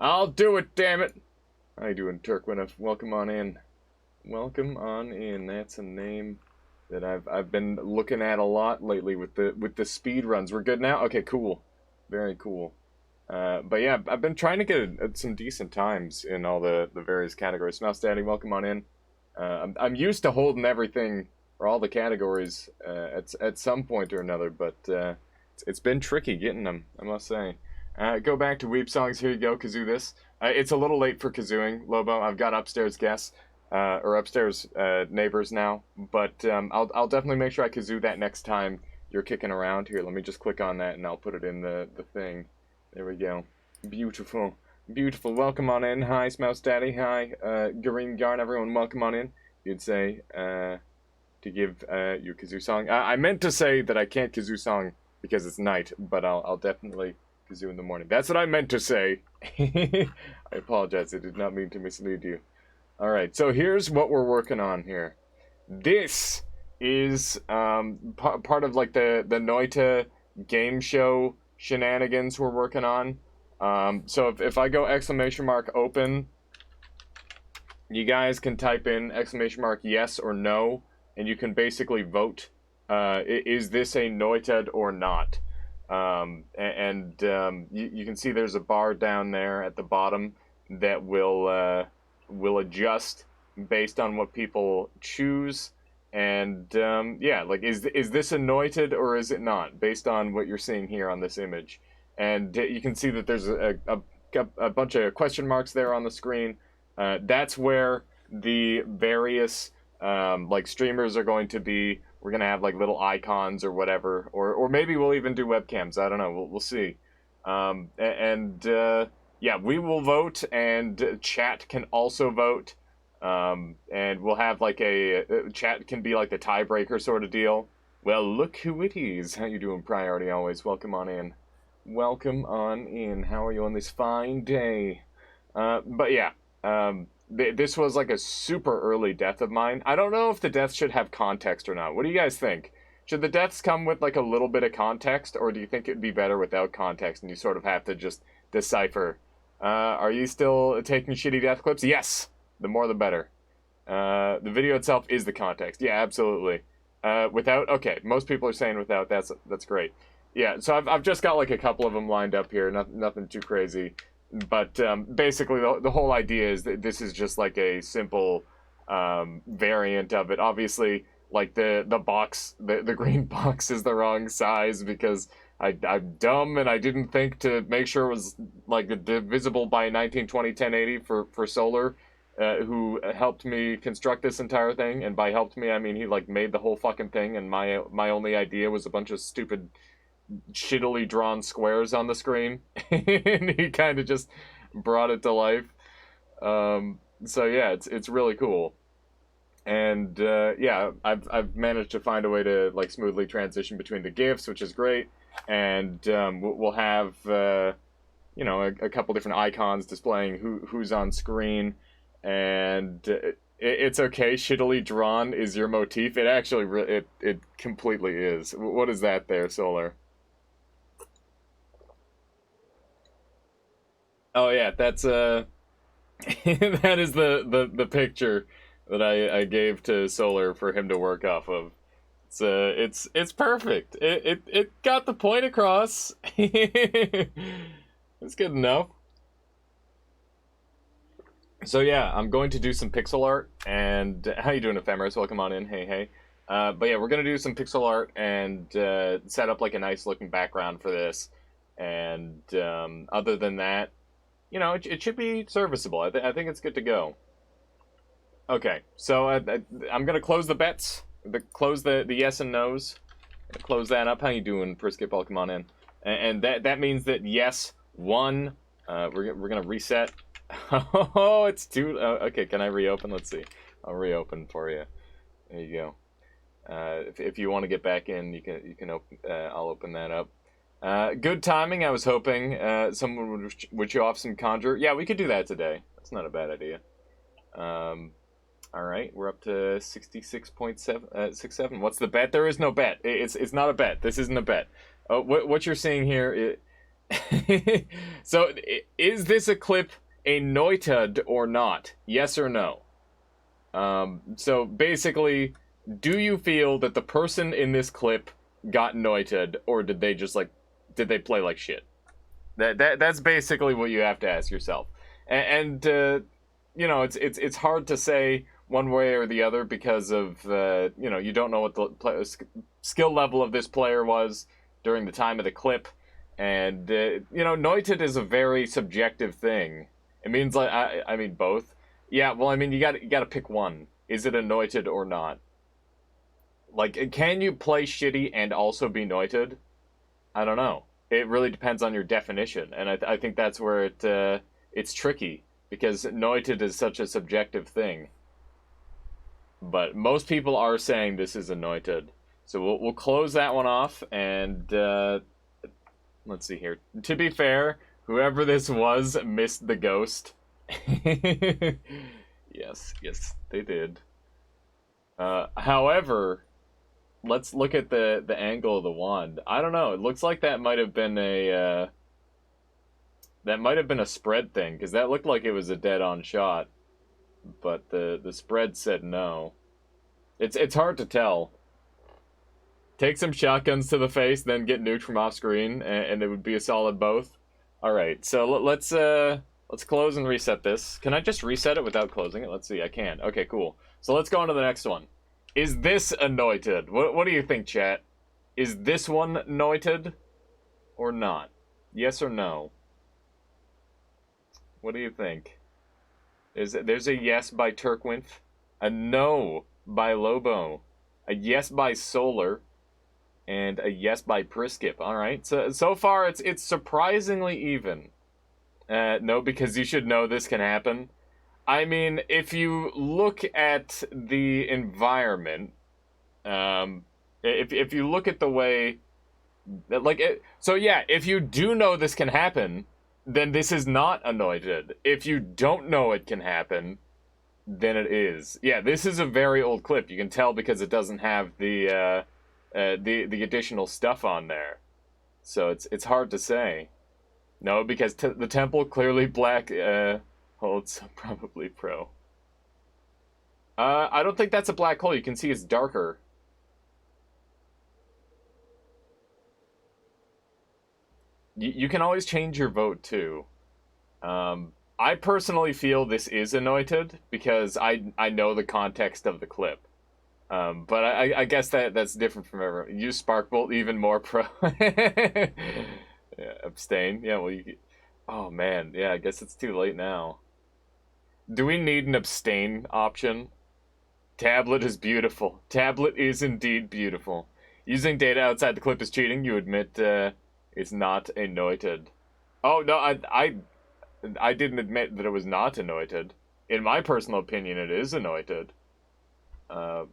I'll do it, damn it. How you doing, Turkwin? Welcome on in. Welcome on in. That's a name that I've been looking at a lot lately with the speed runs. We're good now. Okay, cool. Very cool. But yeah, I've been trying to get some decent times in all the various categories. Mouse Daddy, welcome on in. I'm used to holding everything or all the categories at some point or another, but it's been tricky getting them, I must say. Go back to Weep Songs. Here you go, kazoo this. It's a little late for kazooing, Lobo. I've got upstairs guests, or upstairs neighbors now, but I'll definitely make sure I kazoo that next time you're kicking around. Here, let me just click on that and I'll put it in the thing. There we go. Beautiful. Beautiful. Welcome on in. Hi, Mouse Daddy. Hi, Green Garn. Everyone, welcome on in. You'd say to give your kazoo song. I meant to say that I can't kazoo song because it's night, but I'll definitely kazoo in the morning. That's what I meant to say. I apologize. I did not mean to mislead you. All right. So here's what we're working on here. This is part of like the Noita game show shenanigans we're working on. So if I go exclamation mark open, you guys can type in exclamation mark yes or no, and you can basically vote. Is this a Noited or not? You can see there's a bar down there at the bottom that will adjust based on what people choose. And yeah, like is this anointed or is it not, based on what you're seeing here on this image. And you can see that there's a bunch of question marks there on the screen. That's where the various like streamers are going to be. We're gonna have like little icons or whatever, or maybe we'll even do webcams. I don't know. We'll see. Yeah, we will vote, and chat can also vote. And we'll have like chat can be like the tiebreaker sort of deal. Well, look who it is. How you doing, Priority? Always welcome on in. Welcome on in. How are you on this fine day? But yeah, this was like a super early death of mine. I don't know if the deaths should have context or not. What do you guys think? Should the deaths come with like a little bit of context, or do you think it'd be better without context and you sort of have to just decipher? Are you still taking shitty death clips? Yes! The more the better. The video itself is the context. Yeah, absolutely. Without? Okay, most people are saying without. That's great. Yeah, so I've just got like a couple of them lined up here. Nothing too crazy. But basically, the whole idea is that this is just like a simple variant of it. Obviously, like the box, the green box is the wrong size because I'm dumb and I didn't think to make sure it was like divisible by 1920 1080 for Solar, who helped me construct this entire thing. And by helped me, I mean he like made the whole fucking thing, and my only idea was a bunch of stupid shittily drawn squares on the screen. And he kind of just brought it to life. So yeah, it's really cool. And yeah, I've managed to find a way to like smoothly transition between the GIFs, which is great. And we'll have you know, a couple different icons displaying who's on screen. And it's okay. Shittily drawn is your motif. It actually it completely is. What is that there, Solar? Oh yeah, that's that is the picture that I gave to Solar for him to work off of. It's perfect. It got the point across. It's good enough. So yeah, I'm going to do some pixel art. And how you doing, Ephemeris? Welcome on in. Hey hey. But yeah, we're gonna do some pixel art and set up like a nice looking background for this. And other than that, you know, it should be serviceable. I think it's good to go. Okay, so I'm gonna close the bets. Close the yes and nos. Close that up. How you doing, Priskip? Come on in. And that means that yes won. We're gonna reset. Oh, it's too. Okay, can I reopen? Let's see. I'll reopen for you. There you go. If you want to get back in, you can open. I'll open that up. Good timing. I was hoping someone would show off some conjure. Yeah, we could do that today. That's not a bad idea. All right, we're up to 66.767. What's the bet? There is no bet. It's not a bet. This isn't a bet. What you're seeing here, So, is this a clip a noited or not? Yes or no? So basically, do you feel that the person in this clip got noited, or did they just did they play like shit? That's basically what you have to ask yourself. And you know, it's hard to say one way or the other because of you know, you don't know what the skill level of this player was during the time of the clip, and you know, noited is a very subjective thing. It means like I mean both. Yeah, well, I mean, you got to pick one. Is it anointed or not? Like, can you play shitty and also be noited? I don't know. It really depends on your definition, and I think that's where it's tricky because noited is such a subjective thing. But most people are saying this is anointed, so we'll close that one off. And let's see here. To be fair, whoever this was missed the ghost. Yes, they did. However, let's look at the angle of the wand. I don't know. It looks like that might have been a spread thing because that looked like it was a dead-on shot, but the spread said no. It's hard to tell. Take some shotguns to the face, then get nuked from off screen, and it would be a solid both. All right, so let's close and reset this. Can I just reset it without closing it? Let's see. I can. Okay, cool. So let's go on to the next one. Is this anointed? What do you think, chat? Is this one anointed or not? Yes or no? What do you think? There's a yes by Turkwinth, a no by Lobo, a yes by Solar, and a yes by Priskip. All right. So far it's surprisingly even. No, because you should know this can happen. I mean, if you look at the environment, if you look at the way, so yeah, if you do know this can happen, then this is not anointed. If you don't know it can happen, then it is. Yeah, this is a very old clip. You can tell because it doesn't have the additional stuff on there, so it's hard to say. No, because the temple clearly black holds probably pro. I don't think that's a black hole. You can see it's darker. You can always change your vote too. I personally feel this is anointed because I know the context of the clip. But I guess that's different from everyone. Use Sparkbolt even more pro. Yeah, abstain. Yeah, well, oh man, yeah, I guess it's too late now. Do we need an abstain option? Tablet is beautiful. Tablet is indeed beautiful. Using data outside the clip is cheating. You admit it's not anointed. Oh no, I didn't admit that it was not anointed. In my personal opinion, it is anointed.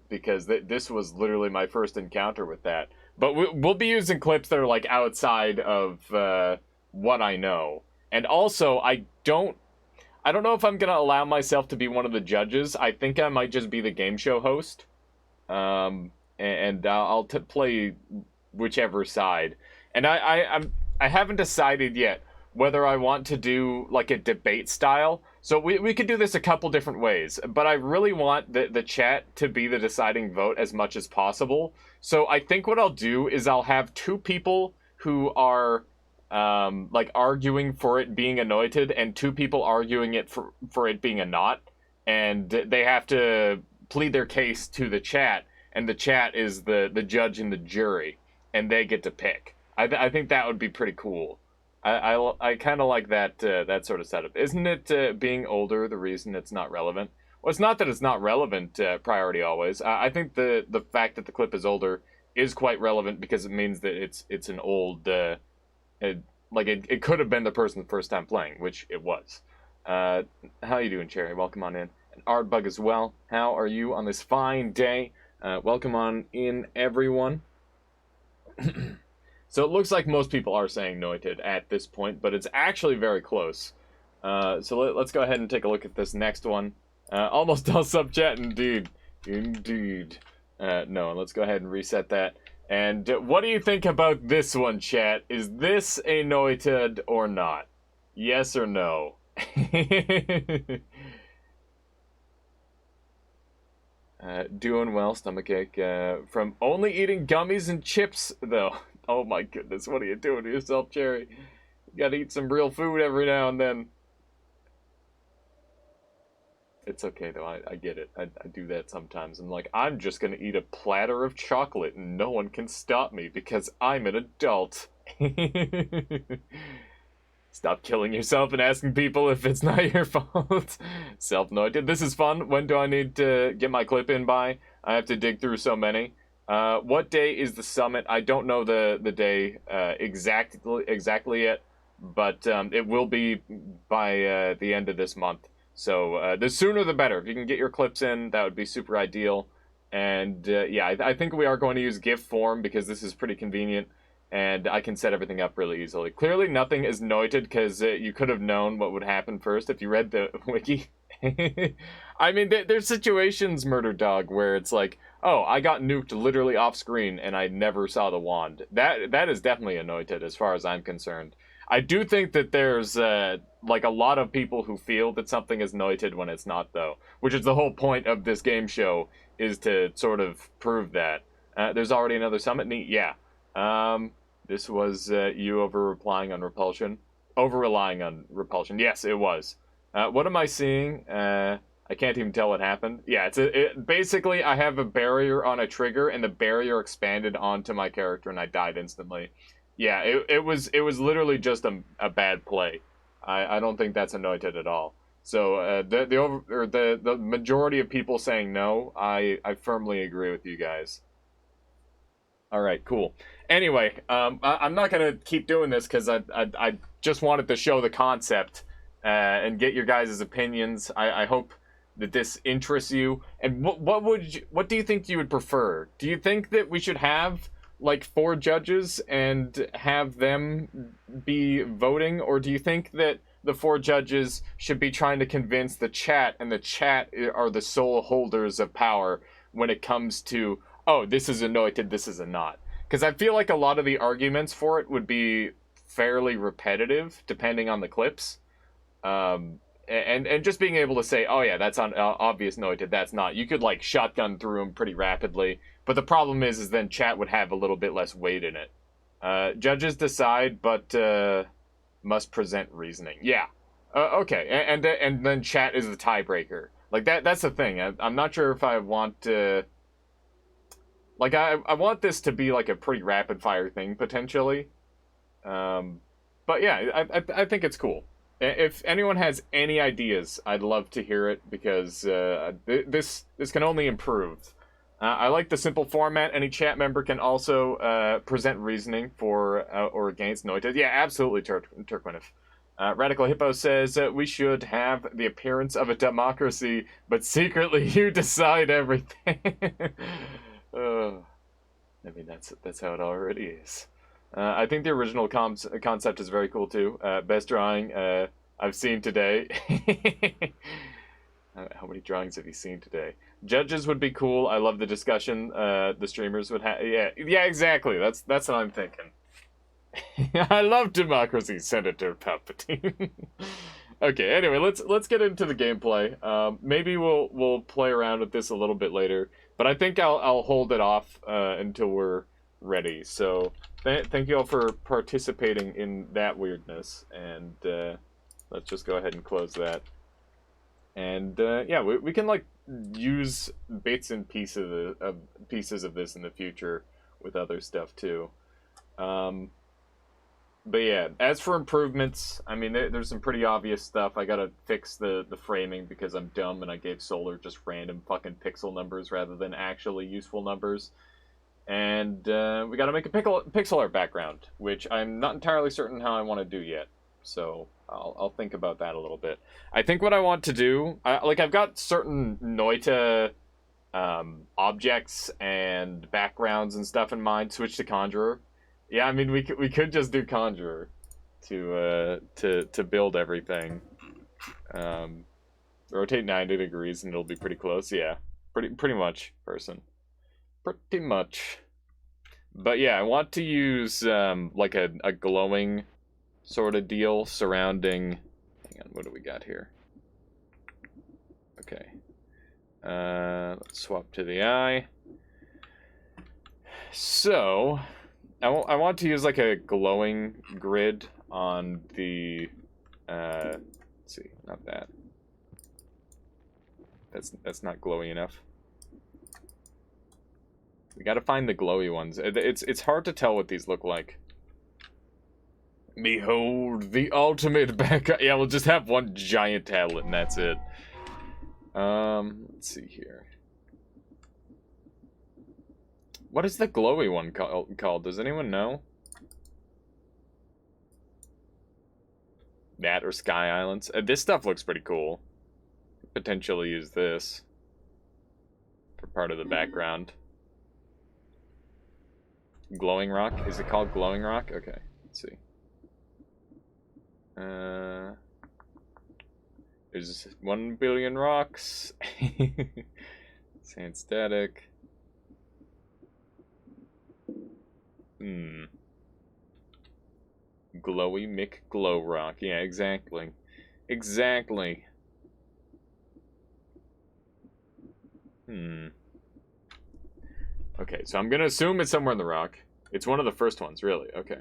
Because this was literally my first encounter with that. But we'll be using clips that are like outside of what I know. And also, I don't know if I'm gonna allow myself to be one of the judges. I think I might just be the game show host, and I'll play whichever side. And I haven't decided yet whether I want to do like a debate style. So we could do this a couple different ways, but I really want the chat to be the deciding vote as much as possible. So I think what I'll do is I'll have two people who are like arguing for it being anointed and two people arguing it for it being a not, and they have to plead their case to the chat, and the chat is the judge and the jury, and they get to pick. I think that would be pretty cool. I kind of like that sort of setup. Isn't it being older the reason it's not relevant? Well, it's not that it's not relevant, priority always. I think the fact that the clip is older is quite relevant because it means that it's an old, like it could have been the person the first time playing, which it was. How you doing, Cherry? Welcome on in. And Ardbug as well. How are you on this fine day? Welcome on in, everyone. So it looks like most people are saying noited at this point, but it's actually very close. So let's go ahead and take a look at this next one. Almost all sub chat, indeed. Indeed. No, let's go ahead and reset that. And what do you think about this one, chat? Is this a Noitid or not? Yes or no? Doing well, stomachache. From only eating gummies and chips, though. Oh my goodness, what are you doing to yourself, Cherry? You gotta eat some real food every now and then. It's okay, though. I get it. I do that sometimes. I'm like, I'm just gonna eat a platter of chocolate and no one can stop me because I'm an adult. Stop killing yourself and asking people if it's not your fault. Self-noted. This is fun. When do I need to get my clip in by? I have to dig through so many. What day is the summit? I don't know the day exactly yet, but it will be by the end of this month. So the sooner the better. If you can get your clips in, that would be super ideal. And yeah, I think we are going to use GIF form because this is pretty convenient. And I can set everything up really easily. Clearly nothing is noted because you could have known what would happen first if you read the wiki. I mean, there's situations, Murder Dog, where it's like, oh, I got nuked literally off screen and I never saw the wand. That is definitely a noted as far as I'm concerned. I do think that there's like a lot of people who feel that something is noted when it's not, though, which is the whole point of this game show, is to sort of prove that. There's already another summit. Neat, yeah. This was you over-relying on repulsion. Over-relying on repulsion. Yes, it was. What am I seeing? I can't even tell what happened. Yeah, basically, I have a barrier on a trigger, and the barrier expanded onto my character, and I died instantly. Yeah, it was literally just a bad play. I don't think that's anointed at all. So the majority of people saying no, I firmly agree with you guys. All right, cool. Anyway, I'm not gonna keep doing this because I just wanted to show the concept and get your guys' opinions. I hope that this interests you. And what do you think you would prefer? Do you think that we should have like 4 judges and have them be voting, or do you think that the 4 judges should be trying to convince the chat, and the chat are the sole holders of power when it comes to, oh, this is anointed, this is a not? Because I feel like a lot of the arguments for it would be fairly repetitive, depending on the clips. And just being able to say, oh yeah, that's on obvious noted, that's not. You could like shotgun through them pretty rapidly, but the problem is then chat would have a little bit less weight in it. Judges decide, but must present reasoning. Yeah. Okay, and then chat is the tiebreaker. Like that's the thing. I'm not sure if I want to. Like I want this to be like a pretty rapid fire thing potentially. But yeah, I think it's cool. If anyone has any ideas, I'd love to hear it because this can only improve. I like the simple format. Any chat member can also present reasoning for or against Noita. Yeah, absolutely, Turquinif. Radical Hippo says we should have the appearance of a democracy, but secretly you decide everything. I mean, that's how it already is. I think the original concept is very cool too. Best drawing I've seen today. How many drawings have you seen today? Judges would be cool. I love the discussion the streamers would have. Yeah, exactly. That's what I'm thinking. I love democracy, Senator Palpatine. Okay, anyway, let's get into the gameplay. Maybe we'll play around with this a little bit later, but I think I'll hold it off until we're ready. So thank you all for participating in that weirdness, and let's just go ahead and close that. And yeah, we can like use bits and pieces of this in the future with other stuff too. But yeah, as for improvements, I mean, there's some pretty obvious stuff. I gotta fix the framing because I'm dumb and I gave Solar just random fucking pixel numbers rather than actually useful numbers. And we gotta make a pixel art background, which I'm not entirely certain how I want to do yet. So I'll think about that a little bit. I think what I want to do, I've got certain Noita objects and backgrounds and stuff in mind. Switch to Conjurer. Yeah, I mean we could just do Conjurer to build everything. Rotate 90 degrees and it'll be pretty close. Yeah, pretty much, person. Pretty much. But yeah, I want to use like a glowing sort of deal surrounding. Hang on, what do we got here? Okay. Let's swap to the eye. So, I want to use like a glowing grid on the. Let's see, not that. That's not glowy enough. We gotta find the glowy ones. It's hard to tell what these look like. Behold the ultimate backup. Yeah, we'll just have one giant tablet and that's it. Let's see here. What is the glowy one called? Does anyone know? That or Sky Islands? This stuff looks pretty cool. Potentially use this for part of the background. Glowing rock? Is it called glowing rock? Okay, let's see. There's 1 billion rocks. Sand static. Glowy Mick Glow Rock. Yeah, exactly. Exactly. Okay, so I'm gonna assume it's somewhere in the rock. It's one of the first ones, really. Okay.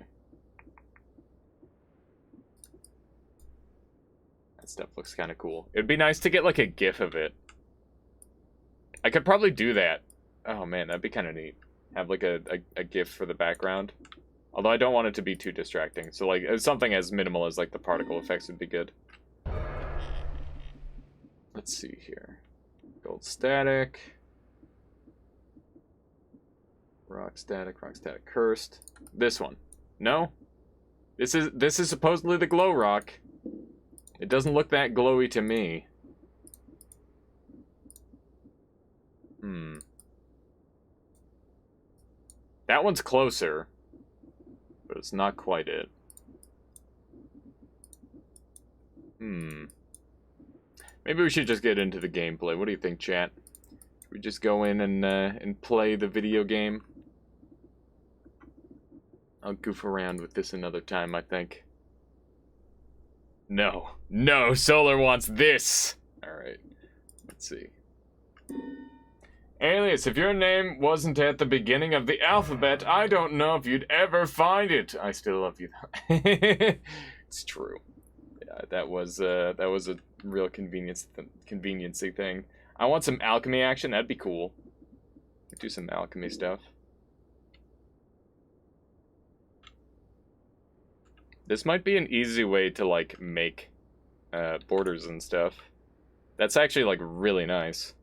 That stuff looks kind of cool. It'd be nice to get, like, a GIF of it. I could probably do that. Oh, man, that'd be kind of neat. Have, like, a GIF for the background. Although I don't want it to be too distracting. So, like, something as minimal as, like, the particle effects would be good. Let's see here. Gold static. Rock static, cursed. This one. No? This is supposedly the glow rock. It doesn't look that glowy to me. That one's closer. But it's not quite it. Maybe we should just get into the gameplay. What do you think, chat? Should we just go in and play the video game? I'll goof around with this another time, I think. No. No, Solar wants this! Alright. Let's see. Alias, if your name wasn't at the beginning of the alphabet, I don't know if you'd ever find it. I still love you. It's true. Yeah, that was a real conveniency thing. I want some alchemy action. That'd be cool. Do some alchemy stuff. This might be an easy way to, like, make borders and stuff. That's actually, like, really nice.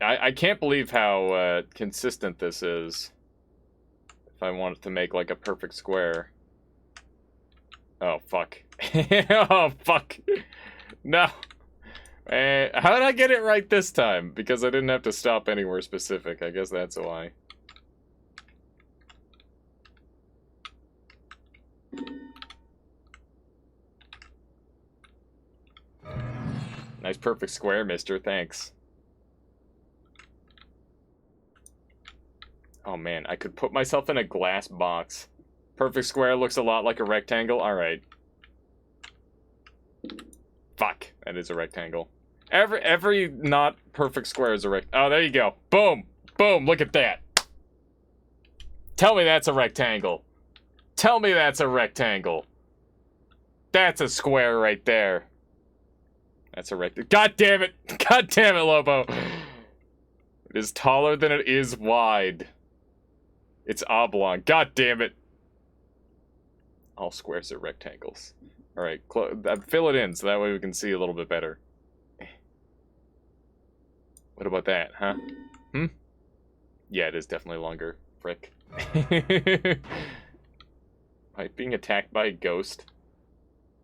I can't believe how consistent this is. If I wanted to make, like, a perfect square. Oh, fuck. Oh, fuck. No. How did I get it right this time? Because I didn't have to stop anywhere specific. I guess that's why. Nice perfect square, mister. Thanks. Oh, man. I could put myself in a glass box. Perfect square looks a lot like a rectangle. Alright. Fuck. That is a rectangle. Every not perfect square is a rectangle. Oh, there you go. Boom. Boom. Look at that. Tell me that's a rectangle. Tell me that's a rectangle. That's a square right there. That's a rectangle. God damn it. God damn it, Lobo. It is taller than it is wide. It's oblong. God damn it. All squares are rectangles. Alright, fill it in so that way we can see a little bit better. What about that, huh? Yeah, it is definitely longer. Frick. Like being attacked by a ghost.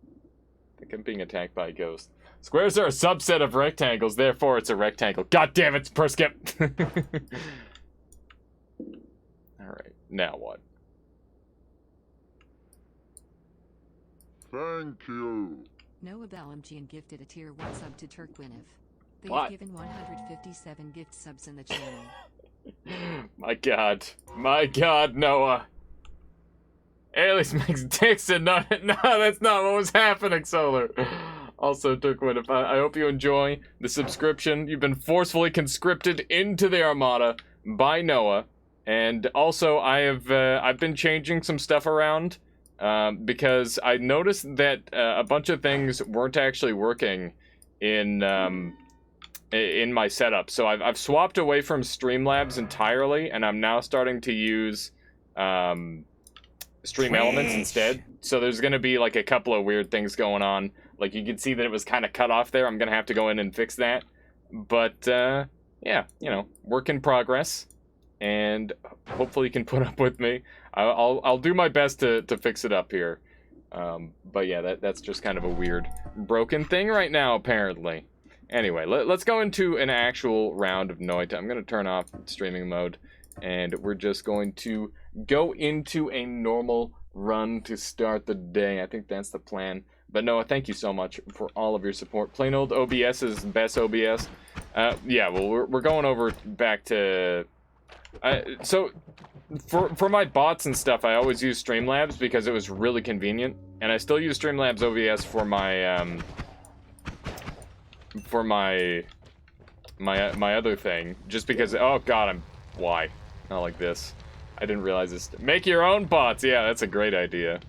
I think I'm being attacked by a ghost. Squares are a subset of rectangles, therefore it's a rectangle. God damn it, Perskip! Alright, now what? Thank you. Noah Balamjian gifted a tier 1 sub to Turkwinov. They've What? given 157 gift subs in the channel. My God. My God, Noah. Alias makes dicks and no, that's not what was happening, Solar. Also, Turquin, I hope you enjoy the subscription. You've been forcefully conscripted into the Armada by Noah. And also, I've been changing some stuff around because I noticed that a bunch of things weren't actually working in my setup. So I've swapped away from Streamlabs entirely, and I'm now starting to use Stream Elements instead. So there's going to be like a couple of weird things going on. Like you can see that it was kind of cut off there. I'm going to have to go in and fix that. But yeah, you know, work in progress. And hopefully you can put up with me. I'll do my best to fix it up here. But yeah, that's just kind of a weird broken thing right now, apparently. Anyway, let's go into an actual round of Noita. I'm going to turn off streaming mode. And we're just going to go into a normal run to start the day. I think that's the plan. But Noah, thank you so much for all of your support. Plain old OBS is best OBS. Yeah, well, we're going over back to... so, for my bots and stuff, I always use Streamlabs because it was really convenient. And I still use Streamlabs OBS for my other thing. Just because... Oh, God, why? Not like this. I didn't realize this. Make your own bots. Yeah, that's a great idea.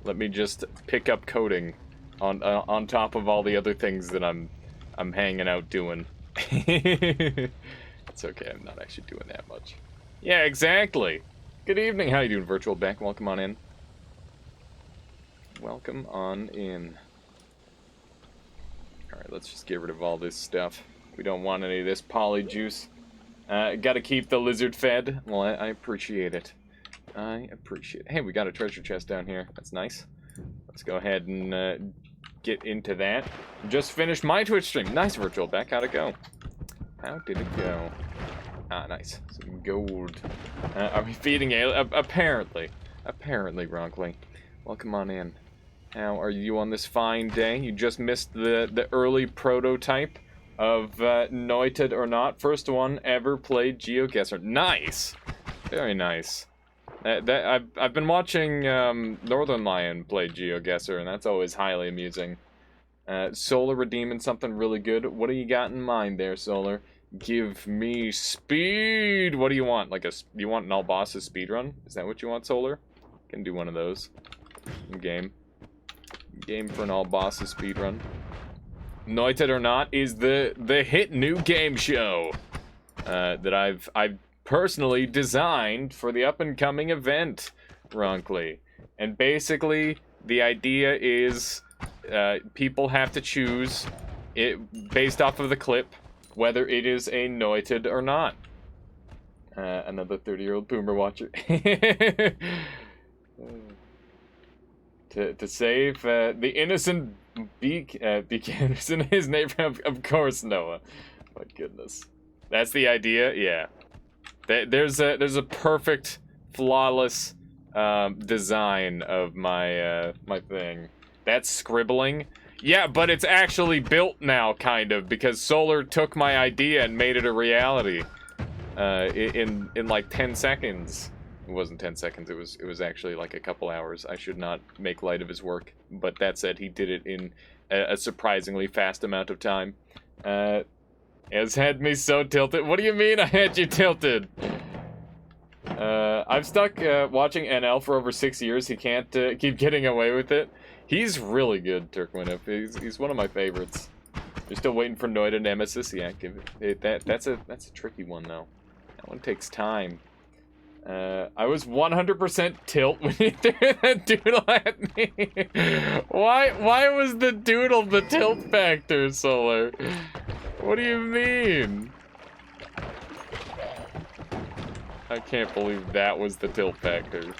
Let me just pick up coding on top of all the other things that I'm hanging out doing. It's okay. I'm not actually doing that much. Yeah, exactly. Good evening. How you doing, Virtual Beck? Welcome on in. Welcome on in. All right, let's just get rid of all this stuff. We don't want any of this poly juice. Gotta keep the lizard fed. Well, I appreciate it. I appreciate it. Hey, we got a treasure chest down here. That's nice. Let's go ahead and get into that. Just finished my Twitch stream. Nice, Virtual Beck. How'd it go? How did it go? Ah, nice. Some gold. Are we feeding apparently. Apparently, Bronkley. Welcome on in. How are you on this fine day? You just missed the early prototype of Noited or Not. First one ever played GeoGuessr. Nice! Very nice. I've been watching Northern Lion play GeoGuessr, and that's always highly amusing. Solar redeeming something really good. What do you got in mind there, Solar? Give me speed! What do you want? You want an all bosses speedrun? Is that what you want, Solar? Can do one of those. Game for an all bosses speedrun. Noited or Not is the hit new game show that I've personally designed for the up and coming event, Ronkley. And basically, the idea is people have to choose it based off of the clip whether it is a Noited or not. Another 30-year-old boomer watcher. To save the innocent Buchaners in his neighborhood, of course, Noah. My goodness, that's the idea. Yeah, there's a perfect, flawless design of my my thing. That's scribbling. Yeah, but it's actually built now, kind of, because Solar took my idea and made it a reality in like 10 seconds. It wasn't 10 seconds, it was actually like a couple hours. I should not make light of his work, but that said, he did it in a surprisingly fast amount of time. Has had me so tilted. What do you mean I had you tilted? I've stuck watching NL for over 6 years. He can't keep getting away with it. He's really good, Turkwinif. He's one of my favorites. You're still waiting for Noida Nemesis? Yeah, give it that's a tricky one though. That one takes time. I was 100% tilt when you threw that doodle at me. Why was the doodle the tilt factor, Solar? What do you mean? I can't believe that was the tilt factor.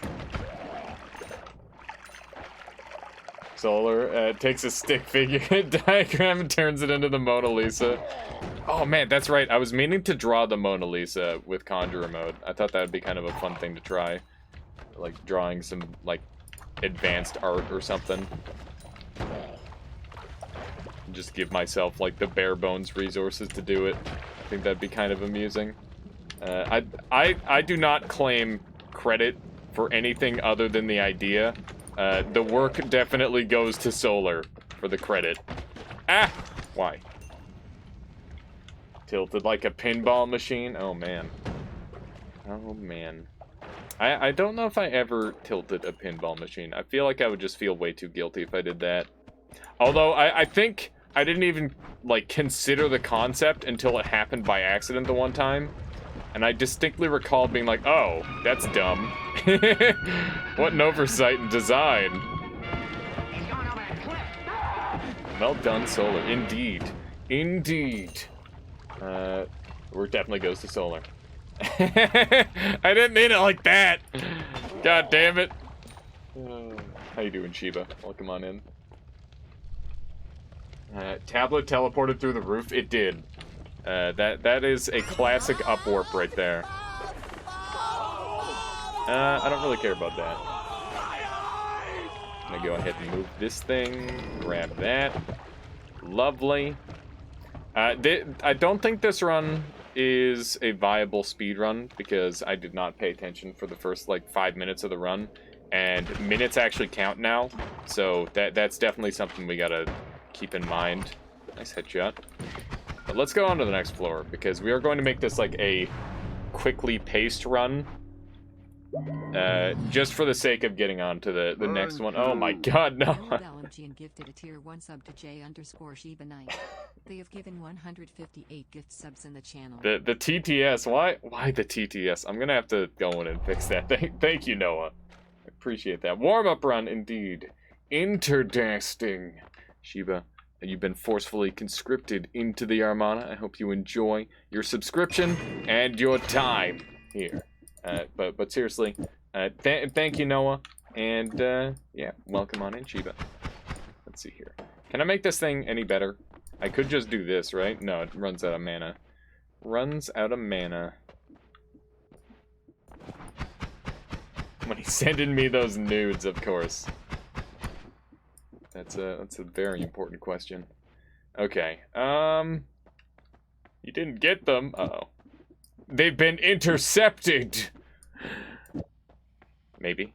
Solar takes a stick figure diagram and turns it into the Mona Lisa. Oh man, that's right. I was meaning to draw the Mona Lisa with Conjurer mode. I thought that would be kind of a fun thing to try. Like drawing some like advanced art or something. Just give myself like the bare bones resources to do it. I think that'd be kind of amusing. I do not claim credit for anything other than the idea. The work definitely goes to Solar for the credit. Ah! Why? Tilted like a pinball machine? Oh, man. Oh, man. I don't know if I ever tilted a pinball machine. I feel like I would just feel way too guilty if I did that. Although, I think I didn't even, like, consider the concept until it happened by accident the one time. And I distinctly recall being like, oh, that's dumb. What an oversight in design. Well done, Solar. Indeed. Indeed. Work definitely goes to Solar. I didn't mean it like that. God damn it. How you doing, Shiba? Welcome on in. Tablet teleported through the roof. It did. That is a classic upwarp right there. I don't really care about that. I'm gonna go ahead and move this thing. Grab that. Lovely. I don't think this run is a viable speed run because I did not pay attention for the first like 5 minutes of the run, and minutes actually count now, so that's definitely something we gotta keep in mind. Nice headshot. But let's go on to the next floor because we are going to make this like a quickly paced run, just for the sake of getting on to the next one. Oh my god, no. LMG and gifted a tier 1 sub to J_Shiba Knight. They have given 158 gift subs in the channel. The TTS, why the TTS? I'm gonna have to go in and fix that. Thank you, Noah. I appreciate that. Warm-up run, indeed. Interdasting. Shiba, you've been forcefully conscripted into the Armada. I hope you enjoy your subscription and your time here. But seriously, thank you, Noah. And, yeah, welcome on in, Shiba. Let's see here. Can I make this thing any better? I could just do this, right? No, it runs out of mana. Runs out of mana. When he's sending me those nudes, of course. That's a very important question. Okay, you didn't get them. Uh-oh. They've been intercepted! Maybe.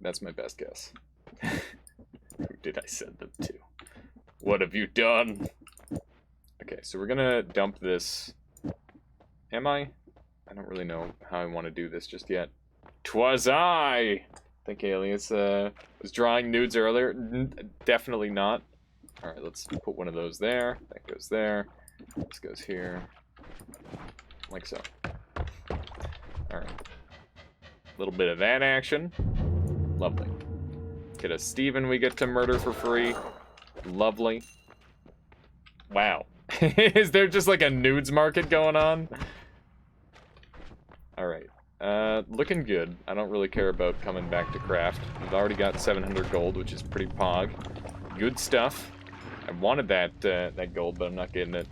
That's my best guess. Who did I send them to? What have you done? Okay, so we're gonna dump this. Am I? I don't really know how I want to do this just yet. 'Twas I think Alias was drawing nudes earlier. Definitely not. Alright, let's put one of those there. That goes there. This goes here. Like so. Alright. A little bit of that action. Lovely. Get a Steven we get to murder for free. Lovely. Wow. Is there just like a nudes market going on? Alright. Looking good. I don't really care about coming back to craft. We've already got 700 gold, which is pretty pog. Good stuff. I wanted that gold, but I'm not getting it.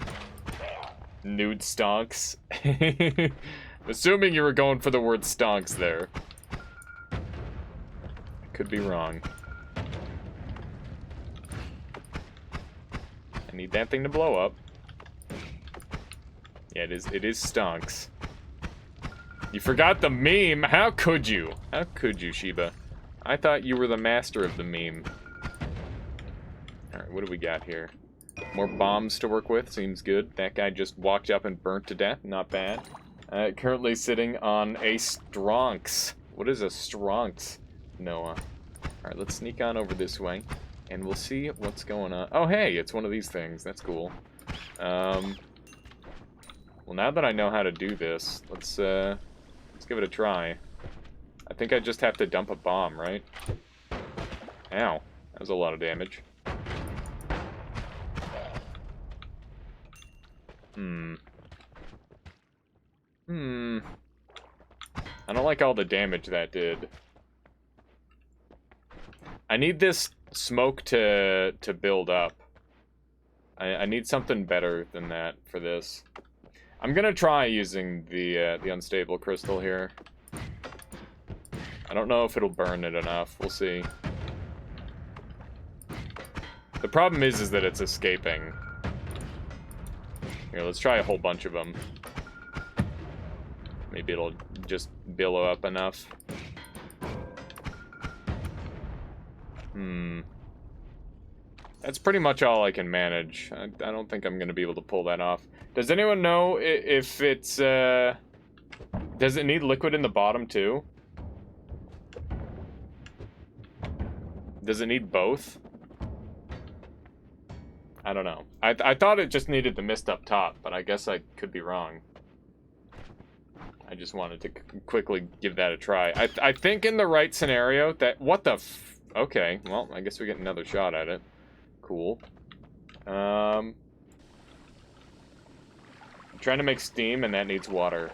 Nude stonks. Assuming you were going for the word stonks there. Could be wrong. I need that thing to blow up. Yeah, it is stonks. You forgot the meme! How could you? How could you, Shiba? I thought you were the master of the meme. Alright, what do we got here? More bombs to work with, seems good. That guy just walked up and burnt to death, not bad. Currently sitting on a Stronks. What is a Stronks, Noah? Alright, let's sneak on over this way, and we'll see what's going on. Oh, hey, it's one of these things. That's cool. Well, now that I know how to do this, let's give it a try. I think I just have to dump a bomb, right? Ow. That was a lot of damage. I don't like all the damage that did. I need this smoke to build up. I need something better than that for this. I'm gonna try using the unstable crystal here. I don't know if it'll burn it enough. We'll see. The problem is that it's escaping. Here, let's try a whole bunch of them. Maybe it'll just billow up enough. That's pretty much all I can manage. I don't think I'm going to be able to pull that off. Does anyone know if it's, does it need liquid in the bottom too? Does it need both? I don't know. I thought it just needed the mist up top, but I guess I could be wrong. I just wanted to quickly give that a try. I think in the right scenario that... What the f... Okay, well, I guess we get another shot at it. Cool. I'm trying to make steam, and that needs water.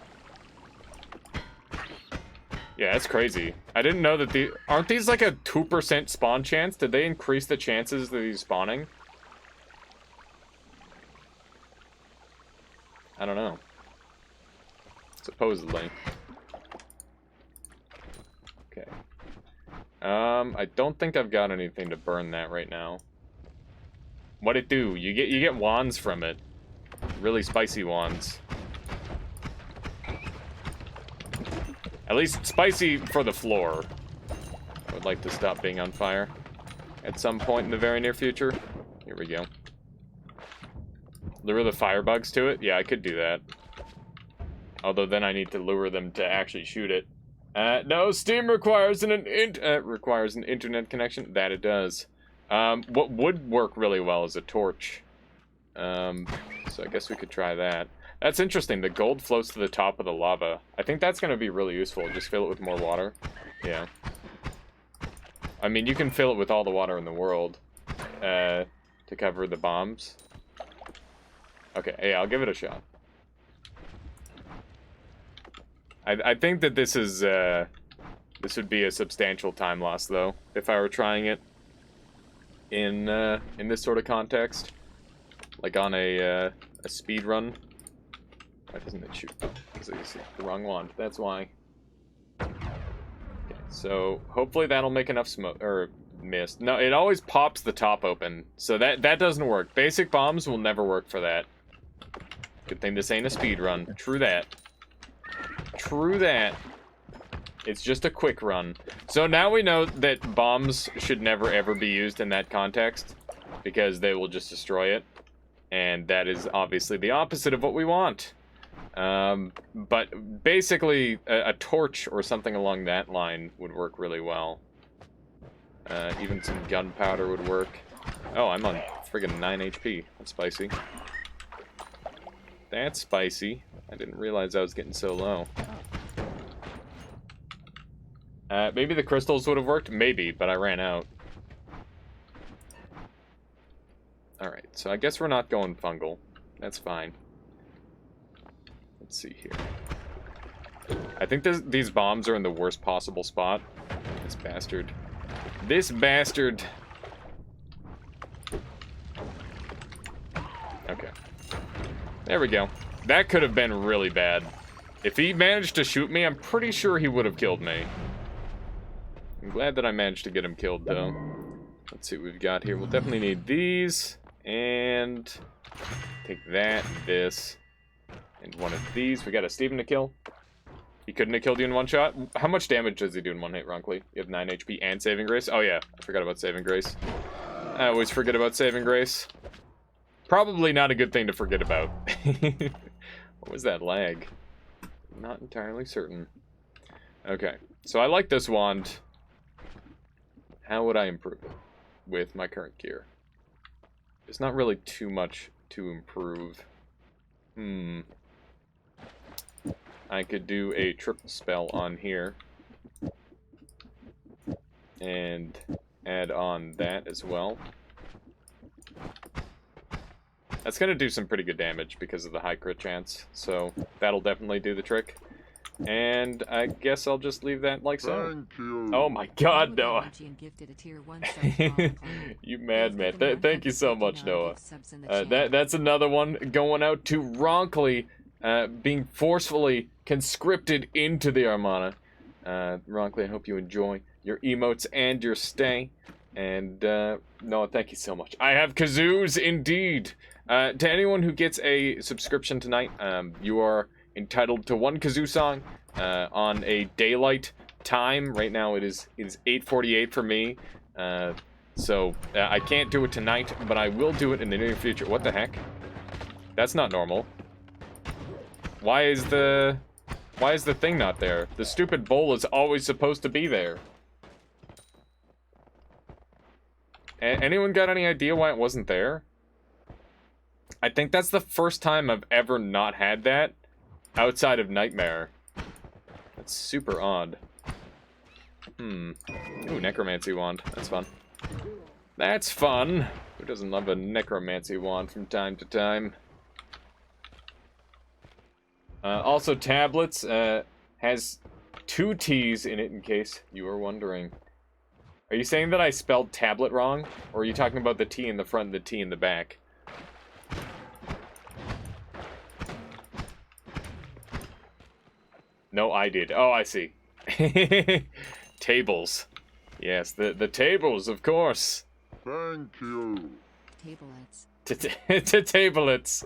Yeah, that's crazy. I didn't know that the... Aren't these like a 2% spawn chance? Did they increase the chances that he's spawning? I don't know. Supposedly. Okay. I don't think I've got anything to burn that right now. What'd it do? You get wands from it. Really spicy wands. At least spicy for the floor. I would like to stop being on fire at some point in the very near future. Here we go. Lure the firebugs to it? Yeah, I could do that. Although then I need to lure them to actually shoot it. No, Steam requires an internet connection. That it does. What would work really well is a torch. So I guess we could try that. That's interesting. The gold floats to the top of the lava. I think that's going to be really useful. Just fill it with more water. Yeah. I mean, you can fill it with all the water in the world to cover the bombs. Okay, yeah, I'll give it a shot. I think that this is this would be a substantial time loss though if I were trying it in this sort of context, like on a speed run. Why doesn't it shoot? Because it's the wrong one. That's why. Okay, so hopefully that'll make enough smoke or mist. No, it always pops the top open, so that doesn't work. Basic bombs will never work for that. Good thing this ain't a speed run. True that. True that. It's just a quick run. So now we know that bombs should never ever be used in that context because they will just destroy it. And that is obviously the opposite of what we want. But basically a torch or something along that line would work really well. Even some gunpowder would work. Oh, I'm on friggin' 9 HP. That's spicy. That's spicy. I didn't realize I was getting so low. Maybe the crystals would have worked? Maybe, but I ran out. Alright, so I guess we're not going fungal. That's fine. Let's see here. I think these bombs are in the worst possible spot. This bastard. This bastard! Okay. There we go. That could have been really bad. If he managed to shoot me, I'm pretty sure he would have killed me. I'm glad that I managed to get him killed, though. Let's see what we've got here. We'll definitely need these. And take that, this, and one of these. We got a Steven to kill. He couldn't have killed you in one shot. How much damage does he do in one hit, Ronkley? You have 9 HP and Saving Grace? Oh, yeah. I forgot about Saving Grace. I always forget about Saving Grace. Probably not a good thing to forget about. What was that lag? Not entirely certain. Okay, so I like this wand. How would I improve it with my current gear? There's not really too much to improve. I could do a triple spell on here. And add on that as well. That's going to do some pretty good damage because of the high crit chance. So that'll definitely do the trick. And I guess I'll just leave that like so. Thank you. Oh my god, Noah. You madman. Thank you so much, Noah. That's another one going out to Ronkley, being forcefully conscripted into the Armada. Ronkley, I hope you enjoy your emotes and your stay. And Noah, thank you so much. I have kazoos indeed. To anyone who gets a subscription tonight, you are entitled to one kazoo song on a daylight time. Right now it is 8:48 for me. So I can't do it tonight, but I will do it in the near future. What the heck? That's not normal. Why is the thing not there? The stupid bowl is always supposed to be there. Anyone got any idea why it wasn't there? I think that's the first time I've ever not had that outside of Nightmare. That's super odd. Ooh, Necromancy Wand. That's fun. That's fun. Who doesn't love a Necromancy Wand from time to time? Also, Tablets has 2 T's in it, in case you were wondering. Are you saying that I spelled tablet wrong? Or are you talking about the T in the front and the T in the back? No, I did. Oh, I see. Tables. Yes, the tables, of course. Thank you. Tablets. To tablets.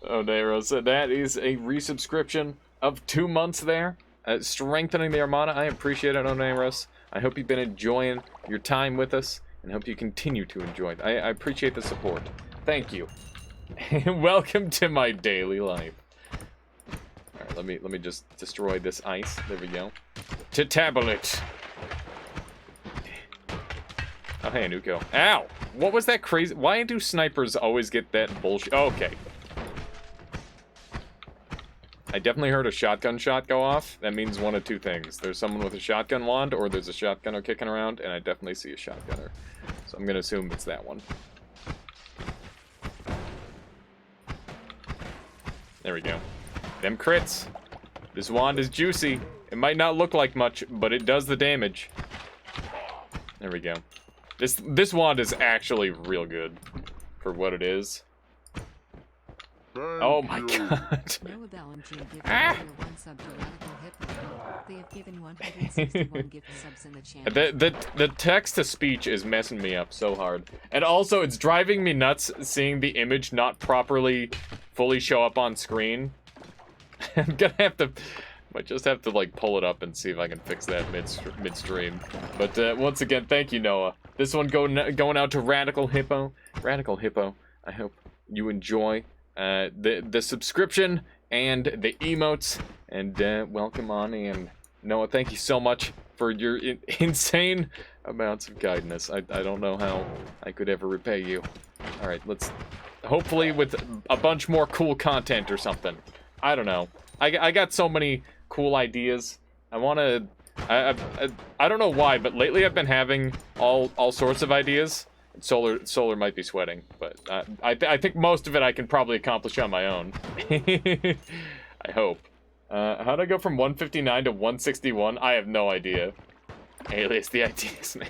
Oh, Nero, so that is a resubscription of 2 months there. Strengthening the Armada. I appreciate it, Oneiros. I hope you've been enjoying your time with us, and hope you continue to enjoy it. I appreciate the support. Thank you. Welcome to my daily life. Alright, let me just destroy this ice. There we go. To tablet. Oh, hey, Anuko. Ow! What was that crazy? Why do snipers always get that bullshit? Oh, okay. I definitely heard a shotgun shot go off. That means one of 2 things. There's someone with a shotgun wand, or there's a shotgunner kicking around, and I definitely see a shotgunner. So I'm gonna assume it's that one. There we go. Them crits. This wand is juicy. It might not look like much, but it does the damage. There we go. This wand is actually real good for what it is. Oh my god. Noah Ballantyne gives 1 sub to Radical Hippo. They have given 161 gift subs in the channel. The text-to-speech is messing me up so hard. And also, it's driving me nuts seeing the image not properly fully show up on screen. I'm gonna have to... Might just have to, like, pull it up and see if I can fix that midstream. But, once again, thank you, Noah. This one going out to Radical Hippo. Radical Hippo, I hope you enjoy the subscription and the emotes. And, welcome on in. Noah, thank you so much for your insane amounts of kindness. I don't know how I could ever repay you. Alright, let's... Hopefully with a bunch more cool content or something. I don't know. I got so many cool ideas. I want to... I don't know why, but lately I've been having all sorts of ideas. Solar might be sweating, but I think most of it I can probably accomplish on my own. I hope. How'd I go from 159 to 161? I have no idea. Alias, the ideas, man.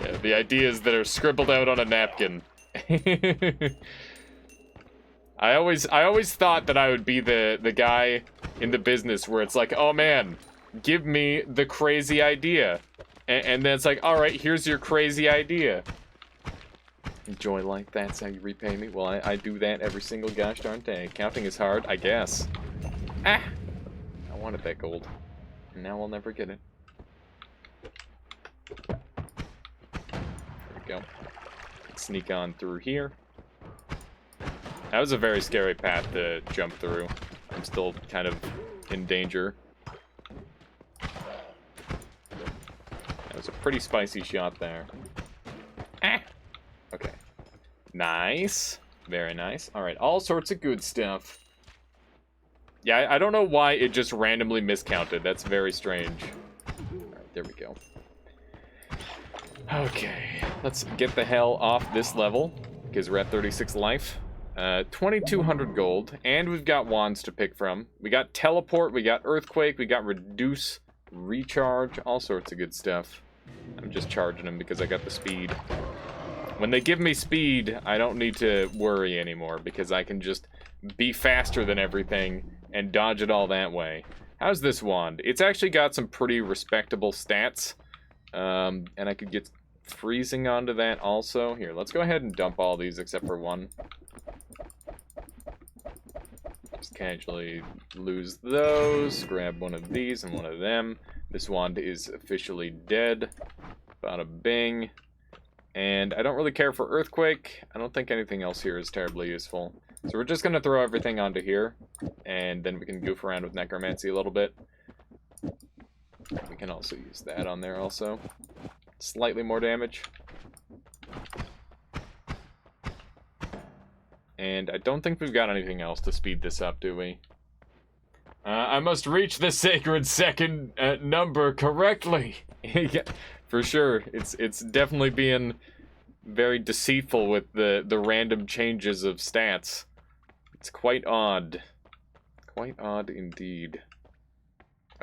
Yeah, the ideas that are scribbled out on a napkin. I always thought that I would be the guy in the business where it's like, oh man, give me the crazy idea. And then it's like, alright, here's your crazy idea. Enjoy life, that's how you repay me. Well, I do that every single gosh darn day. Counting is hard, I guess. Ah! I wanted that gold. And now I'll never get it. There we go. Sneak on through here. That was a very scary path to jump through. I'm still kind of in danger. That was a pretty spicy shot there. Ah! Okay. Nice. Very nice. Alright, all sorts of good stuff. Yeah, I don't know why it just randomly miscounted. That's very strange. Alright, there we go. Okay, let's get the hell off this level, because we're at 36 life. 2,200 gold, and we've got wands to pick from. We got teleport, we got earthquake, we got reduce, recharge, all sorts of good stuff. I'm just charging them because I got the speed. When they give me speed, I don't need to worry anymore, because I can just be faster than everything and dodge it all that way. How's this wand? It's actually got some pretty respectable stats, and I could get freezing onto that also. Here, let's go ahead and dump all these except for one. just casually lose those. Grab one of these and one of them. This wand is officially dead. Bada bing. And I don't really care for Earthquake. I don't think anything else here is terribly useful. So we're just going to throw everything onto here. And then we can goof around with Necromancy a little bit. We can also use that on there also. Slightly more damage. And I don't think we've got anything else to speed this up, do we? I must reach the sacred second number correctly. Yeah, for sure. It's definitely being very deceitful with the random changes of stats. It's quite odd. Quite odd indeed.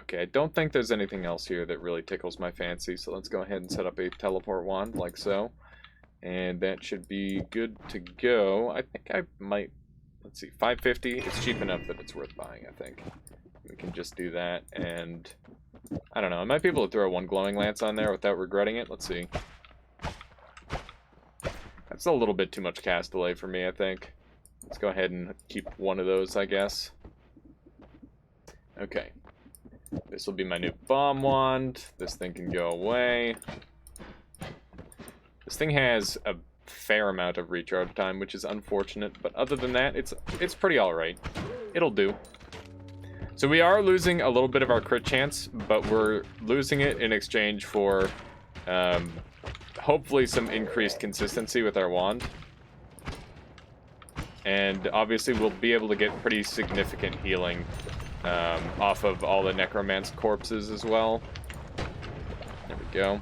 Okay, I don't think there's anything else here that really tickles my fancy, so let's go ahead and set up a teleport wand, like so. And that should be good to go. I think I might... Let's see, 550. It's cheap enough that it's worth buying, I think. We can just do that, and... I don't know, I might be able to throw one glowing lance on there without regretting it. Let's see. That's a little bit too much cast delay for me, I think. Let's go ahead and keep one of those, I guess. Okay. This will be my new bomb wand. This thing can go away. This thing has a fair amount of recharge time, which is unfortunate, but other than that, it's pretty alright. It'll do. So we are losing a little bit of our crit chance, but we're losing it in exchange for hopefully some increased consistency with our wand. And obviously we'll be able to get pretty significant healing off of all the necromance corpses as well. There we go.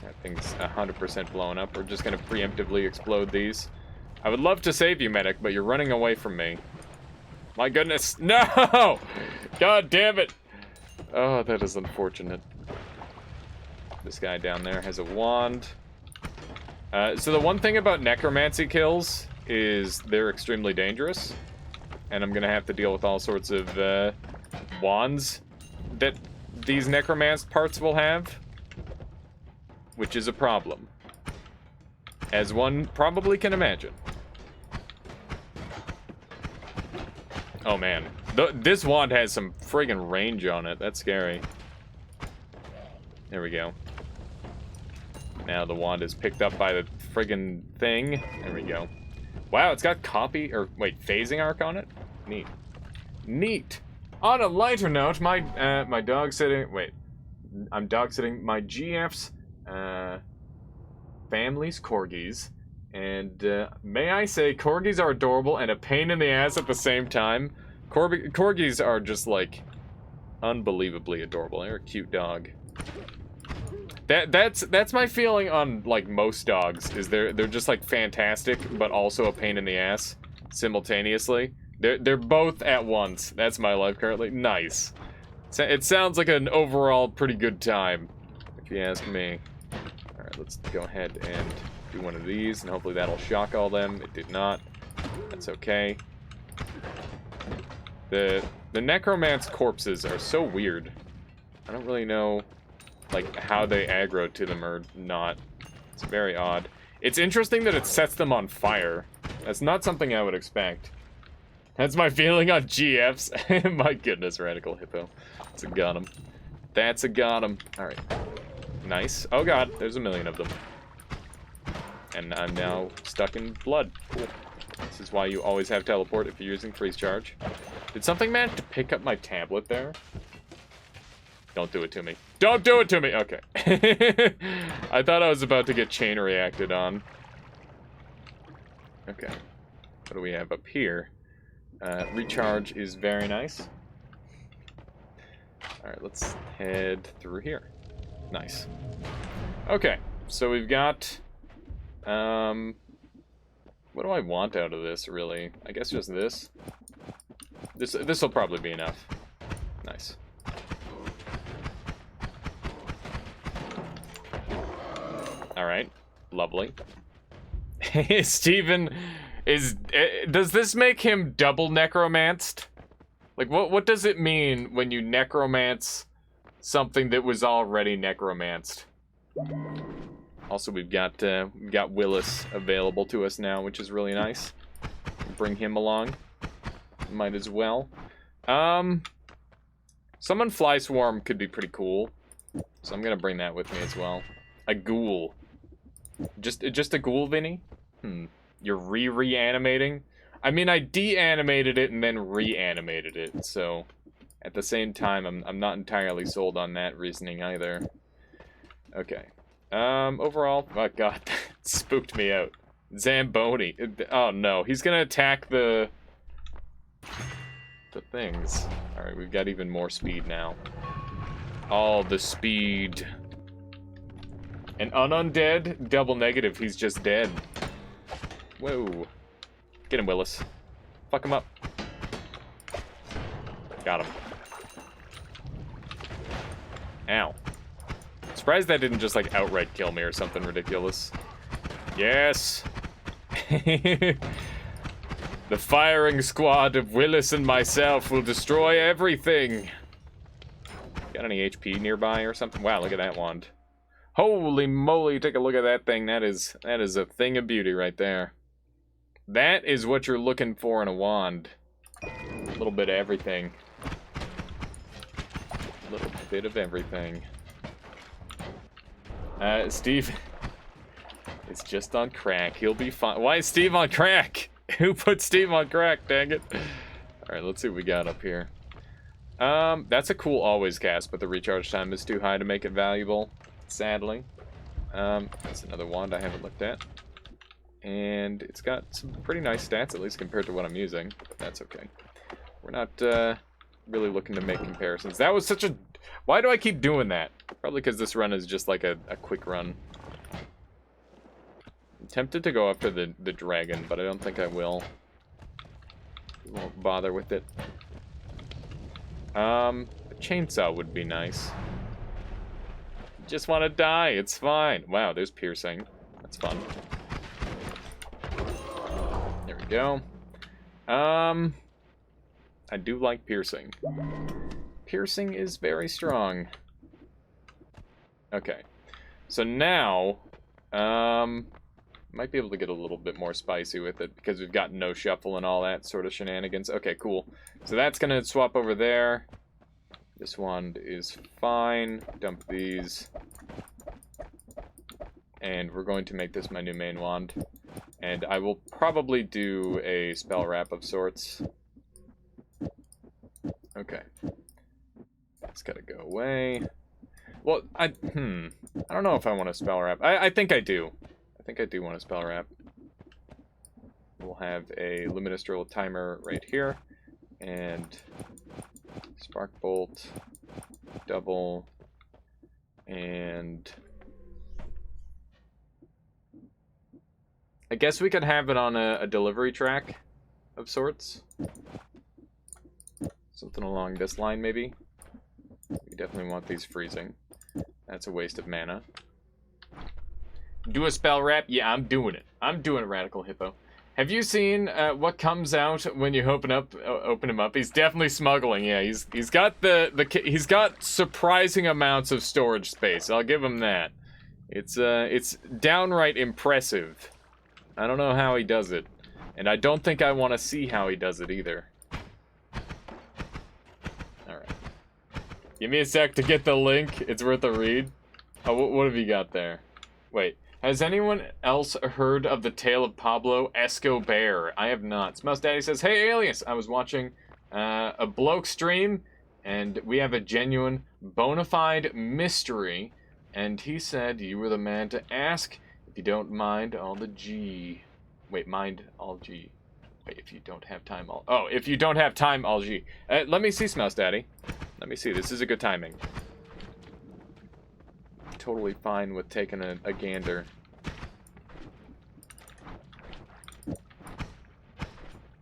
That thing's 100% blown up. We're just going to preemptively explode these. I would love to save you, medic, but you're running away from me. My goodness. No! God damn it. Oh, that is unfortunate. This guy down there has a wand. So the one thing about necromancy kills is they're extremely dangerous. And I'm going to have to deal with all sorts of wands that these necromanced parts will have. Which is a problem. As one probably can imagine. Oh man, this wand has some friggin' range on it. That's scary. There we go. Now the wand is picked up by the friggin' thing. There we go. Wow, it's got copy, or wait, phasing arc on it? Neat. Neat! On a lighter note, my dog sitting, wait. I'm dog sitting my GF's family's corgis. And may I say, corgis are adorable and a pain in the ass at the same time. Corgis are just, like, unbelievably adorable. They're a cute dog. That's my feeling on, like, most dogs, is they're just, like, fantastic, but also a pain in the ass simultaneously. They're both at once. That's my life currently. Nice. It sounds like an overall pretty good time, if you ask me. Alright, let's go ahead and do one of these, and hopefully that'll shock all them. It did not. That's okay. The necromance corpses are so weird. I don't really know, like, how they aggro to them or not. It's very odd. It's interesting that it sets them on fire. That's not something I would expect. That's my feeling on GFs. My goodness, Radical Hippo. That's a got him. That's a got him. Alright. Nice. Oh god, there's a million of them. And I'm now stuck in blood. Cool. This is why you always have teleport if you're using freeze charge. Did something manage to pick up my tablet there? Don't do it to me. Don't do it to me! Okay. I thought I was about to get chain reacted on. Okay. What do we have up here? Recharge is very nice. Alright, let's head through here. Nice. Okay, so we've got... what do I want out of this, really? I guess just this. This will probably be enough. Nice. Alright, lovely. Steven is... does this make him double necromanced? Like, what does it mean when you necromance something that was already necromanced? Also, we've got Willis available to us now, which is really nice. Bring him along. might as well. Summon Fly Swarm could be pretty cool. So I'm gonna bring that with me as well. A ghoul. Just a ghoul, Vinny? You're reanimating? I mean, I de-animated it and then reanimated it, so... At the same time, I'm not entirely sold on that reasoning either. Okay. Overall... Oh, God. That spooked me out. Zamboni. Oh, no. He's gonna attack the things. Alright, we've got even more speed now. All the speed. An unundead, double negative, he's just dead. Whoa. Get him, Willis. Fuck him up. Got him. Ow. Surprised that didn't just, like, outright kill me or something ridiculous. Yes! The firing squad of Willis and myself will destroy everything. Got any HP nearby or something? Wow, look at that wand. Holy moly, take a look at that thing. That is a thing of beauty right there. That is what you're looking for in a wand. A little bit of everything. A little bit of everything. Steve is just on crack. He'll be fine. Why is Steve on crack? Who put Steve on crack, dang it? Alright, let's see what we got up here. That's a cool always cast, but the recharge time is too high to make it valuable, sadly. That's another wand I haven't looked at. And it's got some pretty nice stats, at least compared to what I'm using, but that's okay. We're not, really looking to make comparisons. That was such a... Why do I keep doing that? Probably because this run is just like a quick run. I'm tempted to go after the dragon, but I don't think I will. Won't bother with it. A chainsaw would be nice. Just want to die, it's fine. Wow, there's piercing. That's fun. There we go. I do like piercing. Piercing is very strong. Okay. So now, might be able to get a little bit more spicy with it because we've got no shuffle and all that sort of shenanigans. Okay, cool. So that's gonna swap over there. This wand is fine. Dump these. And we're going to make this my new main wand. And I will probably do a spell wrap of sorts. Okay. It's gotta go away. Well, I don't know if I want to spell wrap. I think I do. I think I do want to spell wrap. We'll have a luminous drill timer right here. And spark bolt, double, and I guess we could have it on a delivery track of sorts. Something along this line, maybe. We definitely want these freezing. That's a waste of mana. Do a spell wrap? Yeah, I'm doing it. I'm doing it, Radical Hippo. Have you seen what comes out when you open him up? He's definitely smuggling. Yeah, he's got he's got surprising amounts of storage space. I'll give him that. It's downright impressive. I don't know how he does it, and I don't think I want to see how he does it either. All right, give me a sec to get the link. It's worth a read. Oh, what have you got there? Wait. Has anyone else heard of the tale of Pablo Escobar? I have not. Smells Daddy says, hey, Alias, I was watching a bloke stream, and we have a genuine, bona fide mystery, and he said you were the man to ask if you don't mind all the G. Wait, mind all G. Wait, if you don't have time all... Oh, if you don't have time all G. Let me see, Smells Daddy. Let me see. This is a good timing. Totally fine with taking a gander.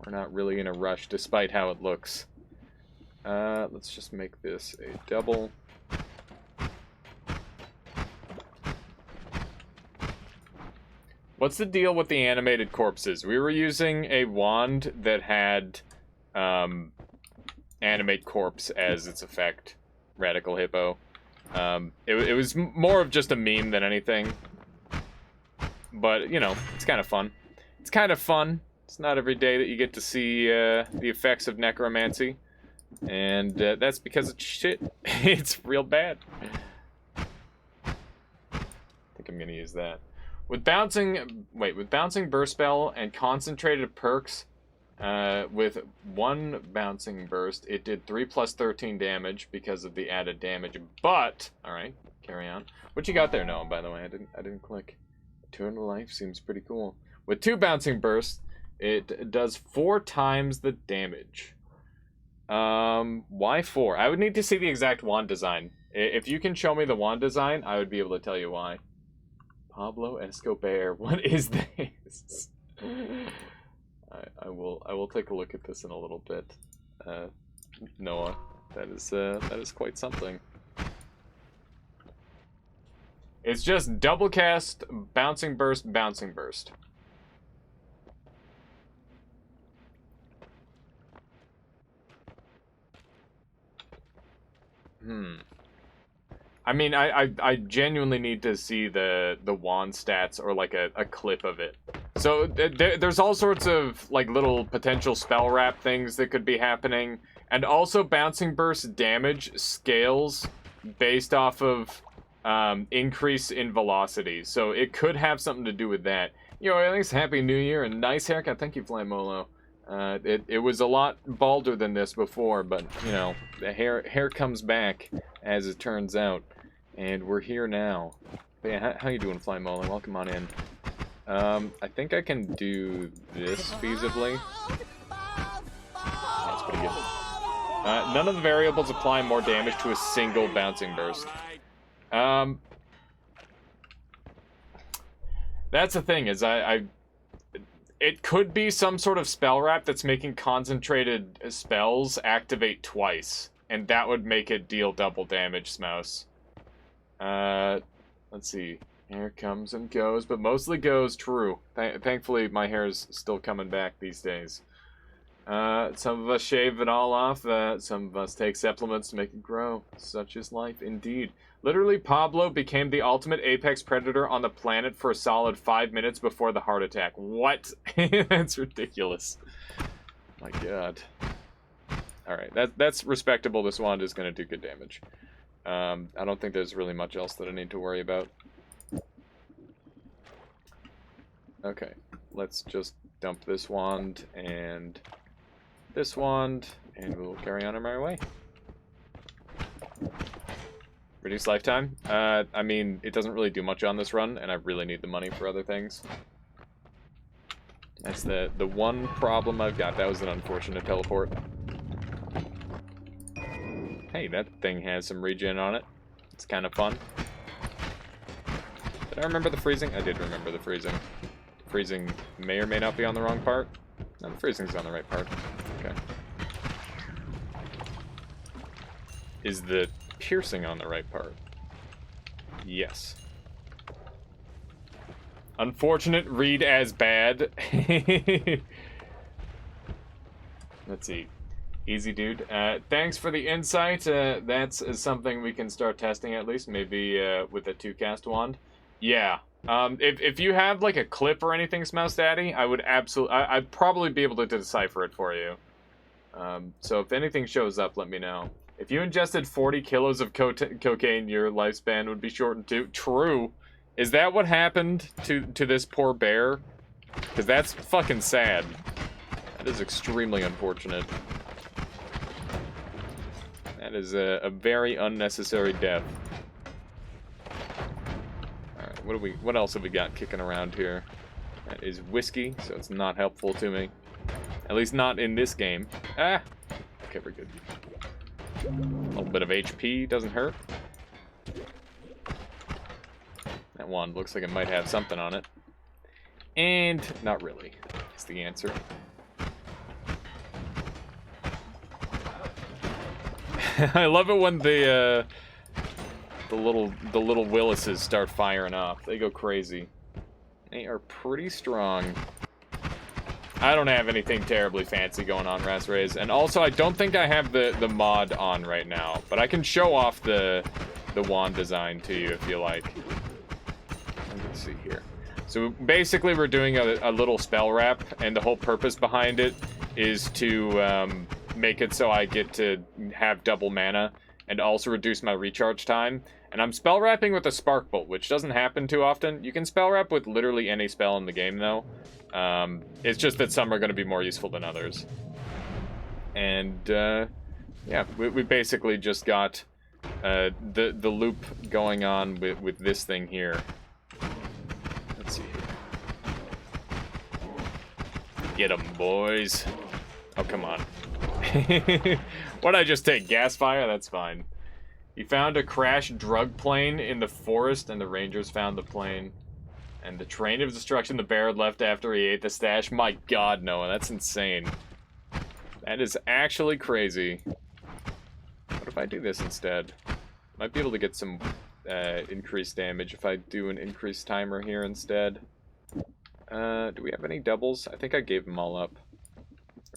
We're not really in a rush, despite how it looks. Let's just make this a double. What's the deal with the animated corpses? We were using a wand that had animate corpse as its effect, Radical Hippo. It was more of just a meme than anything. But, you know, it's kind of fun. It's kind of fun. It's not every day that you get to see the effects of necromancy. And that's because it's shit. It's real bad. I think I'm gonna use that. With bouncing burst spell and concentrated perks, with one bouncing burst, it did 3 plus 13 damage because of the added damage. But all right, carry on. What you got there, Noah? By the way, I didn't click. Eternal life seems pretty cool. With 2 bouncing bursts, it does 4 times the damage. Why 4? I would need to see the exact wand design. If you can show me the wand design, I would be able to tell you why. Pablo Escobar, what is this? I will take a look at this in a little bit. Noah, that is quite something. It's just double cast, bouncing burst, bouncing burst. I mean, I genuinely need to see the wand stats or like a clip of it. So there's all sorts of like little potential spell wrap things that could be happening, and also bouncing burst damage scales based off of increase in velocity. So it could have something to do with that. Yo, at least Happy New Year and nice haircut. Thank you, Flamolo. It was a lot balder than this before, but you know, the hair comes back as it turns out, and we're here now. But yeah, how you doing, Flymola? Welcome on in. I think I can do this feasibly. That's pretty good. None of the variables apply more damage to a single bouncing burst. That's the thing, is it could be some sort of spell wrap that's making concentrated spells activate twice, and that would make it deal double damage, Smouse. Let's see. Hair comes and goes, but mostly goes true. Thankfully, my hair's still coming back these days. Some of us shave it all off. Some of us take supplements to make it grow. Such is life, indeed. Literally, Pablo became the ultimate apex predator on the planet for a solid 5 minutes before the heart attack. What? That's ridiculous. My God. Alright, that's respectable. This wand is going to do good damage. I don't think there's really much else that I need to worry about. Okay, let's just dump this wand and this wand, and we'll carry on our way. Reduce lifetime? I mean, it doesn't really do much on this run, and I really need the money for other things. That's the one problem I've got. That was an unfortunate teleport. Hey, that thing has some regen on it. It's kind of fun. Did I remember the freezing? I did remember the freezing. Freezing may or may not be on the wrong part. No, the freezing's on the right part. Okay. Is the piercing on the right part? Yes. Unfortunate, read as bad. Let's see. Easy, dude. Thanks for the insight. That's something we can start testing at least, maybe with a 2-cast wand. Yeah. If you have like a clip or anything, Smouse Daddy, I would absolutely, I'd probably be able to decipher it for you. So if anything shows up, let me know. If you ingested 40 kilos of cocaine, your lifespan would be shortened too. True. Is that what happened to this poor bear? Because that's fucking sad. That is extremely unfortunate. That is a very unnecessary death. Alright, what else have we got kicking around here? That is whiskey, so it's not helpful to me. At least not in this game. Ah! Okay, we're good. A little bit of HP doesn't hurt. That wand looks like it might have something on it. And not really, is the answer. I love it when the little Willises start firing off. They go crazy. They are pretty strong. I don't have anything terribly fancy going on, Rasrays. And also, I don't think I have the mod on right now. But I can show off the wand design to you if you like. Let's see here. So basically we're doing a little spell wrap, and the whole purpose behind it is to make it so I get to have double mana and also reduce my recharge time. And I'm spell wrapping with a Spark Bolt, which doesn't happen too often. You can spell wrap with literally any spell in the game, though. It's just that some are going to be more useful than others. And yeah, we basically just got the loop going on with this thing here. Let's see here. Get 'em, boys. Oh, come on. What'd I just take? Gas fire? That's fine. He found a crashed drug plane in the forest, and the rangers found the plane. And the train of destruction the bear had left after he ate the stash. My god, Noah, that's insane. That is actually crazy. What if I do this instead? Might be able to get some increased damage if I do an increased timer here instead. Do we have any doubles? I think I gave them all up.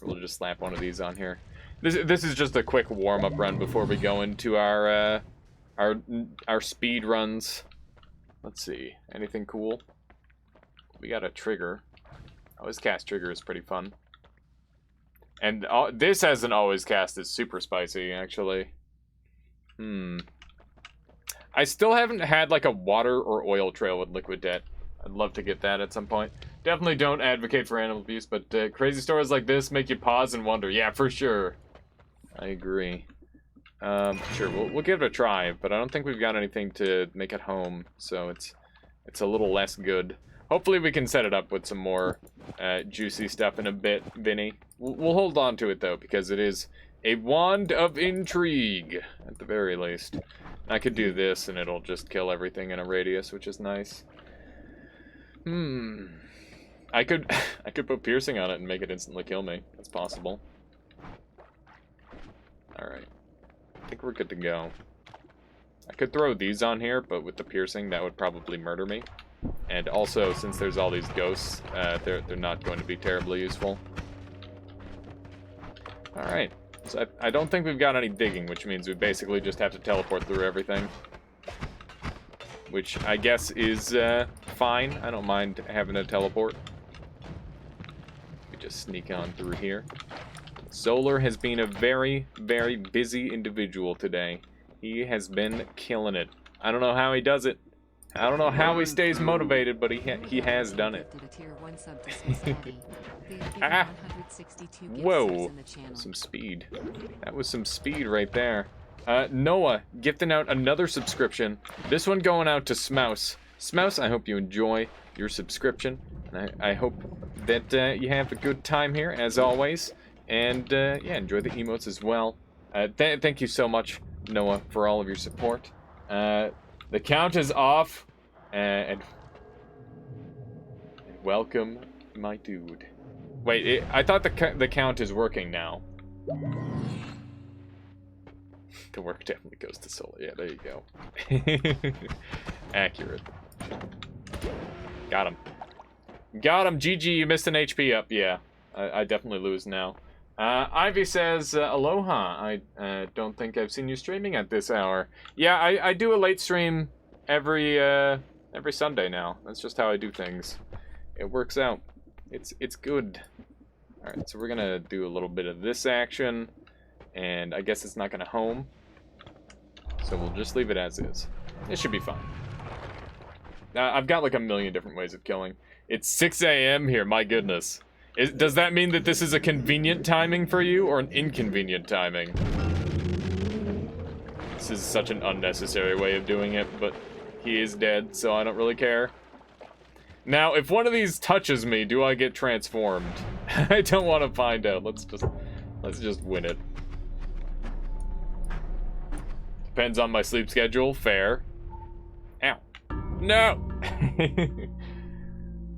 We'll just slap one of these on here. This is just a quick warm-up run before we go into our speed runs. Let's see. Anything cool? We got a trigger. Always cast trigger is pretty fun. And this as an always cast is super spicy, actually. I still haven't had like a water or oil trail with Liquid Debt. I'd love to get that at some point. Definitely don't advocate for animal abuse, but crazy stories like this make you pause and wonder. Yeah, for sure. I agree. Sure, we'll give it a try, but I don't think we've got anything to make at home, so it's a little less good. Hopefully we can set it up with some more juicy stuff in a bit, Vinny. We'll hold on to it, though, because it is a wand of intrigue, at the very least. I could do this, and it'll just kill everything in a radius, which is nice. I could put piercing on it and make it instantly kill me. That's possible. Alright. I think we're good to go. I could throw these on here, but with the piercing, that would probably murder me. And also, since there's all these ghosts, they're not going to be terribly useful. Alright. So I don't think we've got any digging, which means we basically just have to teleport through everything. Which I guess is fine. I don't mind having a teleport. We just sneak on through here. Solar has been a very, very busy individual today. He has been killing it. I don't know how he does it. I don't know how he stays motivated, but he has done it. Ah! Whoa! Some speed. That was some speed right there. Noah, gifting out another subscription. This one going out to Smouse. Smouse, I hope you enjoy your subscription. And I hope that you have a good time here, as always. And, yeah, enjoy the emotes as well. Thank you so much, Noah, for all of your support. The count is off. And welcome, my dude. Wait, I thought the count is working now. The work definitely goes to Solar. Yeah, there you go. Accurate. Got him. Got him. GG, you missed an HP up. Yeah, I definitely lose now. Ivy says, aloha. I don't think I've seen you streaming at this hour. Yeah, I do a late stream every Sunday now. That's just how I do things. It works out. It's good. Alright, so we're gonna do a little bit of this action. And I guess it's not gonna home. So we'll just leave it as is. It should be fine. I've got like a million different ways of killing. It's 6 a.m. here, my goodness. Does that mean that this is a convenient timing for you, or an inconvenient timing? This is such an unnecessary way of doing it, but he is dead, so I don't really care. Now, if one of these touches me, do I get transformed? I don't want to find out. Let's just win it. Depends on my sleep schedule. Fair. Ow. No!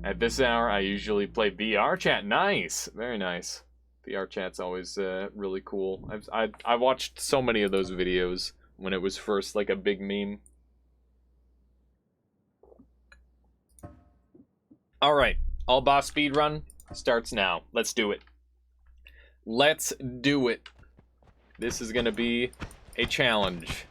At this hour, I usually play VR chat. Nice! Very nice. VR chat's always really cool. I watched so many of those videos when it was first like a big meme. Alright, all boss speedrun starts now. Let's do it. Let's do it. This is gonna be a challenge.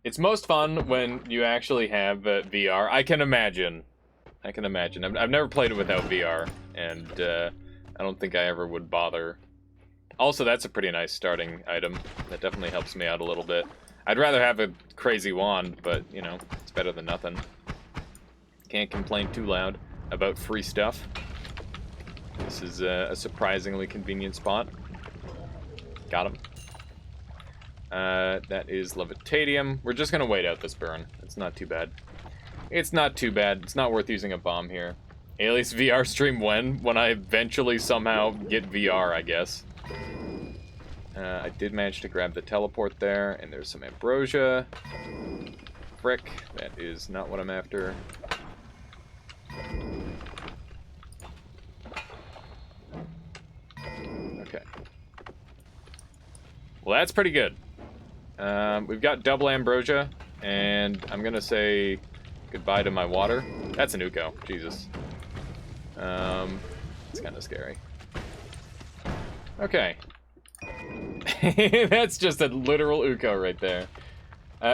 It's most fun when you actually have VR. I can imagine. I've never played it without VR, and I don't think I ever would bother. Also, that's a pretty nice starting item. That definitely helps me out a little bit. I'd rather have a crazy wand, but, you know, it's better than nothing. Can't complain too loud about free stuff. This is a surprisingly convenient spot. Got him. That is Levitadium. We're just gonna wait out this burn. It's not too bad. It's not too bad. It's not worth using a bomb here. Alias VR stream when? When I eventually somehow get VR, I guess. I did manage to grab the teleport there, and there's some ambrosia. Frick, that is not what I'm after. Okay. Well, that's pretty good. We've got double ambrosia, and I'm gonna say goodbye to my water. That's an Uko, Jesus. It's kind of scary. Okay. That's just a literal Uko right there.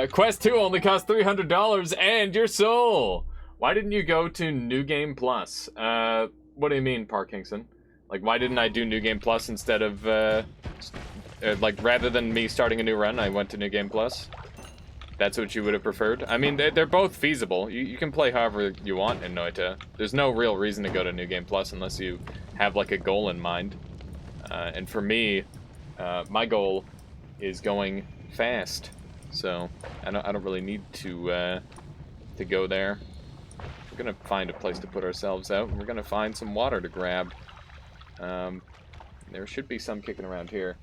Quest 2 only costs $300 and your soul! Why didn't you go to New Game Plus? What do you mean, Parkinson? Like, why didn't I do New Game Plus instead of, like, rather than me starting a new run, I went to New Game Plus? That's what you would have preferred? I mean, they're both feasible. You can play however you want in Noita. There's no real reason to go to New Game Plus unless you have, like, a goal in mind. And for me, my goal is going fast. So, I don't really need to go there. We're gonna find a place to put ourselves out, and we're gonna find some water to grab. There should be some kicking around here.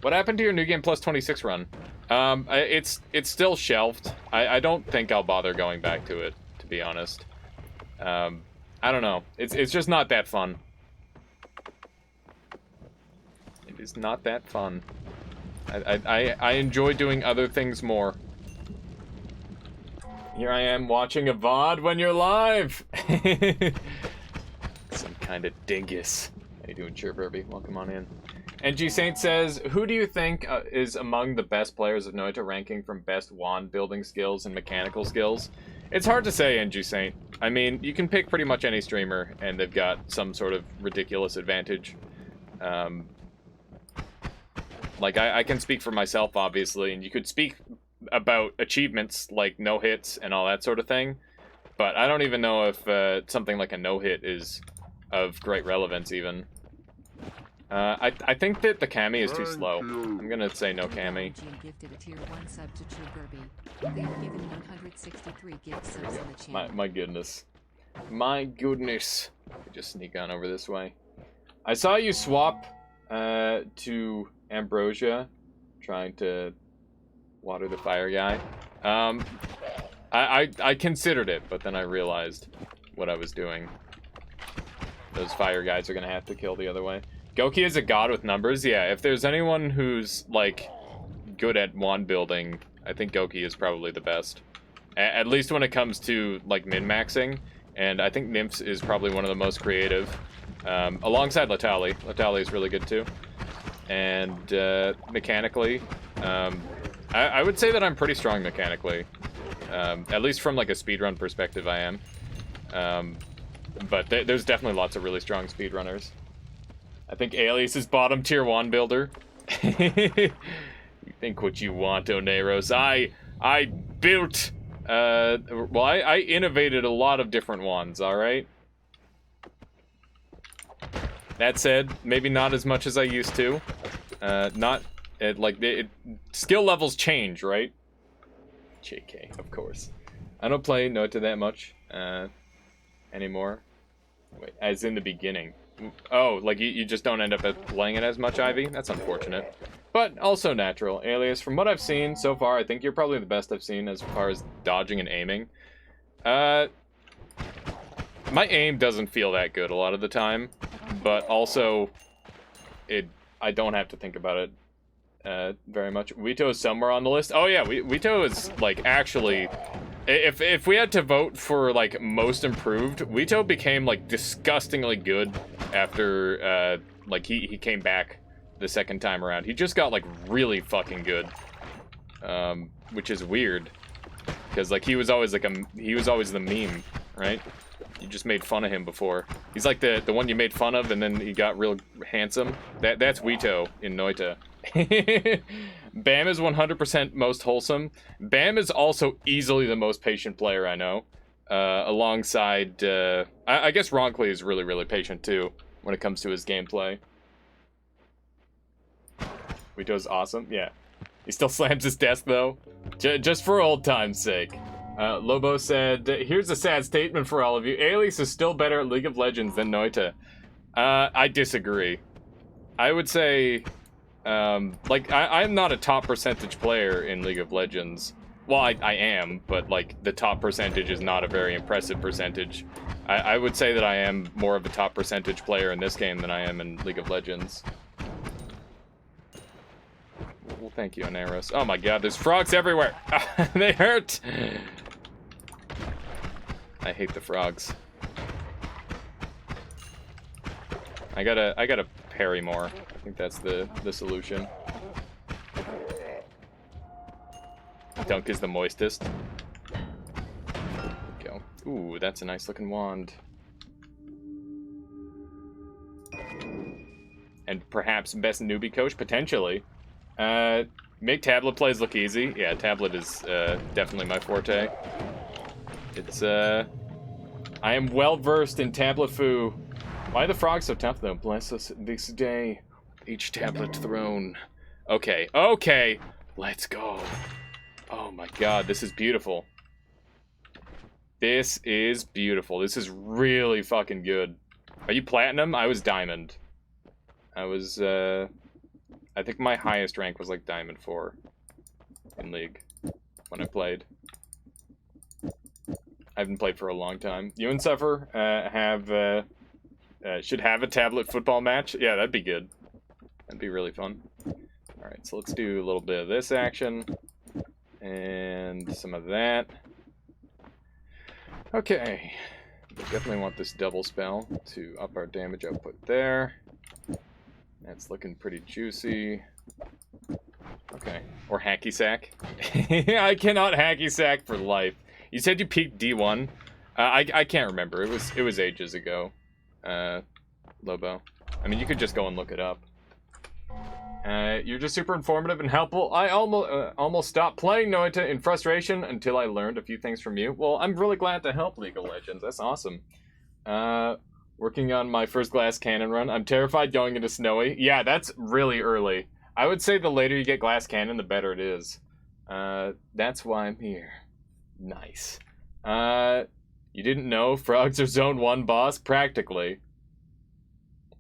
What happened to your New Game Plus 26 run? It's still shelved. I don't think I'll bother going back to it, to be honest. I don't know. It's just not that fun. It is not that fun. I enjoy doing other things more. Here I am watching a VOD when you're live! Some kind of dingus. How you doing, Cheer Burby? Welcome on in. NG Saint says, who do you think is among the best players of Noita ranking from best wand building skills and mechanical skills? It's hard to say, NG Saint. I mean, you can pick pretty much any streamer, and they've got some sort of ridiculous advantage. Like, I can speak for myself, obviously, and you could speak about achievements like no-hits and all that sort of thing, but I don't even know if something like a no-hit is of great relevance, even. I think that the Kami is too slow. I'm gonna say no Kami. My goodness. My goodness. Just sneak on over this way. I saw you swap to Ambrosia, trying to water the fire guy. I considered it, but then I realized what I was doing. Those fire guys are gonna have to kill the other way. Goki is a god with numbers. Yeah, if there's anyone who's, like, good at wand building, I think Goki is probably the best. At least when it comes to, like, min-maxing. And I think Nymphs is probably one of the most creative. Alongside Latali. Latali is really good, too. And, mechanically, I would say that I'm pretty strong mechanically. At least from, like, a speedrun perspective, I am. But there's definitely lots of really strong speedrunners. I think Alias is bottom tier wand builder. You think what you want, Oneros. I built, well, I innovated a lot of different wands, alright? That said, maybe not as much as I used to. Skill levels change, right? JK, of course. I don't play Noita that much, anymore. Wait, as in the beginning. Oh, like you just don't end up playing it as much, Ivy? That's unfortunate. But also natural. Alias, from what I've seen so far, I think you're probably the best I've seen as far as dodging and aiming. My aim doesn't feel that good a lot of the time, but also I don't have to think about it very much. Wito is somewhere on the list. Oh yeah, Wito is, like, actually... If we had to vote for, like, most improved, Wito became, like, disgustingly good after, like, he came back the second time around. He just got, like, really fucking good, which is weird. because like he was always like he was always the meme, right? You just made fun of him before. He's like the one you made fun of, and then he got real handsome. That's Wito in Noita. Bam is 100% most wholesome. Bam is also easily the most patient player I know. Alongside, I guess Ronkly is really, really patient too when it comes to his gameplay. Wito's awesome, yeah. He still slams his desk though, just for old time's sake. Lobo said, here's a sad statement for all of you. Alias is still better at League of Legends than Noita. I disagree. I would say, like, I'm not a top percentage player in League of Legends. Well, I am, but, like, the top percentage is not a very impressive percentage. I would say that I am more of a top percentage player in this game than I am in League of Legends. Well, thank you, Anaros. Oh my god, there's frogs everywhere! They hurt! I hate the frogs. I gotta parry more. I think that's the solution. Dunk is the moistest. There we go. Ooh, that's a nice looking wand. And perhaps best newbie coach, potentially. Make tablet plays look easy. Yeah, tablet is definitely my forte. It's I am well versed in tablet foo. Why are the frogs so tough though? Bless us this day, each tablet thrown. Okay, okay, let's go. Oh my god, this is beautiful. This is beautiful. This is really fucking good. Are you platinum? I was diamond. I was, I think my highest rank was like Diamond 4 in League when I played. I haven't played for a long time. You and Suffer should have a tablet football match. Yeah, that'd be good. That'd be really fun. Alright, so let's do a little bit of this action. And some of that. Okay. We definitely want this double spell to up our damage output there. That's looking pretty juicy. Okay. Or hacky sack. I cannot hacky sack for life. You said you peaked D1? I can't remember. It was ages ago. Lobo. I mean, you could just go and look it up. You're just super informative and helpful. I almost stopped playing Noita in frustration until I learned a few things from you. Well, I'm really glad to help League of Legends. That's awesome. Working on my first glass cannon run. I'm terrified going into snowy. Yeah, that's really early. I would say the later you get glass cannon, the better it is. That's why I'm here. Nice. You didn't know frogs are zone 1 boss? Practically.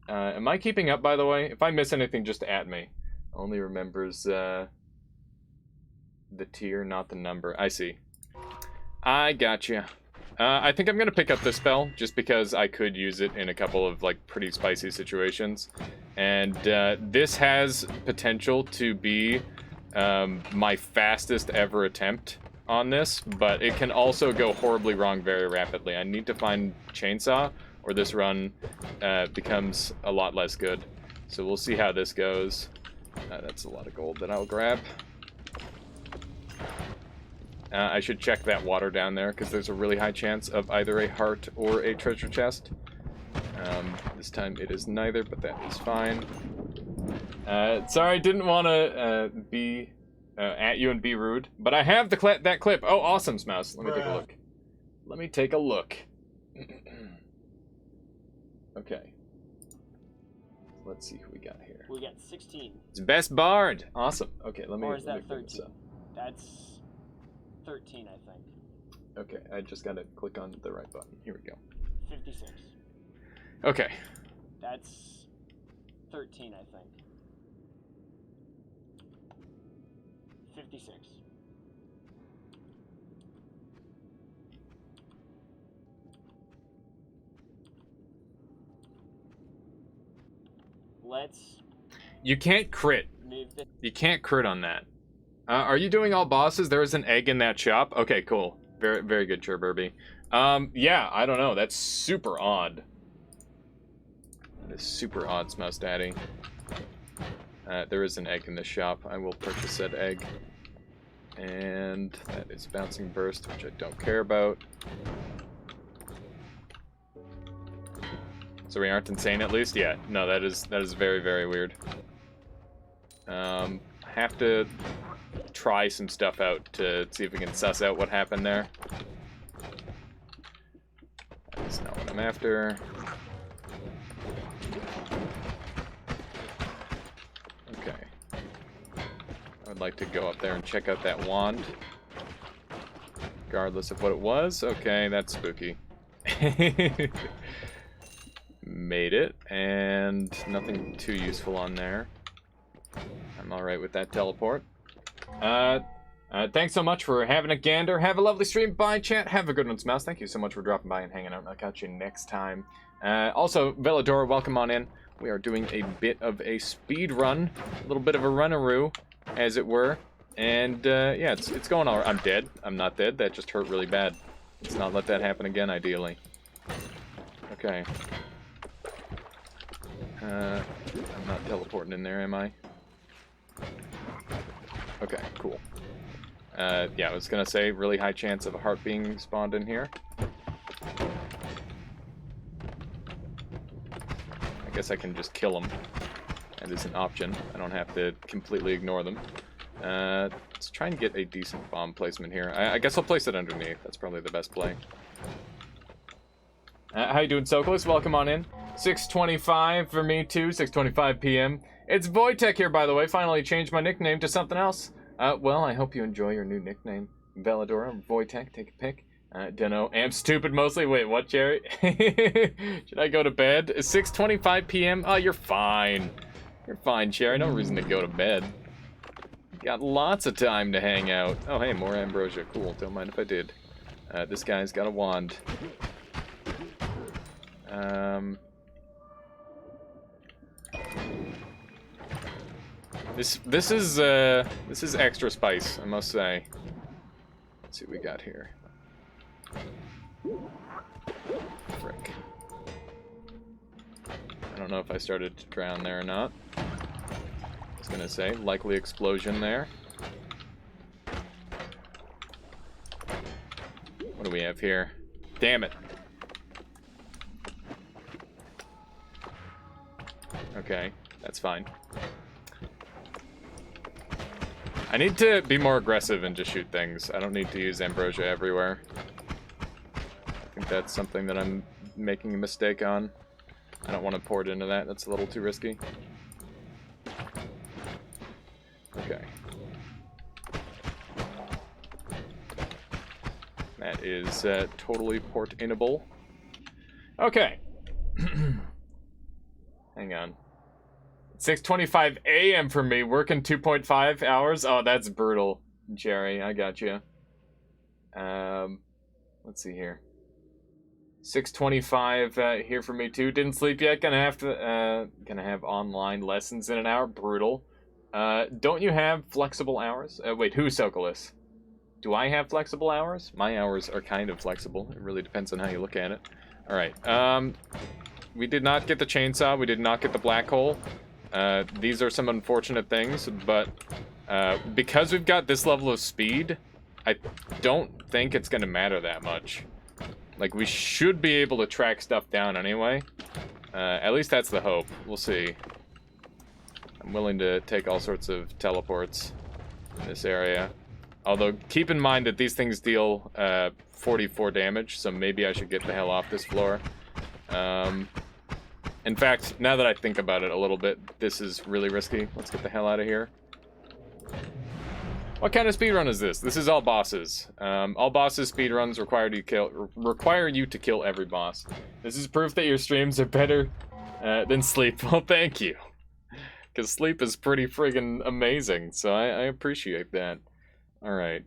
Am I keeping up, by the way? If I miss anything, just at me. Only remembers the tier, not the number. I see. I gotcha. I think I'm gonna pick up this spell, just because I could use it in a couple of, like, pretty spicy situations. And this has potential to be my fastest ever attempt on this, but it can also go horribly wrong very rapidly. I need to find Chainsaw, or this run becomes a lot less good. So we'll see how this goes. That's a lot of gold that I'll grab. I should check that water down there, because there's a really high chance of either a heart or a treasure chest. This time it is neither, but that is fine. Sorry, didn't want to be at you and be rude, but I have that clip. Oh, awesome, Smouse. Let me take a look. Let me take a look. Okay. Let's see who we got here. We got 16. It's Best Bard. Awesome. Okay, let me. Or is that let me 13? That's 13, I think. Okay, I just gotta click on the right button. Here we go. 56. Okay. That's 13, I think. 56. Let's You can't crit. move the... You can't crit on that. Are you doing all bosses? There is an egg in that shop. Okay, cool. Very, very good, Churburby. Yeah, I don't know. That's super odd. That is super odd, Smouse Daddy. There is an egg in this shop. I will purchase said egg. And that is Bouncing Burst, which I don't care about. So we aren't insane at least? Yeah, no, that is very, very weird. Have to try some stuff out to see if we can suss out what happened there. That's not what I'm after. Okay. I would like to go up there and check out that wand. Regardless of what it was. Okay, that's spooky. Made it, and nothing too useful on there. I'm alright with that teleport. Thanks so much for having a gander. Have a lovely stream. Bye, chat. Have a good one, Smouse. Thank you so much for dropping by and hanging out. I'll catch you next time. Also, Veladora, welcome on in. We are doing a bit of a speed run. A little bit of a runaroo, as it were. And, yeah, it's going all right. I'm dead. I'm not dead. That just hurt really bad. Let's not let that happen again, ideally. Okay. I'm not teleporting in there, am I? Okay, cool. Yeah, I was gonna say, really high chance of a heart being spawned in here. I guess I can just kill them. That is an option. I don't have to completely ignore them. Let's try and get a decent bomb placement here. I guess I'll place it underneath. That's probably the best play. How you doing, Sokolis? Welcome on in. 6:25 for me, too. 6:25 p.m. It's Wojtek here, by the way. Finally changed my nickname to something else. Well, I hope you enjoy your new nickname. Veladora, Wojtek, take a pic. Dunno. Am stupid mostly. Wait, what, Jerry? Should I go to bed? 6:25 p.m.? Oh, you're fine. You're fine, Cherry. No reason to go to bed. Got lots of time to hang out. Oh, hey, more ambrosia. Cool. Don't mind if I did. This guy's got a wand. This is extra spice, I must say. Let's see what we got here. Frick. I don't know if I started to drown there or not. I was gonna say, likely explosion there. What do we have here? Damn it. Okay, that's fine. I need to be more aggressive and just shoot things. I don't need to use ambrosia everywhere. I think that's something that I'm making a mistake on. I don't want to pour it into that. That's a little too risky. Okay. That is totally port-inable. Okay. Hang on. 6:25 a.m. for me, working 2.5 hours. Oh, that's brutal, Jerry. I got you. Let's see here. 6:25 here for me too. Didn't sleep yet. Gonna have online lessons in an hour. Brutal. Don't you have flexible hours? Wait, who's Sokolis? Do I have flexible hours? My hours are kind of flexible. It really depends on how you look at it. All right. We did not get the chainsaw. We did not get the black hole. These are some unfortunate things, but because we've got this level of speed, I don't think it's going to matter that much. Like, we should be able to track stuff down anyway. At least that's the hope. We'll see. I'm willing to take all sorts of teleports in this area. Although, keep in mind that these things deal 44 damage, so maybe I should get the hell off this floor. In fact, now that I think about it a little bit, this is really risky. Let's get the hell out of here. What kind of speedrun is this? This is all bosses. All bosses speedruns require you to kill every boss. This is proof that your streams are better than sleep. Well, thank you. Because sleep is pretty friggin' amazing, so I appreciate that. Alright,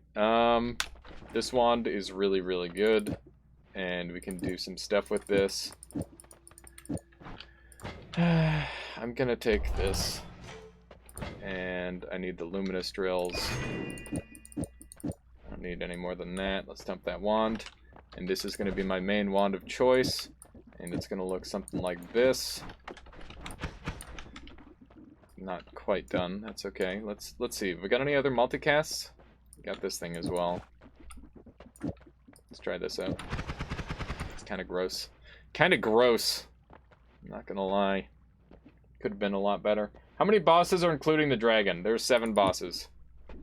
this wand is really, really good, and we can do some stuff with this. I'm gonna take this, and I need the luminous drills. I don't need any more than that. Let's dump that wand, and this is gonna be my main wand of choice, and it's gonna look something like this. Not quite done. That's okay. Let's see. Have we got any other multicasts? got this thing as well. Let's try this out. It's kind of gross. Kind of gross. I'm not gonna lie. Could have been a lot better. How many bosses are including the dragon? There's 7 bosses.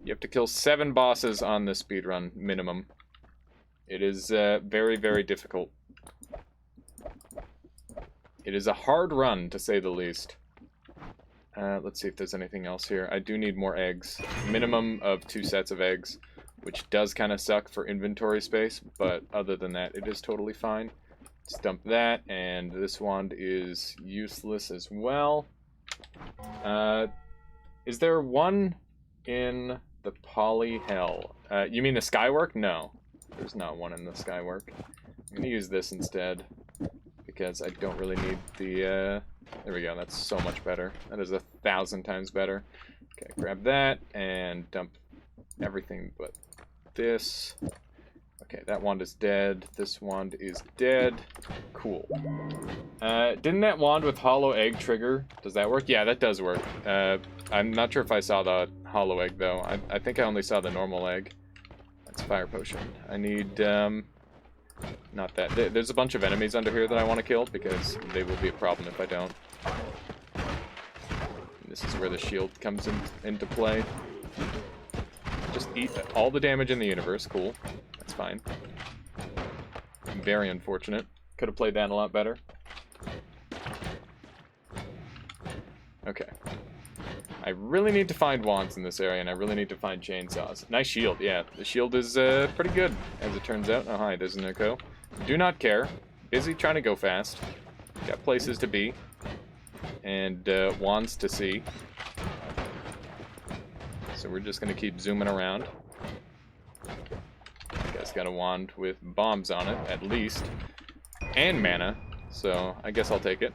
You have to kill 7 bosses on this speedrun, minimum. It is very, very difficult. It is a hard run, to say the least. Let's see if there's anything else here. I do need more eggs. Minimum of 2 sets of eggs, which does kind of suck for inventory space, but other than that, it is totally fine. Let's dump that, and this wand is useless as well. Is there one in the poly hell? You mean the Skywork? No. There's not one in the Skywork. I'm gonna use this instead, because I don't really need the, there we go, that's so much better. That is 1,000 times better. Okay, grab that, and dump everything but this. Okay, that wand is dead. This wand is dead. Cool. Didn't that wand with hollow egg trigger? Does that work? Yeah, that does work. I'm not sure if I saw the hollow egg, though. I think I only saw the normal egg. That's fire potion. I need, not that. There's a bunch of enemies under here that I want to kill, because they will be a problem if I don't. And this is where the shield comes into play. Just eat all the damage in the universe. Cool. That's fine. Very unfortunate. Could have played that a lot better. Okay. I really need to find wands in this area, and I really need to find chainsaws. Nice shield, yeah. The shield is pretty good, as it turns out. Oh, hi, there's an echo. Do not care. Busy trying to go fast. Got places to be. And wands to see. So we're just going to keep zooming around. Guy's got a wand with bombs on it, at least. And mana. So I guess I'll take it.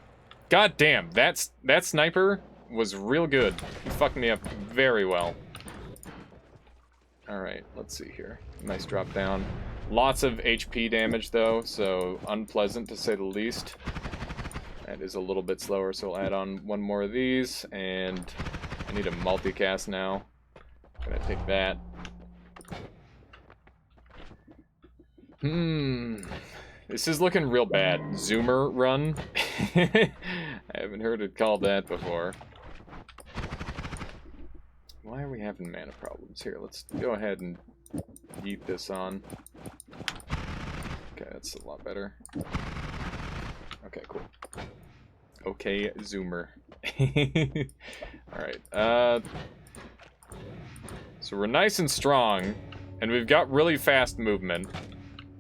God damn, that sniper was real good. He fucked me up very well. Alright, let's see here. Nice drop down. Lots of HP damage though, so unpleasant to say the least. That is a little bit slower, so I'll add on one more of these, and I need a multicast now. Gonna take that. This is looking real bad. Zoomer run? I haven't heard it called that before. Why are we having mana problems here? Let's go ahead and yeet this on. Okay, that's a lot better. Okay, cool. Okay, Zoomer. Alright, so we're nice and strong, and we've got really fast movement.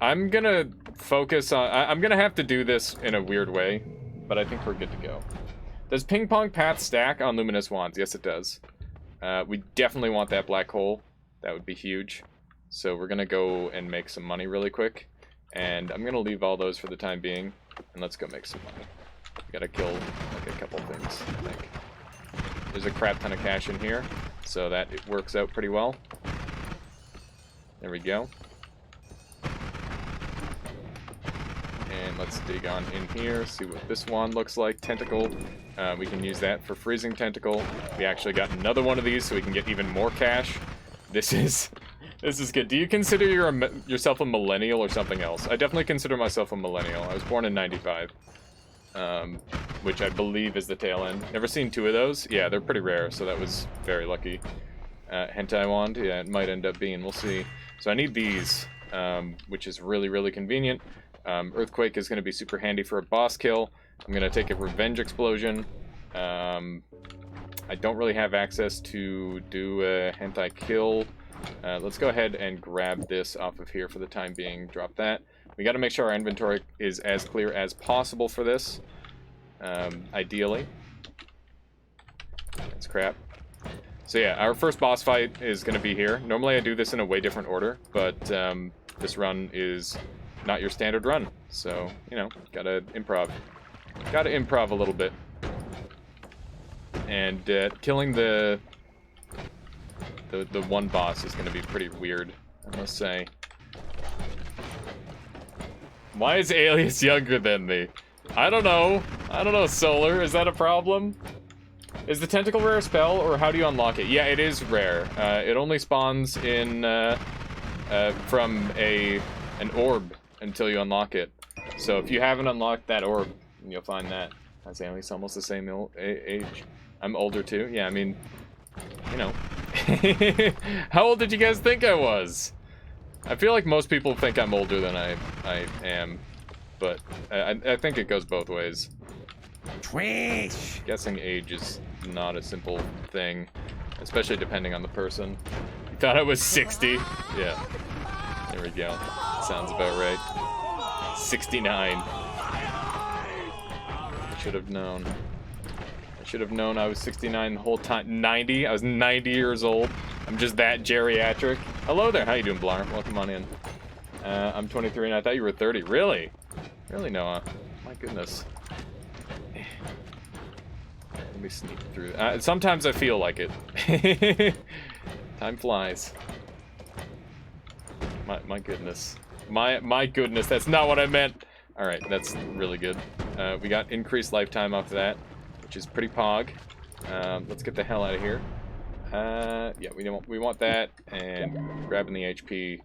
I'm gonna focus on... I'm gonna have to do this in a weird way, but I think we're good to go. Does Ping Pong Path stack on Luminous Wands? Yes, it does. We definitely want that black hole. That would be huge. So we're gonna go and make some money really quick. And I'm gonna leave all those for the time being, and let's go make some money. We gotta kill, like, a couple things, I think. There's a crap ton of cash in here, so that it works out pretty well. There we go. And let's dig on in here, see what this wand looks like. Tentacle. We can use that for freezing tentacle. We actually got another one of these, so we can get even more cash. This is good. Do you consider yourself a millennial or something else? I definitely consider myself a millennial. I was born in 95. Which I believe is the tail end. Never seen 2 of those? Yeah, they're pretty rare, so that was very lucky. Hentai wand? Yeah, it might end up being. We'll see. So I need these, which is really, really convenient. Earthquake is going to be super handy for a boss kill. I'm going to take a revenge explosion. I don't really have access to do a hentai kill. Let's go ahead and grab this off of here for the time being. Drop that. We got to make sure our inventory is as clear as possible for this. Ideally. That's crap. So yeah, our first boss fight is going to be here. Normally I do this in a way different order, but this run is not your standard run. So, you know, gotta improv. Gotta improv a little bit. And killing the one boss is going to be pretty weird, I must say. Why is Alias younger than me? I don't know. I don't know, Solar. Is that a problem? Is the tentacle rare a spell, or how do you unlock it? Yeah, it is rare. It only spawns in from an orb until you unlock it. So if you haven't unlocked that orb, you'll find that. I say he's almost the same age. I'm older too. Yeah, I mean, you know. How old did you guys think I was? I feel like most people think I'm older than I am, but I think it goes both ways. Twish! Guessing age is not a simple thing, especially depending on the person. You thought I was 60? Yeah. There we go. Sounds about right. 69. I should have known. I should have known I was 69 the whole time. 90? I was 90 years old. I'm just that geriatric. Hello there. How you doing, Blar? Welcome on in. I'm 23 and I thought you were 30. Really? Really, Noah? My goodness. Let me sneak through. Sometimes I feel like it. Time flies. My goodness. My goodness, that's not what I meant. All right, that's really good. We got increased lifetime off of that, which is pretty pog. Let's get the hell out of here. Yeah, we want that, and grabbing the HP.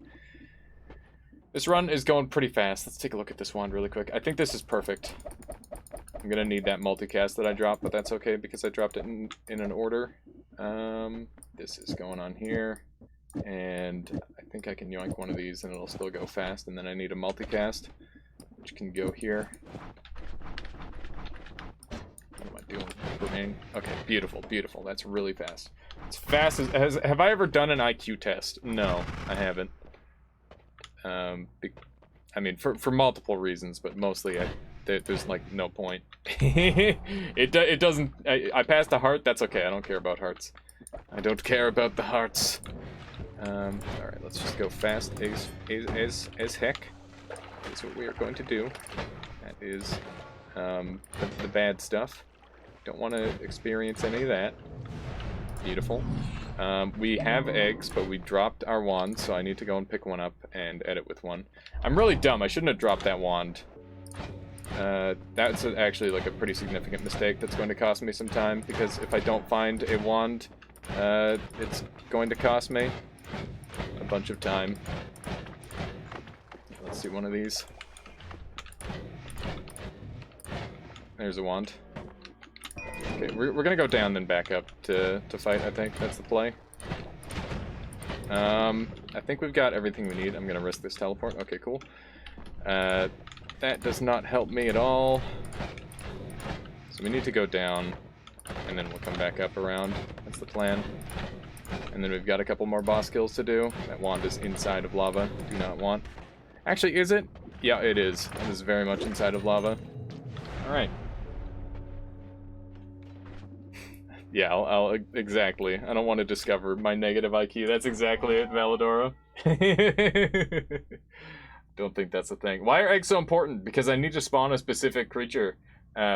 This run is going pretty fast. Let's take a look at this wand really quick. I think this is perfect. I'm gonna need that multicast that I dropped, but that's okay because I dropped it in an order. This is going on here, and I think I can yoink one of these and it'll still go fast, and then I need a multicast, which can go here. What am I doing? Brain. Okay, beautiful, beautiful. That's really fast. It's fast as... Have I ever done an IQ test? No, I haven't. I mean, for multiple reasons, but mostly there's like no point. it doesn't. I passed the heart. That's okay. I don't care about hearts. I don't care about the hearts. All right, let's just go fast as heck. That's what we are going to do. That is the bad stuff. Don't want to experience any of that. Beautiful. We have eggs, but we dropped our wand, so I need to go and pick one up and edit with one. I'm really dumb. I shouldn't have dropped that wand. That's actually like a pretty significant mistake that's going to cost me some time, because if I don't find a wand, it's going to cost me a bunch of time. Let's see one of these. There's a wand. Okay, we're gonna go down then back up to fight. I think that's the play. I think we've got everything we need. I'm gonna risk this teleport. Okay, cool. That does not help me at all. So we need to go down, and then we'll come back up around. That's the plan. And then we've got a couple more boss kills to do. That wand is inside of lava. Do not want. Actually, is it? Yeah, it is. It is very much inside of lava. All right. Yeah, I'll exactly. I don't want to discover my negative IQ. That's exactly it, Validora. Don't think that's a thing. Why are eggs so important? Because I need to spawn a specific creature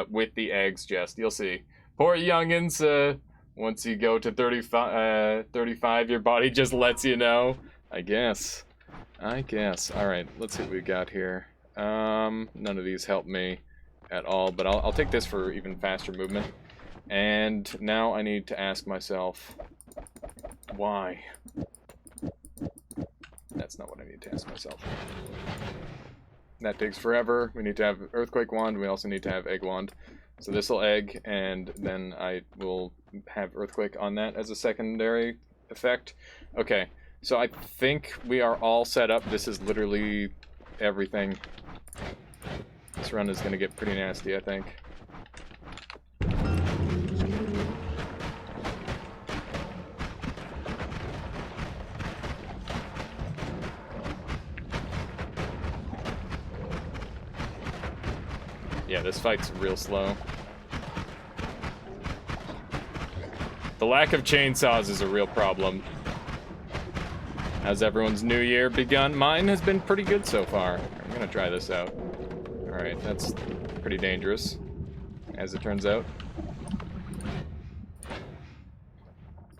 with the eggs, Just. You'll see. Poor youngins, once you go to 35, your body just lets you know. I guess. All right, let's see what we got here. None of these help me at all, but I'll take this for even faster movement. And now I need to ask myself, why? That's not what I need to ask myself. That takes forever. We need to have Earthquake Wand. We also need to have Egg Wand. So this will egg, and then I will have Earthquake on that as a secondary effect. Okay, so I think we are all set up. This is literally everything. This run is going to get pretty nasty, I think. Yeah, this fight's real slow. The lack of chainsaws is a real problem. How's everyone's new year begun? Mine has been pretty good so far. I'm gonna try this out. Alright, that's pretty dangerous, as it turns out.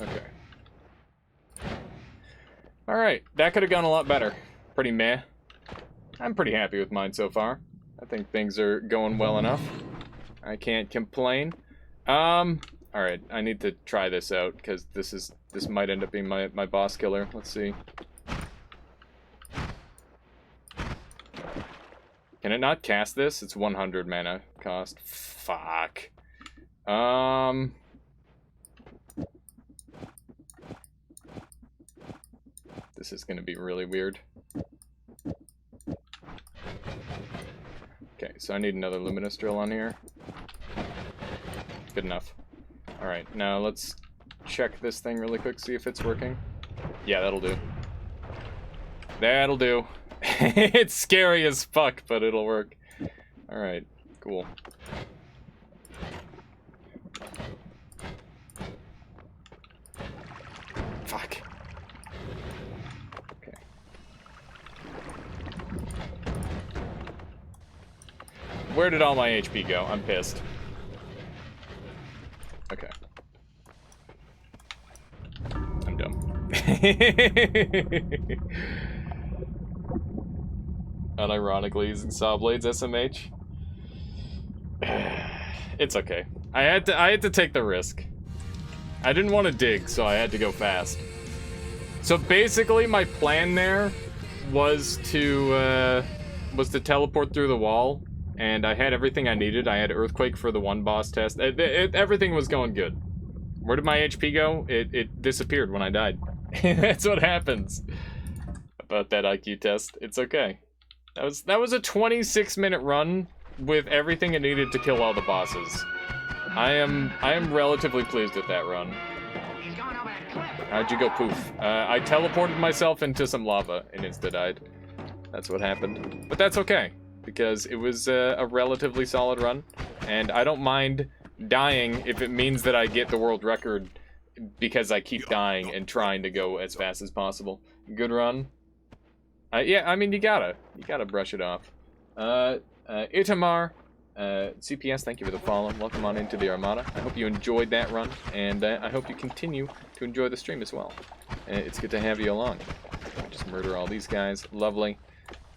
Okay. Alright, that could have gone a lot better. Pretty meh. I'm pretty happy with mine so far. I think things are going well enough. I can't complain. Alright, Alright, I need to try this out, because this might end up being my boss killer. Let's see. Can it not cast this? It's 100 mana cost. Fuck. This is gonna be really weird. Okay, so I need another Luminous Drill on here. Good enough. Alright, now let's check this thing really quick, see if it's working. Yeah, that'll do. That'll do. It's scary as fuck, but it'll work. Alright, cool. Fuck. Okay. Where did all my HP go? I'm pissed. Okay. I'm dumb. Unironically using saw blades, SMH. It's okay. I had to take the risk. I didn't want to dig, so I had to go fast. So basically, my plan there was to teleport through the wall, and I had everything I needed. I had Earthquake for the one boss test. Everything was going good. Where did my HP go? It disappeared when I died. That's what happens about that IQ test. It's okay. That was a 26-minute run with everything it needed to kill all the bosses. I am relatively pleased with that run. How'd you go poof? I teleported myself into some lava and insta-died. That's what happened. But that's okay, because it was a relatively solid run, and I don't mind dying if it means that I get the world record because I keep dying and trying to go as fast as possible. Good run. Yeah, I mean, you gotta brush it off. Itamar, CPS, thank you for the follow. Welcome on into the Armada. I hope you enjoyed that run, and I hope you continue to enjoy the stream as well. It's good to have you along. Just murder all these guys. Lovely.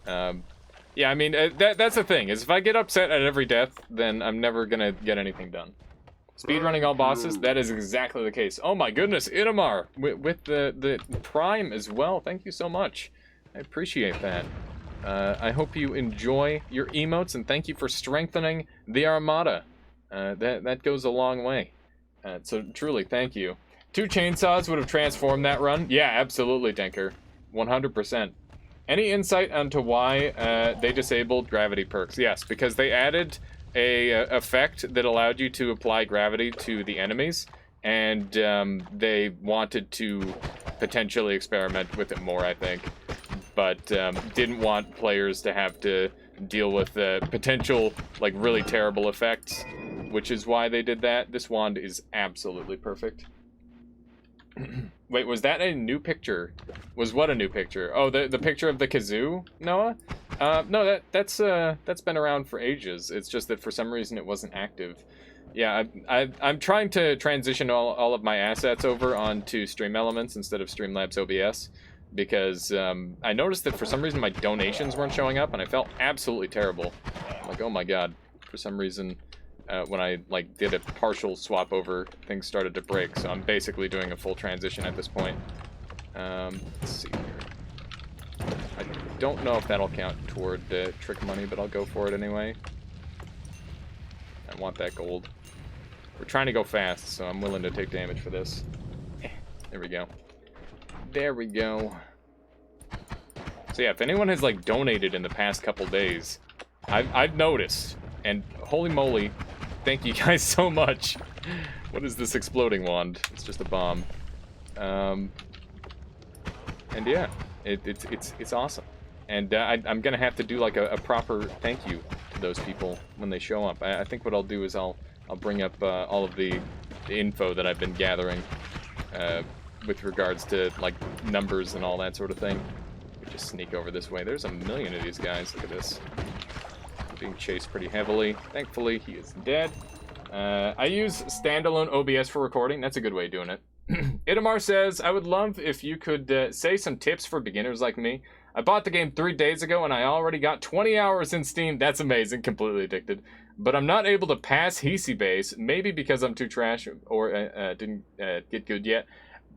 Yeah, I mean, that's the thing, is if I get upset at every death, then I'm never gonna get anything done. Speedrunning all bosses, that is exactly the case. Oh my goodness, Itamar, with the Prime as well. Thank you so much. I appreciate that. I hope you enjoy your emotes, and thank you for strengthening the Armada. That goes a long way. So truly, thank you. 2 chainsaws would have transformed that run? Yeah, absolutely, Denker. 100%. Any insight onto why they disabled gravity perks? Yes, because they added a effect that allowed you to apply gravity to the enemies, and they wanted to potentially experiment with it more, I think. But didn't want players to have to deal with potential, like, really terrible effects, which is why they did that. This wand is absolutely perfect. Wait, was that a new picture? Was what a new picture? Oh, the picture of the kazoo, Noah? No, that's been around for ages. It's just that for some reason it wasn't active. Yeah, I'm trying to transition all of my assets over onto Stream Elements instead of Streamlabs OBS, because I noticed that for some reason my donations weren't showing up, and I felt absolutely terrible. I'm like, oh my god, for some reason when I like did a partial swap over, things started to break, so I'm basically doing a full transition at this point. Let's see here. I don't know if that'll count toward the trick money, but I'll go for it anyway. I want that gold. We're trying to go fast, so I'm willing to take damage for this. There we go. There we go. So yeah, if anyone has like donated in the past couple days, I've noticed, and holy moly, thank you guys so much. What is this exploding wand? It's just a bomb. And yeah, it's awesome. And I'm gonna have to do like a proper thank you to those people when they show up. I think what I'll do is I'll bring up all of the info that I've been gathering with regards to like numbers and all that sort of thing. Just sneak over this way. There's a million of these guys. Look at this. Being chased pretty heavily. Thankfully, he is dead. I use standalone OBS for recording. That's a good way of doing it. Itamar says, I would love if you could say some tips for beginners like me. I bought the game 3 days ago and I already got 20 hours in Steam. That's amazing. Completely addicted. but I'm not able to pass Hisi base, maybe because I'm too trash or didn't get good yet.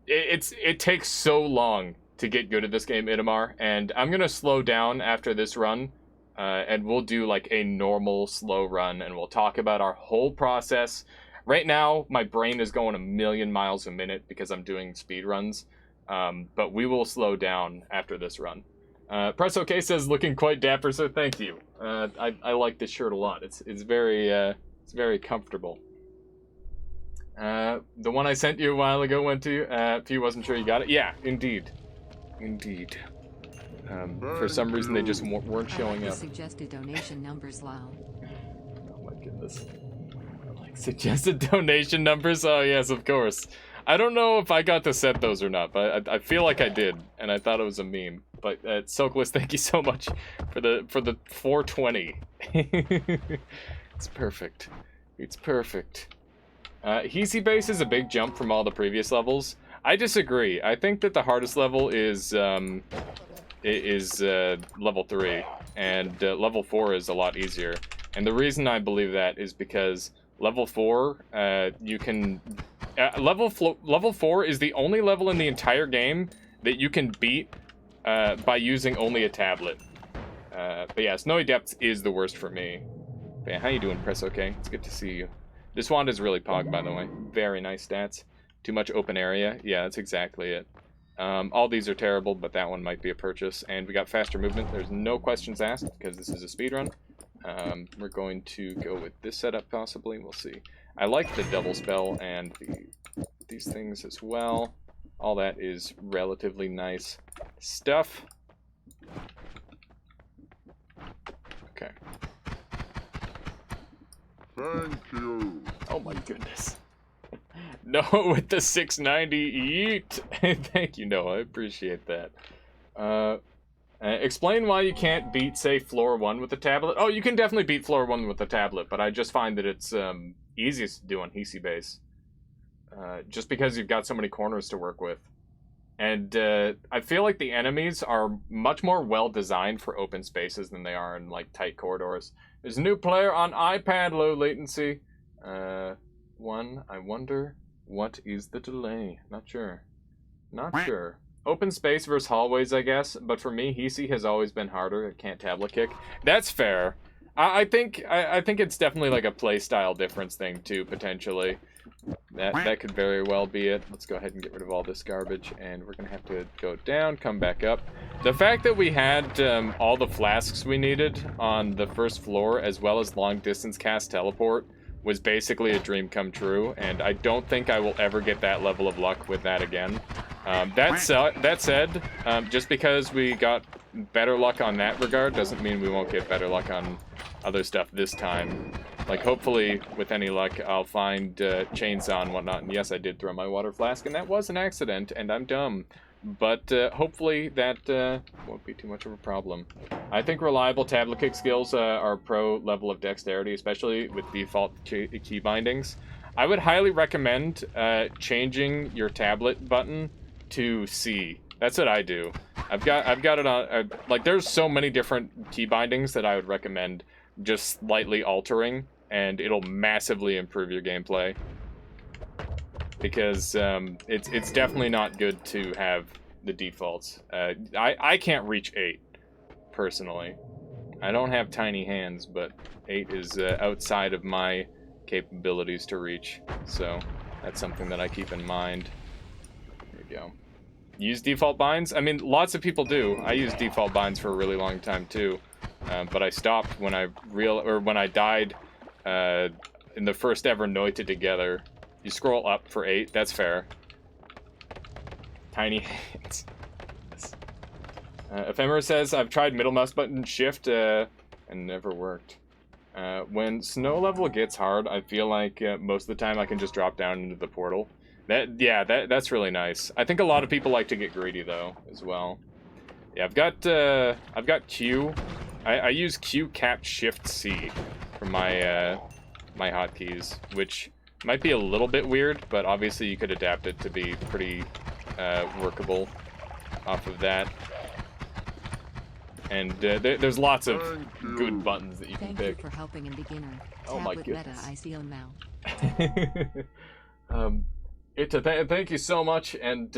It takes so long to get good at this game, Itamar, and I'm gonna slow down after this run, and we'll do like a normal slow run, and we'll talk about our whole process. Right now, my brain is going a million miles a minute because I'm doing speed runs, but we will slow down after this run. Press OK says looking quite dapper, so thank you. I like this shirt a lot. It's very comfortable. The one I sent you a while ago went to you. If you wasn't sure you got it, yeah, indeed. For some reason they just weren't showing up. Suggested donation numbers, Lyle. Oh my goodness. Like suggested donation numbers? Oh yes, of course. I don't know if I got to set those or not, but I feel like I did, and I thought it was a meme. But Sokless, thank you so much for the 420. It's perfect. It's perfect. Hisi base is a big jump from all the previous levels. I disagree. I think that the hardest level is level 3, and level 4 is a lot easier. And the reason I believe that is because level 4, you can... level 4 is the only level in the entire game that you can beat by using only a tablet. But yeah, Snowy Depths is the worst for me. But yeah, how you doing, Press OK? It's good to see you. This wand is really pog, by the way. Very nice stats. Too much open area. Yeah, that's exactly it. All these are terrible, but that one might be a purchase. And we got faster movement. There's no questions asked because this is a speedrun. We're going to go with this setup possibly. We'll see. I like the double spell and these things as well. All that is relatively nice stuff. Okay. Thank you. Oh my goodness. Noah with the 690 yeet. Thank you, Noah. I appreciate that. Explain why you can't beat, say, floor 1 with the tablet. Oh, you can definitely beat floor 1 with the tablet, but I just find that it's easiest to do on Hisi base. Just because you've got so many corners to work with. And I feel like the enemies are much more well-designed for open spaces than they are in, like, tight corridors. There's a new player on iPad, low latency. I wonder what is the delay. Not sure. Not sure. Open space versus hallways, I guess. But for me, Hisi has always been harder. It can't tablet kick. That's fair. I think it's definitely like a play style difference thing too, potentially. That could very well be it. Let's go ahead and get rid of all this garbage, and we're gonna have to go down, come back up. The fact that we had all the flasks we needed on the first floor, as well as long distance cast teleport, was basically a dream come true, and I don't think I will ever get that level of luck with that again. That said, just because we got better luck on that regard doesn't mean we won't get better luck on other stuff this time. Like, hopefully, with any luck, I'll find chainsaw and whatnot. And yes, I did throw my water flask, and that was an accident, and I'm dumb. But hopefully that won't be too much of a problem. I think reliable tablet kick skills are pro level of dexterity, especially with default key bindings. I would highly recommend changing your tablet button to C. That's what I do. I've got it on like, there's so many different key bindings that I would recommend just slightly altering, and it'll massively improve your gameplay. Because it's definitely not good to have the defaults. I can't reach 8, personally. I don't have tiny hands, but 8 is outside of my capabilities to reach. So that's something that I keep in mind. There we go. Use default binds? I mean, lots of people do. I used default binds for a really long time too. But I stopped when I died in the first ever Noita together. You scroll up for 8, that's fair. Tiny hands. Yes. Ephemera says, I've tried middle mouse button shift and never worked. When snow level gets hard, I feel like most of the time I can just drop down into the portal. That's really nice. I think a lot of people like to get greedy though, as well. Yeah, I've got Q. I use Q cap shift C for my my hotkeys, which might be a little bit weird, but obviously you could adapt it to be pretty workable off of that. And there's lots of Thank you. good buttons that you can Thank you pick. for helping in beginner. Oh my Tablet meta goodness. ICO now. Thank you so much, and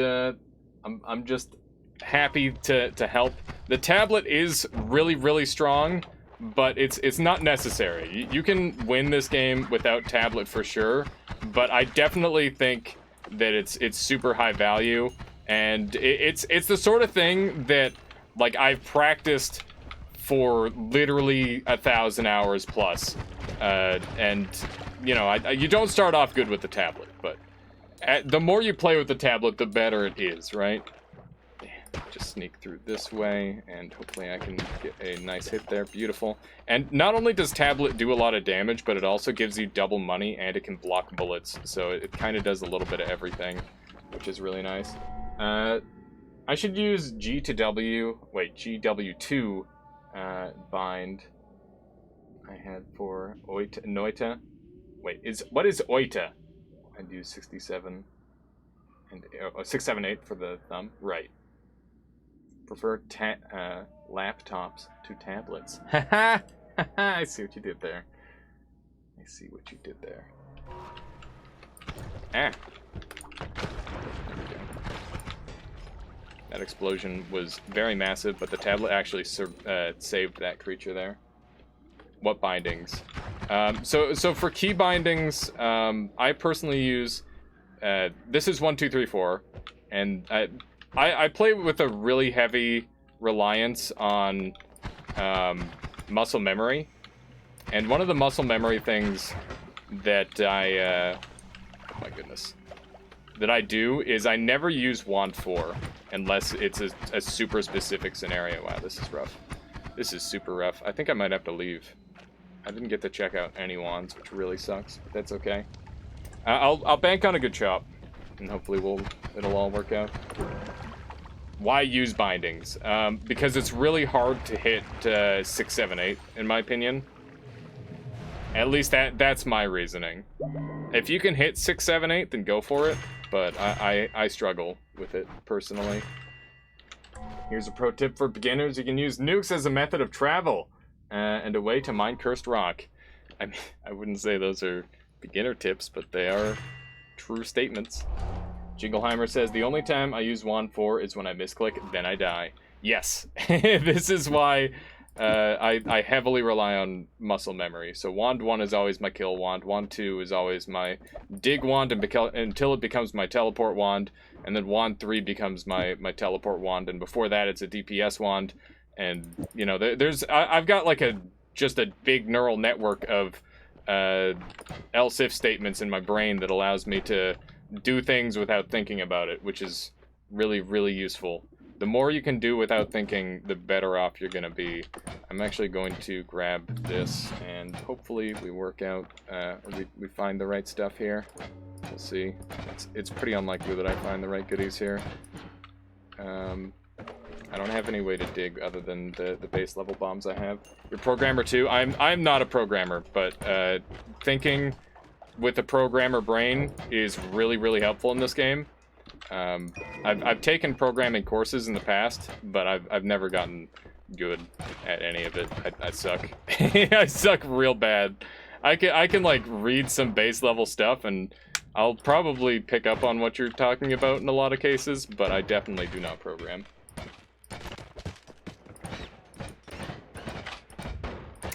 I'm just happy to help. The tablet is really strong, but it's not necessary. You can win this game without tablet for sure, but I definitely think that it's super high value, and it's the sort of thing that like I've practiced for literally 1,000 hours plus, and you know you don't start off good with the tablet, but the more you play with the tablet, the better it is, right? Just sneak through this way, and hopefully I can get a nice hit there. Beautiful. And not only does tablet do a lot of damage, but it also gives you double money, and it can block bullets. So it kind of does a little bit of everything, which is really nice. I should use G to W. Wait, GW2 bind. I had for Oita, Noita. Wait, what is Oita? I do 67 and 678 for the thumb. Right. Prefer laptops to tablets. Haha! I see what you did there. I see what you did there. Ah. That explosion was very massive, but the tablet actually saved that creature there. What bindings? So for key bindings, I personally use this is 1, 2, 3, 4, and I play with a really heavy reliance on muscle memory, and one of the muscle memory things that oh my goodness, that I do is I never use wand 4 unless it's a super specific scenario. Wow, this is rough. This is super rough. I think I might have to leave. I didn't get to check out any wands, which really sucks. But that's okay. I'll bank on a good chop, and hopefully it'll all work out. Why use bindings? Because it's really hard to hit 6, 7, 8, in my opinion. At least that's my reasoning. If you can hit 6, 7, 8, then go for it. But I struggle with it personally. Here's a pro tip for beginners: you can use nukes as a method of travel and a way to mine cursed rock. I mean, I wouldn't say those are beginner tips, but they are true statements. Jingleheimer says, the only time I use wand 4 is when I misclick, then I die. Yes, this is why I heavily rely on muscle memory. So wand 1 is always my kill wand, wand 2 is always my dig wand until it becomes my teleport wand, and then wand 3 becomes my teleport wand, and before that it's a DPS wand. And you know, I've got like just a big neural network of else if statements in my brain that allows me to do things without thinking about it, which is really useful. The more you can do without thinking, the better off you're gonna be. I'm actually going to grab this, and hopefully we work out, we find the right stuff here. We'll see. It's pretty unlikely that I find the right goodies here. I don't have any way to dig other than the base level bombs I have. You're a programmer too? I'm not a programmer, but thinking with a programmer brain is really helpful in this game. I've taken programming courses in the past, but I've never gotten good at any of it. I suck. I suck real bad. I can like read some base level stuff, and I'll probably pick up on what you're talking about in a lot of cases, but I definitely do not program.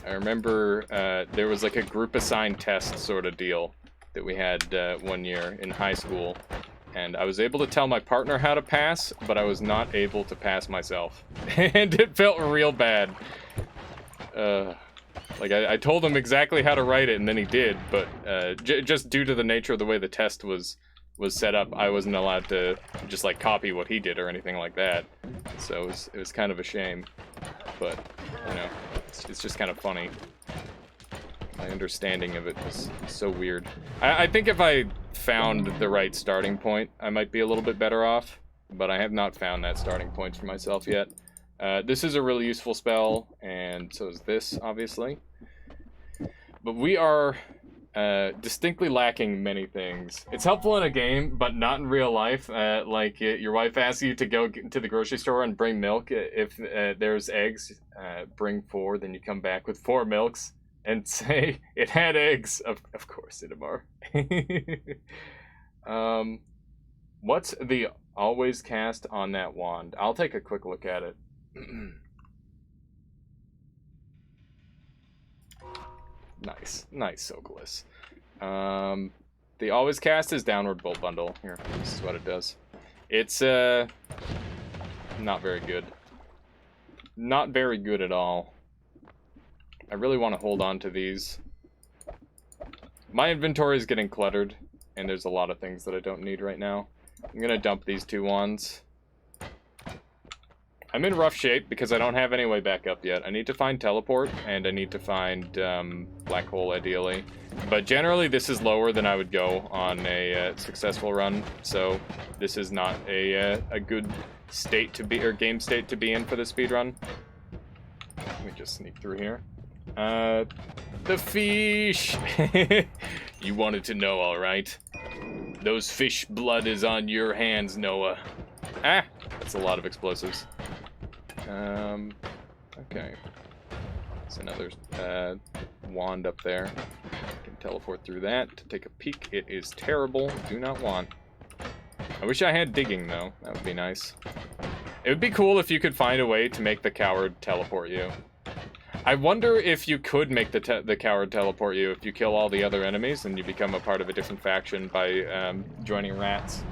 I remember there was like a group assigned test sort of deal that we had one year in high school, and I was able to tell my partner how to pass, but I was not able to pass myself. And it felt real bad. Like I told him exactly how to write it, and then he did, but just due to the nature of the way the test was set up, I wasn't allowed to just like copy what he did or anything like that. So it was kind of a shame, but you know, it's just kind of funny. My understanding of it was so weird. I think if I found the right starting point, I might be a little bit better off, but I have not found that starting point for myself yet. This is a really useful spell, and so is this, obviously. But we are Distinctly lacking many things. It's helpful in a game, but not in real life. Like, your wife asks you to go to the grocery store and bring milk. If there's eggs, bring 4, then you come back with 4 milks and say, it had eggs. Of course, Idamar. What's the always cast on that wand? I'll take a quick look at it. Nice, Sokolis. The always cast is downward bolt bundle. Here, this is what it does. It's not very good. Not very good at all. I really want to hold on to these. My inventory is getting cluttered, and there's a lot of things that I don't need right now. I'm gonna dump these 2 wands. I'm in rough shape because I don't have any way back up yet. I need to find teleport, and I need to find black hole, ideally. But generally, this is lower than I would go on a successful run, so this is not a good state to be, or game state to be in for the speed run. Let me just sneak through here. The fish! You wanted to know, alright. Those fish blood is on your hands, Noah. Ah! That's a lot of explosives. Okay. There's another wand up there. I can teleport through that to take a peek. It is terrible. Do not want. I wish I had digging, though. That would be nice. It would be cool if you could find a way to make the coward teleport you. I wonder if you could make the coward teleport you if you kill all the other enemies and you become a part of a different faction by joining rats.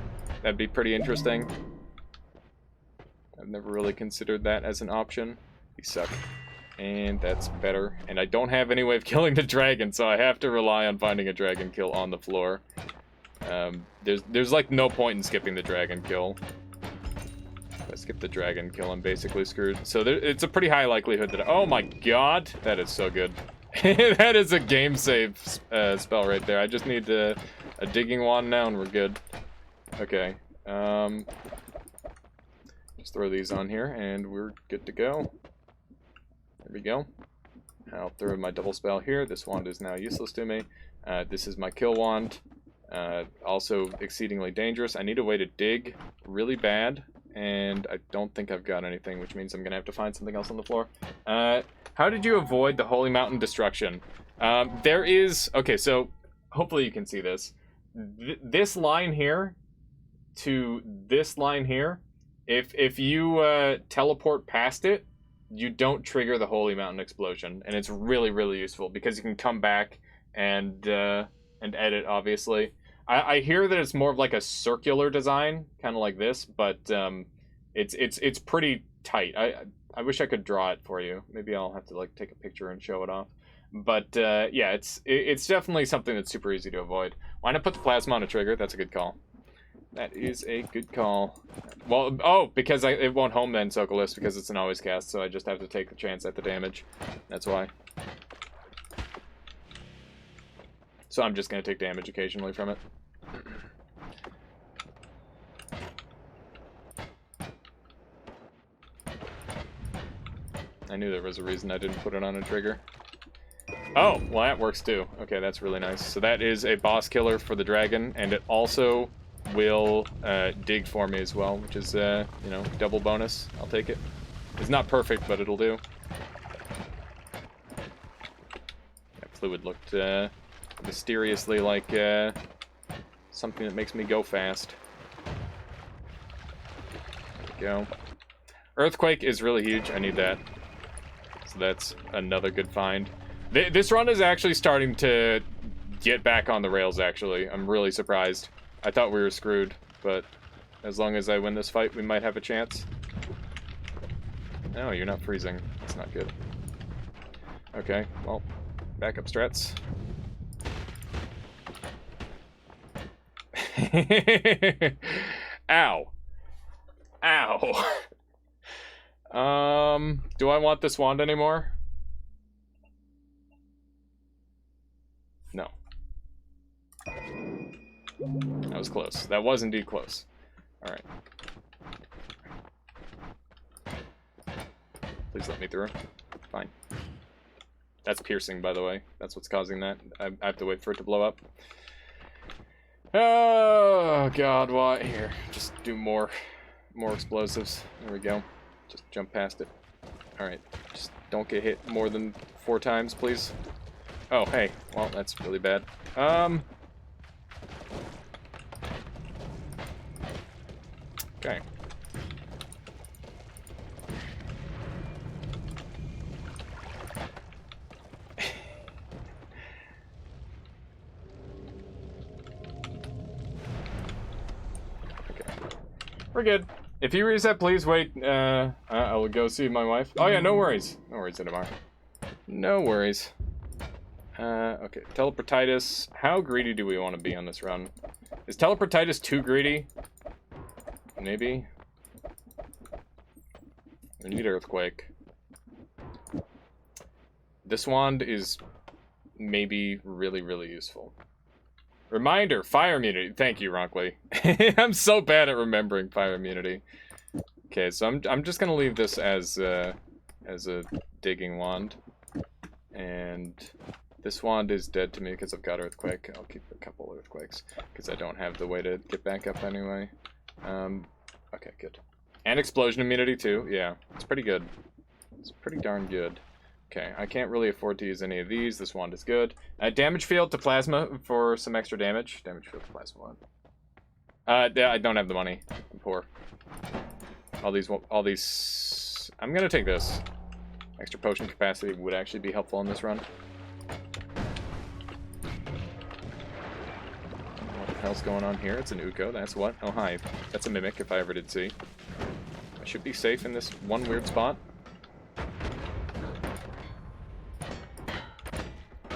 That'd be pretty interesting. I've never really considered that as an option. You suck. And that's better. And I don't have any way of killing the dragon, so I have to rely on finding a dragon kill on the floor. There's like no point in skipping the dragon kill. If I skip the dragon kill, I'm basically screwed. So it's a pretty high likelihood that... Oh my god! That is so good. That is a game save spell right there. I just need a digging wand now and we're good. Okay. Just throw these on here and we're good to go. There we go. I'll throw my double spell here. This wand is now useless to me. This is my kill wand. Also exceedingly dangerous. I need a way to dig really bad. And I don't think I've got anything, which means I'm going to have to find something else on the floor. How did you avoid the Holy Mountain destruction? There is... Okay, so hopefully you can see this. This line here to this line here, if you teleport past it, you don't trigger the Holy Mountain explosion. And it's really, really useful because you can come back and edit, obviously. I hear that it's more of like a circular design, kind of like this, but it's pretty tight. I wish I could draw it for you. Maybe I'll have to like take a picture and show it off. But yeah, it's definitely something that's super easy to avoid. Why not put the plasma on a trigger? That's a good call. That is a good call. Well, oh, because it won't home then, Sokolis, because it's an always cast, so I just have to take the chance at the damage. That's why. So I'm just going to take damage occasionally from it. I knew there was a reason I didn't put it on a trigger. Oh, well that works too. Okay, that's really nice. So that is a boss killer for the dragon, and it also will dig for me as well, which is, you know, double bonus. I'll take it. It's not perfect, but it'll do. That fluid looked mysteriously like something that makes me go fast. There we go. Earthquake is really huge. I need that. So that's another good find. This run is actually starting to get back on the rails, actually. I'm really surprised. I thought we were screwed, but as long as I win this fight, we might have a chance. No, you're not freezing. That's not good. Okay, well, backup strats. Ow. Ow. Do I want this wand anymore? No. That was close. That was indeed close. Alright. Please let me through. Fine. That's piercing, by the way. That's what's causing that. I have to wait for it to blow up. Oh, God, why? Here, just do more explosives. There we go. Just jump past it. Alright, just don't get hit more than 4 times, please. Oh, hey. Well, that's really bad. Okay. We're good. If you reset, please wait. I will go see my wife. Oh yeah, no worries. No worries, Edamar. No worries. Okay, teleportitis. How greedy do we want to be on this run? Is teleportitis too greedy? Maybe. We need earthquake. This wand is maybe really, really useful. Reminder, fire immunity. Thank you, Ronkley. I'm so bad at remembering fire immunity. Okay, so I'm just gonna leave this as a digging wand, and this wand is dead to me because I've got earthquake. I'll keep a couple earthquakes because I don't have the way to get back up anyway. Okay, good. And explosion immunity too. Yeah, it's pretty good. It's pretty darn good. Okay, I can't really afford to use any of these. This wand is good. Damage field to plasma for some extra damage. Damage field to plasma wand. Yeah, I don't have the money. I'm poor. All these. I'm gonna take this. Extra potion capacity would actually be helpful in this run. What the hell's going on here? It's an Uko. That's what? Oh, hi. That's a mimic, if I ever did see. I should be safe in this one weird spot.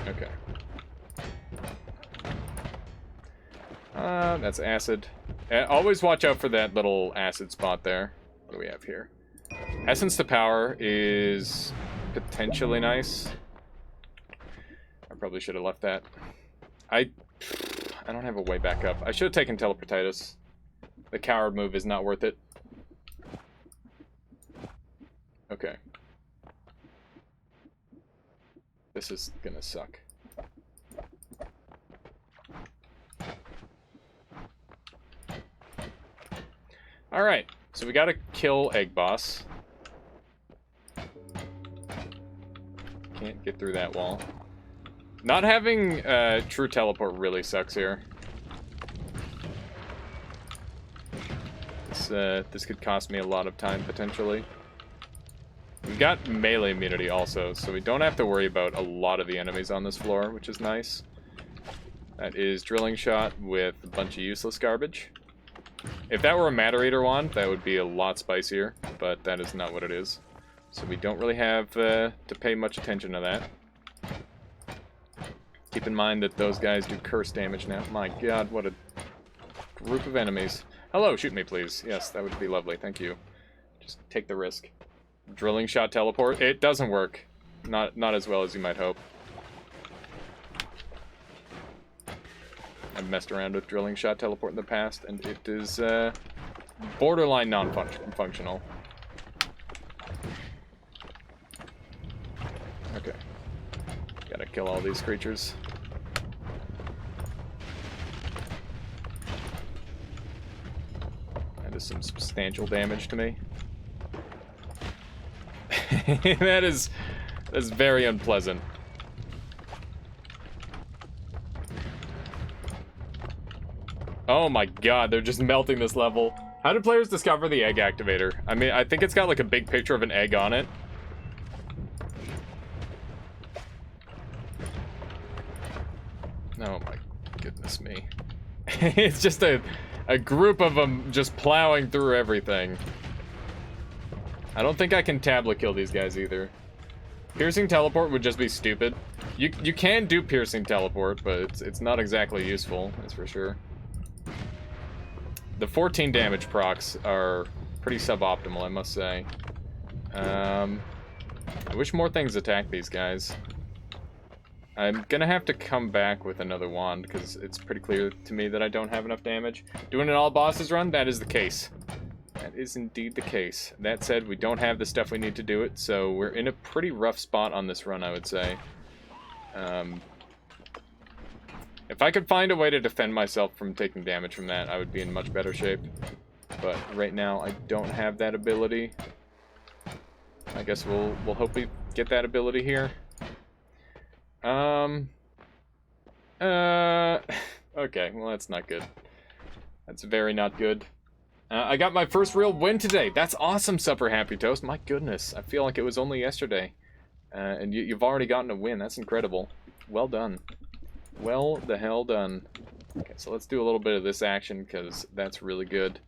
Okay. That's acid. Always watch out for that little acid spot there. What do we have here? Essence to power is potentially nice. I probably should have left that. I don't have a way back up. I should have taken teleportitis. The coward move is not worth it. Okay. This is gonna suck. Alright, so we gotta kill Egg Boss. Can't get through that wall. Not having true teleport really sucks here. This could cost me a lot of time, potentially. We've got melee immunity also, so we don't have to worry about a lot of the enemies on this floor, which is nice. That is Drilling Shot with a bunch of useless garbage. If that were a Matter Eater wand, that would be a lot spicier, but that is not what it is. So we don't really have to pay much attention to that. Keep in mind that those guys do curse damage now. My god, what a group of enemies. Hello, shoot me please. Yes, that would be lovely, thank you. Just take the risk. Drilling Shot teleport, it doesn't work. Not as well as you might hope. I've messed around with Drilling Shot teleport in the past, and it is borderline non-functional. Okay. Gotta kill all these creatures. That is some substantial damage to me. That's very unpleasant. Oh my god, they're just melting this level. How do players discover the egg activator? I mean, I think it's got like a big picture of an egg on it. Oh my goodness me. It's just a group of them just plowing through everything. I don't think I can tablet kill these guys either. Piercing teleport would just be stupid. You can do piercing teleport, but it's not exactly useful, that's for sure. The 14 damage procs are pretty suboptimal, I must say. I wish more things attack these guys. I'm gonna have to come back with another wand, because it's pretty clear to me that I don't have enough damage. Doing an all bosses run? That is the case. That is indeed the case. That said, we don't have the stuff we need to do it, so we're in a pretty rough spot on this run, I would say. If I could find a way to defend myself from taking damage from that, I would be in much better shape. But right now, I don't have that ability. I guess we'll hopefully get that ability here. Okay, well that's not good. That's very not good. I got my first real win today. That's awesome, Supper Happy Toast. My goodness, I feel like it was only yesterday. And you've already gotten a win. That's incredible. Well done. Well the hell done. Okay, so let's do a little bit of this action, because that's really good.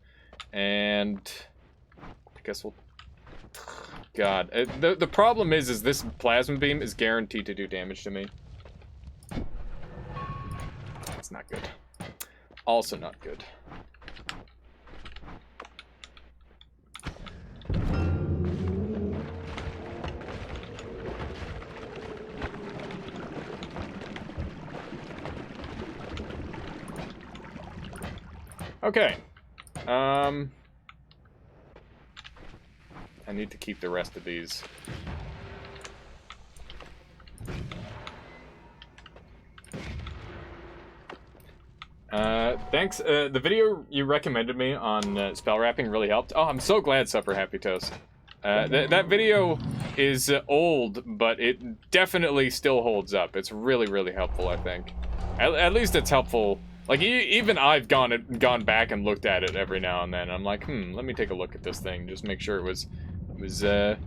And I guess we'll... God. The problem is this plasma beam is guaranteed to do damage to me. That's not good. Also not good. Okay. I need to keep the rest of these. Thanks. The video you recommended me on spell wrapping really helped. Oh, I'm so glad, Supper Happy Toast. That video is old, but it definitely still holds up. It's really, really helpful, I think. At least it's helpful. Like, even I've gone back and looked at it every now and then. I'm like, let me take a look at this thing, just make sure it was at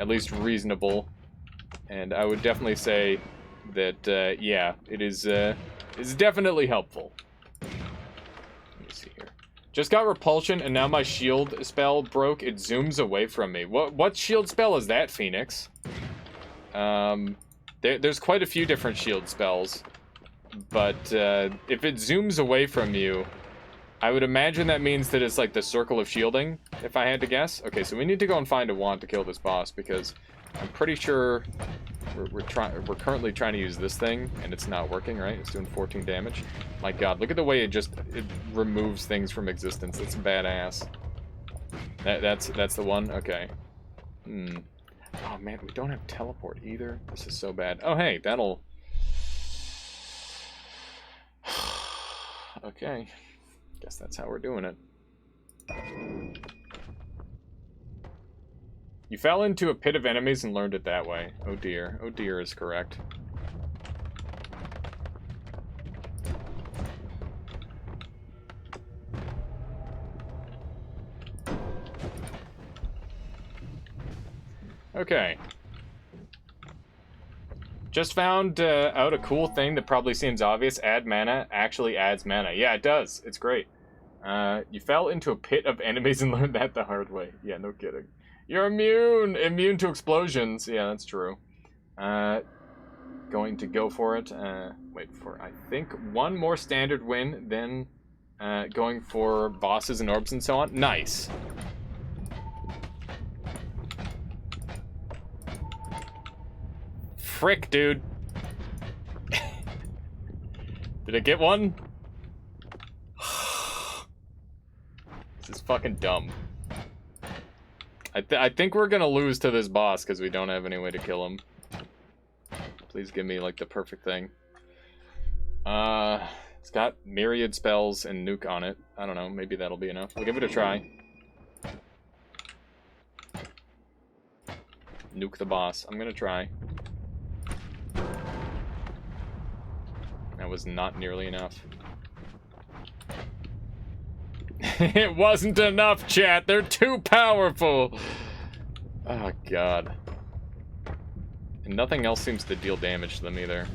least reasonable. And I would definitely say that, yeah, it's definitely helpful. Let me see here. Just got repulsion, and now my shield spell broke. It zooms away from me. What shield spell is that, Phoenix? There's quite a few different shield spells. But if it zooms away from you, I would imagine that means that it's like the circle of shielding, if I had to guess. Okay, so we need to go and find a wand to kill this boss, because I'm pretty sure we're currently trying to use this thing, and it's not working, right? It's doing 14 damage. My god, look at the way it removes things from existence. That's badass. That's the one? Okay. Oh man, we don't have teleport either. This is so bad. Oh hey, that'll... Okay, guess that's how we're doing it. You fell into a pit of enemies and learned it that way. Oh dear. Oh dear is correct. Okay. Just found out a cool thing that probably seems obvious. Add mana actually adds mana. Yeah, it does. It's great. You fell into a pit of enemies and learned that the hard way. Yeah, no kidding. You're immune! Immune to explosions. Yeah, that's true. Going to go for it. Wait for, I think, one more standard win, then going for bosses and orbs and so on. Nice. Frick, dude. Did I get one? This is fucking dumb. I think we're gonna lose to this boss because we don't have any way to kill him. Please give me, like, the perfect thing. It's got myriad spells and nuke on it. I don't know, maybe that'll be enough. We'll give it a try. Nuke the boss. I'm gonna try. That was not nearly enough. It wasn't enough, chat. They're too powerful. Oh, God. And nothing else seems to deal damage to them either.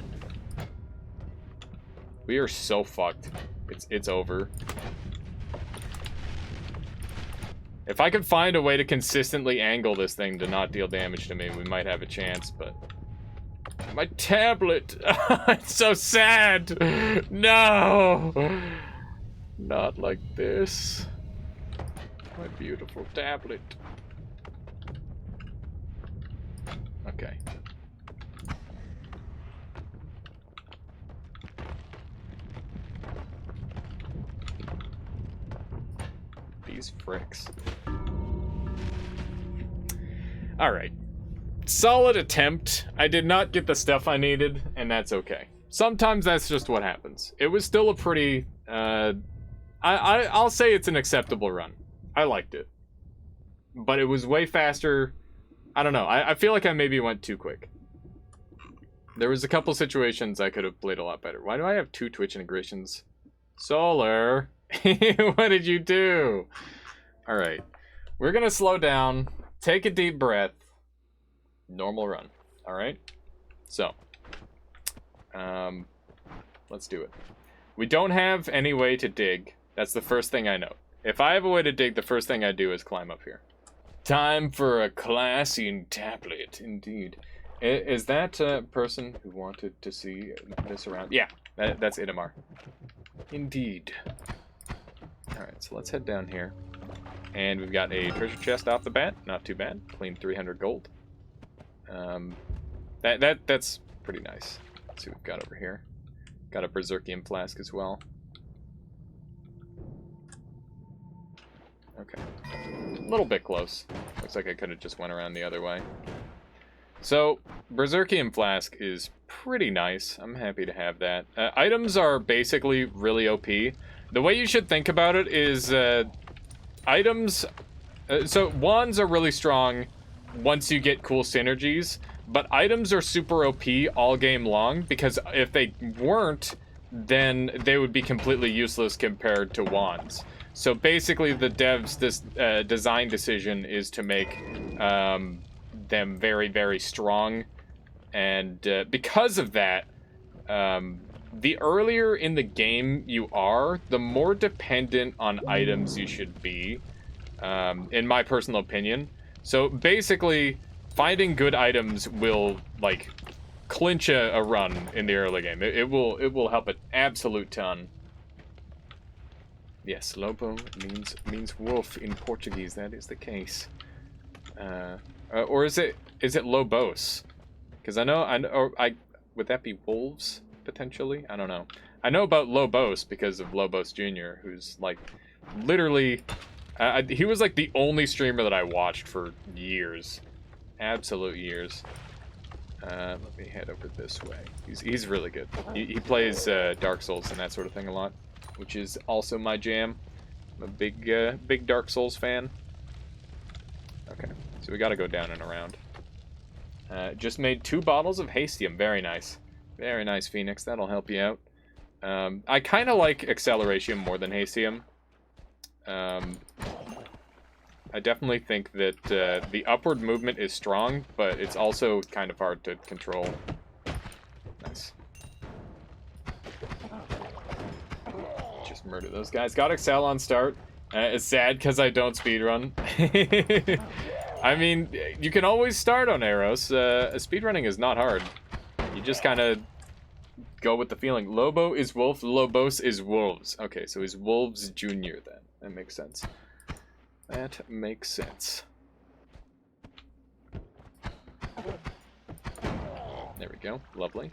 We are so fucked. It's over. If I could find a way to consistently angle this thing to not deal damage to me, we might have a chance, but... My tablet! It's so sad! No! Not like this. My beautiful tablet. Okay. These fricks. Alright. solid attempt. I did not get the stuff I needed, and that's okay. Sometimes that's just what happens. It was still a pretty, I'll say it's an acceptable run. I liked it. But it was way faster. I don't know. I feel like I maybe went too quick. There was a couple situations I could have played a lot better. Why do I have 2 Twitch integrations? Solar, what did you do? All right, we're gonna slow down, take a deep breath, normal run. All right, so let's do it. We don't have any way to dig. That's the first thing I know. If I have a way to dig, the first thing I do is climb up here. Time for a class in tablet, indeed. Is that a person who wanted to see this around? Yeah, that's Itamar. Indeed. Alright, so let's head down here. And we've got a treasure chest off the bat. Not too bad. Clean 300 gold. That's pretty nice. Let's see what we've got over here. Got a Berserkium flask as well. Okay. A little bit close. Looks like I could have just went around the other way. So, Berserkium Flask is pretty nice. I'm happy to have that. Items are basically really OP. The way you should think about it is items... so, wands are really strong once you get cool synergies, but items are super OP all game long, because if they weren't, then they would be completely useless compared to wands. So basically the devs' design decision is to make them very, very strong. And because of that, the earlier in the game you are, the more dependent on items you should be, in my personal opinion. So basically, finding good items will, like, clinch a run in the early game. It will help an absolute ton. Yes, lobo means wolf in Portuguese. That is the case. Or is it lobos? Because I know would that be wolves potentially? I don't know. I know about Lobos because of Lobos Jr., who's like literally he was like the only streamer that I watched for years, absolute years. Let me head over this way. He's really good. He plays Dark Souls and that sort of thing a lot, which is also my jam. I'm a big Dark Souls fan. Okay, so we gotta go down and around. Just made 2 bottles of Hastium. Very nice. Very nice, Phoenix. That'll help you out. I kind of like Acceleration more than Hastium. I definitely think that the upward movement is strong, but it's also kind of hard to control. Nice. Just murder those guys. Got Excel on start. It's sad because I don't speedrun. I mean, you can always start on arrows. Speedrunning is not hard. You just kind of go with the feeling. Lobo is wolf, Lobos is wolves. Okay, so he's Wolves Jr. then. That makes sense. That makes sense. There we go. Lovely.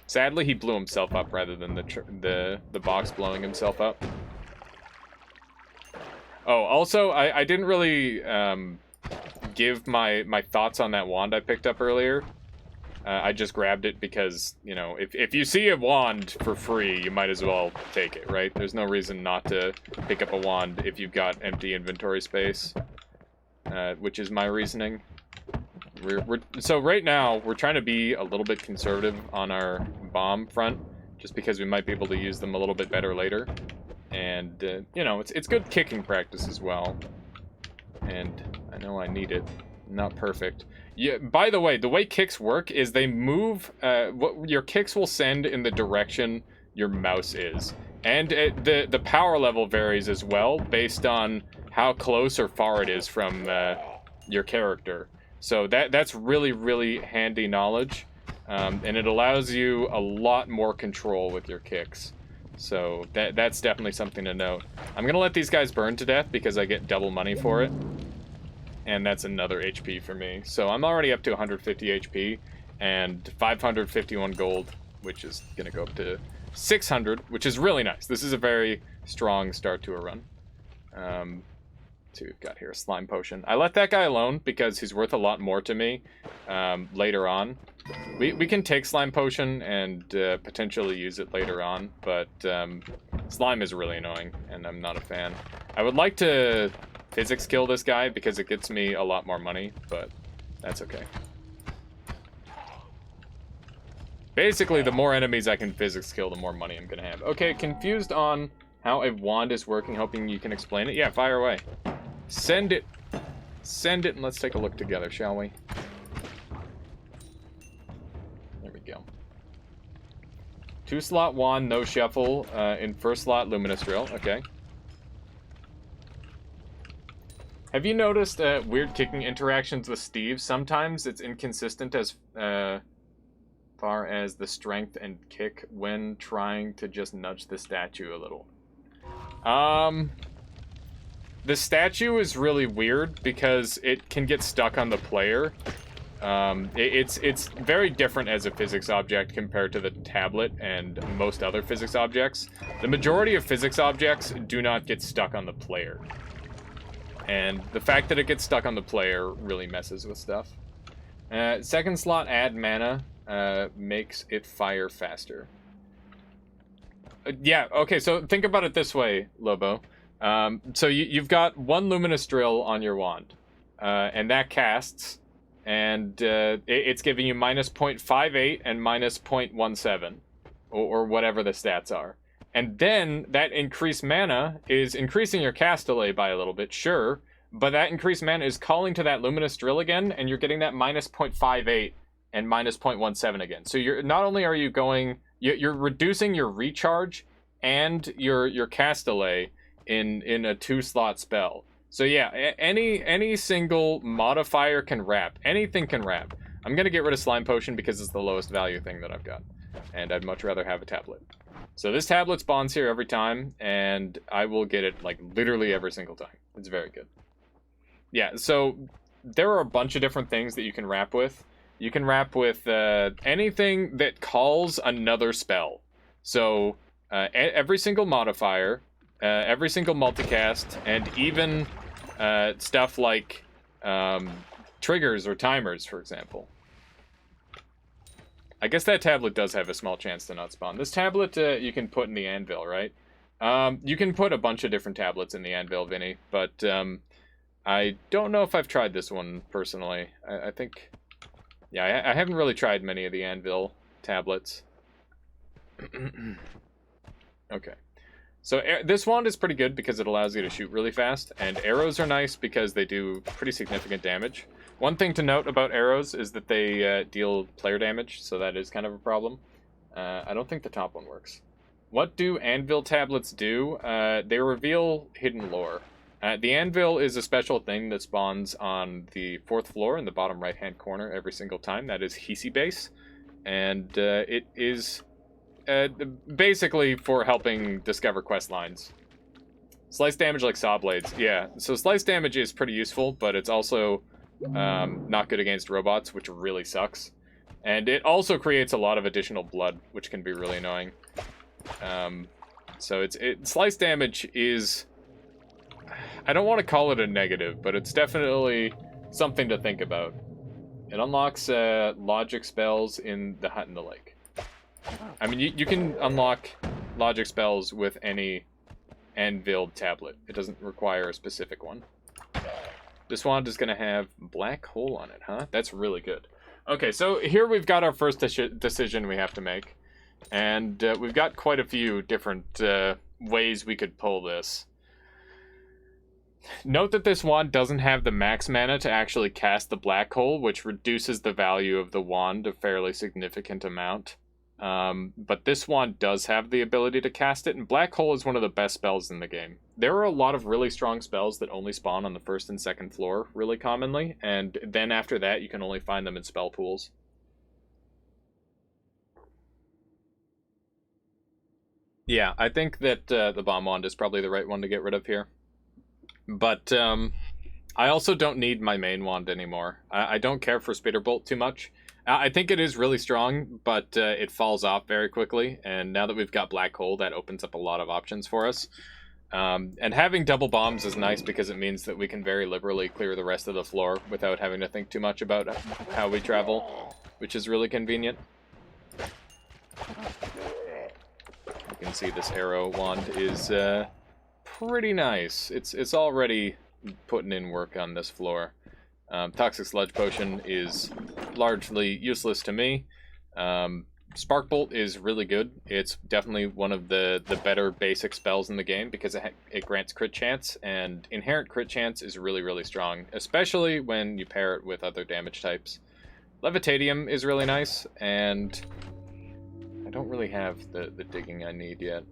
Sadly, he blew himself up rather than the box blowing himself up. Oh, also, I didn't really give my thoughts on that wand I picked up earlier. I just grabbed it because, you know, if you see a wand for free, you might as well take it, right? There's no reason not to pick up a wand if you've got empty inventory space, which is my reasoning. So right now, we're trying to be a little bit conservative on our bomb front, just because we might be able to use them a little bit better later. And, you know, it's good kicking practice as well. And I know I need it. Not perfect. Yeah, by the way kicks work is they move, what your kicks will send in the direction your mouse is. And the power level varies as well, based on how close or far it is from your character. So that's really, really handy knowledge. And it allows you a lot more control with your kicks. So that's definitely something to note. I'm going to let these guys burn to death because I get double money for it. And that's another HP for me. So I'm already up to 150 HP and 551 gold, which is going to go up to 600, which is really nice. This is a very strong start to a run. see what we've got here. Slime potion. I let that guy alone because he's worth a lot more to me later on. We can take slime potion and potentially use it later on, but slime is really annoying, and I'm not a fan. I would like to physics kill this guy because it gets me a lot more money, but that's okay. Basically, the more enemies I can physics kill, the more money I'm gonna have. Okay, confused on how a wand is working, hoping you can explain it. Yeah, fire away. Send it. Send it, and let's take a look together, shall we? There we go. 2-slot wand, no shuffle. In first slot, luminous drill. Okay. Have you noticed weird kicking interactions with Steve? Sometimes it's inconsistent as far as the strength and kick when trying to just nudge the statue a little. The statue is really weird because it can get stuck on the player. It's very different as a physics object compared to the tablet and most other physics objects. The majority of physics objects do not get stuck on the player. And the fact that it gets stuck on the player really messes with stuff. Second slot, add mana, makes it fire faster. Yeah, okay, so think about it this way, Lobo. So you've got one luminous drill on your wand, and that casts, and it's giving you minus 0.58 and minus 0.17, or whatever the stats are. And then that increased mana is increasing your cast delay by a little bit, sure, but that increased mana is calling to that luminous drill again, and you're getting that minus 0.58 and minus 0.17 again. So you're not only are you going, you're reducing your recharge and your cast delay in a 2-slot spell. So yeah, any single modifier can wrap. Anything can wrap. I'm gonna get rid of slime potion because it's the lowest value thing that I've got, and I'd much rather have a tablet. So this tablet spawns here every time, and I will get it like literally every single time. It's very good. Yeah, so there are a bunch of different things that you can wrap with. You can wrap with anything that calls another spell. So every single modifier, every single multicast, and even stuff like triggers or timers, for example. I guess that tablet does have a small chance to not spawn. This tablet you can put in the anvil, right? You can put a bunch of different tablets in the anvil, Vinny, but I don't know if I've tried this one personally. I think... Yeah, I haven't really tried many of the anvil tablets. Okay. So this wand is pretty good because it allows you to shoot really fast, and arrows are nice because they do pretty significant damage. One thing to note about arrows is that they deal player damage, so that is kind of a problem. I don't think the top one works. What do anvil tablets do? They reveal hidden lore. The anvil is a special thing that spawns on the 4th floor in the bottom right-hand corner every single time. That is Hisi base, and it is basically for helping discover quest lines. Slice damage like saw blades, yeah. So slice damage is pretty useful, but it's also not good against robots, which really sucks. And it also creates a lot of additional blood, which can be really annoying. So slice damage is... I don't want to call it a negative, but it's definitely something to think about. It unlocks logic spells in the Hut in the Lake. I mean, you can unlock logic spells with any anvil tablet. It doesn't require a specific one. This wand is going to have black hole on it, huh? That's really good. Okay, so here we've got our first decision we have to make. And we've got quite a few different ways we could pull this. Note that this wand doesn't have the max mana to actually cast the black hole, which reduces the value of the wand a fairly significant amount. But this wand does have the ability to cast it, and black hole is one of the best spells in the game. There are a lot of really strong spells that only spawn on the 1st and 2nd floor really commonly, and then after that you can only find them in spell pools. Yeah, I think that the bomb wand is probably the right one to get rid of here. But I also don't need my main wand anymore. I don't care for Spitter Bolt too much. I think it is really strong, but it falls off very quickly. And now that we've got Black Hole, that opens up a lot of options for us. And having double bombs is nice because it means that we can very liberally clear the rest of the floor without having to think too much about how we travel, which is really convenient. You can see this arrow wand is pretty nice. It's already putting in work on this floor. Toxic Sludge Potion is largely useless to me. Spark Bolt is really good. It's definitely one of the better basic spells in the game because it grants crit chance, and inherent crit chance is really, really strong, especially when you pair it with other damage types. Levitatium is really nice, and I don't really have the digging I need yet.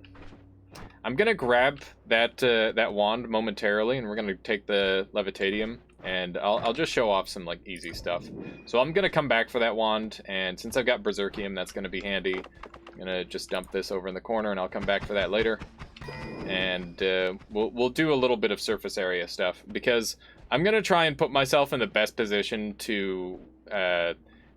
I'm gonna grab that wand momentarily, and we're gonna take the Levitatium, and I'll just show off some like easy stuff. So I'm gonna come back for that wand, and since I've got Berserkium, that's gonna be handy. I'm gonna just dump this over in the corner, and I'll come back for that later. And we'll do a little bit of surface area stuff because I'm gonna try and put myself in the best position to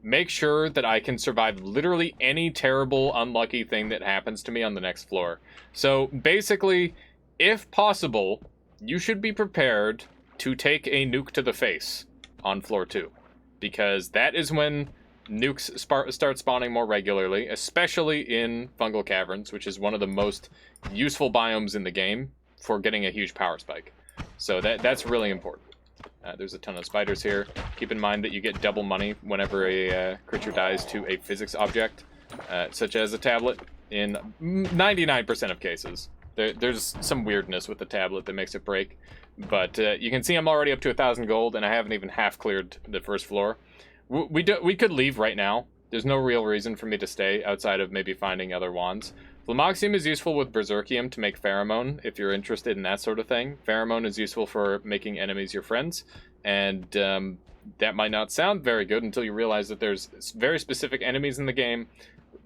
make sure that I can survive literally any terrible, unlucky thing that happens to me on the next floor. So basically, if possible, you should be prepared to take a nuke to the face on floor 2. Because that is when nukes start spawning more regularly, especially in fungal caverns, which is one of the most useful biomes in the game for getting a huge power spike. So that's really important. There's a ton of spiders here. Keep in mind that you get double money whenever a creature dies to a physics object, such as a tablet, in 99% of cases. There's some weirdness with the tablet that makes it break, but you can see I'm already up to 1,000 gold, and I haven't even half cleared the first floor. We could leave right now. There's no real reason for me to stay outside of maybe finding other wands. Flamoxium is useful with Berserkium to make pheromone, if you're interested in that sort of thing. Pheromone is useful for making enemies your friends, and that might not sound very good until you realize that there's very specific enemies in the game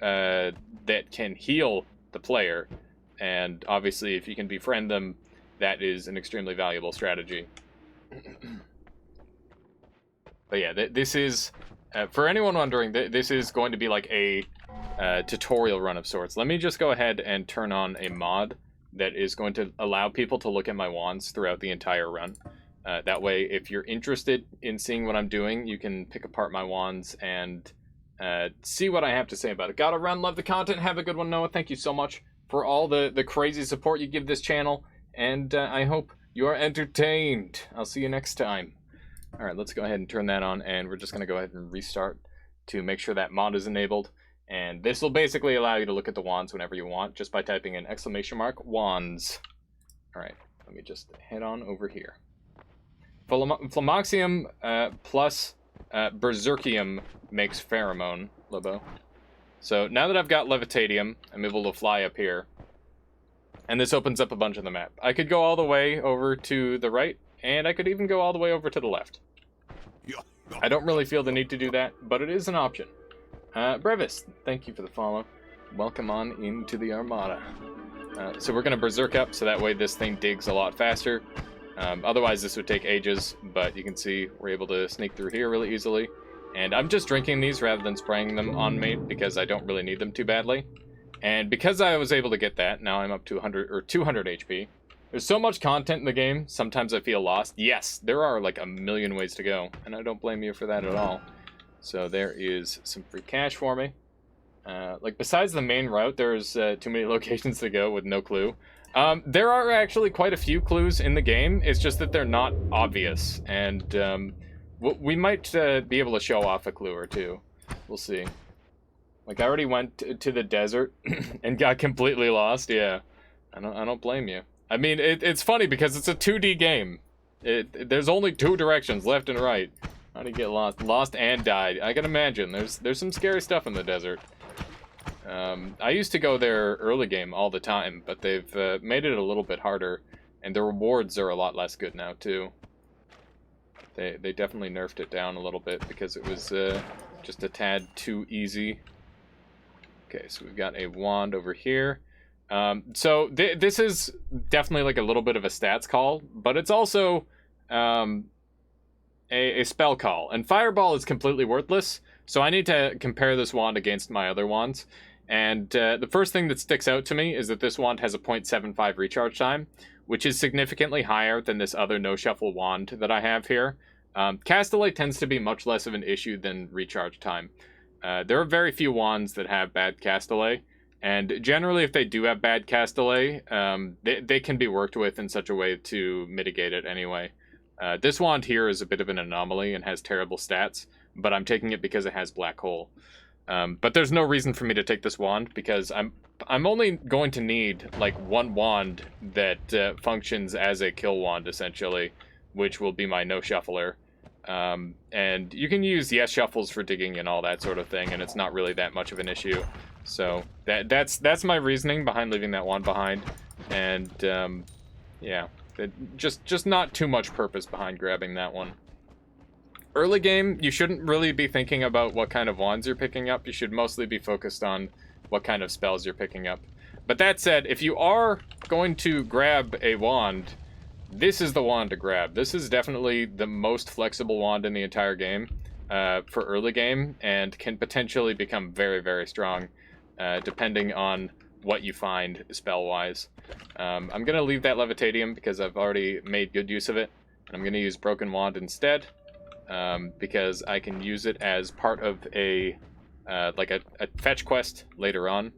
that can heal the player, and obviously if you can befriend them, that is an extremely valuable strategy. But yeah, this is, for anyone wondering, this is going to be like a tutorial run of sorts. Let me just go ahead and turn on a mod that is going to allow people to look at my wands throughout the entire run. That way, if you're interested in seeing what I'm doing, you can pick apart my wands and see what I have to say about it. Gotta run, love the content, have a good one, Noah. Thank you so much for all the crazy support you give this channel, and I hope you are entertained. I'll see you next time. Alright, let's go ahead and turn that on, and we're just going to go ahead and restart to make sure that mod is enabled. And this will basically allow you to look at the wands whenever you want, just by typing in !wands. Alright, let me just head on over here. Flamoxium plus Berserkium makes pheromone, Lobo. So now that I've got Levitatium, I'm able to fly up here. And this opens up a bunch of the map. I could go all the way over to the right, and I could even go all the way over to the left. I don't really feel the need to do that, but it is an option. Brevis, thank you for the follow. Welcome on into the Armada. So we're going to Berserk up, so that way this thing digs a lot faster. Otherwise this would take ages, but you can see we're able to sneak through here really easily. And I'm just drinking these rather than spraying them on me, because I don't really need them too badly. And because I was able to get that, now I'm up to 100 or 200 HP. There's so much content in the game, sometimes I feel lost. Yes, there are like a million ways to go, and I don't blame you for that at all. So there is some free cash for me. Like, besides the main route, there's too many locations to go with no clue. There are actually quite a few clues in the game, it's just that they're not obvious. And we might be able to show off a clue or two. We'll see. Like, I already went to the desert and got completely lost, yeah. I don't blame you. I mean, it's funny because it's a 2D game. There's only 2 directions, left and right. How do you get lost? Lost and died. I can imagine. There's some scary stuff in the desert. I used to go there early game all the time, but they've made it a little bit harder, and the rewards are a lot less good now too. They definitely nerfed it down a little bit because it was just a tad too easy. Okay, so we've got a wand over here. So this is definitely like a little bit of a stats call, but it's also a spell call. And Fireball is completely worthless, so I need to compare this wand against my other wands. And the first thing that sticks out to me is that this wand has a 0.75 recharge time, which is significantly higher than this other no-shuffle wand that I have here. Cast delay tends to be much less of an issue than recharge time. There are very few wands that have bad cast delay, and generally if they do have bad cast delay, they can be worked with in such a way to mitigate it anyway. This wand here is a bit of an anomaly and has terrible stats, but I'm taking it because it has Black Hole. But there's no reason for me to take this wand, because I'm only going to need like one wand that functions as a kill wand, essentially, which will be my no shuffler. And you can use yes shuffles for digging and all that sort of thing, and it's not really that much of an issue. So that's my reasoning behind leaving that wand behind, and yeah, just not too much purpose behind grabbing that one. Early game, you shouldn't really be thinking about what kind of wands you're picking up. You should mostly be focused on what kind of spells you're picking up. But that said, if you are going to grab a wand, this is the wand to grab. This is definitely the most flexible wand in the entire game for early game, and can potentially become very, very strong depending on what you find spell-wise. I'm going to leave that Levitatium because I've already made good use of it. And I'm going to use Broken Wand instead. Because I can use it as part of a like a fetch quest later on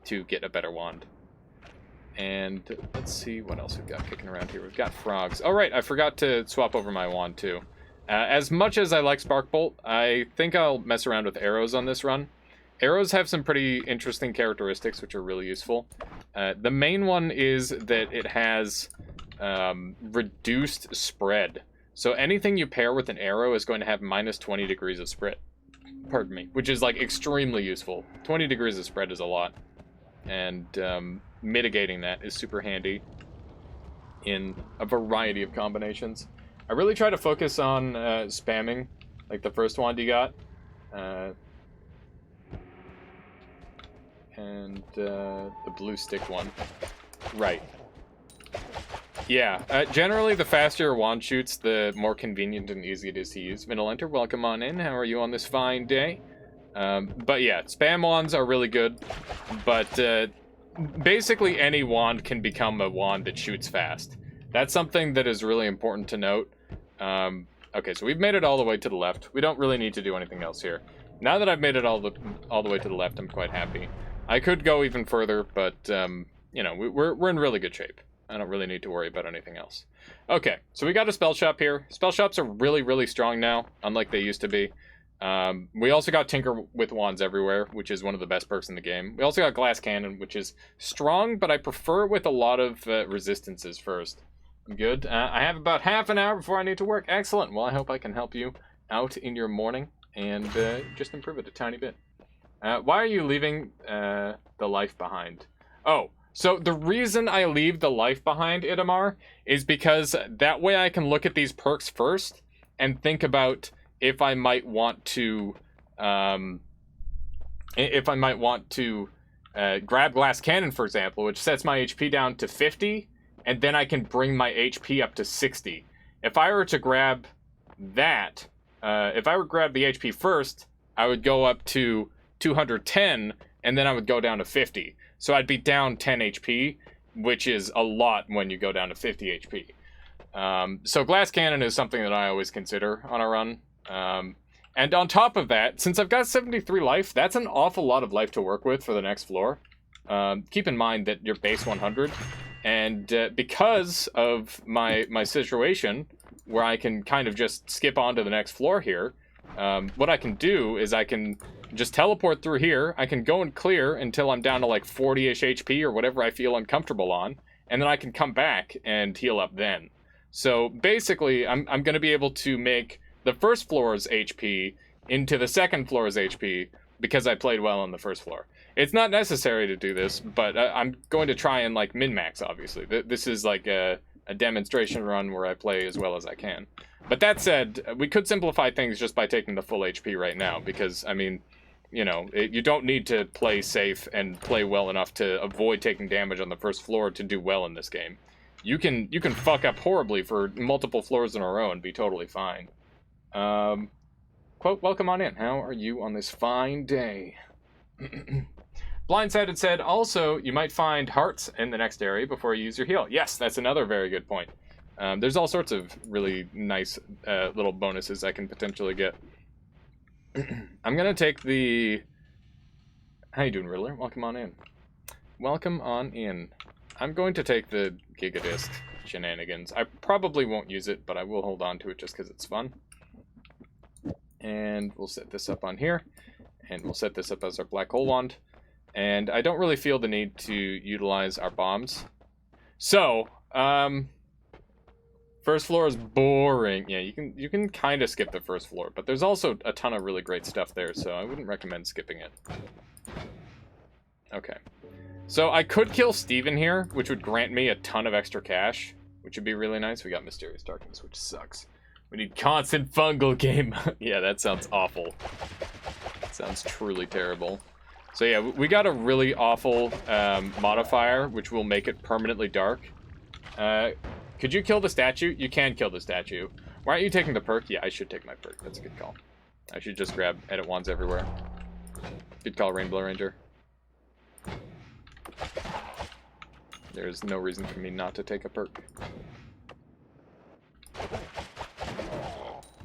to get a better wand. And let's see what else we've got kicking around here. We've got frogs. Oh right, I forgot to swap over my wand too. As much as I like Sparkbolt, I think I'll mess around with arrows on this run. Arrows have some pretty interesting characteristics which are really useful. The main one is that it has reduced spread. So anything you pair with an arrow is going to have minus 20 degrees of spread. Pardon me. Which is, like, extremely useful. 20 degrees of spread is a lot. And mitigating that is super handy in a variety of combinations. I really try to focus on spamming, like the first wand you got. And the blue stick one. Right. Yeah, generally the faster your wand shoots, the more convenient and easy it is to use. Vinolenter, welcome on in. How are you on this fine day? But yeah, spam wands are really good, but basically any wand can become a wand that shoots fast. That's something that is really important to note. Okay, so we've made it all the way to the left. We don't really need to do anything else here. Now that I've made it all the way to the left, I'm quite happy. I could go even further, but you know, we're in really good shape. I don't really need to worry about anything else. Okay, so we got a spell shop here. Spell shops are really, really strong now, unlike they used to be. We also got Tinker with Wands Everywhere, which is one of the best perks in the game. We also got Glass Cannon, which is strong, but I prefer with a lot of resistances first. Good. I have about half an hour before I need to work. Excellent. Well, I hope I can help you out in your morning and just improve it a tiny bit. Why are you leaving the life behind? Oh. So the reason I leave the life behind, Idamar, is because that way I can look at these perks first and think about if I might want to, grab Glass Cannon, for example, which sets my HP down to 50, and then I can bring my HP up to 60. If I were to grab that, if I were to grab the HP first, I would go up to 210, and then I would go down to 50. So I'd be down 10 HP, which is a lot when you go down to 50 HP. So Glass Cannon is something that I always consider on a run. And on top of that, since I've got 73 life, that's an awful lot of life to work with for the next floor. Keep in mind that you're base 100, and because of my situation, where I can kind of just skip on to the next floor here, what I can do is I can just teleport through here. I can go and clear until I'm down to like 40-ish HP or whatever I feel uncomfortable on, and then I can come back and heal up then. So basically, I'm going to be able to make the first floor's HP into the second floor's HP because I played well on the first floor. It's not necessary to do this, but I'm going to try and like min-max, obviously. This is like a demonstration run where I play as well as I can. But that said, we could simplify things just by taking the full HP right now, because, I mean, you know, you don't need to play safe and play well enough to avoid taking damage on the first floor to do well in this game. You can fuck up horribly for multiple floors in a row and be totally fine. Quote, welcome on in. How are you on this fine day? Blindsided said, also, you might find hearts in the next area before you use your heal. Yes, that's another very good point. There's all sorts of really nice little bonuses I can potentially get. I'm going to take the... How you doing, Riddler? Welcome on in. Welcome on in. I'm going to take the Gigadisc shenanigans. I probably won't use it, but I will hold on to it just because it's fun. And we'll set this up on here. And we'll set this up as our black hole wand. And I don't really feel the need to utilize our bombs. So, first floor is boring. Yeah, you can kind of skip the first floor, but there's also a ton of really great stuff there, so I wouldn't recommend skipping it. Okay. So I could kill Steven here, which would grant me a ton of extra cash, which would be really nice. We got Mysterious Darkness, which sucks. We need constant fungal game. Yeah, that sounds awful. That sounds truly terrible. So yeah, we got a really awful modifier, which will make it permanently dark. Could you kill the statue? You can kill the statue. Why aren't you taking the perk? Yeah, I should take my perk. That's a good call. I should just grab edit wands everywhere. Good call, Rainbow Ranger. There's no reason for me not to take a perk.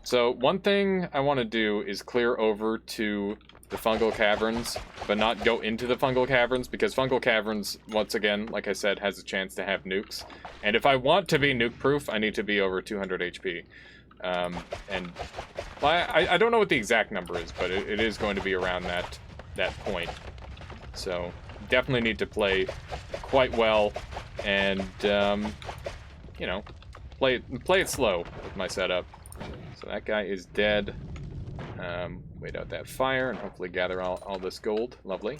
So one thing I want to do is clear over to the fungal caverns, but not go into the fungal caverns, because fungal caverns, once again, like I said, has a chance to have nukes. And if I want to be nuke proof, I need to be over 200 HP. And I don't know what the exact number is, but it is going to be around that point. So definitely need to play quite well and you know, play it slow with my setup. So that guy is dead. Wait out that fire and hopefully gather all this gold. Lovely.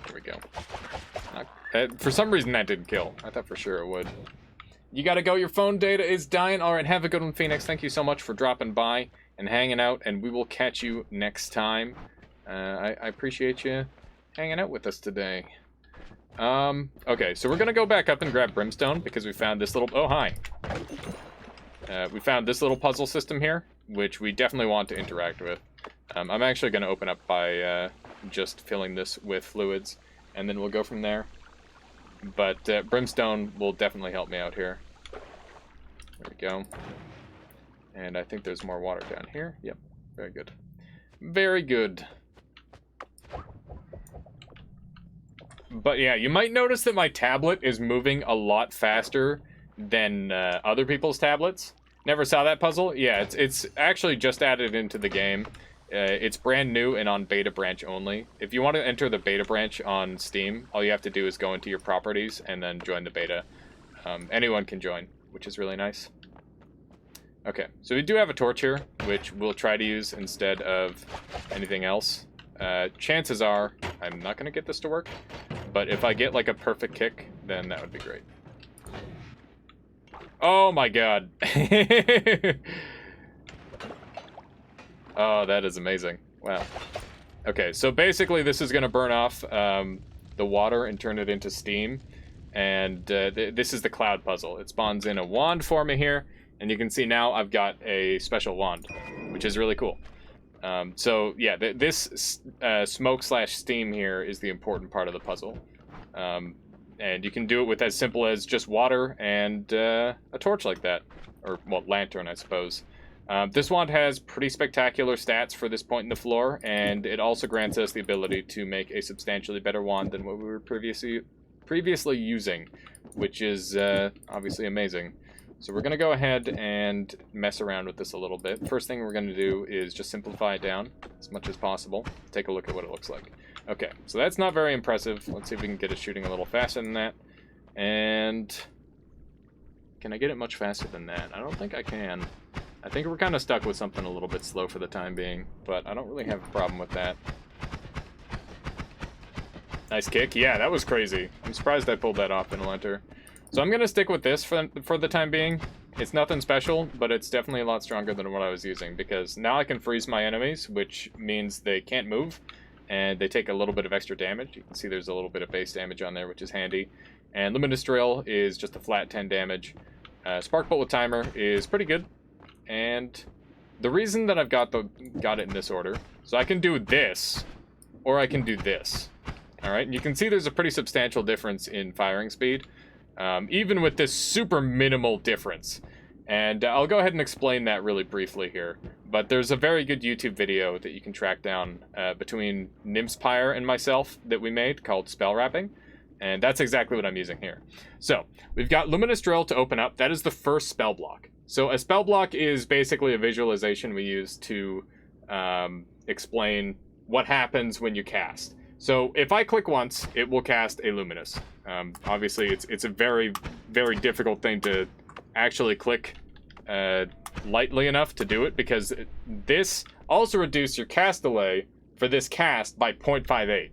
There we go. For some reason that didn't kill. I thought for sure it would. You gotta go, your phone data is dying. Alright, have a good one, Phoenix. Thank you so much for dropping by and hanging out, and we will catch you next time. I appreciate you hanging out with us today. Okay, so we're gonna go back up and grab Brimstone because we found this little... Oh, hi. We found this little puzzle system here, which we definitely want to interact with. I'm actually gonna open up by just filling this with fluids, and then we'll go from there. But Brimstone will definitely help me out here. There we go. And I think there's more water down here. Yep, very good. Very good. But yeah, you might notice that my tablet is moving a lot faster than other people's tablets. Never saw that puzzle? Yeah, it's actually just added into the game. It's brand new and on beta branch only. If you want to enter the beta branch on Steam, all you have to do is go into your properties and then join the beta. Anyone can join, which is really nice. Okay, so we do have a torch here, which we'll try to use instead of anything else. Chances are I'm not going to get this to work, but if I get like a perfect kick, then that would be great. Oh my god. Oh, that is amazing. Wow. Okay, so basically this is going to burn off the water and turn it into steam. And this is the cloud puzzle. It spawns in a wand for me here. And you can see now I've got a special wand, which is really cool. So yeah, this smoke/steam here is the important part of the puzzle. And you can do it with as simple as just water and a torch like that. Or, well, lantern, I suppose. This wand has pretty spectacular stats for this point in the floor, and it also grants us the ability to make a substantially better wand than what we were previously using, which is obviously amazing. So we're going to go ahead and mess around with this a little bit. First thing we're going to do is just simplify it down as much as possible. Take a look at what it looks like. Okay, so that's not very impressive. Let's see if we can get it shooting a little faster than that. And can I get it much faster than that? I don't think I can. I think we're kind of stuck with something a little bit slow for the time being, but I don't really have a problem with that. Nice kick. Yeah, that was crazy. I'm surprised I pulled that off in Enter. So I'm going to stick with this for the time being. It's nothing special, but it's definitely a lot stronger than what I was using, because now I can freeze my enemies, which means they can't move, and they take a little bit of extra damage. You can see there's a little bit of base damage on there, which is handy. And Luminous Drill is just a flat 10 damage. Spark Bolt with Timer is pretty good. And the reason that I've got it in this order, so I can do this, or I can do this. All right, and you can see there's a pretty substantial difference in firing speed, even with this super minimal difference. And I'll go ahead and explain that really briefly here. But there's a very good YouTube video that you can track down between Nymspire and myself that we made called Spell Wrapping. And that's exactly what I'm using here. So, we've got Luminous Drill to open up. That is the first spell block. So, a spell block is basically a visualization we use to explain what happens when you cast. So, if I click once, it will cast a Luminous. Obviously, it's a very, very difficult thing to actually click lightly enough to do it, because this also reduces your cast delay for this cast by 0.58.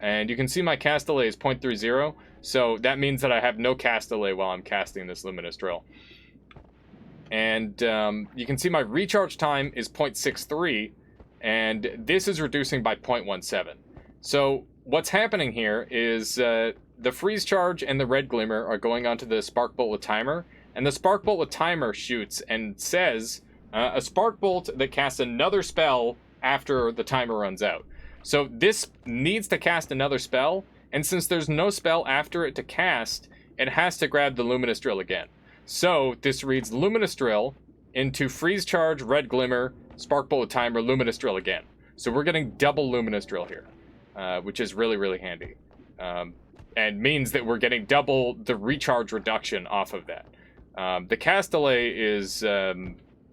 And you can see my cast delay is 0.30, so that means that I have no cast delay while I'm casting this Luminous Drill. And you can see my recharge time is 0.63, and this is reducing by 0.17. So what's happening here is the freeze charge and the red glimmer are going onto the spark bolt with timer, and the spark bolt with timer shoots and says a spark bolt that casts another spell after the timer runs out. So this needs to cast another spell, and since there's no spell after it to cast, it has to grab the Luminous Drill again. So this reads Luminous Drill into freeze charge, red glimmer, spark bolt with timer, Luminous Drill again. So we're getting double Luminous Drill here, which is really, really handy. And means that we're getting double the recharge reduction off of that. The cast delay is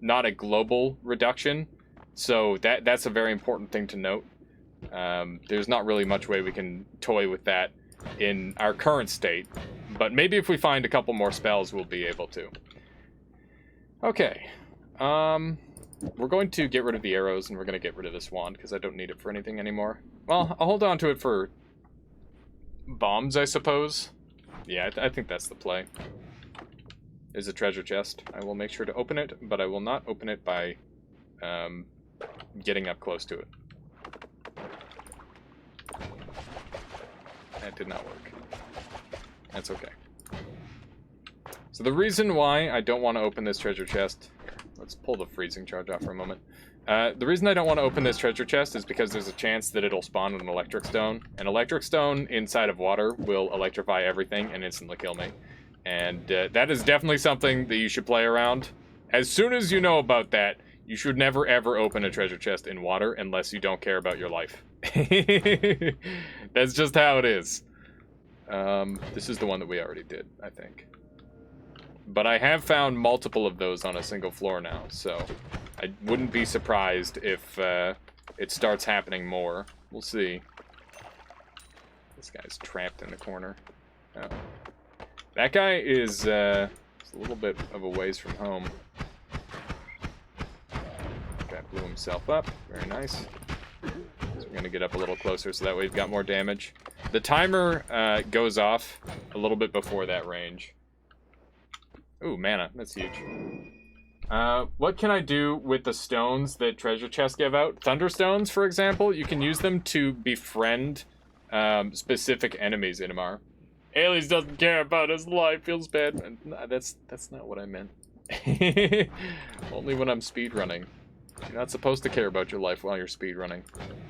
not a global reduction, so that's a very important thing to note. There's not really much way we can toy with that in our current state, but maybe if we find a couple more spells, we'll be able to. Okay, we're going to get rid of the arrows, and we're going to get rid of this wand, because I don't need it for anything anymore. Well, I'll hold on to it for bombs, I suppose. Yeah, I think that's the play. There's a treasure chest. I will make sure to open it, but I will not open it by getting up close to it. That did not work. That's okay. So the reason why I don't want to open this treasure chest... Let's pull the freezing charge off for a moment. The reason I don't want to open this treasure chest is because there's a chance that it'll spawn an electric stone. An electric stone inside of water will electrify everything and instantly kill me. And that is definitely something that you should play around. As soon as you know about that, you should never ever open a treasure chest in water unless you don't care about your life. That's just how it is. This is the one that we already did, I think. But I have found multiple of those on a single floor now, so I wouldn't be surprised if it starts happening more. We'll see. This guy's trapped in the corner. Oh. That guy is a little bit of a ways from home. Guy blew himself up. Very nice. So we're going to get up a little closer so that way we've got more damage. The timer goes off a little bit before that range. Ooh, mana. That's huge. What can I do with the stones that treasure chests give out? Thunderstones, for example. You can use them to befriend specific enemies in MR. Alias doesn't care about his life, feels bad. Nah, that's not what I meant. Only when I'm speedrunning. You're not supposed to care about your life while you're speedrunning.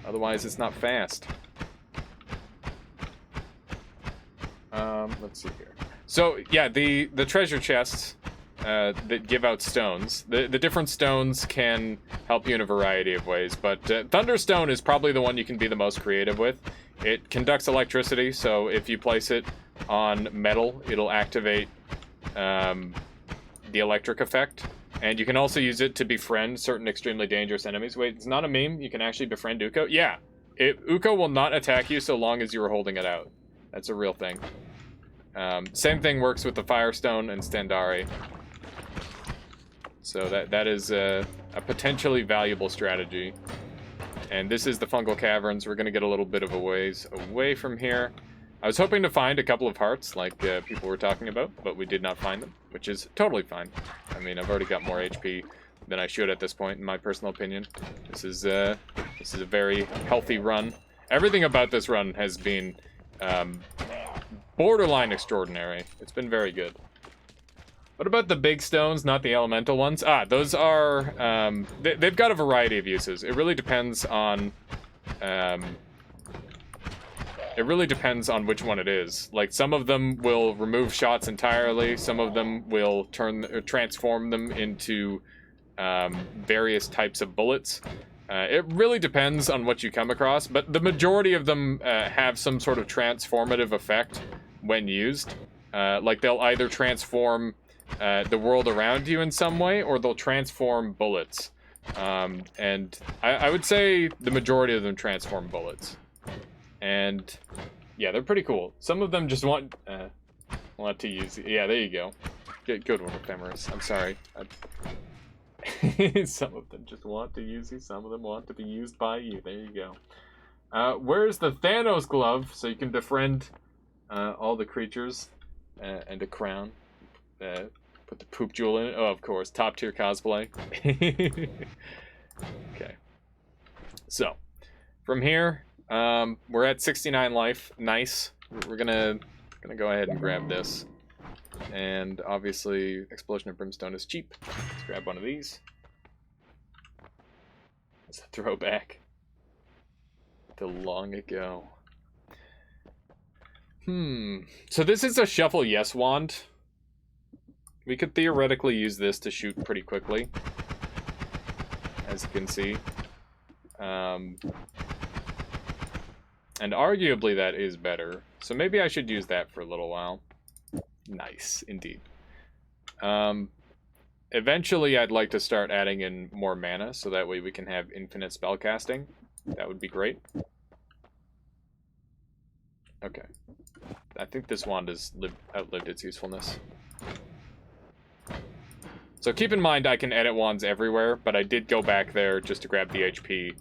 Otherwise, it's not fast. Let's see here. So, yeah, the treasure chests that give out stones. The different stones can help you in a variety of ways, but Thunderstone is probably the one you can be the most creative with. It conducts electricity, so if you place it on metal, it'll activate the electric effect. And you can also use it to befriend certain extremely dangerous enemies. Wait, it's not a meme? You can actually befriend Uko? Yeah. Uko will not attack you so long as you are holding it out. That's a real thing. Same thing works with the Firestone and Standari. So that is a potentially valuable strategy. And this is the Fungal Caverns. We're going to get a little bit of a ways away from here. I was hoping to find a couple of hearts like people were talking about, but we did not find them, which is totally fine. I mean, I've already got more HP than I should at this point, in my personal opinion. This is a very healthy run. Everything about this run has been borderline extraordinary. It's been very good. What about the big stones, not the elemental ones? Ah, those are, they've got a variety of uses. It really depends on, which one it is. Like, some of them will remove shots entirely. Some of them will transform them into various types of bullets. It really depends on what you come across, but the majority of them have some sort of transformative effect when used. Like, they'll either transform the world around you in some way, or they'll transform bullets. And I would say the majority of them transform bullets. And yeah, they're pretty cool. Some of them just want to use. Yeah, there you go. Good one, Ephemerus. I'm sorry. Some of them just want to use you. Some of them want to be used by you. There you go. Where's the Thanos glove so you can befriend all the creatures and a crown? Put the poop jewel in it. Oh, of course, top tier cosplay. Okay. So, from here. We're at 69 life. Nice. We're gonna go ahead and grab this. And obviously, Explosion of Brimstone is cheap. Let's grab one of these. It's a throwback to long ago. So this is a Shuffle Yes wand. We could theoretically use this to shoot pretty quickly, as you can see. And arguably that is better. So maybe I should use that for a little while. Nice, indeed. Eventually I'd like to start adding in more mana, so that way we can have infinite spellcasting. That would be great. Okay. I think this wand has outlived its usefulness. So keep in mind I can edit wands everywhere, but I did go back there just to grab the HP,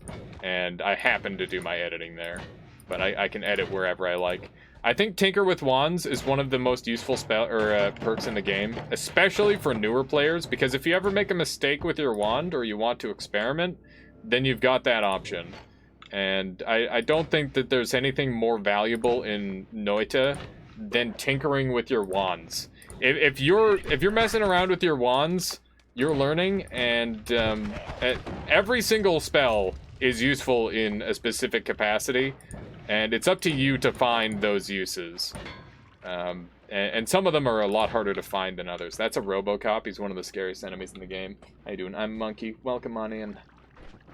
and I happened to do my editing there. But I can edit wherever I like. I think Tinker with Wands is one of the most useful perks in the game, especially for newer players, because if you ever make a mistake with your wand or you want to experiment, then you've got that option. And I don't think that there's anything more valuable in Noita than tinkering with your wands. If you're messing around with your wands, you're learning, and every single spell is useful in a specific capacity. And it's up to you to find those uses. And some of them are a lot harder to find than others. That's a Robocop. He's one of the scariest enemies in the game. How you doing? I'm Monkey. Welcome on in.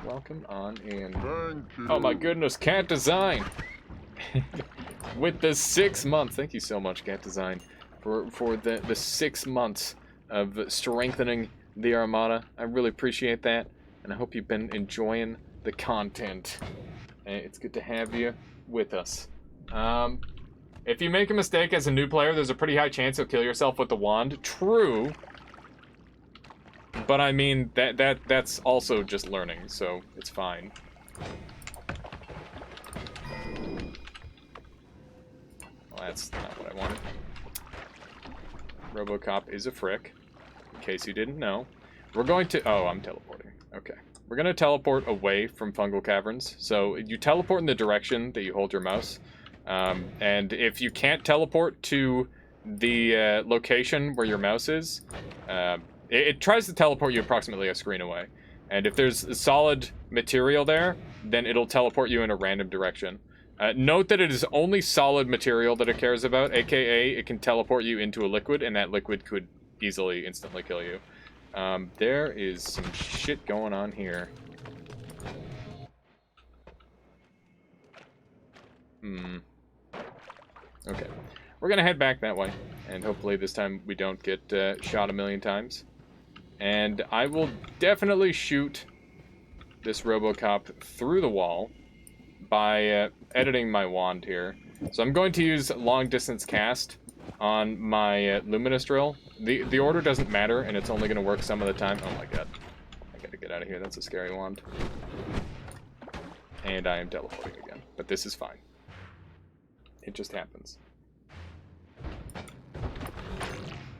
Welcome on in. Thank you. Oh my goodness, Cat Design! With the 6 months. Thank you so much, Cat Design, for the 6 months of strengthening the Armada. I really appreciate that. And I hope you've been enjoying the content. It's good to have you with us. If you make a mistake as a new player, there's a pretty high chance you'll kill yourself with the wand. True. But I mean, that's also just learning, so it's fine. Well, that's not what I wanted. Robocop is a frick, in case you didn't know. We're going to... Oh, I'm teleporting. Okay. We're going to teleport away from fungal caverns. So you teleport in the direction that you hold your mouse. And if you can't teleport to the location where your mouse is, it tries to teleport you approximately a screen away. And if there's solid material there, then it'll teleport you in a random direction. Note that it is only solid material that it cares about, aka it can teleport you into a liquid, and that liquid could easily instantly kill you. There is some shit going on here. Okay. We're gonna head back that way, and hopefully this time we don't get shot a million times. And I will definitely shoot this Robocop through the wall by editing my wand here. So I'm going to use long distance cast on my luminous drill. The order doesn't matter, and it's only going to work some of the time. Oh my god. I gotta get out of here. That's a scary wand. And I am teleporting again. But this is fine. It just happens.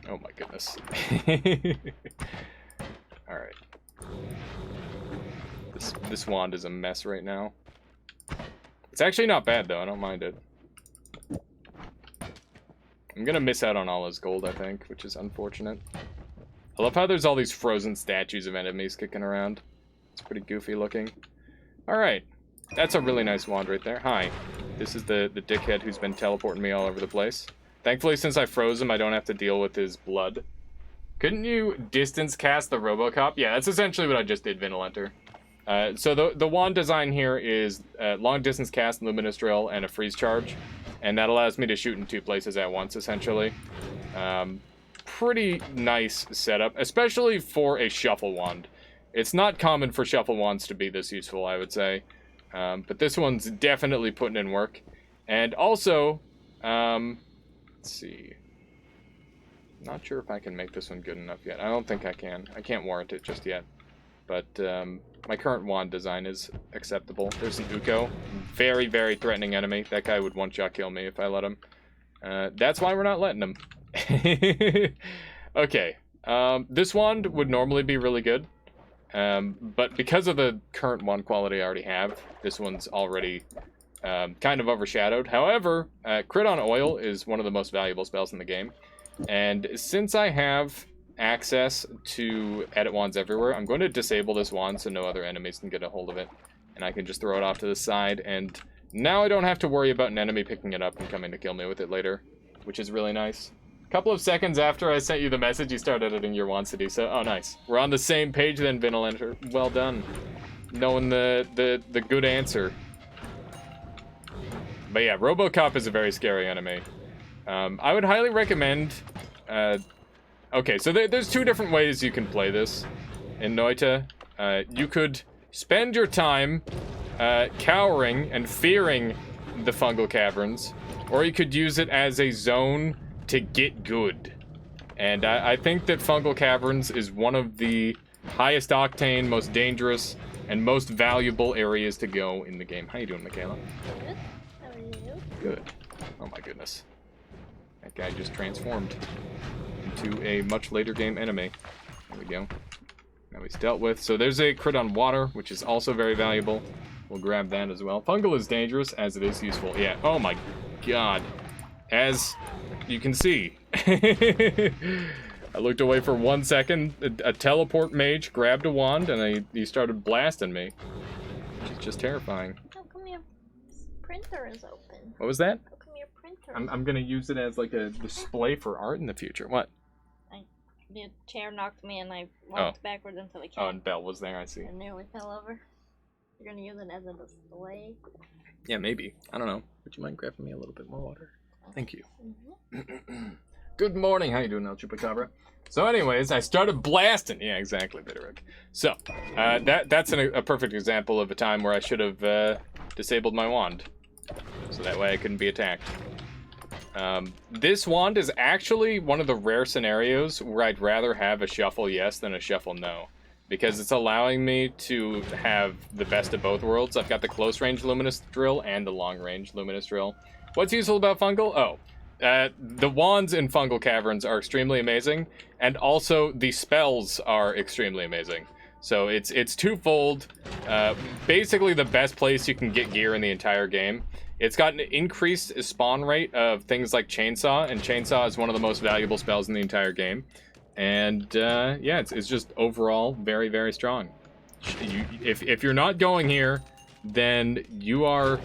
Oh my goodness. Alright. This wand is a mess right now. It's actually not bad though, I don't mind it. I'm gonna miss out on all his gold, I think, which is unfortunate. I love how there's all these frozen statues of enemies kicking around. It's pretty goofy looking. Alright. That's a really nice wand right there. Hi. This is the dickhead who's been teleporting me all over the place. Thankfully, since I froze him, I don't have to deal with his blood. Couldn't you distance cast the Robocop? Yeah, that's essentially what I just did, Vinolenter. So the wand design here is long distance cast, luminous drill, and a freeze charge. And that allows me to shoot in 2 places at once, essentially. Pretty nice setup, especially for a shuffle wand. It's not common for shuffle wands to be this useful, I would say. But this one's definitely putting in work. And also, let's see. Not sure if I can make this one good enough yet. I don't think I can. I can't warrant it just yet. But my current wand design is acceptable. There's an Uko. Very, very threatening enemy. That guy would one-shot kill me if I let him. That's why we're not letting him. Okay. This wand would normally be really good. But because of the current wand quality I already have, this one's already kind of overshadowed. However, Crit on Oil is one of the most valuable spells in the game. And since I have access to edit wands everywhere, I'm going to disable this wand so no other enemies can get a hold of it. And I can just throw it off to the side, and now I don't have to worry about an enemy picking it up and coming to kill me with it later, which is really nice. A couple of seconds after I sent you the message, you start editing your wand city, so, oh nice. We're on the same page then, Vinolenter. Well done. Knowing the good answer. But yeah, Robocop is a very scary enemy. I would highly recommend... okay, so there's 2 different ways you can play this in Noita. You could spend your time cowering and fearing the fungal caverns, or you could use it as a zone to get good. And I think that fungal caverns is one of the highest octane, most dangerous, and most valuable areas to go in the game. How you doing, Michaela? Good. How are you? Good. Oh my goodness. That guy just transformed into a much later game enemy. There we go. Now he's dealt with. So there's a crit on water, which is also very valuable. We'll grab that as well. Fungal is dangerous, as it is useful. Yeah, oh my god. As you can see. I looked away for 1 second. A teleport mage grabbed a wand, and he started blasting me. Which is just terrifying. How come your printer is open? What was that? How come your printer I'm gonna use it as like a display for art in the future. What? The chair knocked me and I walked backwards into the cat. Oh, and Belle was there, I see. I nearly fell over. You're gonna use it as a display? Yeah, maybe. I don't know. Would you mind grabbing me a little bit more water? Thank you. Good morning. How you doing, El Chupacabra? So anyways, I started blasting. Yeah, exactly, Bitterick. So, that's a perfect example of a time where I should have disabled my wand. So that way I couldn't be attacked. This wand is actually one of the rare scenarios where I'd rather have a shuffle yes than a shuffle no. Because it's allowing me to have the best of both worlds. I've got the close range luminous drill and the long range luminous drill. What's useful about fungal? Oh, the wands in fungal caverns are extremely amazing, and also the spells are extremely amazing. So it's twofold. Basically the best place you can get gear in the entire game. It's got an increased spawn rate of things like Chainsaw, and Chainsaw is one of the most valuable spells in the entire game. And yeah, it's just overall very, very strong. If you're not going here, then you are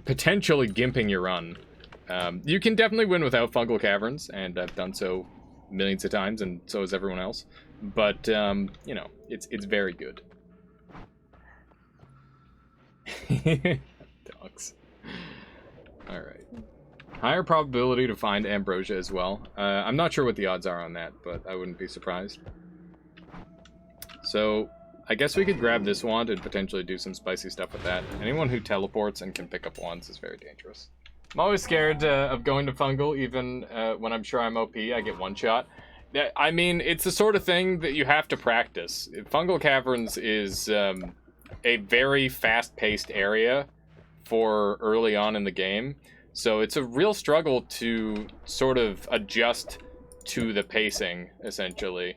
potentially gimping your run. You can definitely win without fungal caverns, and I've done so millions of times, and so has everyone else. But you know, it's very good. Dogs. All right. Higher probability to find ambrosia as well. I'm not sure what the odds are on that, but I wouldn't be surprised. So I guess we could grab this wand and potentially do some spicy stuff with that. Anyone who teleports and can pick up wands is very dangerous. I'm always scared of going to fungal, even when I'm sure I'm OP. I get one shot. I mean, it's the sort of thing that you have to practice. Fungal caverns is a very fast-paced area for early on in the game. So it's a real struggle to sort of adjust to the pacing, essentially.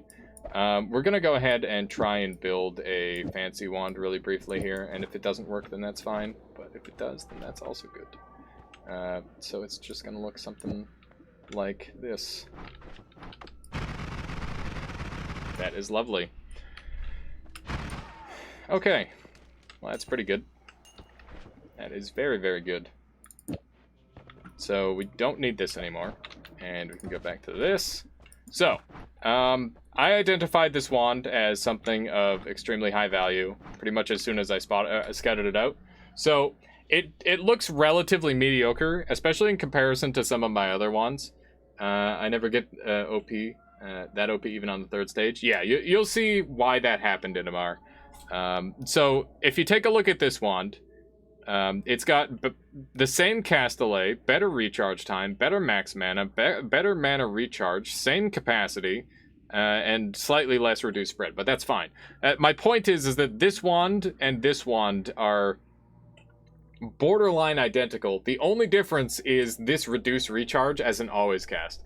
We're going to go ahead and try and build a fancy wand really briefly here, and if it doesn't work, then that's fine. But if it does, then that's also good. So it's just going to look something like this. That is lovely. Okay. Well, that's pretty good. That is very, very good. So we don't need this anymore. And we can go back to this. So, I identified this wand as something of extremely high value pretty much as soon as I scouted it out. So, it looks relatively mediocre, especially in comparison to some of my other wands. I never get that OP even on the 3rd stage. Yeah, you'll see why that happened, Inamar. So, if you take a look at this wand, it's got the same cast delay, better recharge time, better max mana, better mana recharge, same capacity, and slightly less reduced spread, but that's fine. My point is that this wand and this wand are borderline identical. The only difference is this reduced recharge as an always cast.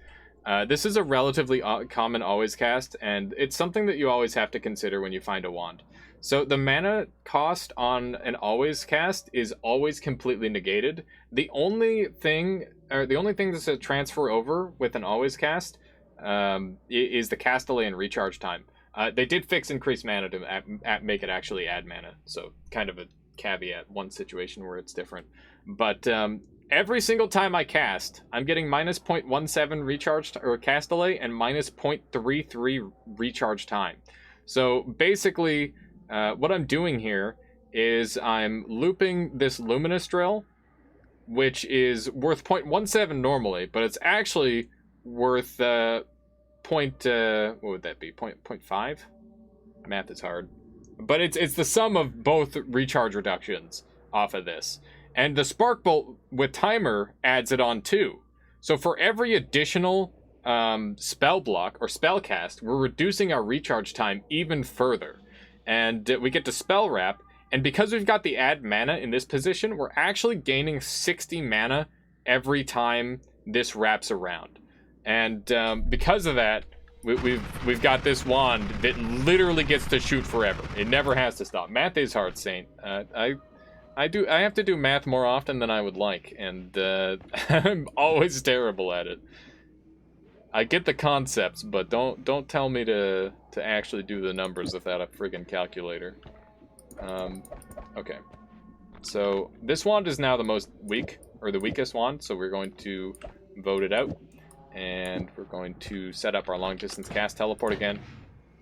This is a relatively common always cast, and it's something that you always have to consider when you find a wand. So the mana cost on an always cast is always completely negated. The only thing that's a transfer over with an always cast is the cast delay and recharge time. They did fix increased mana to make it actually add mana, so kind of a caveat, one situation where it's different. But every single time I cast, I'm getting minus 0.17 recharge or cast delay and minus 0.33 recharge time. So basically, what I'm doing here is I'm looping this luminous drill, which is worth 0.17 normally, but it's actually worth what would that be? 0.5? Math is hard. But it's the sum of both recharge reductions off of this. And the Spark Bolt with timer adds it on too. So for every additional spell block or spell cast, we're reducing our recharge time even further. And we get to Spell Wrap, and because we've got the add mana in this position, we're actually gaining 60 mana every time this wraps around. And because of that, we've got this wand that literally gets to shoot forever. It never has to stop. Math is hard, Saint. I have to do math more often than I would like, and I'm always terrible at it. I get the concepts, but don't tell me to actually do the numbers without a friggin' calculator. Okay. So this wand is now the most weak, or the weakest wand, so we're going to vote it out. And we're going to set up our long distance cast teleport again,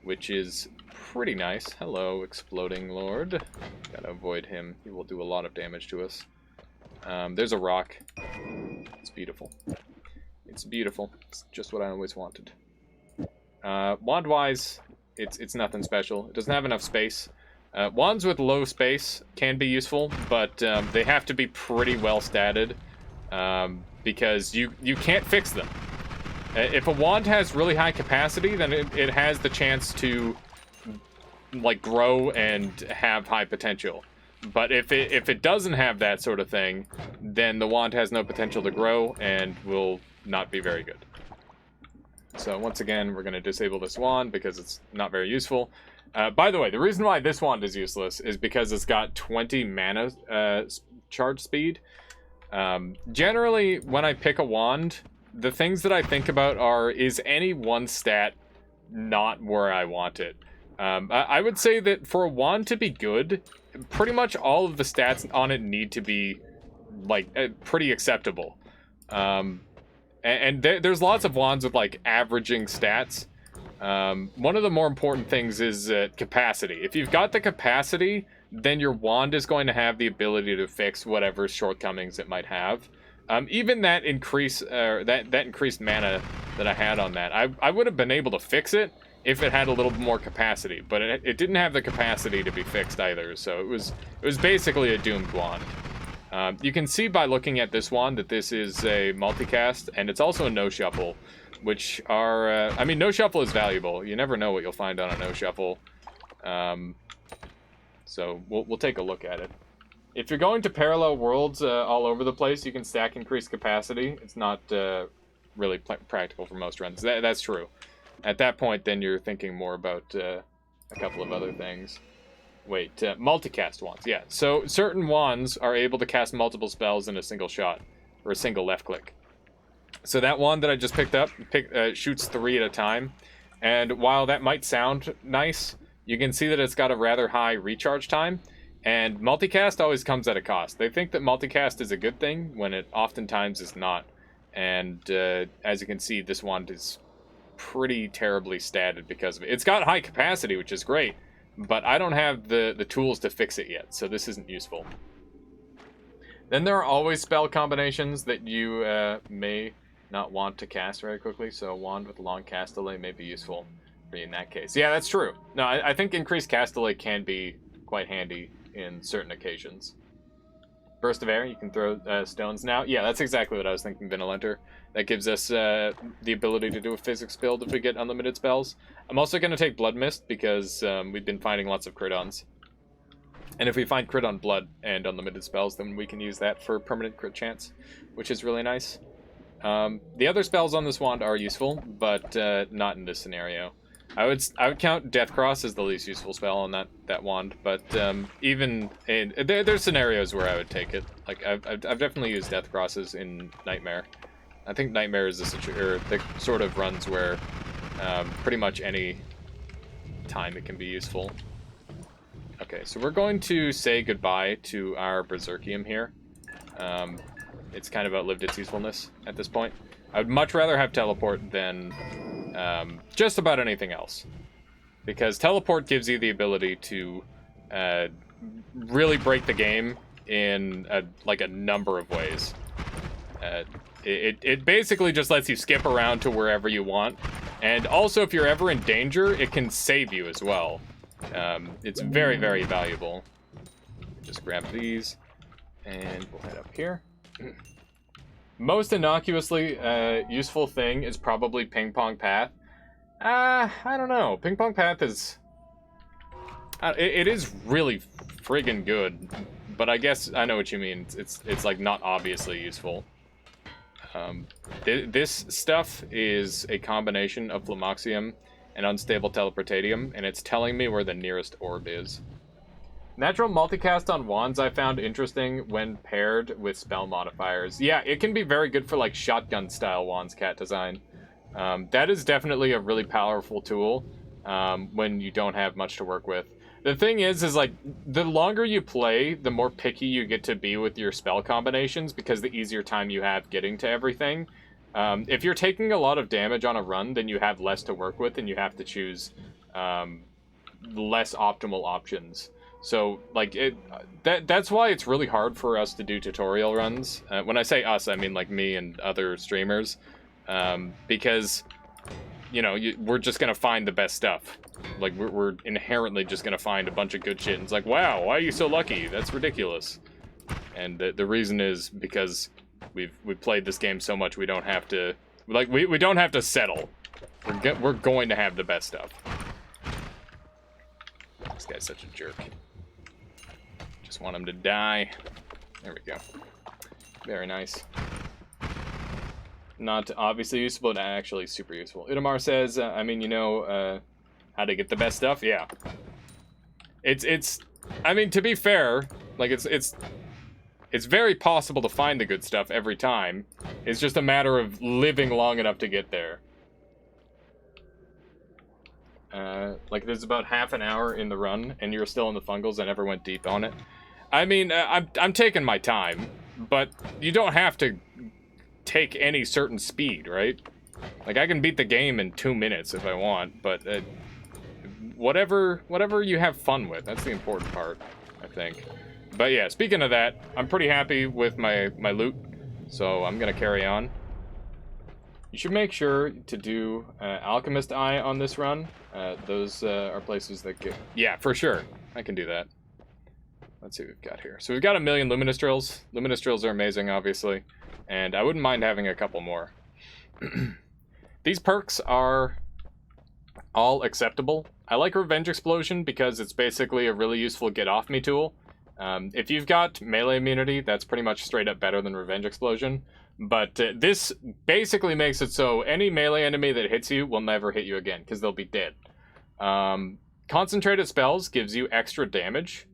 which is pretty nice. Hello, Exploding Lord. Gotta avoid him. He will do a lot of damage to us. There's a rock. It's beautiful. It's beautiful. It's just what I always wanted. Wand-wise, it's nothing special. It doesn't have enough space. Wands with low space can be useful, but they have to be pretty well statted, because you can't fix them. If a wand has really high capacity, then it has the chance to like grow and have high potential. But if it doesn't have that sort of thing, then the wand has no potential to grow and will not be very good. So once again, we're going to disable this wand because it's not very useful. By the way, the reason why this wand is useless is because it's got 20 mana charge speed. Generally, when I pick a wand, the things that I think about are, is any one stat not where I want it? I would say that for a wand to be good, pretty much all of the stats on it need to be like pretty acceptable. And there's lots of wands with like averaging stats. One of the more important things is capacity. If you've got the capacity, then your wand is going to have the ability to fix whatever shortcomings it might have. Even that increased mana that I had on that, I would have been able to fix it if it had a little more capacity, but it didn't have the capacity to be fixed either. So it was basically a doomed wand. You can see by looking at this wand that this is a multicast, and it's also a no shuffle, which are I mean, no shuffle is valuable. You never know what you'll find on a no shuffle. So we'll take a look at it. If you're going to parallel worlds all over the place, you can stack increased capacity. It's not really practical for most runs. That's true. At that point, then you're thinking more about a couple of other things. Wait, multicast wands. Yeah, so certain wands are able to cast multiple spells in a single shot, or a single left click. So that wand that I just picked up shoots 3 at a time. And while that might sound nice, you can see that it's got a rather high recharge time, and multicast always comes at a cost. They think that multicast is a good thing when it oftentimes is not. And as you can see, this wand is pretty terribly statted because of it. It's got high capacity, which is great, but I don't have the tools to fix it yet, so this isn't useful. Then there are always spell combinations that you may not want to cast very quickly, so a wand with long cast delay may be useful for you in that case. Yeah, that's true. No, I think increased cast delay can be quite handy in certain occasions. Burst of air, you can throw stones now. Yeah, that's exactly what I was thinking, Vinolenter. That gives us the ability to do a physics build if we get unlimited spells. I'm also going to take Blood Mist because we've been finding lots of crit-ons. And if we find crit on blood and unlimited spells, then we can use that for permanent crit chance, which is really nice. The other spells on this wand are useful, but not in this scenario. I would count Death Cross as the least useful spell on that wand, but even in there's scenarios where I would take it. Like I've definitely used Death Crosses in Nightmare. I think Nightmare is the sort of runs where pretty much any time it can be useful. Okay, so we're going to say goodbye to our Berserkium here. It's kind of outlived its usefulness at this point. I would much rather have Teleport than just about anything else. Because Teleport gives you the ability to really break the game in a number of ways. It basically just lets you skip around to wherever you want. And also, if you're ever in danger, it can save you as well. It's very, very valuable. Just grab these, and we'll head up here. Most innocuously useful thing is probably Ping Pong Path. I don't know. Ping Pong Path is... it is really friggin' good, but I guess I know what you mean. It's like not obviously useful. This stuff is a combination of Flumoxium and Unstable Teleportatium, and it's telling me where the nearest orb is. Natural multicast on wands I found interesting when paired with spell modifiers. Yeah, it can be very good for like shotgun style wands cat design. That is definitely a really powerful tool when you don't have much to work with. The thing is like, the longer you play, the more picky you get to be with your spell combinations, because the easier time you have getting to everything. If you're taking a lot of damage on a run, then you have less to work with, and you have to choose less optimal options. So, like, that's why it's really hard for us to do tutorial runs. When I say us, I mean, like, me and other streamers. Because, you know, we're just gonna find the best stuff. Like, we're inherently just gonna find a bunch of good shit. And it's like, wow, why are you so lucky? That's ridiculous. And the reason is because we've played this game so much, we don't have to... Like, we don't have to settle. We're going to have the best stuff. This guy's such a jerk. Just want him to die. There we go. Very nice. Not obviously useful, but actually super useful. Itamar says, I mean, you know, how to get the best stuff? Yeah. It's I mean, to be fair, like, it's very possible to find the good stuff every time. It's just a matter of living long enough to get there. Like, there's about half an hour in the run, and you're still in the fungals. I never went deep on it. I mean, I'm taking my time, but you don't have to take any certain speed, right? Like, I can beat the game in 2 minutes if I want, but whatever you have fun with, that's the important part, I think. But yeah, speaking of that, I'm pretty happy with my loot, so I'm gonna carry on. You should make sure to do Alchemist Eye on this run. Those are places that get... Yeah, for sure. I can do that. Let's see what we've got here. So we've got 1,000,000 Luminous Drills. Luminous Drills are amazing, obviously. And I wouldn't mind having a couple more. These perks are all acceptable. I like Revenge Explosion because it's basically a really useful get-off-me tool. If you've got melee immunity, that's pretty much straight up better than Revenge Explosion. But this basically makes it so any melee enemy that hits you will never hit you again, because they'll be dead. Concentrated Spells gives you extra damage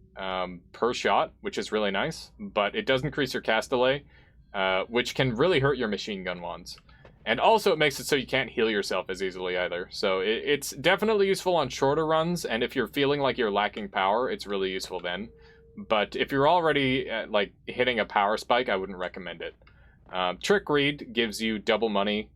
per shot, which is really nice, but it does increase your cast delay, which can really hurt your machine gun wands. And also it makes it so you can't heal yourself as easily either. So it's definitely useful on shorter runs, and if you're feeling like you're lacking power, it's really useful then. But if you're already like hitting a power spike, I wouldn't recommend it. Trick Read gives you double money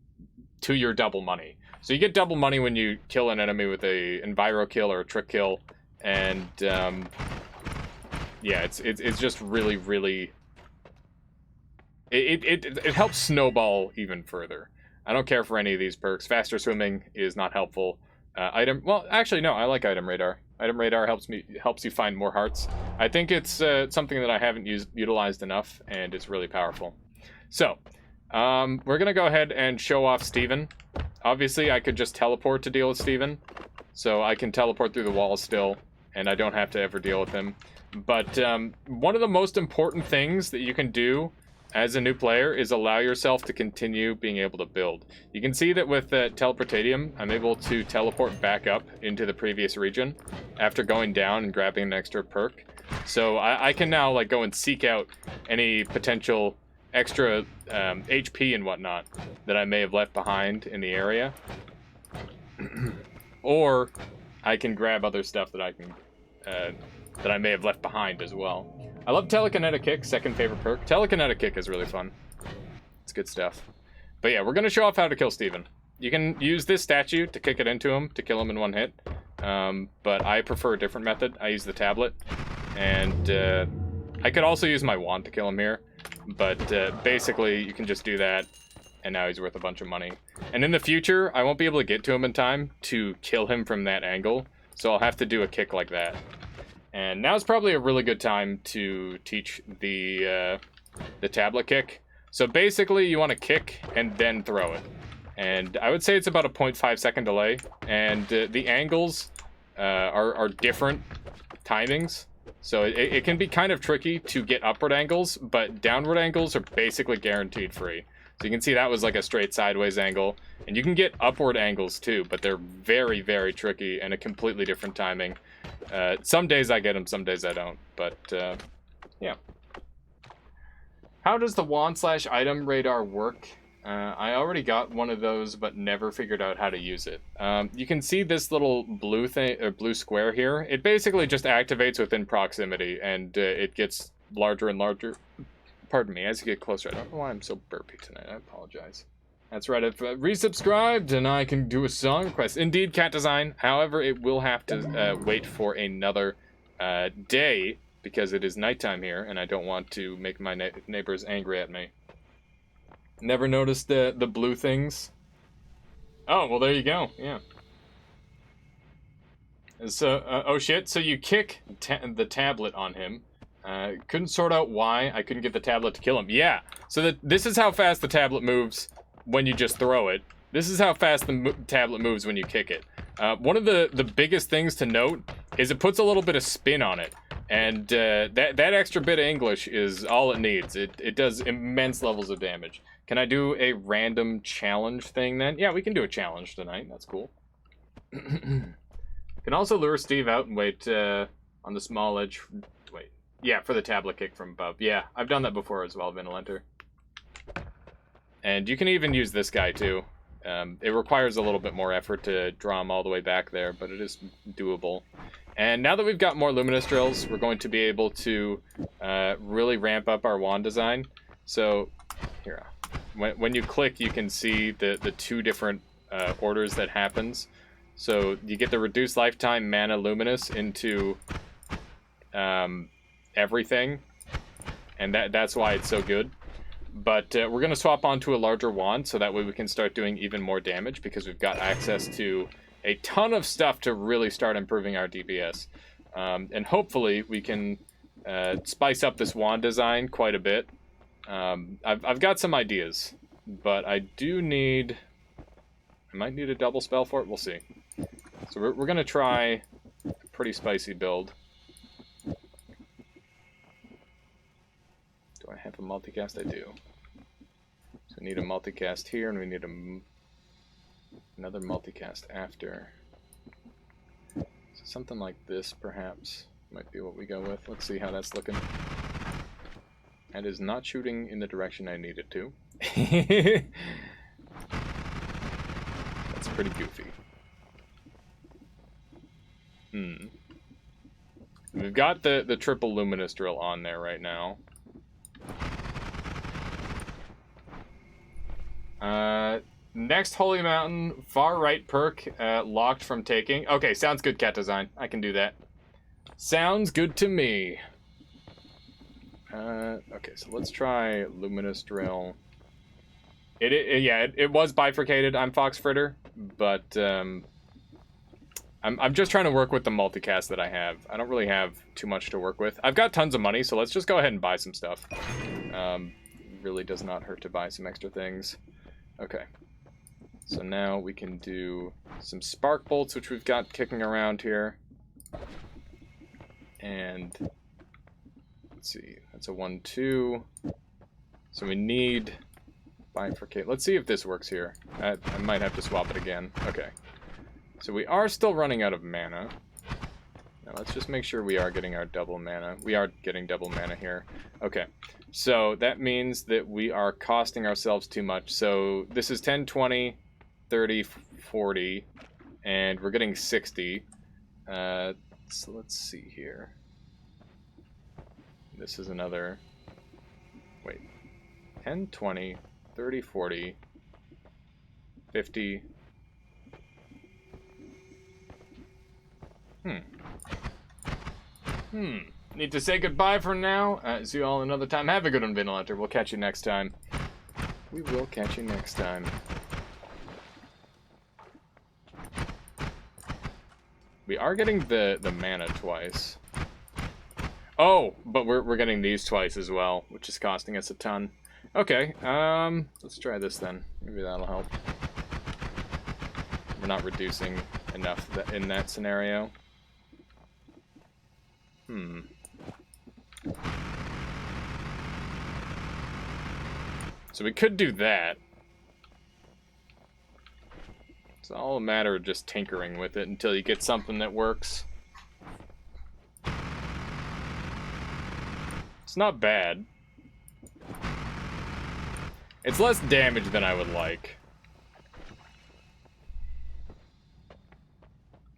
to your double money. So you get double money when you kill an enemy with a enviro kill or a trick kill, and yeah, it's just really, really. It helps snowball even further. I don't care for any of these perks. Faster swimming is not helpful. Well, actually, no, I like item radar. Item radar helps you find more hearts. I think it's something that I haven't utilized enough, and it's really powerful. So, we're gonna go ahead and show off Steven. Obviously, I could just teleport to deal with Steven, so I can teleport through the walls still, and I don't have to ever deal with him. But one of the most important things that you can do as a new player is allow yourself to continue being able to build. You can see that with Teleportatium, I'm able to teleport back up into the previous region after going down and grabbing an extra perk. So I can now like go and seek out any potential extra HP and whatnot that I may have left behind in the area. Or I can grab other stuff that I can that I may have left behind as well. I love Telekinetic Kick, second favorite perk. Telekinetic Kick is really fun. It's good stuff. But yeah, we're going to show off how to kill Steven. You can use this statue to kick it into him to kill him in one hit. But I prefer a different method. I use the tablet. And I could also use my wand to kill him here. But basically, you can just do that. And now he's worth a bunch of money. And in the future, I won't be able to get to him in time to kill him from that angle. So I'll have to do a kick like that. And now's probably a really good time to teach the tablet kick. So basically, you want to kick and then throw it. And I would say it's about a 0.5 second delay. And the angles are different timings. So it can be kind of tricky to get upward angles, but downward angles are basically guaranteed free. So you can see that was like a straight sideways angle. And you can get upward angles too, but they're very, very tricky and a completely different timing. Some days I get them, some days I don't. But, yeah. How does the wand/item radar work? I already got one of those, but never figured out how to use it. You can see this little blue thing, or blue square here. It basically just activates within proximity, and it gets larger and larger. Pardon me, as you get closer. I don't know why I'm so burpy tonight. I apologize. That's right, I've resubscribed, and I can do a song request. Indeed, cat design. However, it will have to wait for another day, because it is nighttime here, and I don't want to make my neighbors angry at me. Never noticed the blue things? Oh, well, there you go. Yeah. So, oh shit, so you kick the tablet on him. Couldn't sort out why I couldn't get the tablet to kill him. Yeah, so this is how fast the tablet moves when you just throw it. This is how fast the tablet moves when you kick it. One of the biggest things to note is it puts a little bit of spin on it. And that extra bit of English is all it needs. It does immense levels of damage. Can I do a random challenge thing then? Yeah, we can do a challenge tonight. That's cool. Can also lure Steve out and wait on the small edge. Wait. Yeah, for the tablet kick from above. Yeah, I've done that before as well, Vinolenter. And you can even use this guy too. It requires a little bit more effort to draw him all the way back there, but it is doable. And now that we've got more Luminous Drills, we're going to be able to really ramp up our wand design. So, here, when you click, you can see the two different orders that happens. So you get the reduced lifetime mana luminous into everything, and that's why it's so good. But we're going to swap onto a larger wand, so that way we can start doing even more damage, because we've got access to a ton of stuff to really start improving our DPS. And hopefully we can spice up this wand design quite a bit. I've got some ideas, but I might need a double spell for it. We'll see. So we're going to try a pretty spicy build. Do I have a multicast? I do. So we need a multicast here, and we need another multicast after. So something like this, perhaps, might be what we go with. Let's see how that's looking. That is not shooting in the direction I need it to. pretty goofy. We've got the triple luminous drill on there right now. Next Holy Mountain, far right perk, locked from taking. Okay, sounds good, Cat Design. I can do that. Sounds good to me. Okay, so let's try luminous drill. It was bifurcated. I'm Fox Fritter, but I'm just trying to work with the multicast that I have. I don't really have too much to work with. I've got tons of money, so let's just go ahead and buy some stuff. Really does not hurt to buy some extra things. Okay. So now we can do some spark bolts, which we've got kicking around here. And let's see, that's a 1-2. So we need bifurcate. Let's see if this works here. I might have to swap it again. Okay. So we are still running out of mana. Now let's just make sure we are getting our double mana. We are getting double mana here. Okay. So that means that we are costing ourselves too much. So this is 10, 20, 30, 40, and we're getting 60. So let's see here. This is another... Wait. 10, 20, 30, 40, 50... Need to say goodbye for now. See you all another time. Have a good one, Ventilator. We'll catch you next time. We will catch you next time. We are getting the mana twice. Oh, but we're getting these twice as well, which is costing us a ton. Okay, let's try this then. Maybe that'll help. We're not reducing enough in that scenario. So we could do that. It's all a matter of just tinkering with it until you get something that works. It's not bad. It's less damage than I would like.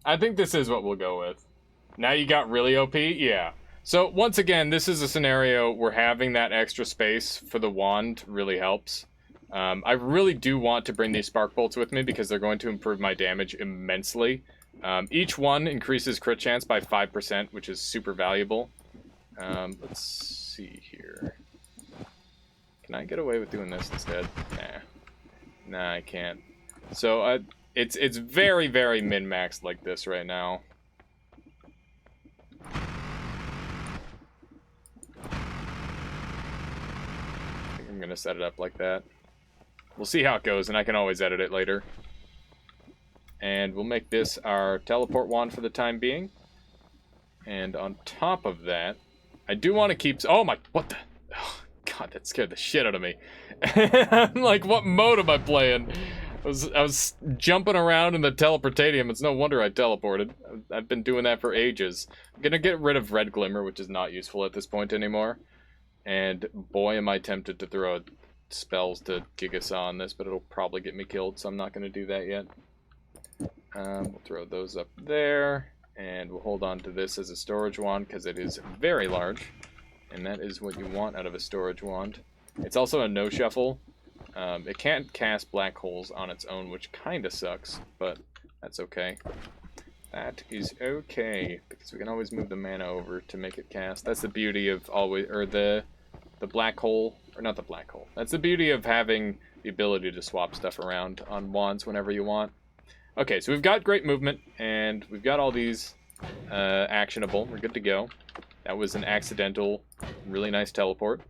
I think this is what we'll go with. Now you got really OP? Yeah. So, once again, this is a scenario where having that extra space for the wand really helps. I really do want to bring these spark bolts with me because they're going to improve my damage immensely. Each one increases crit chance by 5%, which is super valuable. Let's see here. Can I get away with doing this instead? Nah, I can't. So, it's very, very min-maxed like this right now. I'm gonna set it up like that. We'll see how it goes, and I can always edit it later. And we'll make this our teleport wand for the time being. And on top of that, I do want to keep... Oh my... What the... Oh, God, that scared the shit out of me. I'm like, what mode am I playing? I was jumping around in the teleportadium. It's no wonder I teleported. I've been doing that for ages. I'm gonna get rid of Red Glimmer, which is not useful at this point anymore. And boy, am I tempted to throw spells to Gigasaw on this, but it'll probably get me killed, so I'm not going to do that yet. We'll throw those up there, and we'll hold on to this as a storage wand, because it is very large, and that is what you want out of a storage wand. It's also a no-shuffle. It can't cast black holes on its own, which kind of sucks, but that's okay. That is okay, because we can always move the mana over to make it cast. That's the beauty of always, or the black hole, or not the black hole. That's the beauty of having the ability to swap stuff around on wands whenever you want. Okay, so we've got great movement, and we've got all these actionable. We're good to go. That was an accidental, really nice teleport.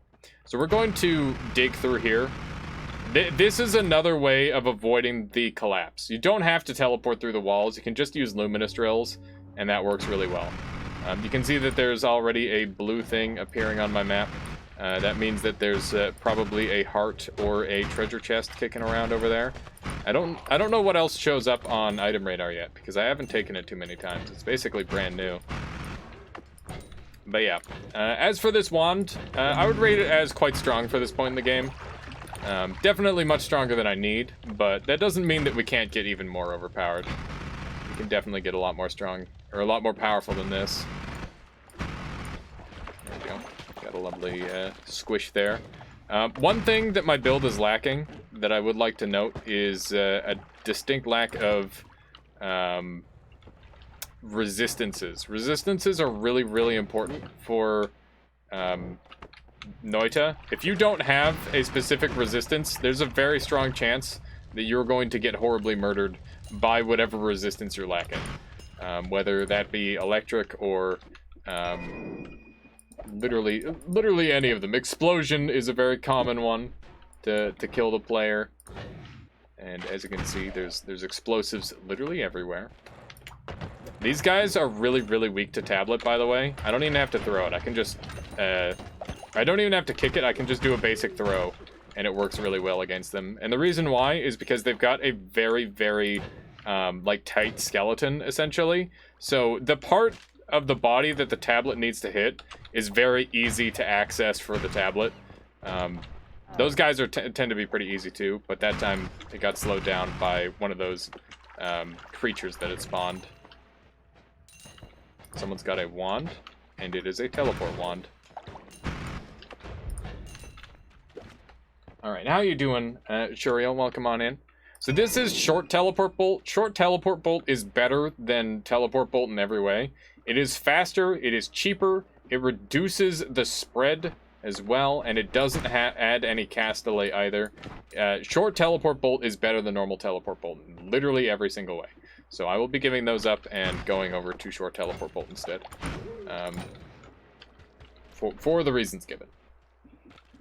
So we're going to dig through here. This is another way of avoiding the collapse. You don't have to teleport through the walls. You can just use luminous drills, and that works really well. You can see that there's already a blue thing appearing on my map. That means that there's probably a heart or a treasure chest kicking around over there. I don't know what else shows up on item radar yet, because I haven't taken it too many times. It's basically brand new. But yeah, as for this wand, I would rate it as quite strong for this point in the game. Definitely much stronger than I need, but that doesn't mean that we can't get even more overpowered. We can definitely get a lot more strong, or a lot more powerful than this. There we go. Got a lovely squish there. One thing that my build is lacking that I would like to note is a distinct lack of resistances. Resistances are really, really important for Noita. If you don't have a specific resistance, there's a very strong chance that you're going to get horribly murdered by whatever resistance you're lacking. Whether that be electric or literally any of them. Explosion is a very common one to kill the player. And as you can see, there's explosives literally everywhere. These guys are really, really weak to tablet, by the way. I don't even have to throw it. I can just... I don't even have to kick it. I can just do a basic throw, and it works really well against them. And the reason why is because they've got a very, very, like, tight skeleton, essentially. So the part of the body that the tablet needs to hit is very easy to access for the tablet. Those guys are tend to be pretty easy, too, but that time it got slowed down by one of those creatures that it spawned. Someone's got a wand, and it is a teleport wand. Alright, how you doing, Shuriel? Welcome on in. So this is Short Teleport Bolt. Short Teleport Bolt is better than Teleport Bolt in every way. It is faster, it is cheaper, it reduces the spread as well, and it doesn't add any cast delay either. Short Teleport Bolt is better than normal Teleport Bolt in literally every single way. So I will be giving those up and going over to Short Teleport Bolt instead. For the reasons given.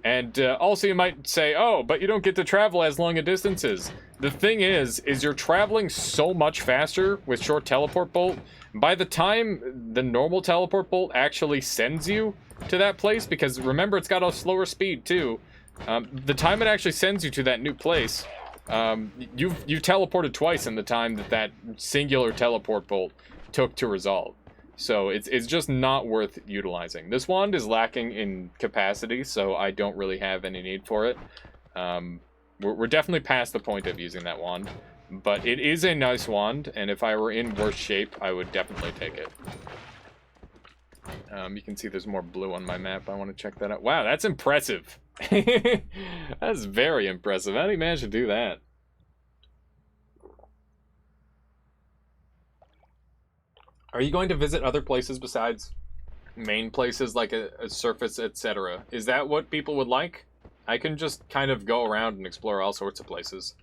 And also you might say, oh, but you don't get to travel as long a distances. The thing is you're traveling so much faster with Short Teleport Bolt. By the time the normal Teleport Bolt actually sends you to that place, because remember, it's got a slower speed too. The time it actually sends you to that new place, you've teleported twice in the time that singular Teleport Bolt took to resolve. So it's just not worth utilizing. This wand is lacking in capacity, so I don't really have any need for it. We're definitely past the point of using that wand. But it is a nice wand, and if I were in worse shape, I would definitely take it. You can see there's more blue on my map. I want to check that out. Wow, that's impressive. That's very impressive. How do you manage to do that? Are you going to visit other places besides main places like a surface, etc.? Is that what people would like? I can just kind of go around and explore all sorts of places.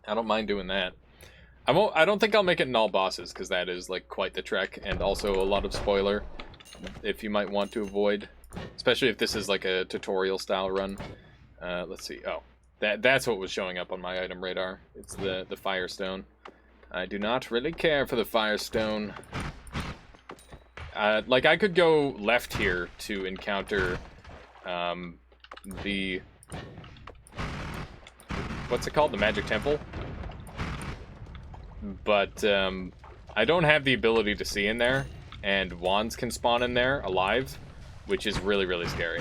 I don't mind doing that. I don't think I'll make it in all bosses, because that is like quite the trek, and also a lot of spoiler if you might want to avoid, especially if this is like a tutorial style run. Let's see. Oh, that's what was showing up on my item radar. It's the Firestone. I do not really care for the Firestone. Like, I could go left here to encounter the... What's it called? The Magic Temple? But I don't have the ability to see in there, and wands can spawn in there alive, which is really, really scary.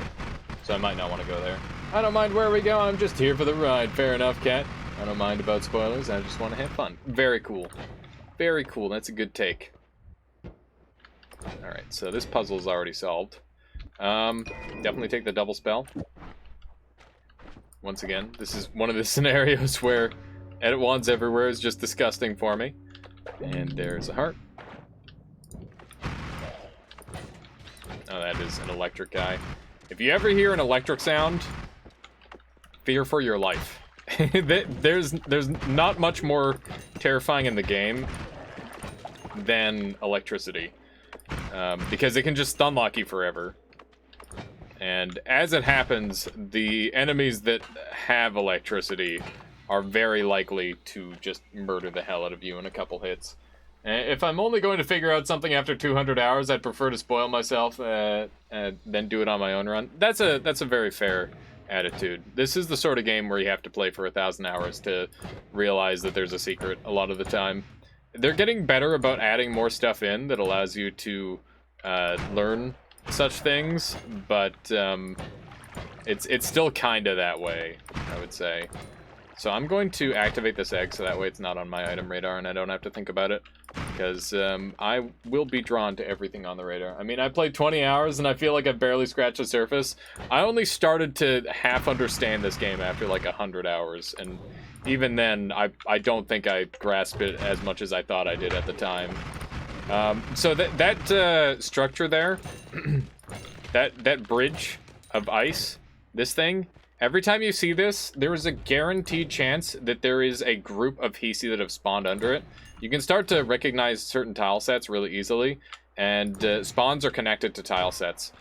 So I might not want to go there. I don't mind where we go, I'm just here for the ride. Fair enough, Cat. I don't mind about spoilers, I just want to have fun. Very cool. Very cool, that's a good take. Alright, so this puzzle is already solved. Definitely take the double spell. Once again, this is one of the scenarios where edit wands everywhere is just disgusting for me. And there's a heart. Oh, that is an electric guy. If you ever hear an electric sound, fear for your life. There's not much more terrifying in the game than electricity. Because it can just stun lock you forever. And as it happens, the enemies that have electricity are very likely to just murder the hell out of you in a couple hits. If I'm only going to figure out something after 200 hours, I'd prefer to spoil myself than do it on my own run. That's a very fair attitude. This is the sort of game where you have to play for 1,000 hours to realize that there's a secret a lot of the time. They're getting better about adding more stuff in that allows you to learn such things, but It's still kind of that way, I would say. So I'm going to activate this egg so that way it's not on my item radar and I don't have to think about it. Because I will be drawn to everything on the radar. I mean, I played 20 hours and I feel like I've barely scratched the surface. I only started to half understand this game after like 100 hours. And even then, I don't think I grasped it as much as I thought I did at the time. So that structure there, that bridge of ice, this thing, every time you see this, there is a guaranteed chance that there is a group of Hisi that have spawned under it. You can start to recognize certain tile sets really easily, and spawns are connected to tile sets.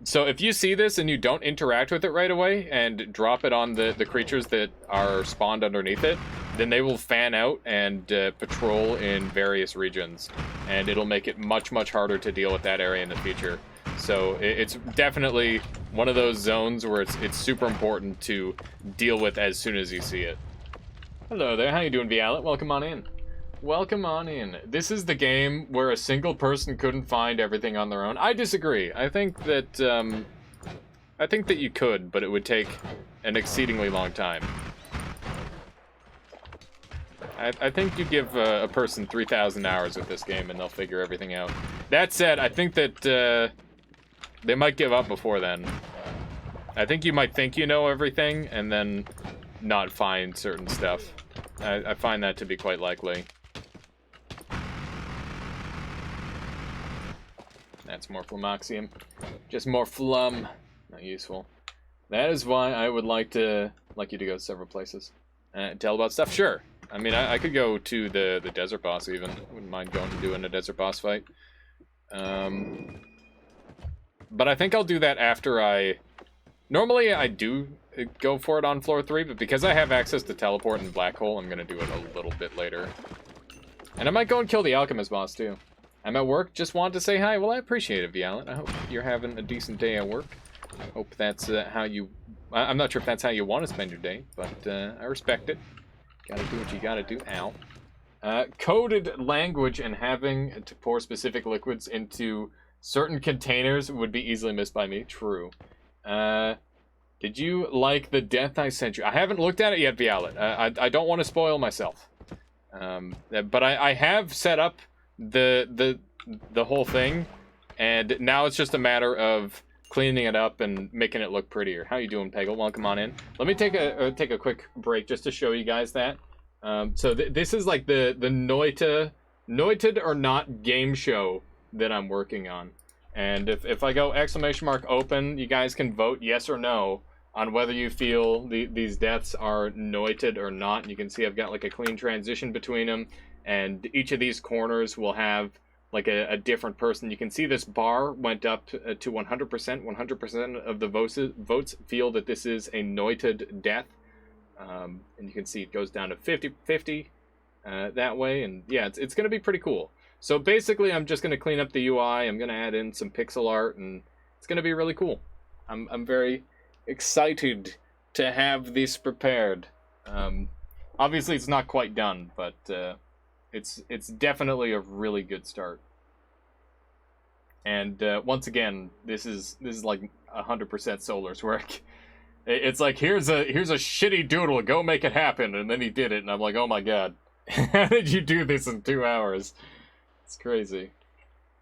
So if you see this and you don't interact with it right away and drop it on the creatures that are spawned underneath it, then they will fan out and patrol in various regions, and it'll make it much, much harder to deal with that area in the future. So it's definitely one of those zones where it's super important to deal with as soon as you see it. Hello there, how you doing, Vialet? Welcome on in. Welcome on in. This is the game where a single person couldn't find everything on their own. I disagree. I think that you could, but it would take an exceedingly long time. I think you give a person 3,000 hours with this game and they'll figure everything out. That said, I think that they might give up before then. I think you might think you know everything and then not find certain stuff. I find that to be quite likely. That's more Flumoxium. Just more flum. Not useful. That is why I would like you to go to several places. Tell about stuff? Sure. I mean, I could go to the desert boss even. I wouldn't mind going and doing a desert boss fight. But I think I'll do that after I... Normally I do go for it on floor 3, but because I have access to teleport and black hole, I'm going to do it a little bit later. And I might go and kill the alchemist boss too. I'm at work, just wanted to say hi. Well, I appreciate it, Vialet. I hope you're having a decent day at work. Hope that's how you... I'm not sure if that's how you want to spend your day, but I respect it. Gotta do what you gotta do. Ow. Coded language and having to pour specific liquids into certain containers would be easily missed by me. True. Did you like the death I sent you? I haven't looked at it yet, Vialet. I don't want to spoil myself. But I have set up the whole thing, and now it's just a matter of cleaning it up and making it look prettier. How you doing, Peggle? Welcome on in. Let me take a quick break just to show you guys that. So this is like the Noited or Not game show that I'm working on. And if I go !open, you guys can vote yes or no on whether you feel these deaths are noited or not. You can see I've got like a clean transition between them, and each of these corners will have like a different person. You can see this bar went up to 100%. 100% of the votes feel that this is a noited death. And you can see it goes down to 50-50 that way. And yeah, it's going to be pretty cool. So basically, I'm just going to clean up the UI. I'm going to add in some pixel art, and it's going to be really cool. I'm very excited to have this prepared. Obviously, it's not quite done, but it's definitely a really good start. And once again, this is like 100% Solar's work. It's like here's a shitty doodle, go make it happen, and then he did it, and I'm like, oh my god, how did you do this in 2 hours? It's crazy.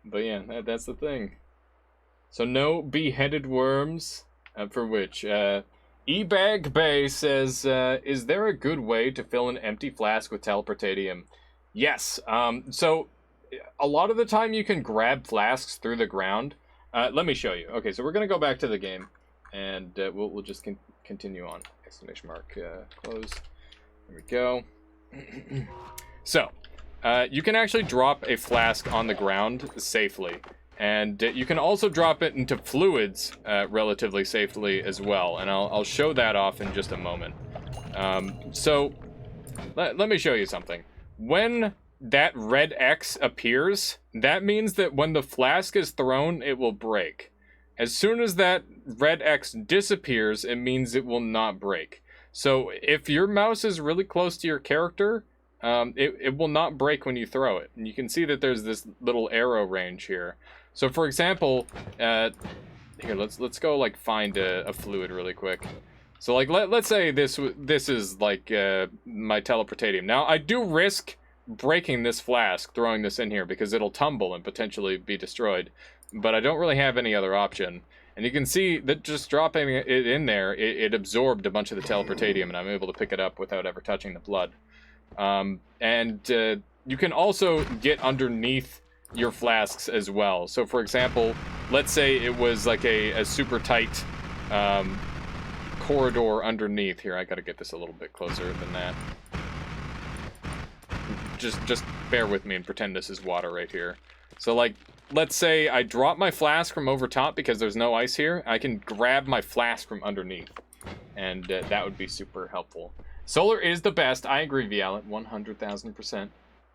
But yeah, that's the thing. So no beheaded worms, for which eBag Bay says, is there a good way to fill an empty flask with teleportatium? Yes. So a lot of the time you can grab flasks through the ground. Let me show you. Okay, so we're gonna go back to the game, and we'll just continue on. Exclamation mark, close. There we go. So, you can actually drop a flask on the ground safely, and you can also drop it into fluids relatively safely as well, and I'll show that off in just a moment. So, let me show you something. When that red X appears, that means that when the flask is thrown, it will break. As soon as that red X disappears, it means it will not break. So if your mouse is really close to your character, it will not break when you throw it. And you can see that there's this little arrow range here. So for example, Here, let's go like find a fluid really quick. So like let's say this is like my teleportatium. Now I do risk breaking this flask, throwing this in here because it'll tumble and potentially be destroyed. But I don't really have any other option. And you can see that just dropping it in there, it absorbed a bunch of the teleportatium, and I'm able to pick it up without ever touching the blood. You can also get underneath your flasks as well. So for example, let's say it was like a super tight corridor underneath. Here, I gotta get this a little bit closer than that. Just bear with me and pretend this is water right here. So like, let's say I drop my flask from over top because there's no ice here. I can grab my flask from underneath, and that would be super helpful. Solar is the best. I agree, Vialet, 100,000%.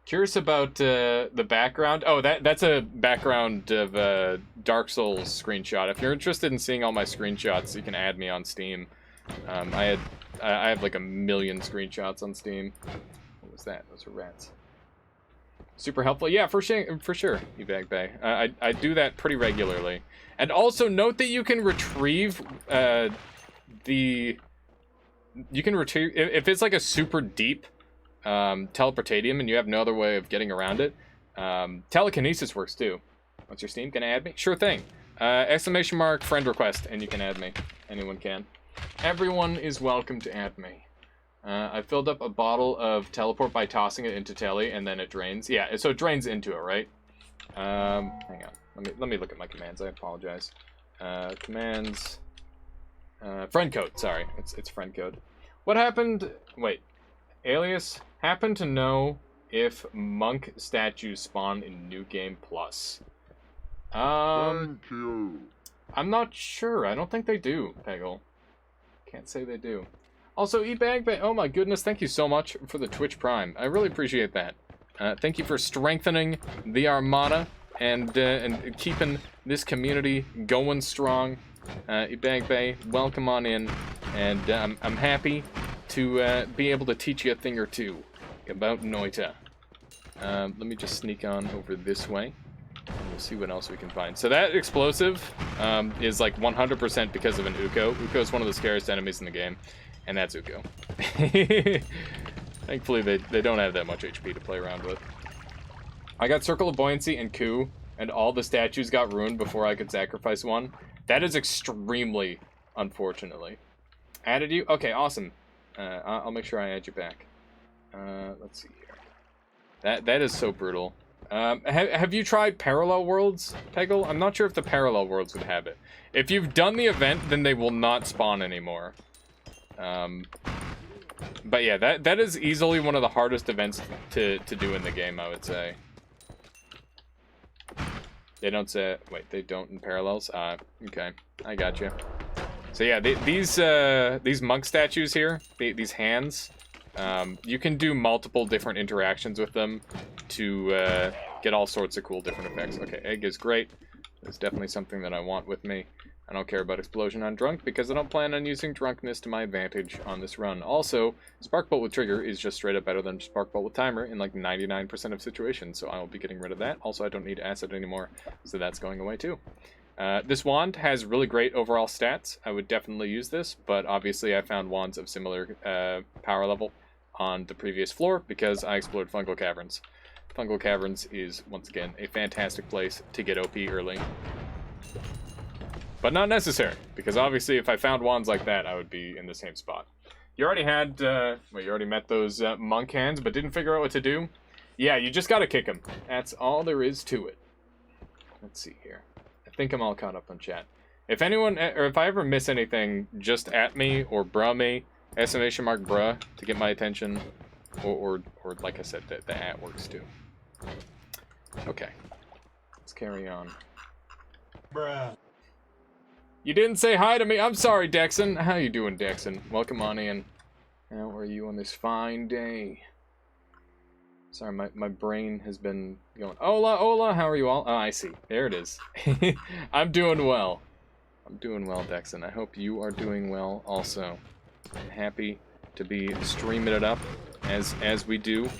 Curious about the background. Oh, that's a background of Dark Souls screenshot. If you're interested in seeing all my screenshots, you can add me on Steam. I have like 1 million screenshots on Steam. What was that? Those are rats. Super helpful. Yeah, for sure, Ebag Bay. I do that pretty regularly. And also note that you can retrieve if it's like a super deep teleportatium and you have no other way of getting around it. Telekinesis works too. What's your Steam? Can I add me? Sure thing. Exclamation mark friend request, and you can add me. Anyone can. Everyone is welcome to add me. I filled up a bottle of teleport by tossing it into Telly, and then it drains. Yeah, so it drains into it, right? Hang on. Let me look at my commands. I apologize. Commands. Friend code. Sorry, it's friend code. What happened? Wait. Alias happened to know if monk statues spawn in New Game Plus. Thank you. I'm not sure. I don't think they do, Peggle. Can't say they do. Also, eBag, oh my goodness, thank you so much for the Twitch Prime. I really appreciate that. Thank you for strengthening the Armada and keeping this community going strong. eBag Bay, welcome on in, and I'm happy to be able to teach you a thing or two about Noita. Let me just sneak on over this way, and we'll see what else we can find. So that explosive is like 100% because of an Uko. Uko is one of the scariest enemies in the game. And that's Uko. Thankfully, they don't have that much HP to play around with. I got Circle of Buoyancy and Coup, and all the statues got ruined before I could sacrifice one. That is extremely unfortunately. Added you? Okay, awesome. I'll make sure I add you back. Let's see here. That is so brutal. Have you tried Parallel Worlds, Peggle? I'm not sure if the Parallel Worlds would have it. If you've done the event, then they will not spawn anymore. But yeah, that is easily one of the hardest events to do in the game, I would say. They don't say, wait, they don't in Parallels? Okay, I got you. So yeah, these monk statues here, these hands, you can do multiple different interactions with them to get all sorts of cool different effects. Okay, egg is great. It's definitely something that I want with me. I don't care about Explosion on Drunk because I don't plan on using Drunkness to my advantage on this run. Also, Spark Bolt with Trigger is just straight up better than Spark Bolt with Timer in like 99% of situations, so I will be getting rid of that. Also, I don't need Acid anymore, so that's going away too. This wand has really great overall stats. I would definitely use this, but obviously I found wands of similar power level on the previous floor because I explored Fungal Caverns. Fungal Caverns is, once again, a fantastic place to get OP early. But not necessary, because obviously if I found wands like that, I would be in the same spot. You already had, you already met those monk hands, but didn't figure out what to do? Yeah, you just gotta kick them. That's all there is to it. Let's see here. I think I'm all caught up on chat. If anyone, or if I ever miss anything, just at me or bruh me, exclamation mark bruh, to get my attention. Or like I said, the at works too. Okay. Let's carry on. Bruh. You didn't say hi to me. I'm sorry, Dexon. How you doing, Dexon? Welcome on in. How are you on this fine day? Sorry, my brain has been going, hola, how are you all? Oh, I see. There it is. I'm doing well. I'm doing well, Dexon. I hope you are doing well also. I'm happy to be streaming it up as we do.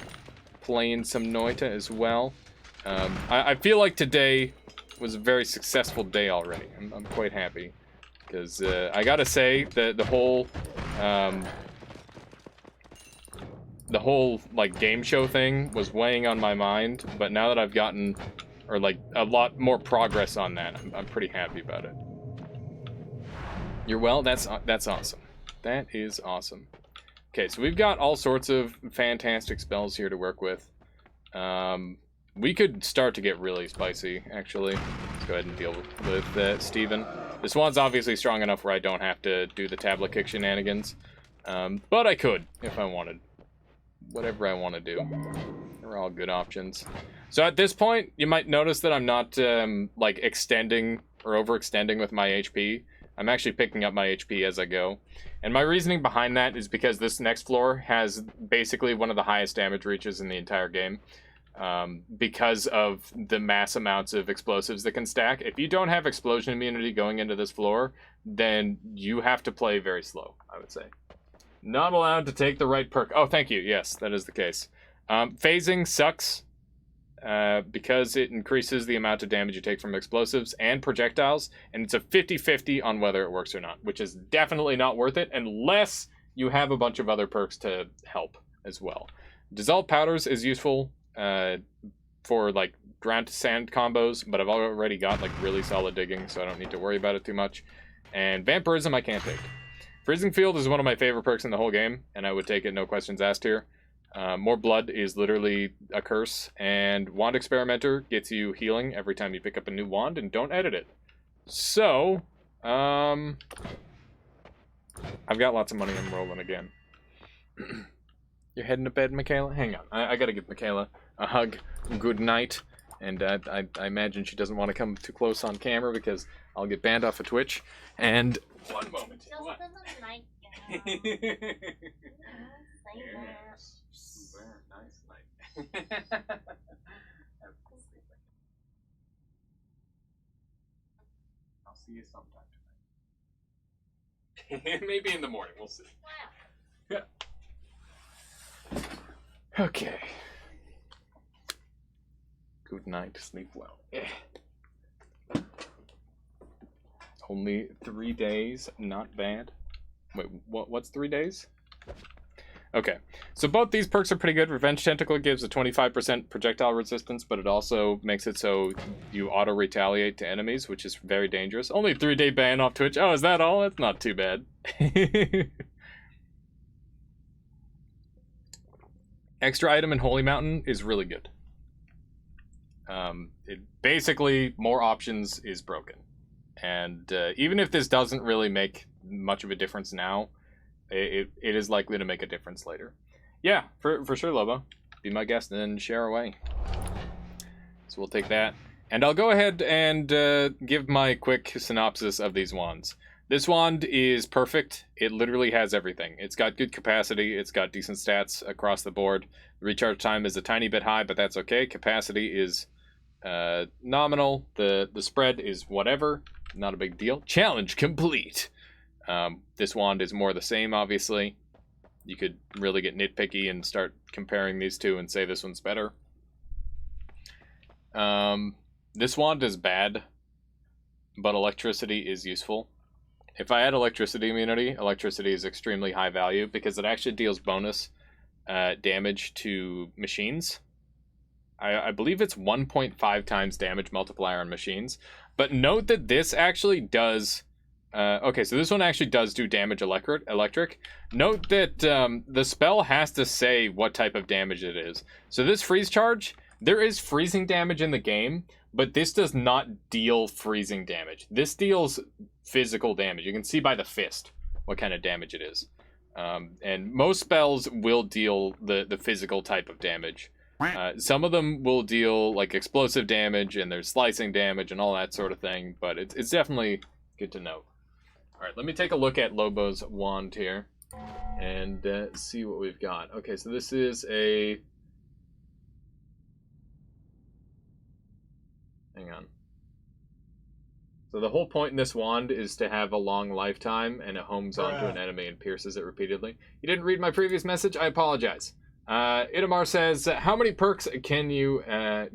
Playing some Noita as well. I feel like today was a very successful day already. I'm quite happy. Because I gotta say, the whole like game show thing was weighing on my mind, but now that I've gotten, or like a lot more progress on that, I'm pretty happy about it. You're well. That's awesome. That is awesome. Okay, so we've got all sorts of fantastic spells here to work with. We could start to get really spicy, actually. Let's go ahead and deal with Steven. This one's obviously strong enough where I don't have to do the tablet kick shenanigans. But I could, if I wanted. Whatever I want to do. They're all good options. So at this point, you might notice that I'm not, like, extending or overextending with my HP. I'm actually picking up my HP as I go. And my reasoning behind that is because this next floor has basically one of the highest damage reaches in the entire game. Because of the mass amounts of explosives that can stack. If you don't have explosion immunity going into this floor, then you have to play very slow, I would say. Not allowed to take the right perk. Oh, thank you. Yes, that is the case. Phasing sucks because it increases the amount of damage you take from explosives and projectiles, and it's a 50-50 on whether it works or not, which is definitely not worth it unless you have a bunch of other perks to help as well. Dissolve powders is useful for like ground to sand combos, but I've already got like really solid digging, so I don't need to worry about it too much. And vampirism I can't take. Freezing Field is one of my favorite perks in the whole game, and I would take it no questions asked here. More blood is literally a curse, and Wand Experimenter gets you healing every time you pick up a new wand, and don't edit it. So, I've got lots of money. I'm rolling again. You're heading to bed, Michaela? Hang on. I gotta give Michaela a hug. Good night. And I imagine she doesn't want to come too close on camera because I'll get banned off of Twitch. And one moment. What? Yes. Very nice night. I'll see you sometime tonight. Maybe in the morning. We'll see. Yeah. Okay. Good night. Sleep well. Only 3 days. Not bad. Wait, what's 3 days? Okay. So both these perks are pretty good. Revenge Tentacle gives a 25% projectile resistance, but it also makes it so you auto-retaliate to enemies, which is very dangerous. Only a 3-day ban off Twitch. Oh, is that all? That's not too bad. Extra item in Holy Mountain is really good. It basically, more options is broken. And even if this doesn't really make much of a difference now, it is likely to make a difference later. Yeah, for sure, Lobo. Be my guest and share away. So we'll take that. And I'll go ahead and give my quick synopsis of these wands. This wand is perfect. It literally has everything. It's got good capacity. It's got decent stats across the board. The recharge time is a tiny bit high, but that's okay. Capacity is nominal. The spread is whatever. Not a big deal. Challenge complete. This wand is more the same, obviously. You could really get nitpicky and start comparing these two and say this one's better. This wand is bad, but electricity is useful. If I had electricity immunity, electricity is extremely high value because it actually deals bonus damage to machines. I believe it's 1.5 times damage multiplier on machines. But note that this actually does... okay, so this one actually does do damage electric. Note that the spell has to say what type of damage it is. So this freeze charge, there is freezing damage in the game, but this does not deal freezing damage. This deals physical damage. You can see by the fist what kind of damage it is. And most spells will deal the physical type of damage. Some of them will deal like explosive damage, and there's slicing damage and all that sort of thing, but it's definitely good to know. Alright, let me take a look at Lobo's wand here and see what we've got. Okay, so this is a... Hang on. So the whole point in this wand is to have a long lifetime, and it homes onto an enemy and pierces it repeatedly. You didn't read my previous message? I apologize. Itamar says, how many perks can you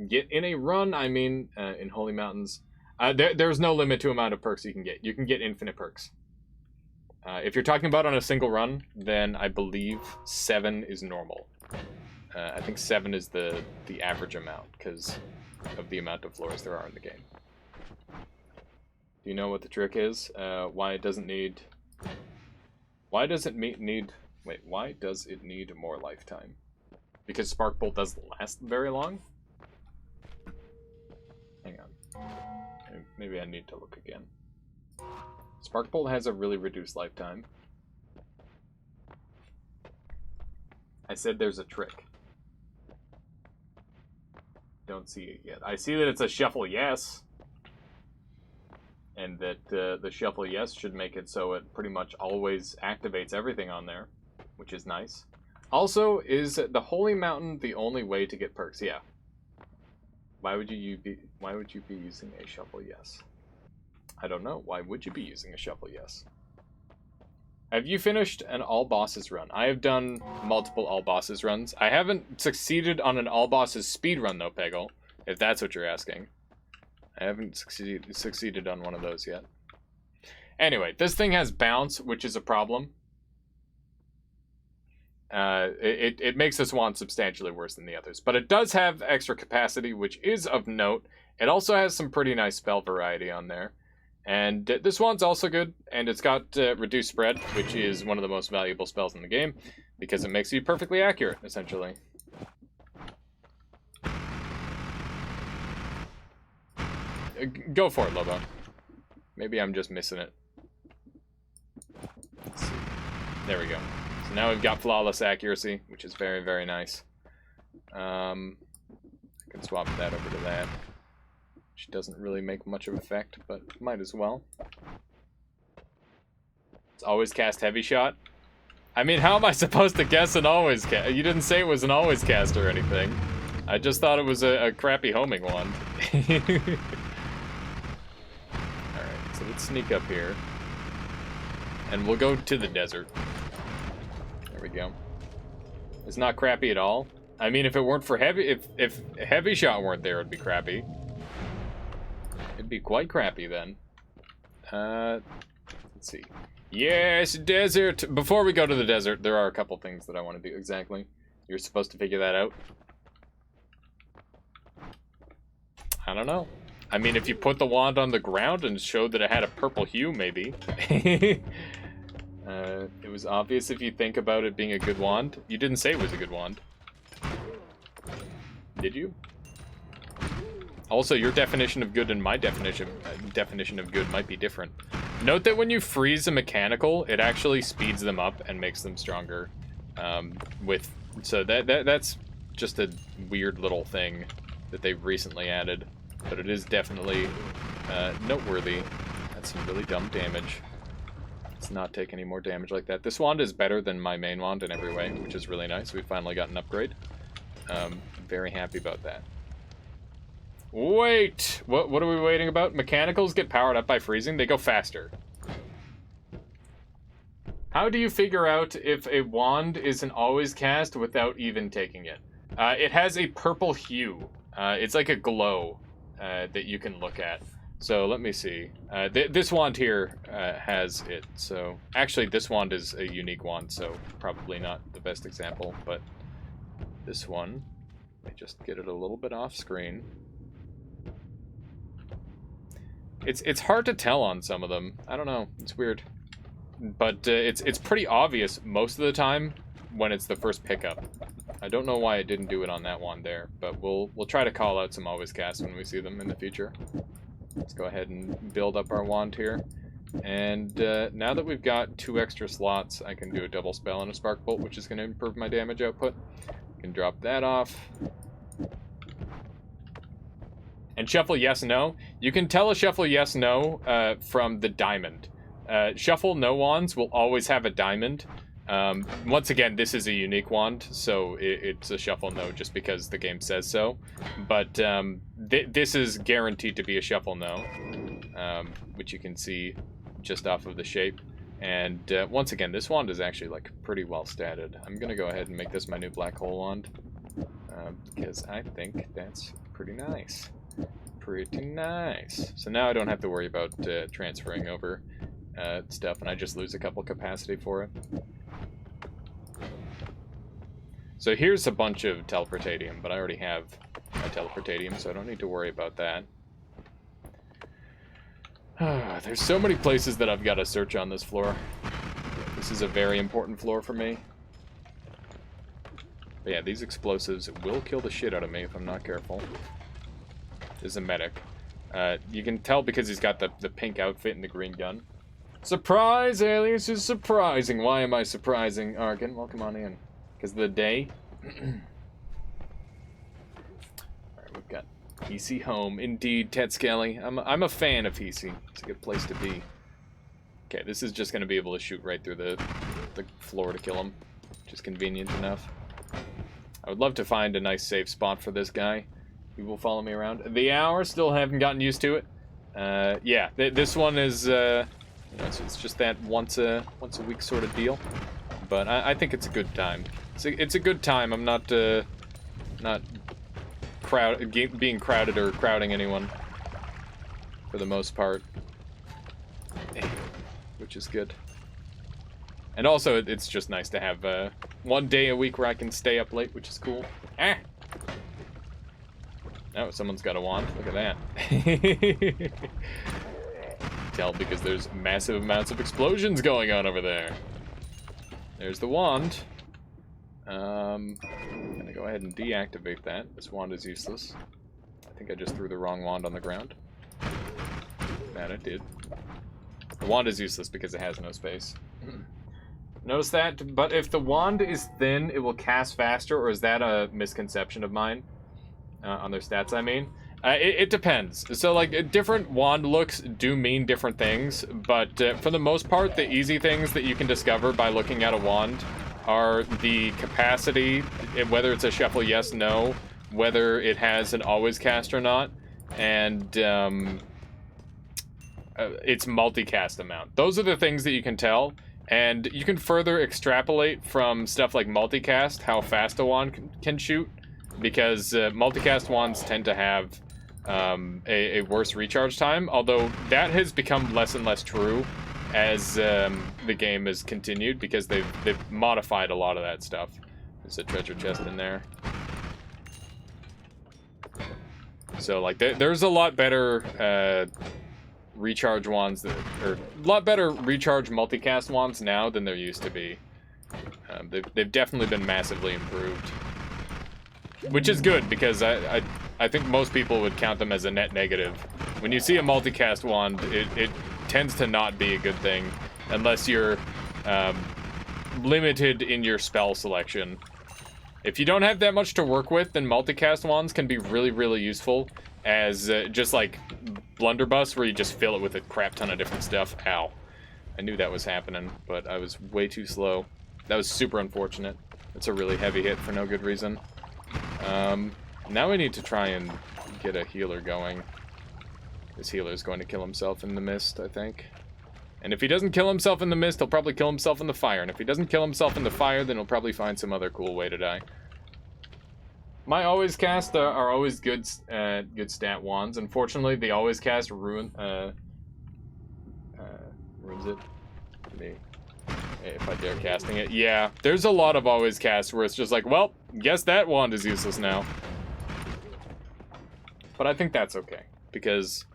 get in a run? I mean, in Holy Mountains. There's no limit to amount of perks you can get. You can get infinite perks. If you're talking about on a single run, then I believe 7 is normal. I think 7 is the average amount because of the amount of floors there are in the game. Do you know what the trick is? Why it doesn't need... Why does it need... Wait, why does it need more lifetime? Because Spark Bolt doesn't last very long? Hang on. Maybe I need to look again. Spark Bolt has a really reduced lifetime. I said there's a trick. Don't see it yet. I see that it's a shuffle yes. And that the shuffle yes should make it so it pretty much always activates everything on there, which is nice. Also, is the Holy Mountain the only way to get perks? Yeah. Why would you be using a shuffle yes? I don't know. Why would you be using a shuffle yes? Have you finished an all bosses run? I have done multiple all bosses runs. I haven't succeeded on an all bosses speed run though, Peggle, if that's what you're asking. I haven't succeeded on one of those yet. Anyway, this thing has bounce, which is a problem. It makes this wand substantially worse than the others. But it does have extra capacity, which is of note. It also has some pretty nice spell variety on there. And this wand's also good, and it's got reduced spread, which is one of the most valuable spells in the game, because it makes you perfectly accurate, essentially. Go for it, Lobo. Maybe I'm just missing it. Let's see. There we go. So now we've got flawless accuracy, which is very, very nice. I can swap that over to that. Which doesn't really make much of an effect, but might as well. It's always cast heavy shot. I mean, how am I supposed to guess an always cast? You didn't say it was an always cast or anything. I just thought it was a crappy homing wand. Alright, so let's sneak up here. And we'll go to the desert. There we go. It's not crappy at all. I mean, if it weren't for heavy... If heavy shot weren't there, it'd be crappy. It'd be quite crappy then. Let's see. Yes, desert! Before we go to the desert, there are a couple things that I want to do exactly. You're supposed to figure that out. I don't know. I mean, if you put the wand on the ground and showed that it had a purple hue, maybe. It was obvious if you think about it being a good wand. You didn't say it was a good wand. Did you? Also, your definition of good and my definition of good might be different. Note that when you freeze a mechanical, it actually speeds them up and makes them stronger. So that's just a weird little thing that they've recently added, but it is definitely noteworthy. That's some really dumb damage. Let's not take any more damage like that. This wand is better than my main wand in every way, which is really nice. We finally got an upgrade. Very happy about that. Wait! What are we waiting about? Mechanicals get powered up by freezing. They go faster. How do you figure out if a wand is an always cast without even taking it? It has a purple hue. It's like a glow that you can look at. So let me see. This wand here has it. So actually, this wand is a unique wand, so probably not the best example. But this one, let me just get it a little bit off screen. It's hard to tell on some of them. I don't know. It's weird. But it's pretty obvious most of the time when it's the first pickup. I don't know why it didn't do it on that one there, but we'll try to call out some always casts when we see them in the future. Let's go ahead and build up our wand here. And now that we've got 2 extra slots, I can do a double spell and a spark bolt, which is going to improve my damage output. I can drop that off. And shuffle yes, no. You can tell a shuffle yes, no from the diamond. Shuffle no wands will always have a diamond. Once again, this is a unique wand, so it's a shuffle no just because the game says so. But this is guaranteed to be a shuffle no, which you can see just off of the shape. And once again, this wand is actually like pretty well statted. I'm gonna go ahead and make this my new black hole wand because I think that's pretty nice. Pretty nice. So now I don't have to worry about transferring over stuff, and I just lose a couple capacity for it. So here's a bunch of teleportatium, but I already have my teleportatium, so I don't need to worry about that. There's so many places that I've got to search on this floor. This is a very important floor for me. But yeah, these explosives will kill the shit out of me if I'm not careful. This is a medic. You can tell because he's got the pink outfit and the green gun. Surprise, Alias is surprising. Why am I surprising? Argon, welcome on in. Because of the day. Alright, we've got PC home. Indeed, Ted Skelly. I'm a fan of PC. It's a good place to be. Okay, this is just going to be able to shoot right through the floor to kill him. Which is convenient enough. I would love to find a nice safe spot for this guy. He will follow me around. The hour, still haven't gotten used to it. Yeah, this one is, you know, it's just that once a week sort of deal. But I think it's a good time. It's a good time. I'm not being crowded or crowding anyone for the most part, which is good. And also, it's just nice to have one day a week where I can stay up late, which is cool. Ah! Oh, someone's got a wand. Look at that. Tell because there's massive amounts of explosions going on over there. There's the wand. I'm gonna go ahead and deactivate that. This wand is useless. I think I just threw the wrong wand on the ground. That I did. The wand is useless because it has no space. Notice that, but if the wand is thin, it will cast faster, or is that a misconception of mine? On their stats, I mean. It depends. So, like, different wand looks do mean different things, but for the most part, the easy things that you can discover by looking at a wand are the capacity, whether it's a shuffle yes, no, whether it has an always cast or not, and its multicast amount. Those are the things that you can tell, and you can further extrapolate from stuff like multicast, how fast a wand can shoot, because multicast wands tend to have a worse recharge time, although that has become less and less true as the game has continued, because they've modified a lot of that stuff. There's a treasure chest in there. So, like, there's a lot better recharge wands, or a lot better recharge multicast wands now than there used to be. They've definitely been massively improved. Which is good, because I think most people would count them as a net negative. When you see a multicast wand, it tends to not be a good thing, unless you're limited in your spell selection. If you don't have that much to work with, then multicast wands can be really, really useful as just like blunderbuss, where you just fill it with a crap ton of different stuff. Ow. I knew that was happening, but I was way too slow. That was super unfortunate. It's a really heavy hit for no good reason. Now we need to try and get a healer going. This healer is going to kill himself in the mist, I think. And if he doesn't kill himself in the mist, he'll probably kill himself in the fire. And if he doesn't kill himself in the fire, then he'll probably find some other cool way to die. My always cast are always good stat wands. Unfortunately, the always cast ruins it. If I dare casting it. Yeah, there's a lot of always casts where it's just like, well, guess that wand is useless now. But I think that's okay, because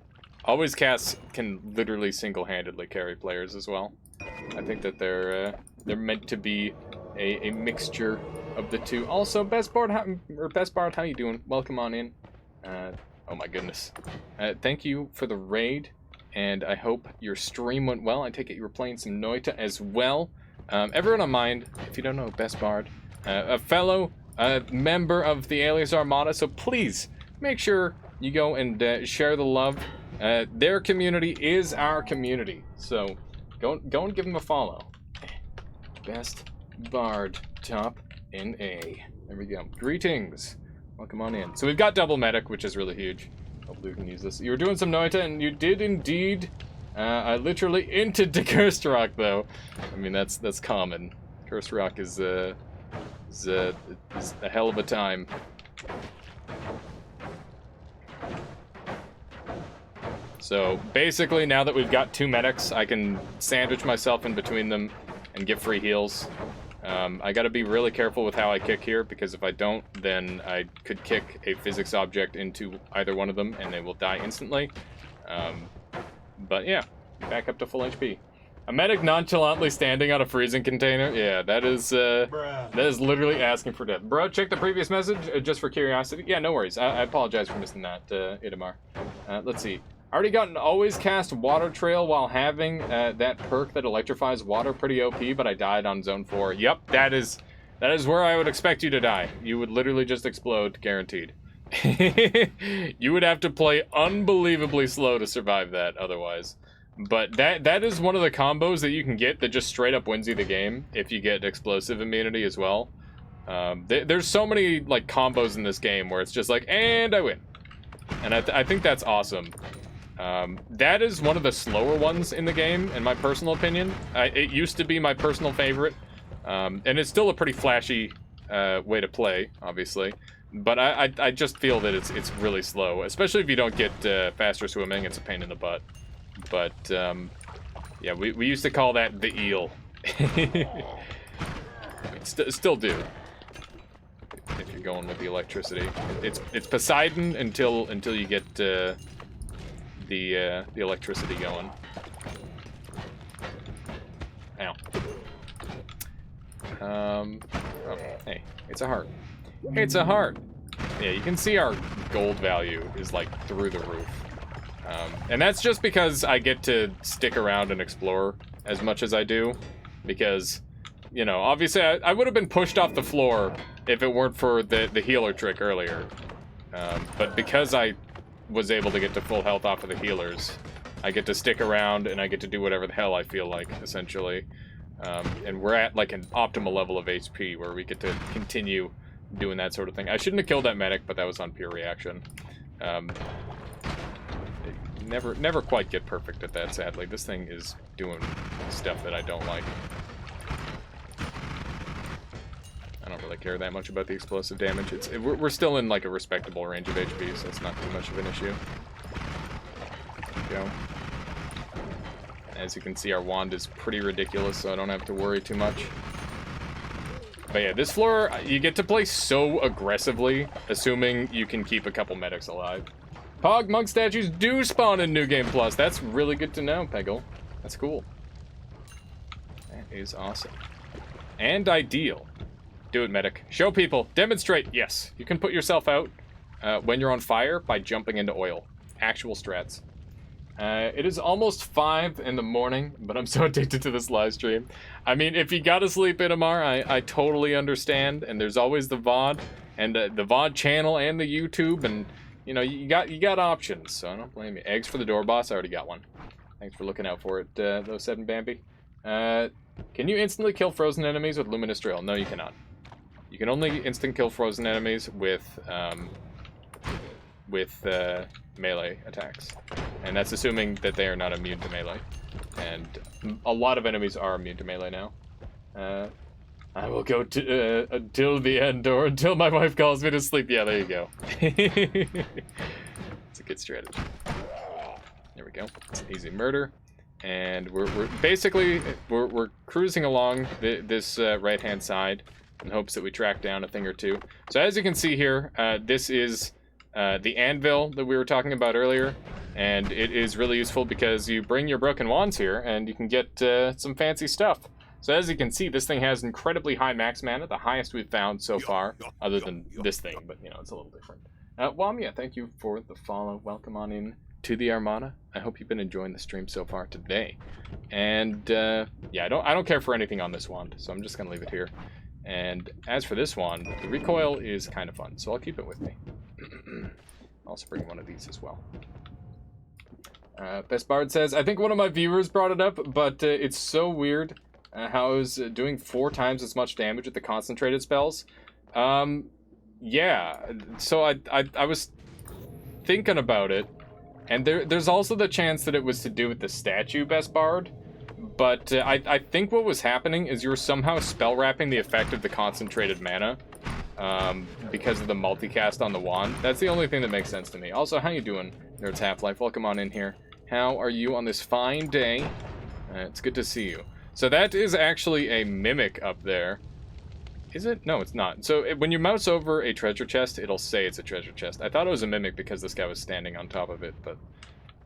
always casts can literally single-handedly carry players as well. I think that they're meant to be a mixture of the two. Also, Best Bard, how you doing? Welcome on in. Oh my goodness. Thank you for the raid, and I hope your stream went well. I take it you were playing some Noita as well. Everyone on mind, if you don't know Best Bard, a fellow member of the Alias Armada, so please make sure you go and share the love. Their community is our community, so go and give them a follow. Best Bard top NA. There we go. Greetings. Welcome on in. So we've got double medic, which is really huge. Hopefully we can use this. You were doing some Noita, and you did indeed. I literally entered the Cursed Rock, though. I mean, that's common. Cursed Rock is a hell of a time. So basically, now that we've got 2 medics, I can sandwich myself in between them and get free heals. I gotta be really careful with how I kick here, because if I don't, then I could kick a physics object into either one of them and they will die instantly. But yeah, back up to full HP. A medic nonchalantly standing on a freezing container? Yeah, that is literally asking for death. Bro, check the previous message, just for curiosity. Yeah, no worries. I apologize for missing that, Itamar. Let's see. Already gotten always cast water trail while having that perk that electrifies water. Pretty OP, but I died on zone 4. Yep, that is where I would expect you to die. You would literally just explode, guaranteed. You would have to play unbelievably slow to survive that otherwise. But that is one of the combos that you can get that just straight up wins you the game if you get explosive immunity as well. There's so many like combos in this game where it's just like, and I win. And I think that's awesome. That is one of the slower ones in the game, in my personal opinion. It used to be my personal favorite, and it's still a pretty flashy way to play, obviously. But I just feel that it's really slow, especially if you don't get faster swimming. It's a pain in the butt. But yeah, we used to call that the eel. Still do. If you're going with the electricity, it's Poseidon until you get the electricity going. Ow. Oh, hey, it's a heart. It's a heart. Yeah, you can see our gold value is like through the roof. And that's just because I get to stick around and explore as much as I do. Because, you know, obviously I would have been pushed off the floor if it weren't for the healer trick earlier. But because I was able to get to full health off of the healers, I get to stick around and I get to do whatever the hell I feel like, essentially. And we're at like an optimal level of HP where we get to continue doing that sort of thing. I shouldn't have killed that medic, but that was on pure reaction. Never quite get perfect at that, sadly. This thing is doing stuff that I don't like. I don't really care that much about the explosive damage. We're still in like a respectable range of HP, so it's not too much of an issue. There we go. As you can see, our wand is pretty ridiculous, so I don't have to worry too much. But yeah, this floor, you get to play so aggressively, assuming you can keep a couple medics alive. Pog monk statues do spawn in New Game Plus. That's really good to know, Peggle. That's cool. That is awesome. And ideal. Do it, medic. Show people. Demonstrate. Yes, you can put yourself out when you're on fire by jumping into oil. Actual strats. It is almost 5 in the morning, but I'm so addicted to this live stream. I mean, if you gotta sleep, Itamar, I totally understand. And there's always the VOD, and the VOD channel, and the YouTube, and you know, you got options. So I don't blame you. Eggs for the door boss. I already got one. Thanks for looking out for it, though, 7 Bambi. Can you instantly kill frozen enemies with Luminous Drill? No, you cannot. You can only instant kill frozen enemies with melee attacks, and that's assuming that they are not immune to melee. And a lot of enemies are immune to melee now. I will go to until the end, or until my wife calls me to sleep. Yeah, there you go. It's a good strategy. There we go. It's an easy murder, and we're basically cruising along this right-hand side in hopes that we track down a thing or two. So as you can see here, this is the anvil that we were talking about earlier, and it is really useful because you bring your broken wands here and you can get some fancy stuff. So as you can see, this thing has incredibly high max mana, the highest we've found so far, other than this thing, but you know, it's a little different. Wamia, thank you for the follow. Welcome on in to the Armada. I hope you've been enjoying the stream so far today. And yeah, I don't care for anything on this wand, so I'm just gonna leave it here. And as for this wand, the recoil is kind of fun, so I'll keep it with me. I'll also bring one of these as well. Best Bard says, I think one of my viewers brought it up, but it's so weird how I was doing 4 times as much damage with the concentrated spells. Yeah, so I was thinking about it, and there's also the chance that it was to do with the statue, Best Bard. But I think what was happening is you were somehow spell wrapping the effect of the concentrated mana because of the multicast on the wand. That's the only thing that makes sense to me. Also, how you doing, Nerds Half-Life? Welcome on in here. How are you on this fine day? It's good to see you. So that is actually a mimic up there. Is it? No, it's not. So when you mouse over a treasure chest, it'll say it's a treasure chest. I thought it was a mimic because this guy was standing on top of it, but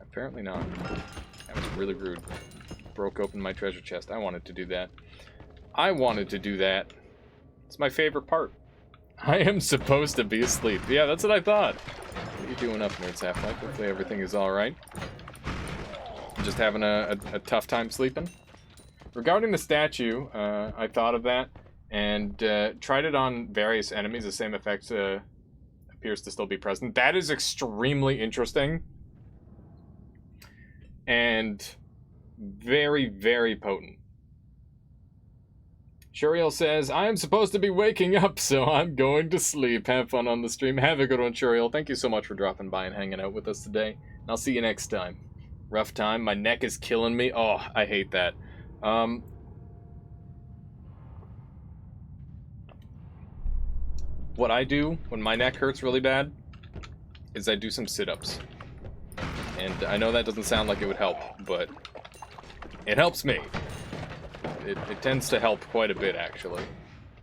apparently not. That was really rude. Broke open my treasure chest. I wanted to do that. I wanted to do that. It's my favorite part. I am supposed to be asleep. Yeah, that's what I thought. What are you doing up, Nerds Half-Life? Hopefully everything is alright. Just having a tough time sleeping. Regarding the statue, I thought of that and tried it on various enemies. The same effect appears to still be present. That is extremely interesting. And very, very potent. Shuriel says, I am supposed to be waking up, so I'm going to sleep. Have fun on the stream. Have a good one, Shuriel. Thank you so much for dropping by and hanging out with us today. And I'll see you next time. Rough time. My neck is killing me. Oh, I hate that. What I do when my neck hurts really bad is I do some sit-ups. And I know that doesn't sound like it would help, but it helps me. It tends to help quite a bit, actually.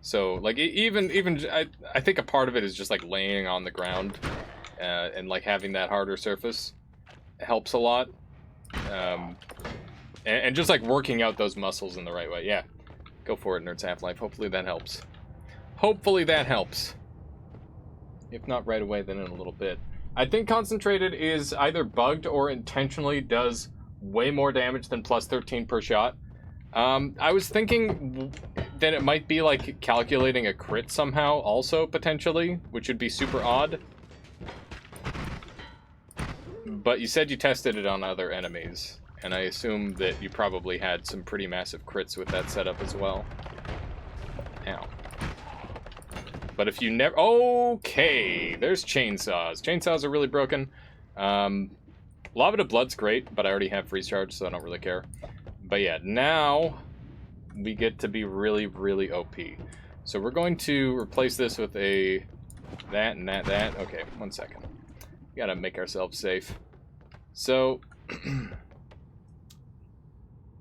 So, like, I think a part of it is just, like, laying on the ground and, like, having that harder surface helps a lot. And just, like, working out those muscles in the right way. Yeah, go for it, Nerds Half-Life. Hopefully that helps. Hopefully that helps. If not right away, then in a little bit. I think Concentrated is either bugged or intentionally does way more damage than plus 13 per shot. I was thinking that it might be like calculating a crit somehow also, potentially, which would be super odd. But you said you tested it on other enemies, and I assume that you probably had some pretty massive crits with that setup as well. Ow. But if you never... Okay, there's chainsaws. Chainsaws are really broken. Lava to Blood's great, but I already have freeze charge, so I don't really care. But yeah, now we get to be really, really OP. So we're going to replace this with a that and that. Okay, 1 second. We gotta make ourselves safe. So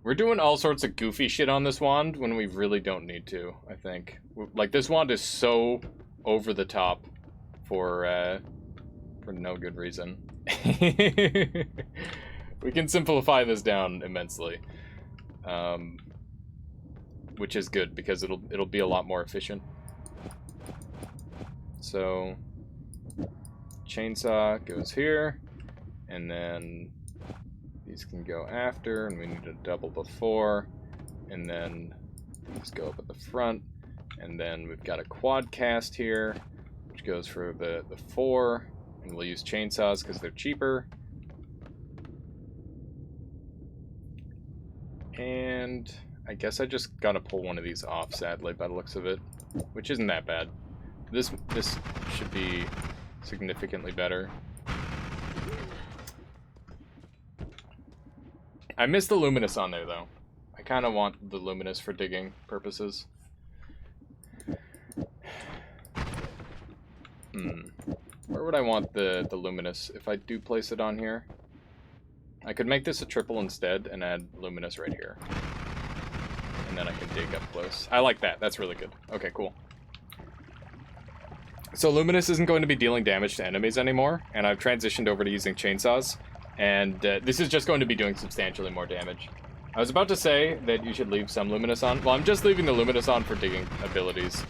we're doing all sorts of goofy shit on this wand when we really don't need to, I think. Like, this wand is so over the top for no good reason. We can simplify this down immensely. Which is good because it'll be a lot more efficient. So chainsaw goes here, and then these can go after, and we need to double before, and then these go up at the front, and then we've got a quad cast here, which goes for the 4, and we'll use chainsaws because they're cheaper. And I guess I just gotta pull one of these off, sadly, by the looks of it, which isn't that bad. This should be significantly better. I missed the luminous on there, though. I kind of want the luminous for digging purposes. Where would I want the luminous if I do place it on here? I could make this a triple instead and add luminous right here. And then I can dig up close. I like that. That's really good. Okay, cool. So luminous isn't going to be dealing damage to enemies anymore, and I've transitioned over to using chainsaws, and this is just going to be doing substantially more damage. I was about to say that you should leave some luminous on. Well, I'm just leaving the luminous on for digging abilities.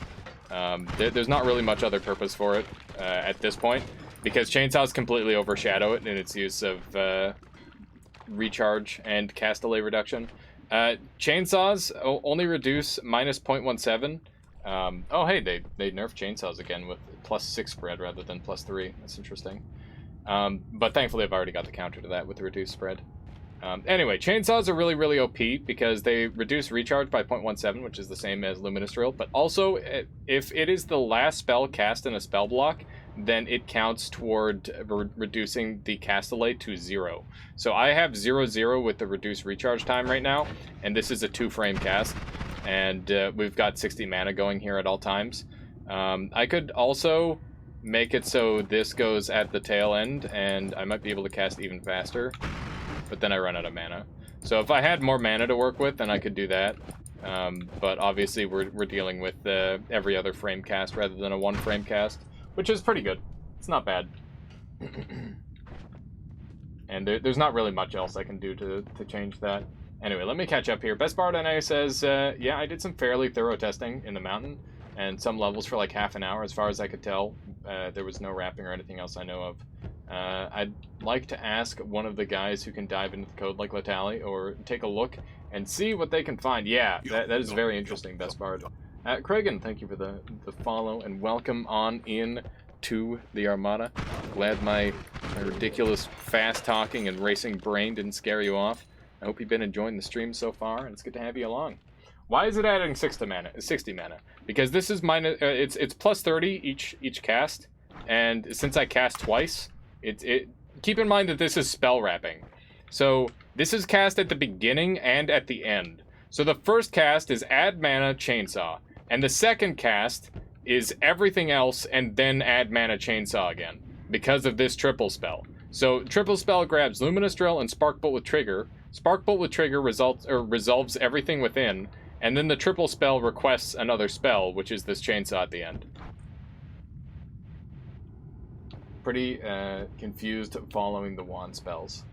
There's not really much other purpose for it at this point, because chainsaws completely overshadow it in its use of recharge and cast delay reduction. Chainsaws only reduce minus 0.17. Oh, hey, they nerfed chainsaws again with +6 spread rather than +3. That's interesting. But thankfully, I've already got the counter to that with the reduced spread. Anyway, chainsaws are really, really OP because they reduce recharge by 0.17, which is the same as Luminous Drill. But also, if it is the last spell cast in a spell block, then it counts toward reducing the cast delay to 0. So I have 0/0 with the reduced recharge time right now, and this is a 2-frame cast, and we've got 60 mana going here at all times. I could also make it so this goes at the tail end, and I might be able to cast even faster. but then I run out of mana. So if I had more mana to work with, then I could do that. But obviously we're dealing with every other frame cast rather than a one frame cast, which is pretty good. It's not bad. And there's not really much else I can do to change that. Anyway, let me catch up here. Best Bard NA says, yeah, I did some fairly thorough testing in the mountain, and some levels for like half an hour, as far as I could tell. There was no wrapping or anything else I know of. I'd like to ask one of the guys who can dive into the code like Latali, or take a look and see what they can find. Yeah, that is very interesting, Best Bard. Kragan, thank you for the follow, and welcome on in to the Armada. Glad my ridiculous fast-talking and racing brain didn't scare you off. I hope you've been enjoying the stream so far, and it's good to have you along. Why is it adding 60 mana? Because this is minus. It's plus 30 each cast, and since I cast twice, keep in mind that this is spell wrapping. So this is cast at the beginning and at the end. So the first cast is add mana chainsaw, and the second cast is everything else and then add mana chainsaw again because of this triple spell. So triple spell grabs Luminous Drill and Spark Bolt with trigger. Spark Bolt with trigger resolves everything within, and then the triple spell requests another spell, which is this chainsaw at the end. Pretty confused following the wand spells.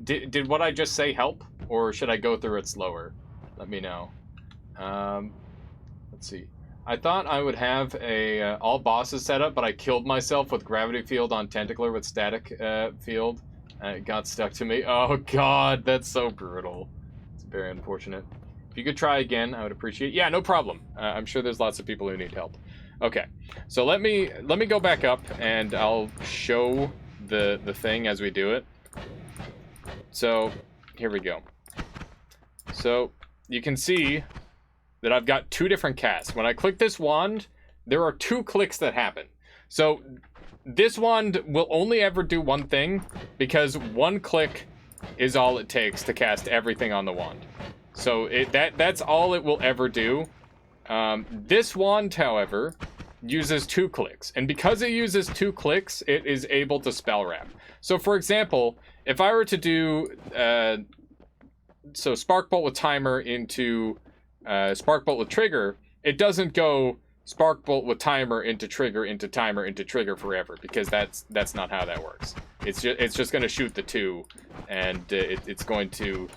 Did what I just say help, or should I go through it slower? Let me know. Let's see. I thought I would have a all bosses set up, but I killed myself with Gravity Field on Tentacler with Static Field. It got stuck to me. Oh god, that's so brutal. It's very unfortunate. If you could try again, I would appreciate it. Yeah, no problem. I'm sure there's lots of people who need help. Okay, so let me go back up, and I'll show the thing as we do it. So, here we go. So, you can see that I've got two different casts. When I click this wand, there are two clicks that happen. So this wand will only ever do one thing, because one click is all it takes to cast everything on the wand. So that's all it will ever do. This wand, however, uses two clicks. And because it uses two clicks, it is able to spell wrap. So for example, if I were to do so Spark Bolt with timer into Spark Bolt with trigger, it doesn't go Spark Bolt with timer into trigger into timer into trigger forever, because that's not how that works. It's just going to shoot the two, and it's going to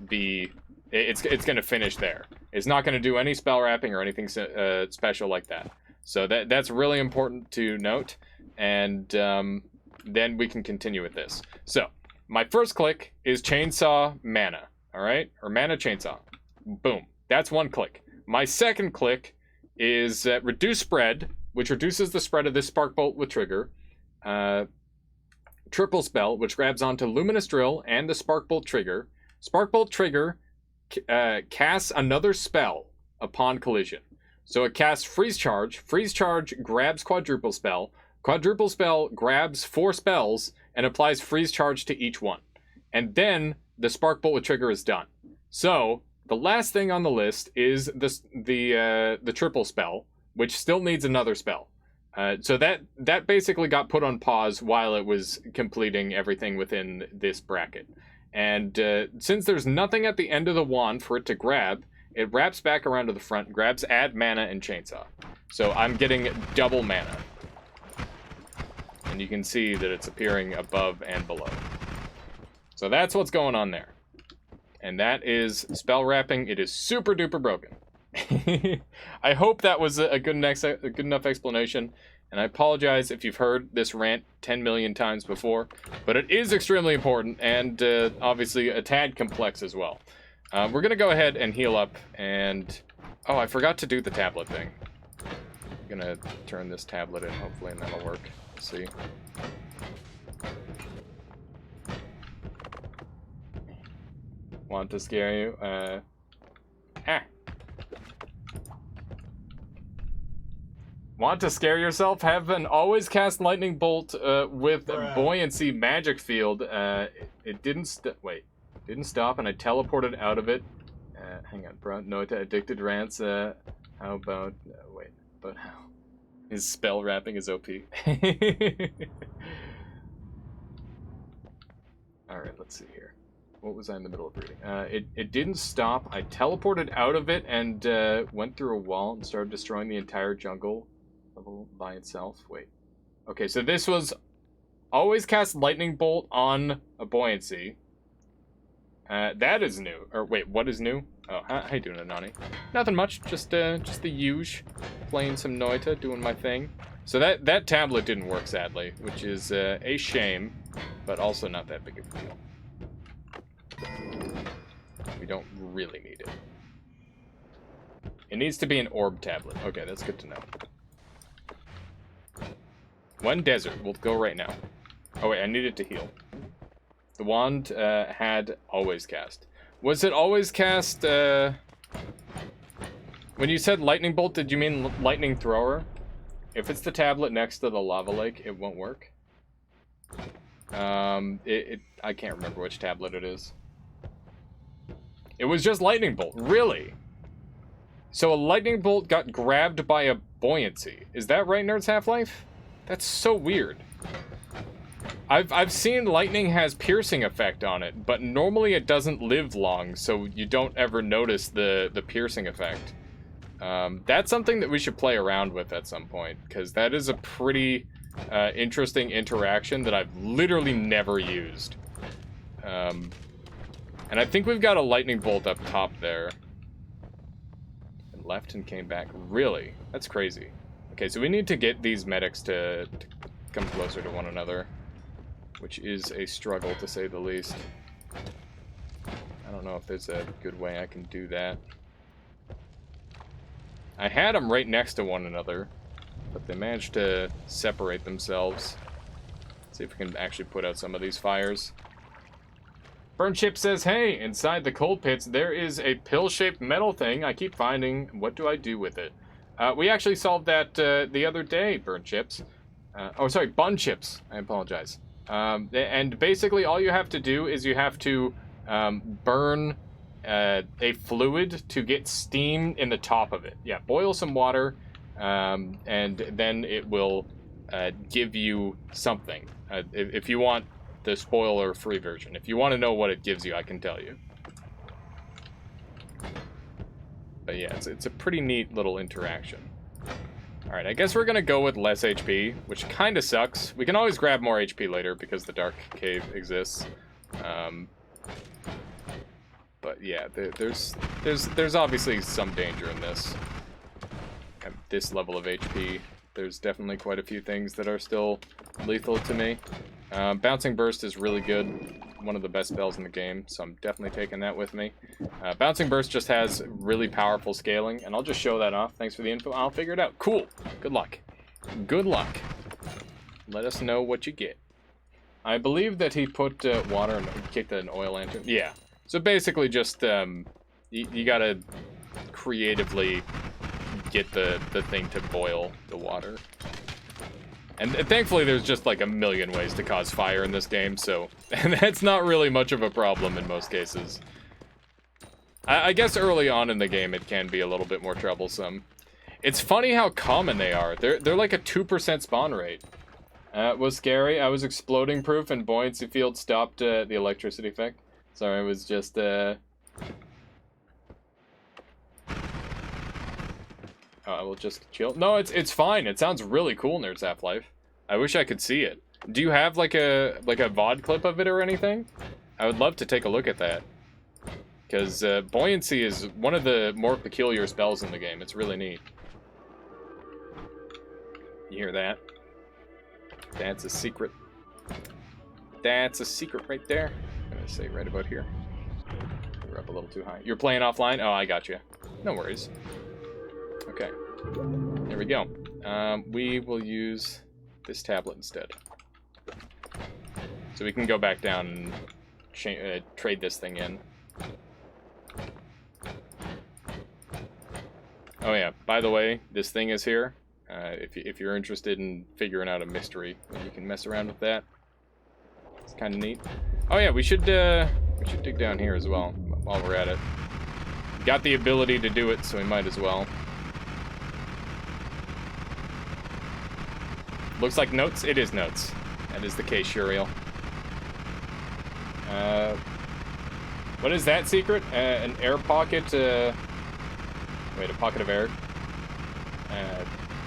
be it's going to finish there. It's not going to do any spell wrapping or anything special like that. So that's really important to note, and then we can continue with this. So my first click is chainsaw mana, all right, or mana chainsaw. Boom. That's one click. My second click is reduce spread, which reduces the spread of this Spark Bolt with trigger. Triple spell, which grabs onto Luminous Drill and the Spark Bolt trigger. Spark Bolt trigger casts another spell upon collision. So it casts Freeze Charge. Freeze Charge grabs Quadruple Spell. Quadruple Spell grabs 4 spells and applies Freeze Charge to each one. And then the Spark Bolt with trigger is done. So the last thing on the list is the triple spell, which still needs another spell. So that basically got put on pause while it was completing everything within this bracket. And since there's nothing at the end of the wand for it to grab, it wraps back around to the front, grabs add mana and chainsaw. So I'm getting double mana. And you can see that it's appearing above and below. So that's what's going on there. And that is spell wrapping. It is super duper broken. I hope that was a good enough explanation. And I apologize if you've heard this rant 10 million times before. But it is extremely important, and obviously a tad complex as well. We're going to go ahead and heal up. And oh, I forgot to do the tablet thing. I'm going to turn this tablet in, hopefully, and that'll work. Let's see. Want to scare you? Want to scare yourself? Have an always cast lightning bolt with buoyancy magic field. It didn't didn't stop, and I teleported out of it. Hang on, bro. No addicted rants. How about but how? His spell wrapping is OP. Alright, let's see here. What was I in the middle of reading? It didn't stop. I teleported out of it and went through a wall and started destroying the entire jungle level by itself. Wait. Okay, so this was always cast lightning bolt on a buoyancy. That is new. Or wait, what is new? Oh, how you doing, Anani? Nothing much. Just the huge. Playing some Noita, doing my thing. So that tablet didn't work, sadly, which is a shame, but also not that big of a deal. We don't really need it. It needs to be an orb tablet. Okay, that's good to know. One desert. We'll go right now. Oh wait, I needed to heal. The wand had always cast. Was it always cast? When you said lightning bolt, did you mean lightning thrower? If it's the tablet next to the lava lake, it won't work. I can't remember which tablet it is. It was just lightning bolt, really? So a lightning bolt got grabbed by a buoyancy. Is that right, Nerds Half-Life? That's so weird. I've seen lightning has piercing effect on it, but normally it doesn't live long, so you don't ever notice the piercing effect. That's something that we should play around with at some point, because that is a pretty interesting interaction that I've literally never used. And I think we've got a lightning bolt up top there. And left and came back. Really? That's crazy. Okay, so we need to get these medics to come closer to one another, which is a struggle, to say the least. I don't know if there's a good way I can do that. I had them right next to one another, but they managed to separate themselves. Let's see if we can actually put out some of these fires. Burn Chip says, hey, inside the cold pits, there is a pill-shaped metal thing I keep finding. What do I do with it? We actually solved that the other day, Burn Chips. Oh, sorry, Bun Chips. I apologize. And basically all you have to do is you have to burn a fluid to get steam in the top of it. Yeah, boil some water, and then it will give you something. If you want the spoiler-free version. If you want to know what it gives you, I can tell you. But yeah, it's a pretty neat little interaction. Alright, I guess we're gonna go with less HP, which kind of sucks. We can always grab more HP later because the Dark Cave exists. But yeah, there's obviously some danger in this. At this level of HP, there's definitely quite a few things that are still lethal to me. Bouncing Burst is really good, one of the best spells in the game, so I'm definitely taking that with me. Bouncing Burst just has really powerful scaling, and I'll just show that off. Thanks for the info. I'll figure it out. Cool. Good luck. Good luck. Let us know what you get. I believe that he put water and kicked an oil lantern. Yeah. So basically just, you gotta creatively get the thing to boil the water. And thankfully there's just like a million ways to cause fire in this game, so and that's not really much of a problem in most cases. I guess early on in the game it can be a little bit more troublesome. It's funny how common they are. They're like a 2% spawn rate. It was scary. I was exploding proof and buoyancy field stopped the electricity effect. Sorry, it was just I will just chill. No, it's fine. It sounds really cool, Nerds Half-Life. I wish I could see it. Do you have like a VOD clip of it or anything? I would love to take a look at that. Because buoyancy is one of the more peculiar spells in the game. It's really neat. You hear that? That's a secret. That's a secret right there. I'm gonna say right about here. We're up a little too high. You're playing offline? Oh, I got you. No worries. Okay, there we go. We will use this tablet instead. So we can go back down and trade this thing in. Oh yeah, by the way, this thing is here. If you're interested in figuring out a mystery, you can mess around with that. It's kind of neat. Oh yeah, we should dig down here as well while we're at it. Got the ability to do it, so we might as well. Looks like notes. It is notes. That is the case, Shuriel. What is that secret? An air pocket, wait, a pocket of air?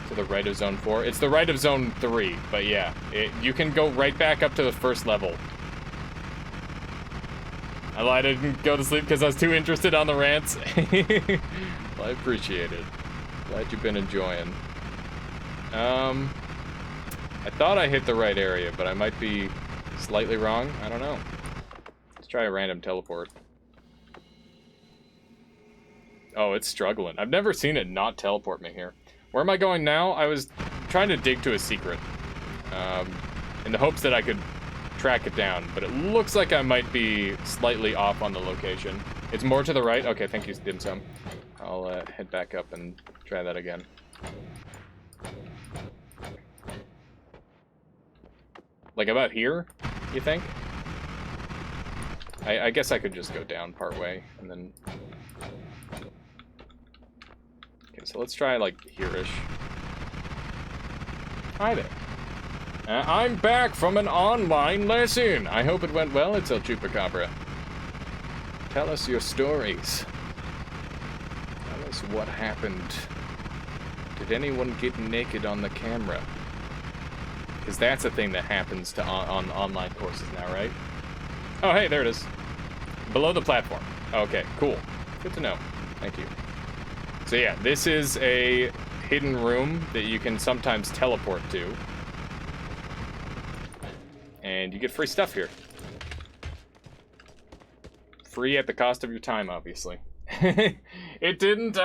To the right of Zone 4. It's the right of Zone 3, but yeah. You can go right back up to the first level. I lied, I didn't go to sleep because I was too interested on the rants. Well, I appreciate it. Glad you've been enjoying. I thought I hit the right area, but I might be slightly wrong. I don't know. Let's try a random teleport. Oh, it's struggling. I've never seen it not teleport me here. Where am I going now? I was trying to dig to a secret. In the hopes that I could track it down, but it looks like I might be slightly off on the location. It's more to the right? Okay, thank you, Dim Sum. I'll head back up and try that again. Like about here, you think? I guess I could just go down part way, and then... Okay, so let's try, like, here-ish. Hi there. I'm back from an online lesson. I hope it went well, it's El Chupacabra. Tell us your stories. Tell us what happened. Did anyone get naked on the camera? Because that's a thing that happens to on online courses now, right? Oh, hey, there it is. Below the platform. Okay, cool. Good to know. Thank you. So yeah, this is a hidden room that you can sometimes teleport to. And you get free stuff here. Free at the cost of your time, obviously. I didn't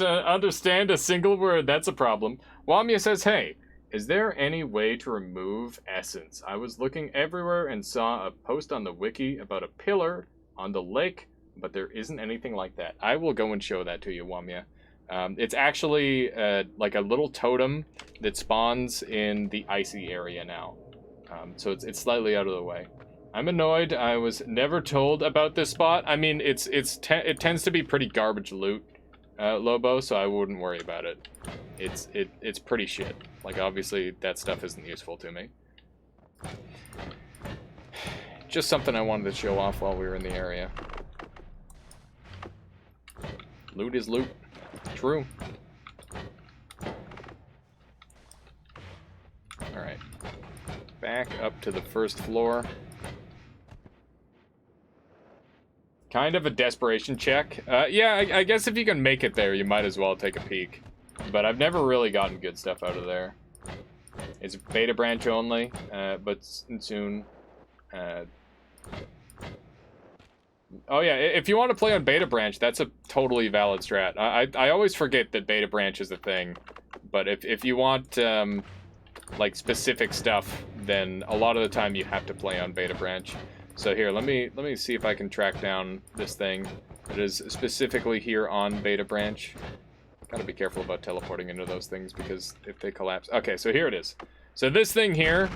understand a single word. That's a problem. Wamia says, hey, is there any way to remove essence? I was looking everywhere and saw a post on the wiki about a pillar on the lake, but there isn't anything like that. I will go and show that to you, Wamia. It's actually like a little totem that spawns in the icy area now. So it's slightly out of the way. I'm annoyed. I was never told about this spot. I mean, it tends to be pretty garbage loot, Lobo, so I wouldn't worry about it. It's pretty shit. Like, obviously, that stuff isn't useful to me. Just something I wanted to show off while we were in the area. Loot is loot. True. Alright. Back up to the first floor. Kind of a desperation check. Yeah, I guess if you can make it there, you might as well take a peek. But I've never really gotten good stuff out of there. It's beta branch only, but soon. Oh yeah, if you want to play on beta branch, that's a totally valid strat. I always forget that beta branch is a thing. But if you want like specific stuff, then a lot of the time you have to play on beta branch. So here, let me see if I can track down this thing that is specifically here on beta branch. Gotta be careful about teleporting into those things because if they collapse. Okay, so here it is. So this thing here,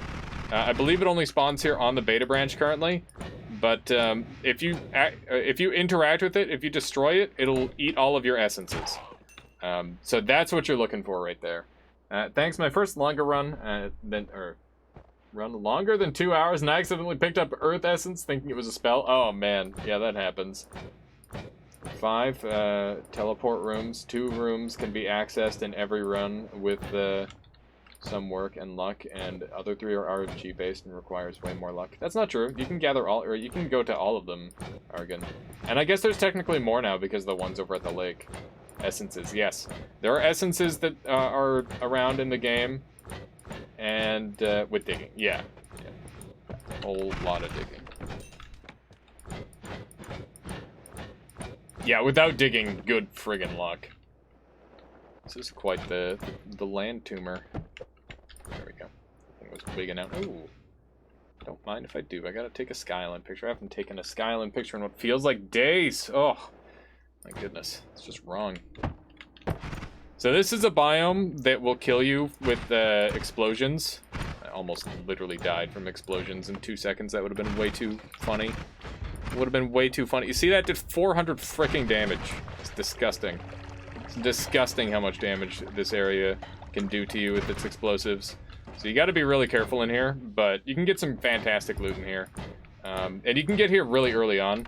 I believe it only spawns here on the beta branch currently. But if you interact with it, if you destroy it, it'll eat all of your essences. So that's what you're looking for right there. Thanks, my first longer run, run longer than 2 hours, and I accidentally picked up Earth Essence thinking it was a spell. Oh man, yeah, that happens. 5 teleport rooms. 2 rooms can be accessed in every run with some work and luck, and other 3 are RNG based and requires way more luck. That's not true. You can gather all, or you can go to all of them, Argon. And I guess there's technically more now because the ones over at the lake. Essences, yes. There are essences that are around in the game, and with digging, yeah. A whole lot of digging. Yeah, without digging, good friggin' luck. This is quite the land tumor. There we go. I think it was big enough. Ooh. Don't mind if I do. I gotta take a skyline picture. I haven't taken a skyline picture in what feels like days. Oh, my goodness. It's just wrong. So this is a biome that will kill you with explosions. I almost literally died from explosions in 2 seconds. That would have been way too funny. Would have been way too funny. You see that did 400 freaking damage. It's disgusting. It's disgusting how much damage this area can do to you with its explosives. So you got to be really careful in here, but you can get some fantastic loot in here. And you can get here really early on.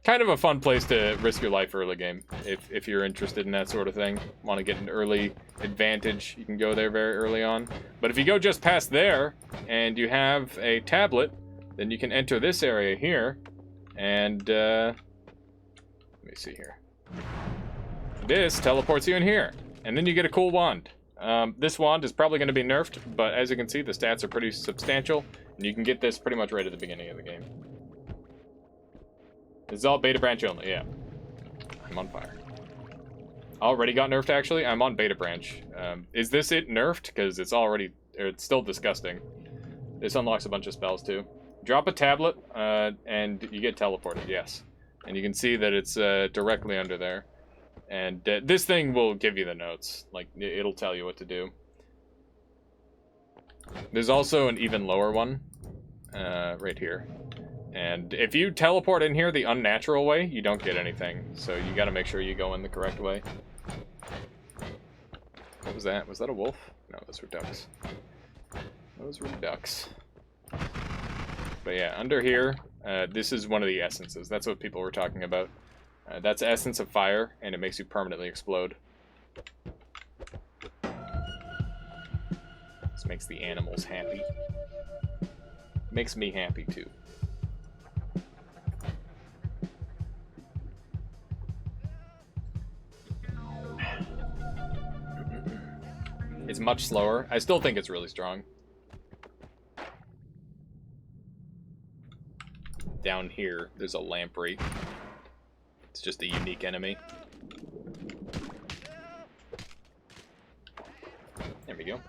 Kind of a fun place to risk your life early game, if you're interested in that sort of thing. Want to get an early advantage, you can go there very early on. But if you go just past there, and you have a tablet, then you can enter this area here, and, let me see here. This teleports you in here, and then you get a cool wand. This wand is probably going to be nerfed, but as you can see, the stats are pretty substantial, and you can get this pretty much right at the beginning of the game. This is all beta branch only, yeah. I'm on fire. Already got nerfed, actually? I'm on beta branch. Is this it nerfed? Because it's already, it's still disgusting. This unlocks a bunch of spells, too. Drop a tablet, and you get teleported, yes. And you can see that it's directly under there. And this thing will give you the notes. Like, it'll tell you what to do. There's also an even lower one, right here. And if you teleport in here the unnatural way, you don't get anything. So you gotta make sure you go in the correct way. What was that? Was that a wolf? No, those were ducks. Those were ducks. But yeah, under here, this is one of the essences. That's what people were talking about. That's essence of fire, and it makes you permanently explode. This makes the animals happy. Makes me happy, too. It's much slower. I still think it's really strong. Down here, there's a lamprey. It's just a unique enemy. There we go.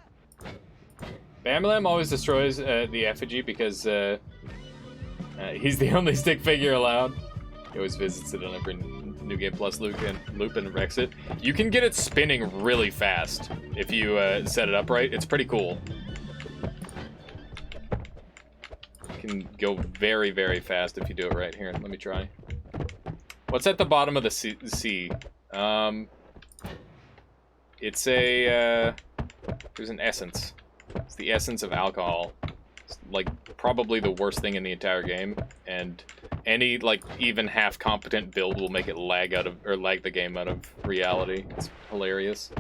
Bamlam always destroys the effigy because he's the only stick figure allowed. He always visits it on every New Game Plus loop and wrecks it. You can get it spinning really fast if you set it up right. It's pretty cool. You can go very, very fast if you do it right. Here, let me try. What's at the bottom of the sea? It's a, there's an essence. It's the essence of alcohol. It's like probably the worst thing in the entire game, and any like even half competent build will make it lag the game out of reality. It's hilarious.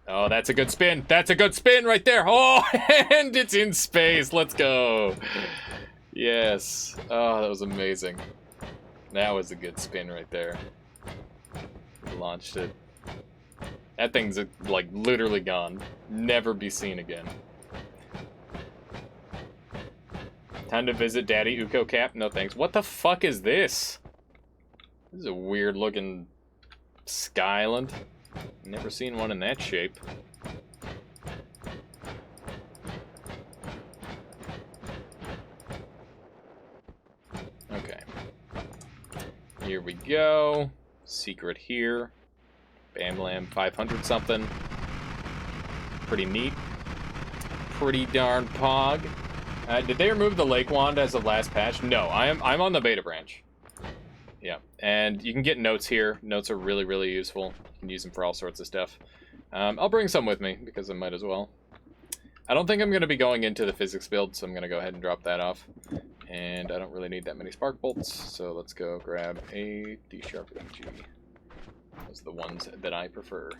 Oh, that's a good spin. That's a good spin right there. Oh, and it's in space. Let's go. Yes. Oh, that was amazing. That was a good spin right there. Launched it. That thing's like literally gone. Never be seen again. Time to visit Daddy Uko Cap? No thanks. What the fuck is this? This is a weird looking sky island. Never seen one in that shape. Okay. Here we go. Secret here. Bamlam 500 something. Pretty neat. Pretty darn pog. Did they remove the lake wand as of last patch? No, I'm on the beta branch. Yeah, and you can get notes here. Notes are really, really useful. You can use them for all sorts of stuff. I'll bring some with me because I might as well. I don't think I'm going to be going into the physics build, so I'm going to go ahead and drop that off. And I don't really need that many spark bolts, so let's go grab a D-sharp EG. Those are the ones that I prefer,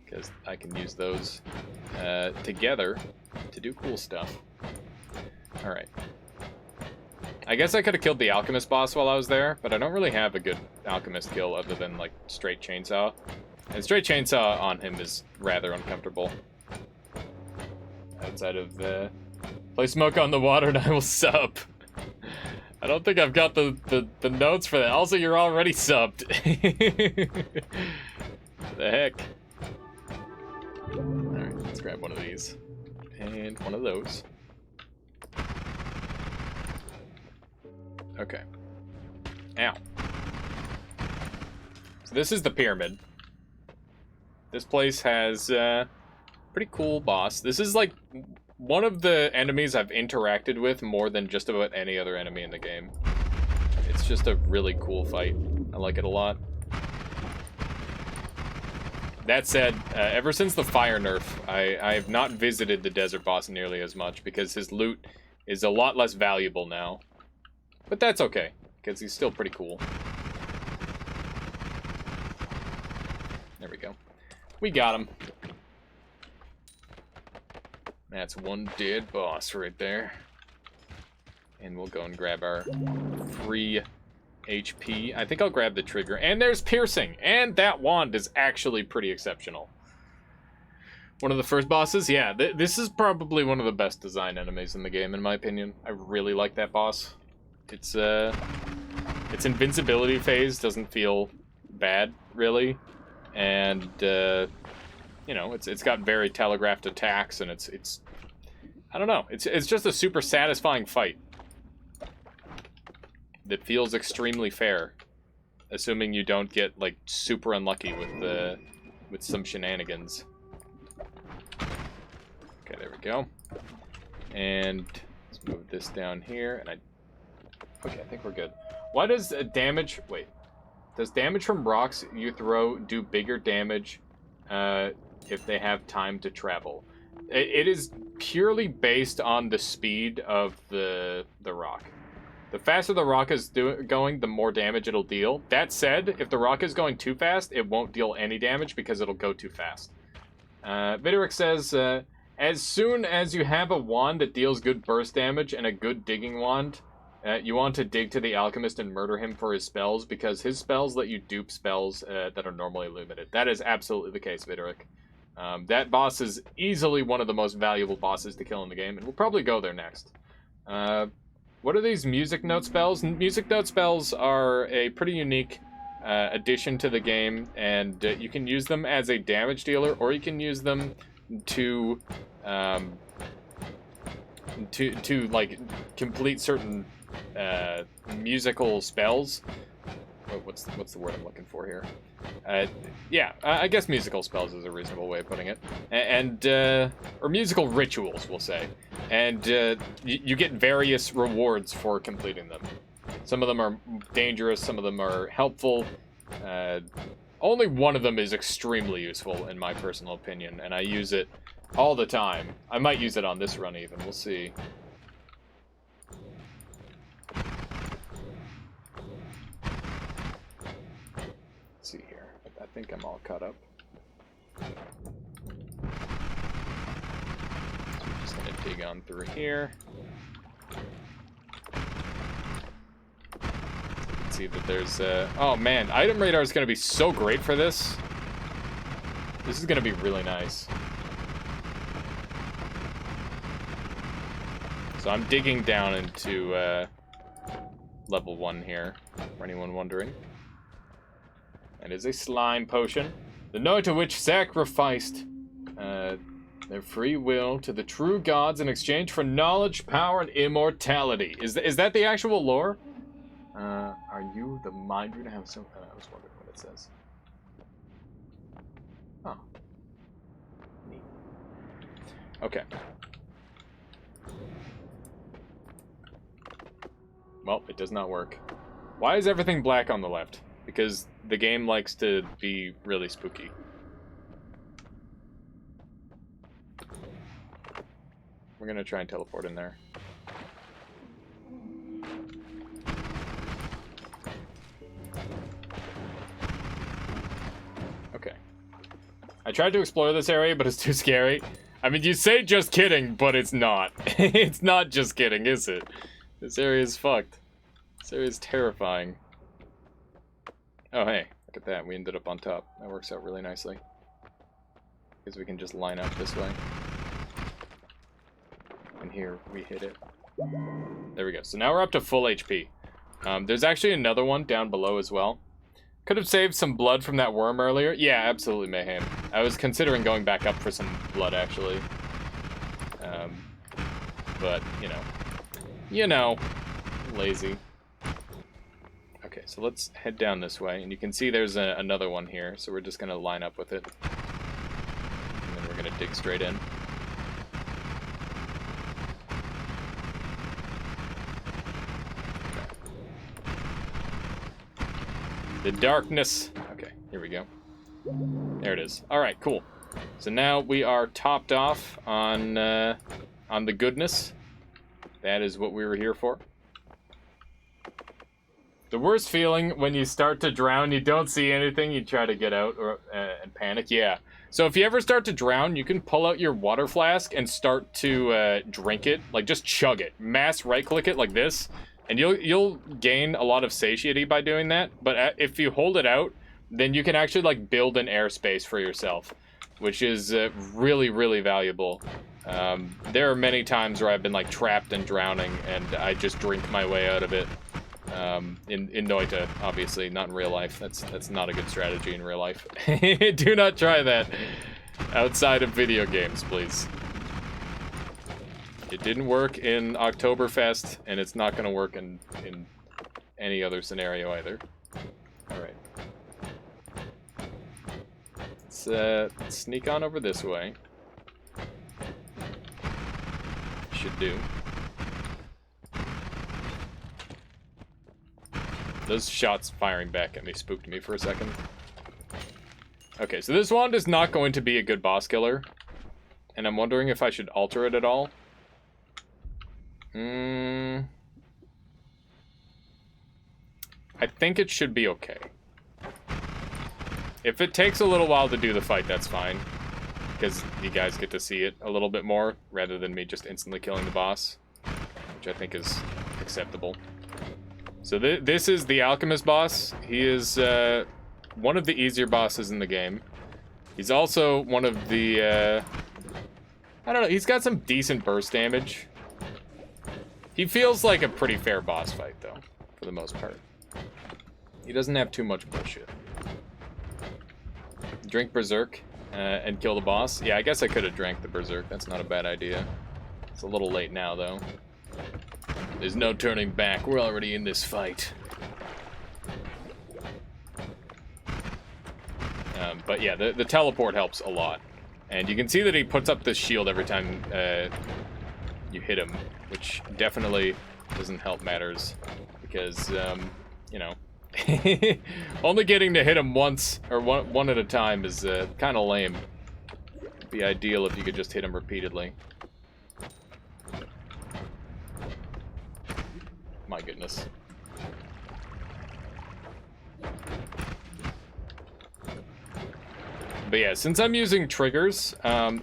because I can use those together to do cool stuff. Alright. I guess I could have killed the alchemist boss while I was there, but I don't really have a good alchemist kill other than, like, straight chainsaw. And straight chainsaw on him is rather uncomfortable. Outside of play smoke on the water and I will sub. I don't think I've got the notes for that. Also, you're already subbed. The heck? Alright, let's grab one of these. And one of those. Okay. Ow. So this is the pyramid. This place has pretty cool boss. This is like one of the enemies I've interacted with more than just about any other enemy in the game. It's just a really cool fight. I like it a lot. That said, ever since the fire nerf, I have not visited the desert boss nearly as much because his loot is a lot less valuable now. But that's okay, because he's still pretty cool. There we go. We got him. That's one dead boss right there. And we'll go and grab our free HP. I think I'll grab the trigger. And there's piercing. And that wand is actually pretty exceptional. One of the first bosses? Yeah, this is probably one of the best design enemies in the game, in my opinion. I really like that boss. Its invincibility phase doesn't feel bad, really. And, you know, it's got very telegraphed attacks, and it's I don't know. It's just a super satisfying fight that feels extremely fair, assuming you don't get like super unlucky with some shenanigans. Okay, there we go. And let's move this down here. And okay, I think we're good. Why does damage? Wait, does damage from rocks you throw do bigger damage if they have time to travel? It is purely based on the speed of the rock. The faster the rock is going, the more damage it'll deal. That said, if the rock is going too fast, it won't deal any damage because it'll go too fast. Viderick says, as soon as you have a wand that deals good burst damage and a good digging wand, you want to dig to the alchemist and murder him for his spells, because his spells let you dupe spells that are normally limited. That is absolutely the case, Viderick. That boss is easily one of the most valuable bosses to kill in the game, and we'll probably go there next. What are these music note spells? Music note spells are a pretty unique addition to the game, and you can use them as a damage dealer, or you can use them to like complete certain musical spells. What's the word I'm looking for here? Yeah, I guess musical spells is a reasonable way of putting it, and or musical rituals, we'll say, and you get various rewards for completing them. Some of them are dangerous, some of them are helpful. Only one of them is extremely useful, in my personal opinion, and I use it all the time. I might use it on this run even. We'll see. Let's see here. I think I'm all caught up. So we're just gonna dig on through here. See that there's oh man, item radar is gonna be so great for this. This is gonna be really nice. So I'm digging down into level 1 here, for anyone wondering. And is a slime potion. The night of which sacrificed their free will to the true gods in exchange for knowledge, power, and immortality. Is that the actual lore? Are you the mind reader? I was wondering what it says. Oh. Neat. Okay. Well, it does not work. Why is everything black on the left? Because the game likes to be really spooky. We're gonna try and teleport in there. Okay. I tried to explore this area, but it's too scary. I mean, you say just kidding, but it's not. It's not just kidding, is it? This area is fucked. This area is terrifying. Oh, hey, look at that. We ended up on top. That works out really nicely. Because we can just line up this way. And here, we hit it. There we go. So now we're up to full HP. There's actually another one down below as well. Could have saved some blood from that worm earlier. Yeah, absolutely, Mayhem. I was considering going back up for some blood, actually. But, you know, lazy. Okay, so let's head down this way, and you can see there's another one here, so we're just going to line up with it. And then we're going to dig straight in. The darkness. Okay, here we go. There it is. All right, cool. So now we are topped off on the goodness. that is what we were here for. The worst feeling when you start to drown, you don't see anything, you try to get out and panic. Yeah. So if you ever start to drown, you can pull out your water flask and start to drink it. Like, just chug it. Mass right-click it like this, and you'll gain a lot of satiety by doing that. But if you hold it out, then you can actually, like, build an airspace for yourself, which is really, really valuable. There are many times where I've been, like, trapped and drowning, and I just drink my way out of it. In Noita, obviously, not in real life. That's not a good strategy in real life. Do not try that outside of video games, please. It didn't work in Oktoberfest, and it's not going to work in any other scenario either. Alright. Let's sneak on over this way. Should do. Those shots firing back at me spooked me for a second. Okay, so this wand is not going to be a good boss killer. And I'm wondering if I should alter it at all. I think it should be okay. If it takes a little while to do the fight, that's fine. Because you guys get to see it a little bit more, rather than me just instantly killing the boss. Which I think is acceptable. So this is the Alchemist boss. He is one of the easier bosses in the game. He's also one of the, I don't know, he's got some decent burst damage. He feels like a pretty fair boss fight, though, for the most part. He doesn't have too much bullshit. Drink Berserk and kill the boss. Yeah, I guess I could have drank the Berserk. That's not a bad idea. It's a little late now, though. There's no turning back. We're already in this fight. But yeah, the teleport helps a lot. And you can see that he puts up this shield every time you hit him, which definitely doesn't help matters. Because, you know, only getting to hit him once, or one at a time, is kind of lame. It'd be ideal if you could just hit him repeatedly. My goodness. But yeah, since I'm using triggers,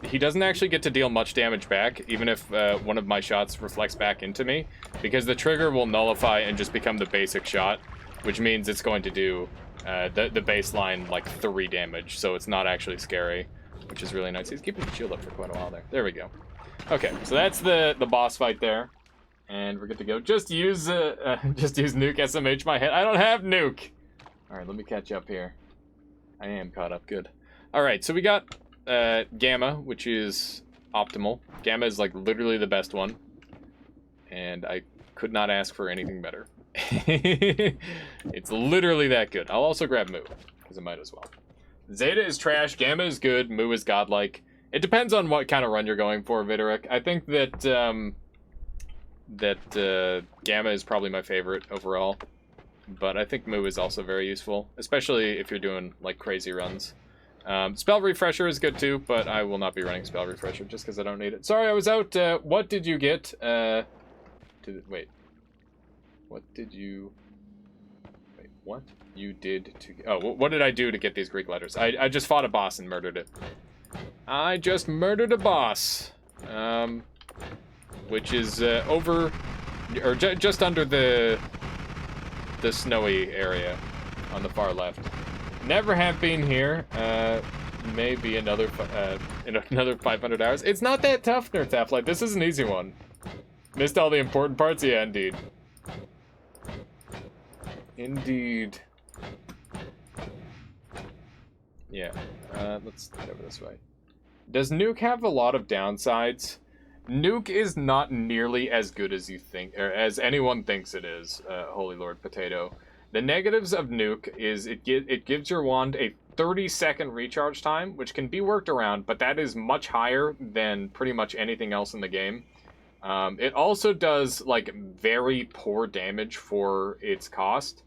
he doesn't actually get to deal much damage back, even if one of my shots reflects back into me, because the trigger will nullify and just become the basic shot, which means it's going to do the baseline, like, 3 damage, so it's not actually scary, which is really nice. He's keeping the shield up for quite a while there. There we go. Okay, so that's the boss fight there. And we're good to go. Just use Nuke SMH my head. I don't have Nuke! Alright, let me catch up here. I am caught up, good. Alright, so we got Gamma, which is optimal. Gamma is like literally the best one. And I could not ask for anything better. It's literally that good. I'll also grab Mu, because I might as well. Zeta is trash, Gamma is good, Mu is godlike. It depends on what kind of run you're going for, Videric. I think that Gamma is probably my favorite overall, but I think Mu is also very useful, especially if you're doing like crazy runs. Spell Refresher is good too, but I will not be running Spell Refresher just because I don't need it. Sorry, I was out. What did you get? Wait. What did you... Wait, what? You did to... Oh, what did I do to get these Greek letters? I just fought a boss and murdered it. I just murdered a boss. Which is over, or just under the snowy area on the far left. Never have been here. Maybe another in another 500 hours. It's not that tough, Nerdtap. Like, this is an easy one. Missed all the important parts? Yeah, indeed. Indeed. Yeah. Let's head over this way. Does Nuke have a lot of downsides? Nuke is not nearly as good as you think, or as anyone thinks it is, Holy Lord Potato. The negatives of Nuke is it gives your wand a 30-second recharge time, which can be worked around, but that is much higher than pretty much anything else in the game. It also does, like, very poor damage for its cost.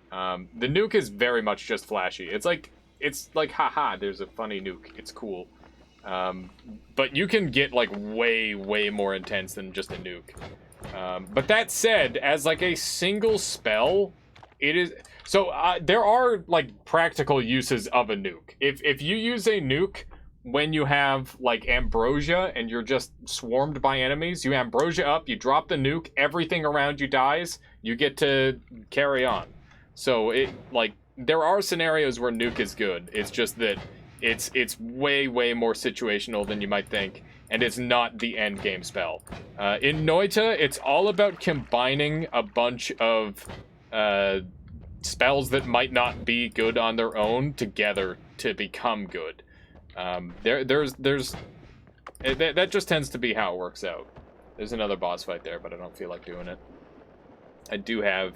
The Nuke is very much just flashy. It's like, haha, there's a funny Nuke. It's cool. But you can get, like, way more intense than just a Nuke. But that said, as like a single spell, it is... So there are like practical uses of a nuke. If you use a nuke when you have like ambrosia and you're just swarmed by enemies, you ambrosia up, you drop the nuke, everything around you dies, you get to carry on. So it like there are scenarios where nuke is good. It's just that it's way more situational than you might think, and it's not the end game spell. In Noita, it's all about combining a bunch of spells that might not be good on their own together to become good. That just tends to be how it works out. There's another boss fight there, but I don't feel like doing it. I do have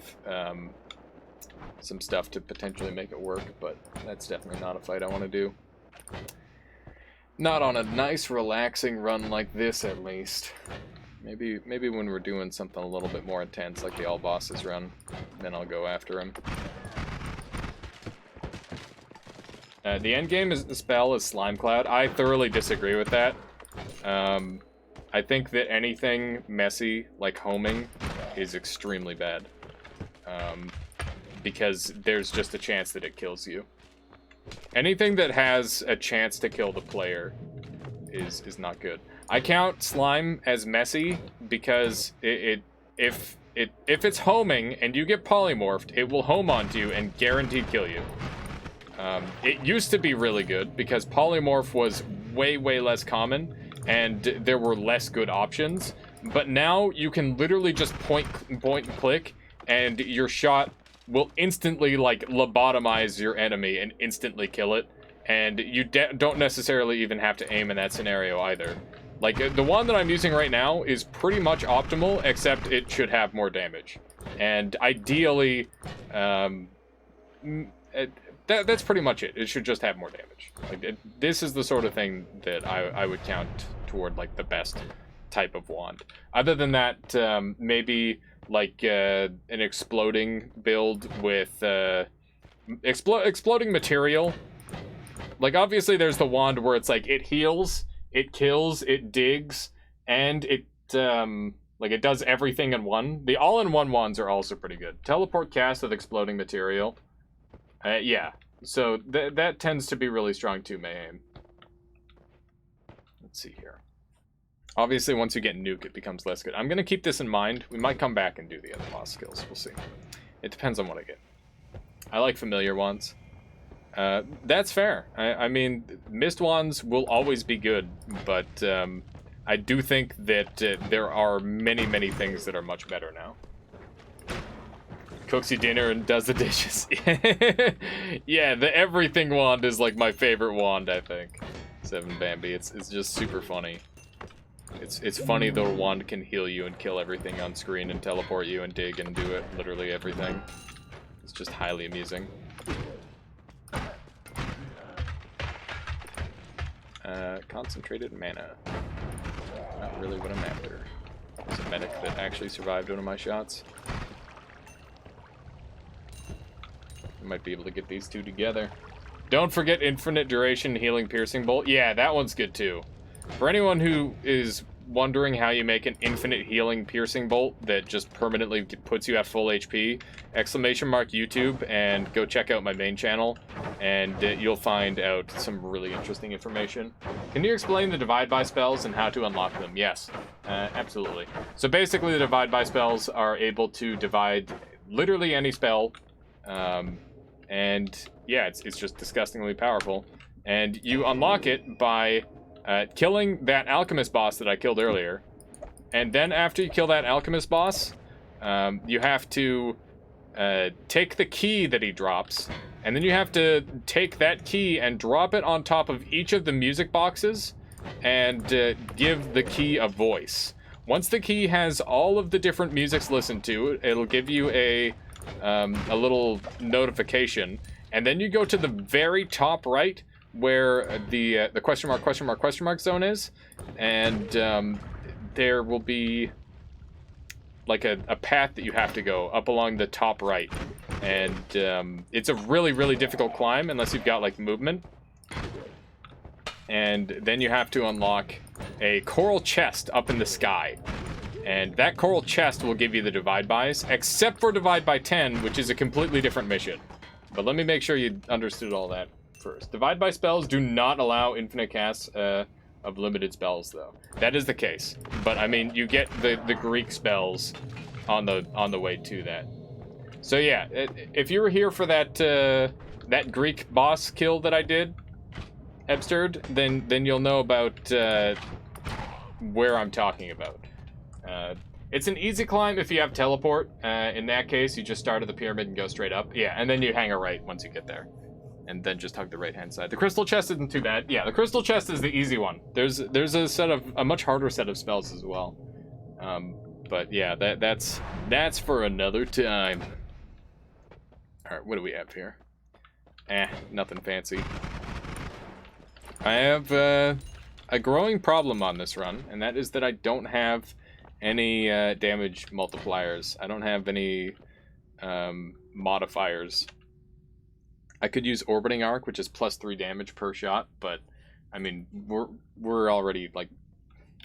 some stuff to potentially make it work, but that's definitely not a fight I want to do. Not on a nice, relaxing run like this, at least. Maybe when we're doing something a little bit more intense, like the all bosses run, then I'll go after him. The end game is the spell is Slime Cloud. I thoroughly disagree with that. I think that anything messy, like homing, is extremely bad. Because there's just a chance that it kills you. Anything that has a chance to kill the player is not good. I count slime as messy because if it's homing and you get polymorphed, it will home onto you and guaranteed kill you. It used to be really good because polymorph was way less common and there were less good options. But now you can literally just point and click, and your shot will instantly like lobotomize your enemy and instantly kill it. And you don't necessarily even have to aim in that scenario either. Like, the one that I'm using right now is pretty much optimal, except it should have more damage. And ideally, that's pretty much it. It should just have more damage. Like, this is the sort of thing that I would count toward, like, the best type of wand. Other than that, maybe, like, an exploding build with exploding material. Like, obviously there's the wand where it's like, it heals, it kills, it digs, and it, like, it does everything in one. The all-in-one wands are also pretty good. Teleport cast with exploding material. Yeah. So, that tends to be really strong too, Mayhem. Let's see here. Obviously, once you get nuke, it becomes less good. I'm going to keep this in mind. We might come back and do the other boss skills. We'll see. It depends on what I get. I like familiar wands. That's fair. I mean, mist wands will always be good, but I do think that there are many things that are much better now. Cooks you dinner and does the dishes. Yeah, the everything wand is like my favorite wand, I think. Seven Bambi. It's just super funny. It's funny the wand can heal you and kill everything on screen and teleport you and dig and do it, literally everything. It's just highly amusing. Concentrated mana. Not really what I'm after. There's a medic that actually survived one of my shots. I might be able to get these two together. Don't forget infinite duration healing piercing bolt. Yeah, that one's good too. For anyone who is wondering how you make an infinite healing piercing bolt that just permanently puts you at full HP, exclamation mark YouTube and go check out my main channel, and you'll find out some really interesting information. Can you explain the divide by spells and how to unlock them? Yes, absolutely. So basically the divide by spells are able to divide literally any spell, and yeah, it's just disgustingly powerful. And you unlock it by killing that alchemist boss that I killed earlier. And then after you kill that alchemist boss, you have to take the key that he drops, and then you have to take that key and drop it on top of each of the music boxes and give the key a voice. Once the key has all of the different musics listened to, it'll give you a little notification, and then you go to the very top right where the question mark zone is, and there will be like a path that you have to go up along the top right, and it's a really difficult climb unless you've got like movement. And then you have to unlock a coral chest up in the sky, And that coral chest will give you the divide bys, except for divide by 10, which is a completely different mission. But let me make sure you understood all that first. Divide by spells do not allow infinite casts of limited spells, though. That is the case. But I mean, you get the Greek spells on the way to that. So yeah, if you were here for that that Greek boss kill that I did, Ebsterd, then you'll know about where I'm talking about. It's an easy climb if you have teleport. In that case, you just start at the pyramid and go straight up. Yeah, and then you hang a right once you get there. And then just hug the right-hand side. The crystal chest isn't too bad. Yeah, the crystal chest is the easy one. There's a much harder set of spells as well. But yeah, that's for another time. All right, what do we have here? Nothing fancy. I have a growing problem on this run, and that is that I don't have any damage multipliers. I don't have any modifiers. I could use Orbiting Arc, which is +3 damage per shot, but I mean, we're already like,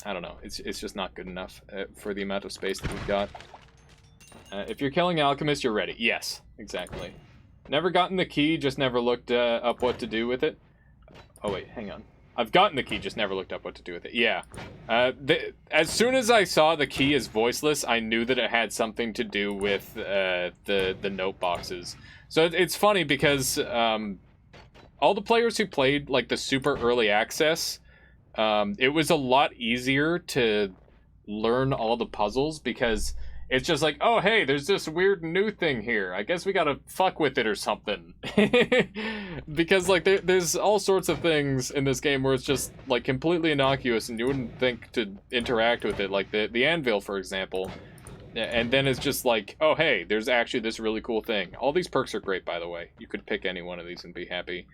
I don't know. It's just not good enough for the amount of space that we've got. If you're killing Alchemist, you're ready. Yes, exactly. Never gotten the key, just never looked up what to do with it. Oh wait, hang on. I've gotten the key, just never looked up what to do with it. Yeah. As soon as I saw the key is voiceless, I knew that it had something to do with the note boxes. So it's funny because all the players who played like the super early access, it was a lot easier to learn all the puzzles because it's just like, oh, hey, there's this weird new thing here. I guess we gotta fuck with it or something. Because, like, there's all sorts of things in this game where it's just, like, completely innocuous and you wouldn't think to interact with it. Like, the anvil, for example. And then it's just like, oh, hey, there's actually this really cool thing. All these perks are great, by the way. You could pick any one of these and be happy.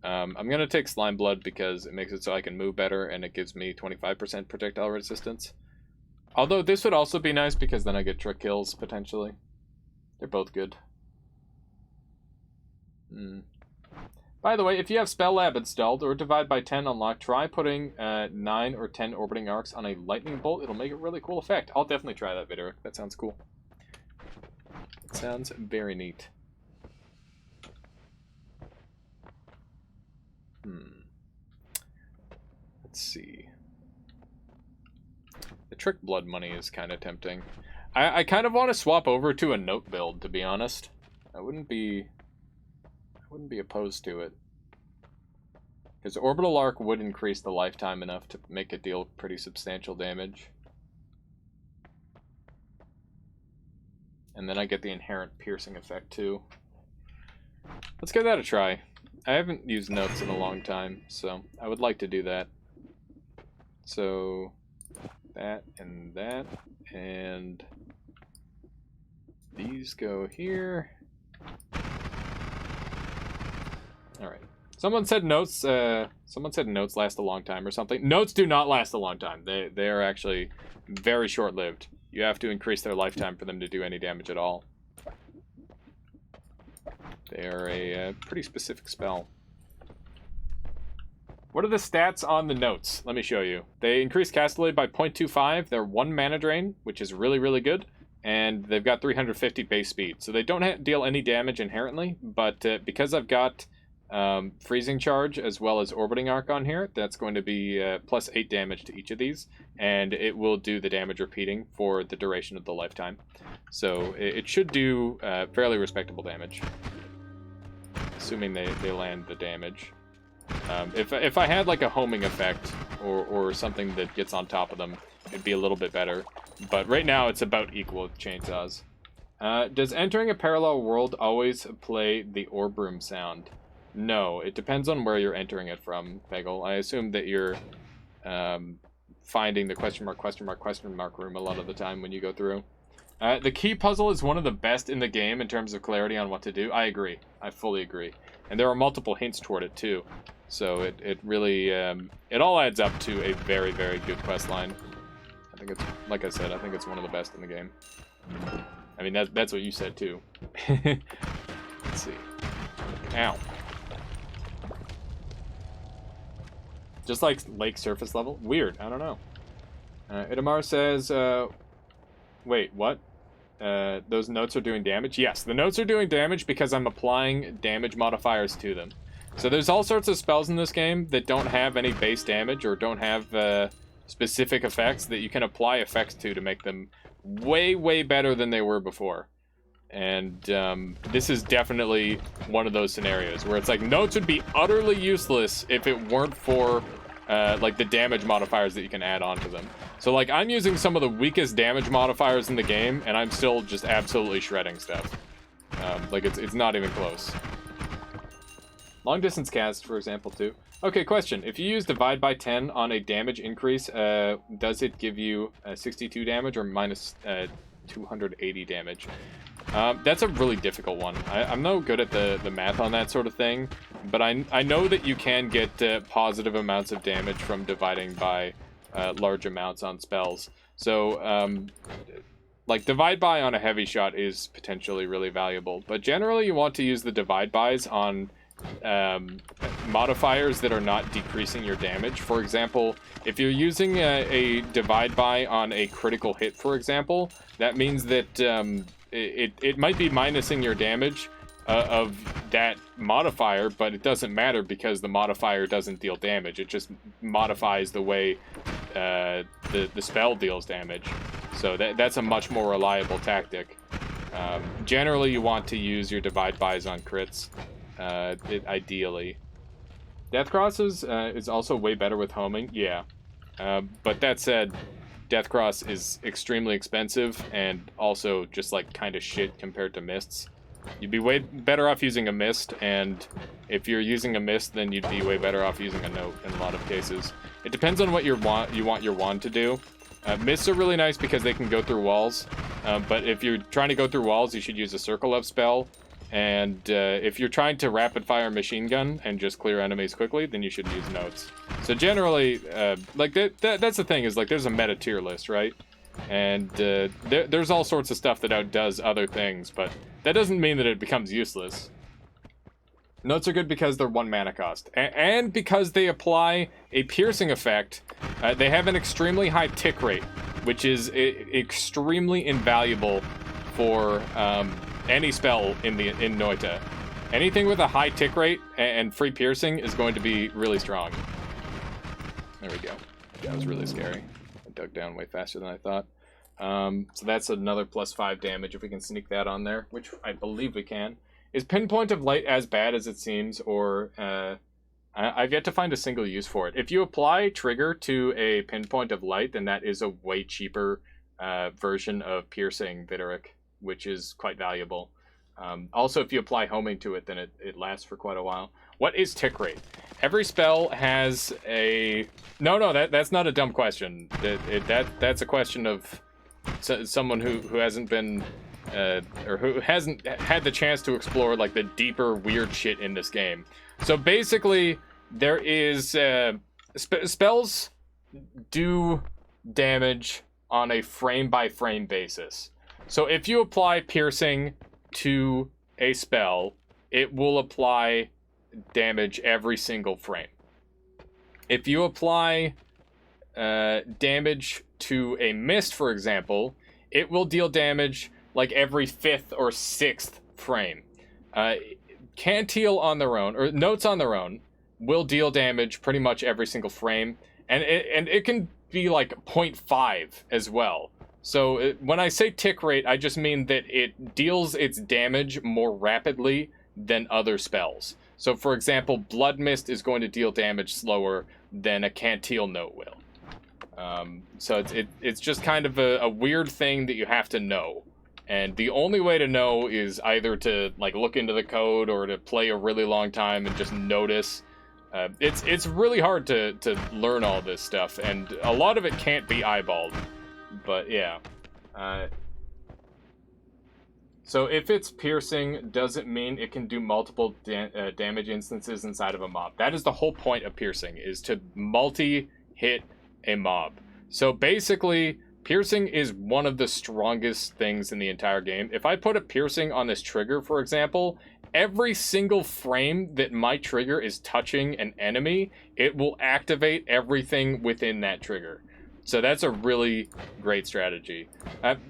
I'm gonna take Slime Blood because it makes it so I can move better and it gives me 25% projectile resistance. Although this would also be nice because then I get trick kills, potentially. They're both good. By the way, if you have Spell Lab installed or Divide by 10 unlocked, try putting 9 or 10 orbiting arcs on a lightning bolt. It'll make a really cool effect. I'll definitely try that, Videric. That sounds cool. It sounds very neat. Let's see. The Trick Blood money is kind of tempting. I kind of want to swap over to a note build, to be honest. I wouldn't be opposed to it. Because Orbital Arc would increase the lifetime enough to make it deal pretty substantial damage. And then I get the inherent piercing effect too. Let's give that a try. I haven't used notes in a long time, so I would like to do that. So that, and these go here. All right. Someone said notes last a long time or something. Notes do not last a long time. They are actually very short-lived. You have to increase their lifetime for them to do any damage at all. They are a pretty specific spell. What are the stats on the notes? Let me show you. They increase cast delay by 0.25. They're 1 mana drain, which is really, really good. And they've got 350 base speed. So they don't deal any damage inherently, but because I've got freezing charge as well as orbiting arc on here, that's going to be plus 8 damage to each of these. And it will do the damage repeating for the duration of the lifetime. So it should do fairly respectable damage. Assuming they land the damage. If I had like a homing effect or something that gets on top of them, it'd be a little bit better. But right now it's about equal with chainsaws. Does entering a parallel world always play the orb room sound? No, it depends on where you're entering it from, Peggle. I assume that you're finding the question mark room a lot of the time when you go through. The key puzzle is one of the best in the game in terms of clarity on what to do. I agree. I fully agree. And there are multiple hints toward it too. So it really, it all adds up to a very, very good quest line. I think it's, like I said, I think it's one of the best in the game. I mean, that's what you said too. Let's see. Ow. Just like lake surface level? Weird, I don't know. Itamar says, Wait, what? Those notes are doing damage? Yes, the notes are doing damage because I'm applying damage modifiers to them. So there's all sorts of spells in this game that don't have any base damage or don't have specific effects that you can apply effects to make them way, way better than they were before. And this is definitely one of those scenarios where it's like notes would be utterly useless if it weren't for like the damage modifiers that you can add onto them. So like I'm using some of the weakest damage modifiers in the game and I'm still just absolutely shredding stuff. Like it's not even close. Long distance cast, for example, too. Okay, question. If you use divide by 10 on a damage increase, does it give you 62 damage or minus 280 damage? That's a really difficult one. I'm no good at the math on that sort of thing, but I know that you can get positive amounts of damage from dividing by large amounts on spells. So, like, divide by on a heavy shot is potentially really valuable, but generally you want to use the divide bys on modifiers that are not decreasing your damage. For example, if you're using a divide by on a critical hit, for example, that means that it might be minusing your damage of that modifier, but it doesn't matter because the modifier doesn't deal damage. It just modifies the way the spell deals damage. So that's a much more reliable tactic. Generally, you want to use your divide bys on crits, ideally. Death Crosses is also way better with homing, yeah. But that said, Death Cross is extremely expensive and also just like kind of shit compared to mists. You'd be way better off using a mist, and if you're using a mist, then you'd be way better off using a note in a lot of cases. It depends on what you want your wand to do. Mists are really nice because they can go through walls, but if you're trying to go through walls, you should use a Circle of spell. And if you're trying to rapid fire machine gun and just clear enemies quickly, then you should use notes. So generally, like that's the thing, is like there's a meta tier list, right? And there's all sorts of stuff that outdoes other things, but that doesn't mean that it becomes useless. Notes are good because they're 1 mana cost, and because they apply a piercing effect. They have an extremely high tick rate, which is extremely invaluable for any spell in Noita. Anything with a high tick rate and free piercing is going to be really strong. There we go. That was really scary. I dug down way faster than I thought. So that's another +5 damage if we can sneak that on there, which I believe we can. Is Pinpoint of Light as bad as it seems, or I've yet to find a single use for it. If you apply Trigger to a Pinpoint of Light, then that is a way cheaper version of Piercing Videric, which is quite valuable. Also, if you apply homing to it, then it lasts for quite a while. What is tick rate? Every spell has a... No, that's not a dumb question. That's a question of someone who hasn't been... or who hasn't had the chance to explore like the deeper weird shit in this game. So basically, there is... spells do damage on a frame-by-frame basis. So if you apply piercing to a spell, it will apply damage every single frame. If you apply damage to a mist, for example, it will deal damage like every 5th or 6th frame. Cantil on their own, or notes on their own, will deal damage pretty much every single frame, and it can be like 0.5 as well. So when I say tick rate, I just mean that it deals its damage more rapidly than other spells. So for example, Blood Mist is going to deal damage slower than a Cantil note will. So it's just kind of a weird thing that you have to know. And the only way to know is either to like look into the code or to play a really long time and just notice. It's really hard to learn all this stuff, and a lot of it can't be eyeballed. But yeah. So if it's piercing, does it mean it can do multiple damage instances inside of a mob? That is the whole point of piercing, is to multi-hit a mob. So basically, piercing is one of the strongest things in the entire game. If I put a piercing on this trigger, for example, every single frame that my trigger is touching an enemy, it will activate everything within that trigger. So that's a really great strategy.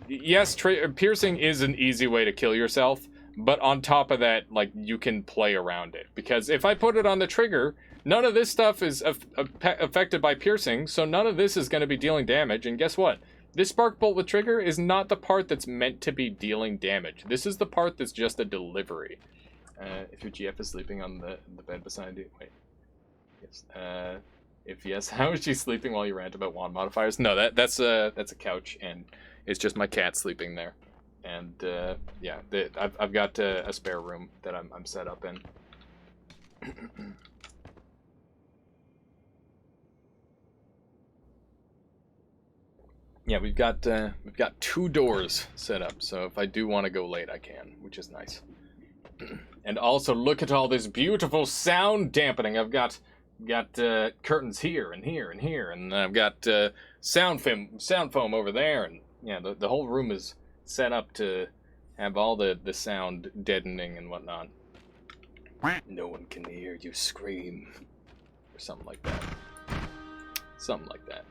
Yes, piercing is an easy way to kill yourself, but on top of that, like, you can play around it. Because if I put it on the trigger, none of this stuff is affected by piercing, so none of this is going to be dealing damage. And guess what? This spark bolt with trigger is not the part that's meant to be dealing damage. This is the part that's just a delivery. If your GF is sleeping on the bed beside you, wait. Yes. If yes, how is she sleeping while you rant about wand modifiers? No, that's a couch, and it's just my cat sleeping there. And yeah, I've got a spare room that I'm set up in. Yeah, we've got 2 doors set up, so if I do want to go late, I can, which is nice. And also, look at all this beautiful sound dampening. I've got curtains here and here and here, and I've got sound foam over there, and yeah, the whole room is set up to have all the sound deadening and whatnot. No one can hear you scream, or something like that. Something like that.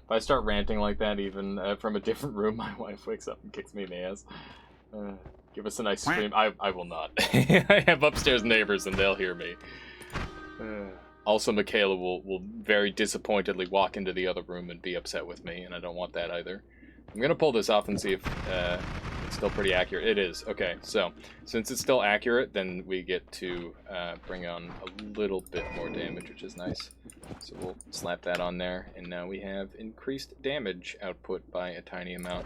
If I start ranting like that, even from a different room, my wife wakes up and kicks me in the ass. Give us a nice scream. I will not. I have upstairs neighbors, and they'll hear me. Also, Michaela will very disappointedly walk into the other room and be upset with me, and I don't want that either. I'm going to pull this off and see if it's still pretty accurate. It is. Okay, so since it's still accurate, then we get to bring on a little bit more damage, which is nice. So we'll slap that on there, and now we have increased damage output by a tiny amount.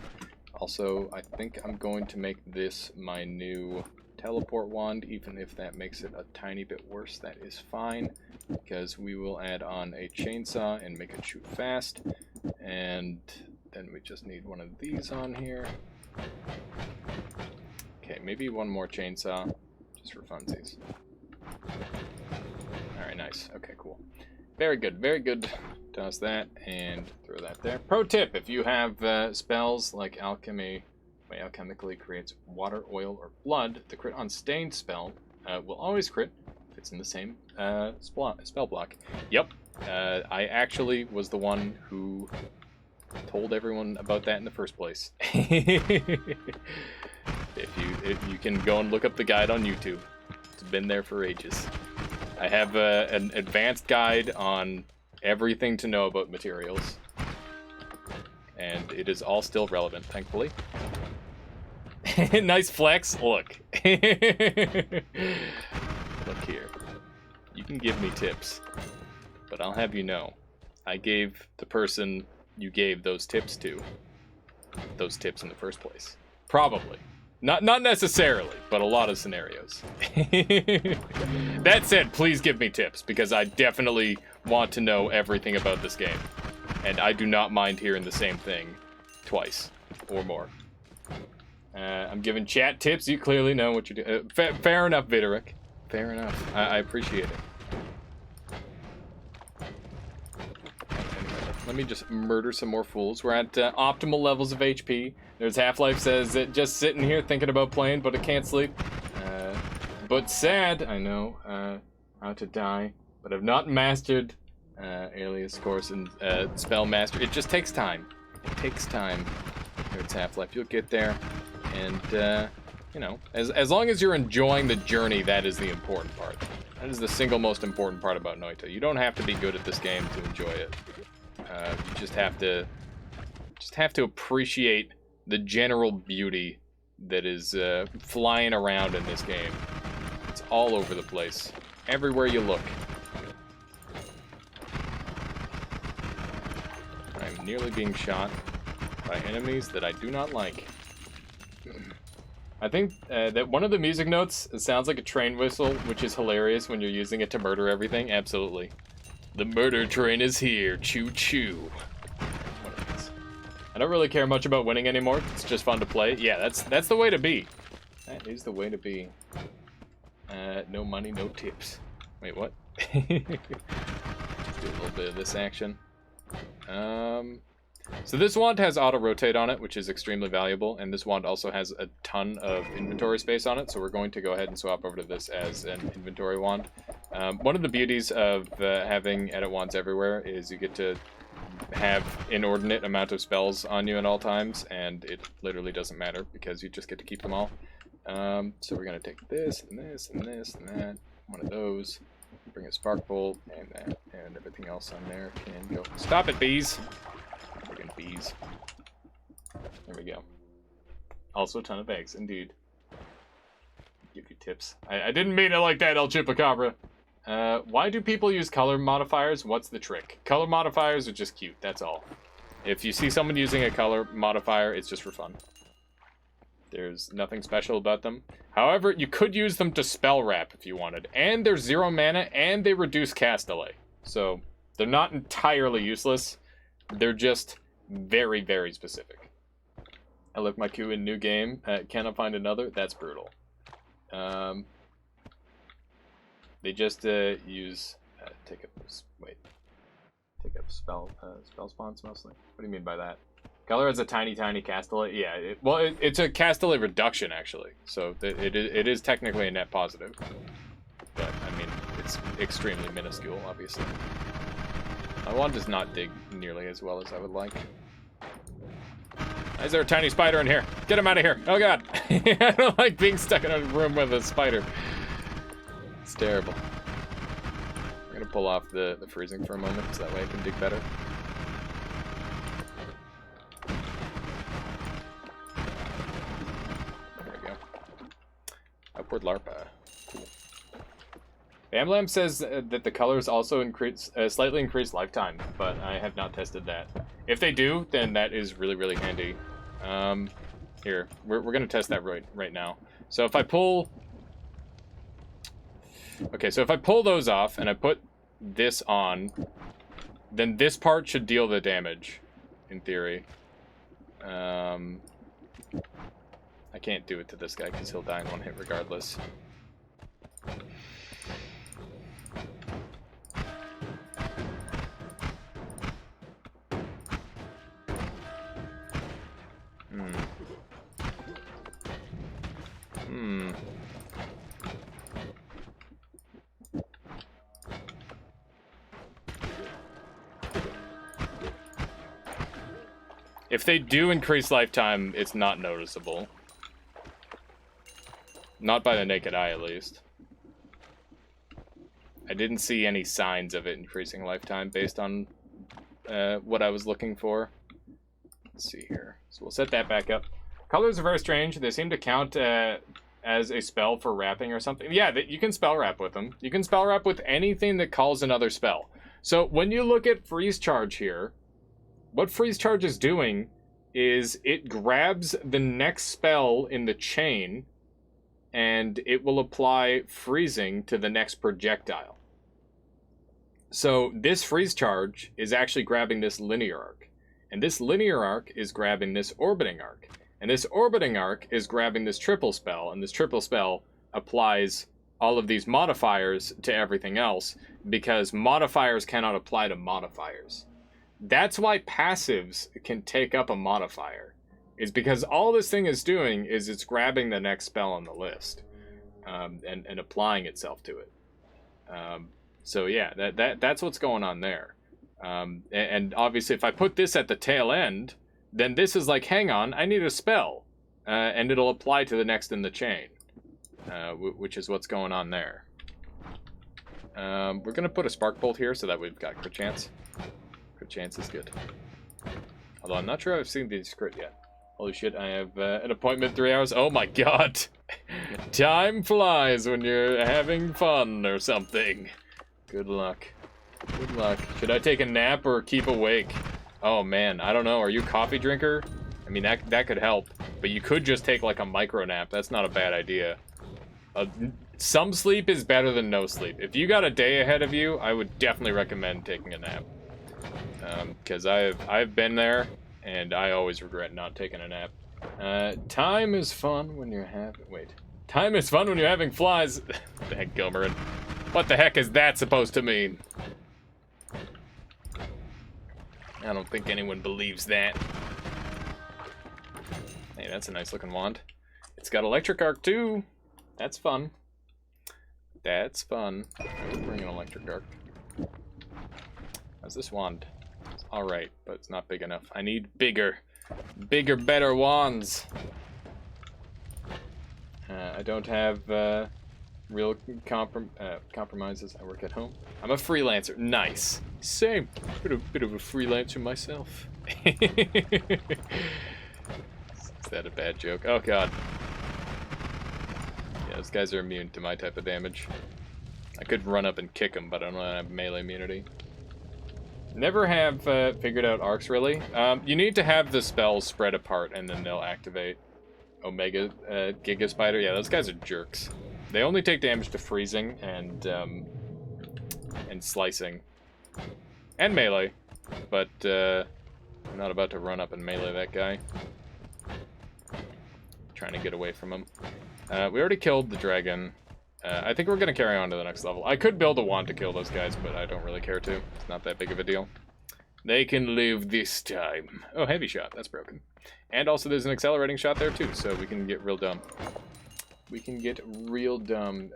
Also, I think I'm going to make this my new teleport wand, even if that makes it a tiny bit worse. That is fine, because we will add on a chainsaw and make it shoot fast, and then we just need one of these on here. Okay, maybe one more chainsaw, just for funsies. Alright, nice. Okay, cool. Very good, very good. Toss that and throw that there. Pro tip, if you have spells like alchemy, alchemically creates water, oil, or blood, the crit on stained spell will always crit if it's in the same spell block. Yep, I actually was the one who told everyone about that in the first place. If you can go and look up the guide on YouTube, it's been there for ages. I have an advanced guide on everything to know about materials, and it is all still relevant, thankfully. Nice flex. Look. Look here. You can give me tips, but I'll have you know, I gave the person you gave those tips to those tips in the first place. Probably. Not necessarily, but a lot of scenarios. That said, please give me tips, because I definitely want to know everything about this game. And I do not mind hearing the same thing twice or more. I'm giving chat tips. You clearly know what you're doing. Fair enough, Videric. Fair enough. I appreciate it. Let me just murder some more fools. We're at optimal levels of HP. There's Half-Life says that just sitting here thinking about playing, but it can't sleep. But sad, I know, how to die. But I've not mastered Alias course and Spell Master. It just takes time. It takes time. There's Half-Life. You'll get there. And, you know, as long as you're enjoying the journey, that is the important part. That is the single most important part about Noita. You don't have to be good at this game to enjoy it. You just have to appreciate the general beauty that is flying around in this game. It's all over the place, everywhere you look. I'm nearly being shot by enemies that I do not like. I think that one of the music notes sounds like a train whistle, which is hilarious when you're using it to murder everything. Absolutely. The murder train is here. Choo choo. I don't really care much about winning anymore. It's just fun to play. Yeah, that's the way to be. That is the way to be. No money, no tips. Wait, what? Just do a little bit of this action. So this wand has auto-rotate on it, which is extremely valuable, and this wand also has a ton of inventory space on it, so we're going to go ahead and swap over to this as an inventory wand. One of the beauties of having edit wands everywhere is you get to have inordinate amount of spells on you at all times, and it literally doesn't matter because you just get to keep them all. So we're gonna take this and this and this and that, one of those, bring a spark bolt and that, and everything else on there can go. Stop it, bees! Friggin' bees. There we go. Also a ton of eggs, indeed. Give you tips. I didn't mean it like that, El Chupacabra. Why do people use color modifiers? What's the trick? Color modifiers are just cute, that's all. If you see someone using a color modifier, it's just for fun. There's nothing special about them. However, you could use them to spell wrap if you wanted. And they're 0 mana, and they reduce cast delay. So, they're not entirely useless. They're just very, very specific. I left my queue in new game. Cannot find another? That's brutal. They just take up spell spawns mostly. What do you mean by that? Color has a tiny cast delay. Yeah, it's a cast delay reduction actually. So it is technically a net positive, but I mean it's extremely minuscule, obviously. My wand does not dig nearly as well as I would like. Is there a tiny spider in here? Get him out of here! Oh god! I don't like being stuck in a room with a spider. It's terrible. I'm gonna pull off the freezing for a moment, so that way I can dig better. There we go. Upward Larpa. Cool. Bamlam says that the colors also slightly increase lifetime, but I have not tested that. If they do, then that is really, really handy. Here, we're gonna test that right now. So if I pull... Okay, so if I pull those off and I put this on, then this part should deal the damage, in theory. I can't do it to this guy because he'll die in one hit regardless. If they do increase lifetime, it's not noticeable. Not by the naked eye, at least. I didn't see any signs of it increasing lifetime based on what I was looking for. Let's see here. So we'll set that back up. Colors are very strange. They seem to count as a spell for wrapping or something. Yeah, you can spell wrap with them. You can spell wrap with anything that calls another spell. So when you look at freeze charge here, what freeze charge is doing is it grabs the next spell in the chain and it will apply freezing to the next projectile. So this freeze charge is actually grabbing this linear arc, and this linear arc is grabbing this orbiting arc, and this orbiting arc is grabbing this triple spell, and this triple spell applies all of these modifiers to everything else because modifiers cannot apply to modifiers. That's why passives can take up a modifier, is because all this thing is doing is it's grabbing the next spell on the list and applying itself to it. So yeah, that's what's going on there. And obviously if I put this at the tail end, then this is like, hang on, I need a spell. And it'll apply to the next in the chain, which is what's going on there. We're going to put a spark bolt here so that we've got crit chance. Crit chance is good. Although I'm not sure I've seen the crit yet. Holy shit, I have an appointment in 3 hours. Oh my god. Time flies when you're having fun or something. Good luck. Good luck. Should I take a nap or keep awake? Oh man, I don't know. Are you a coffee drinker? I mean, that could help. But you could just take like a micro nap. That's not a bad idea. Some sleep is better than no sleep. If you got a day ahead of you, I would definitely recommend taking a nap. Because I've been there, and I always regret not taking a nap. Time is fun when you're having... Wait. Time is fun when you're having flies. What the heck, Gilmerin? What the heck is that supposed to mean? I don't think anyone believes that. Hey, that's a nice looking wand. It's got electric arc too. That's fun. That's fun. We'll bring an electric arc. How's this wand? Is alright, but it's not big enough. I need bigger, better wands. I don't have real compromises. I work at home. I'm a freelancer. Nice. Same. Bit of a freelancer myself. Is that a bad joke? Oh god. Yeah, those guys are immune to my type of damage. I could run up and kick them, but I don't have melee immunity. Never have figured out arcs, really. You need to have the spells spread apart, and then they'll activate. Omega Giga Spider. Yeah, those guys are jerks. They only take damage to freezing and slicing. And melee. But I'm not about to run up and melee that guy. Trying to get away from him. We already killed the dragon. I think we're going to carry on to the next level. I could build a wand to kill those guys, but I don't really care to. It's not that big of a deal. They can live this time. Oh, heavy shot. That's broken. And also there's an accelerating shot there too, so we can get real dumb. We can get real dumb.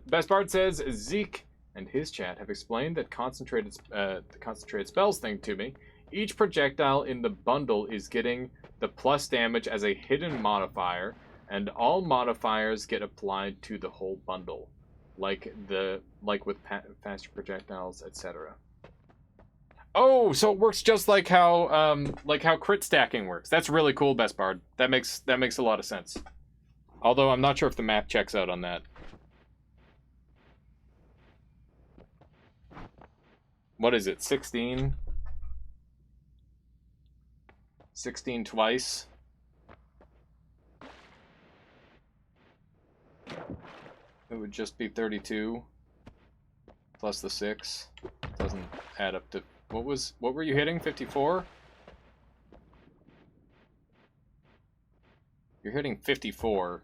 Best Bard says, Zeke and his chat have explained that the concentrated spells thing to me. Each projectile in the bundle is getting the plus damage as a hidden modifier, and all modifiers get applied to the whole bundle, like with faster projectiles, etc. Oh, so it works just like how crit stacking works. That's really cool, Best Bard. That makes a lot of sense. Although I'm not sure if the math checks out on that. What is it? 16? 16 twice. It would just be 32 plus the 6. Doesn't add up to what were you hitting? 54? You're hitting 54.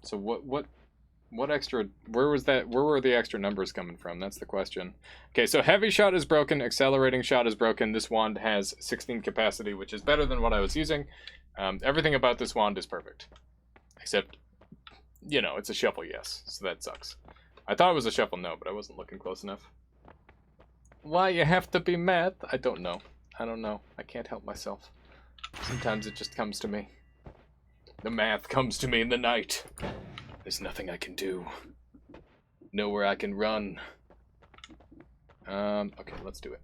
So what extra, where were the extra numbers coming from? That's the question. Okay, so heavy shot is broken, accelerating shot is broken. This wand has 16 capacity, which is better than what I was using. Everything about this wand is perfect. Except, you know, it's a shuffle yes, so that sucks. I thought it was a shuffle no, but I wasn't looking close enough. Why you have to be mad? I don't know. I don't know. I can't help myself. Sometimes it just comes to me. The math comes to me in the night. There's nothing I can do. Nowhere I can run. Okay, let's do it.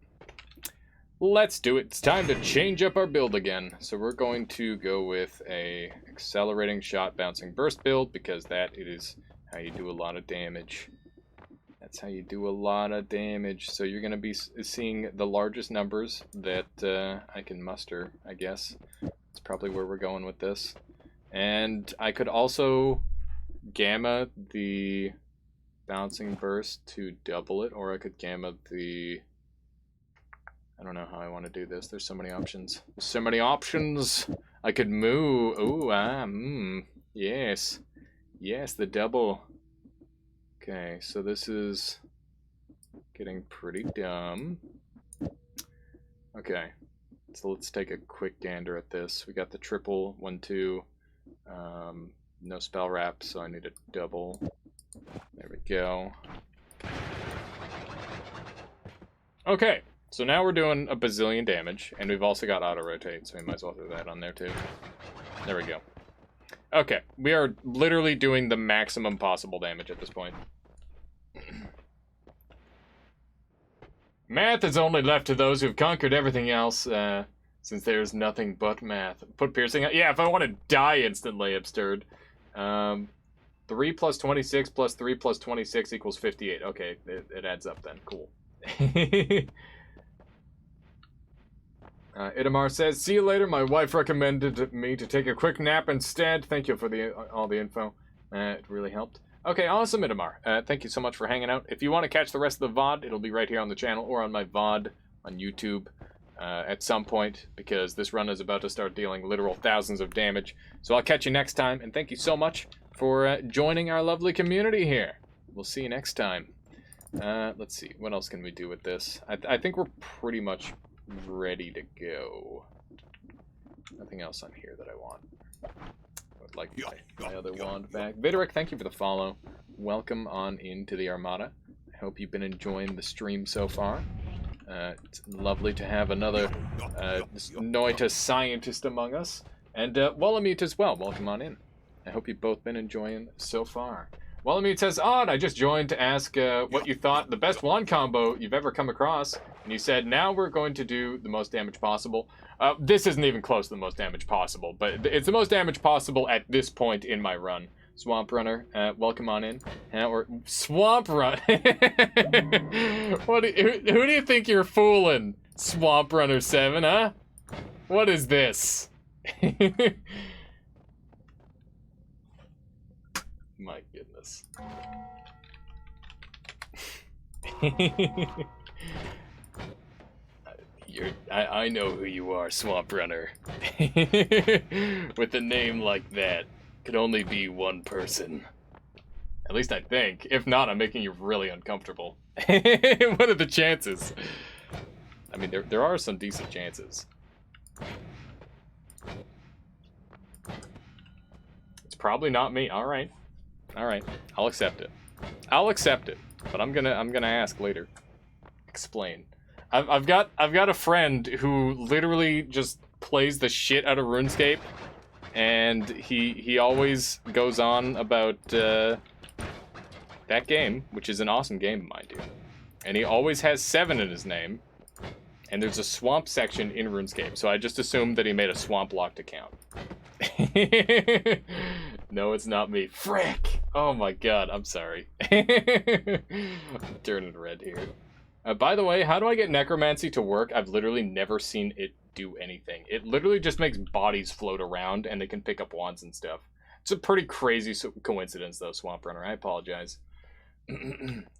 Let's do it. It's time to change up our build again. So we're going to go with a accelerating shot bouncing burst build because that is how you do a lot of damage. That's how you do a lot of damage. So you're going to be seeing the largest numbers that I can muster, I guess. That's probably where we're going with this. And I could also gamma the bouncing burst to double it, or I could gamma the... I don't know how I want to do this. There's so many options. There's so many options. I could move. Ooh, yes. Yes, the double. Okay, so this is getting pretty dumb. Okay, so let's take a quick gander at this. We got the triple 1-2. No spell wrap, so I need a double. There we go. Okay, so now we're doing a bazillion damage, and we've also got auto rotate, so we might as well throw that on there too. There we go. Okay, we are literally doing the maximum possible damage at this point. Math is only left to those who've conquered everything else, since there's nothing but math. Put piercing. Yeah, if I want to die instantly, absurd. 3 plus 26 plus 3 plus 26 equals 58. Okay, it adds up then. Cool. Itamar says, see you later. My wife recommended me to take a quick nap instead. Thank you for all the info. It really helped. Okay, awesome, Itamar. Thank you so much for hanging out. If you want to catch the rest of the VOD, it'll be right here on the channel or on my VOD on YouTube at some point, because this run is about to start dealing literal thousands of damage. So I'll catch you next time, and thank you so much for joining our lovely community here. We'll see you next time. Let's see, what else can we do with this? I think we're pretty much ready to go. Nothing else on here that I want. I would like my other wand back. Viderick, thank you for the follow. Welcome on into the Armada. I hope you've been enjoying the stream so far. It's lovely to have another Noita scientist among us. And Walamute as well. Welcome on in. I hope you've both been enjoying so far. Walamute says, Odd, I just joined to ask what you thought the best wand combo you've ever come across. And you said, now we're going to do the most damage possible. This isn't even close to the most damage possible, but it's the most damage possible at this point in my run. Swamp Runner, welcome on in. Or Swamp Run. Who do you think you're fooling, Swamp Runner 7, huh? What is this? My goodness. I know who you are, Swamp Runner. With a name like that, could only be one person. At least I think. If not, I'm making you really uncomfortable. What are the chances? I mean, there are some decent chances. It's probably not me. All right. I'll accept it. I'll accept it. But I'm gonna ask later. Explain. I've got a friend who literally just plays the shit out of RuneScape, and he always goes on about that game, which is an awesome game, mind you. And he always has 7 in his name, and there's a swamp section in RuneScape, so I just assumed that he made a swamp locked account. No, it's not me. Frick! Oh my god, I'm sorry. I'm turning red here. By the way, how do I get necromancy to work? I've literally never seen it do anything. It literally just makes bodies float around and they can pick up wands and stuff. It's a pretty crazy coincidence though, Swamp Runner. I apologize.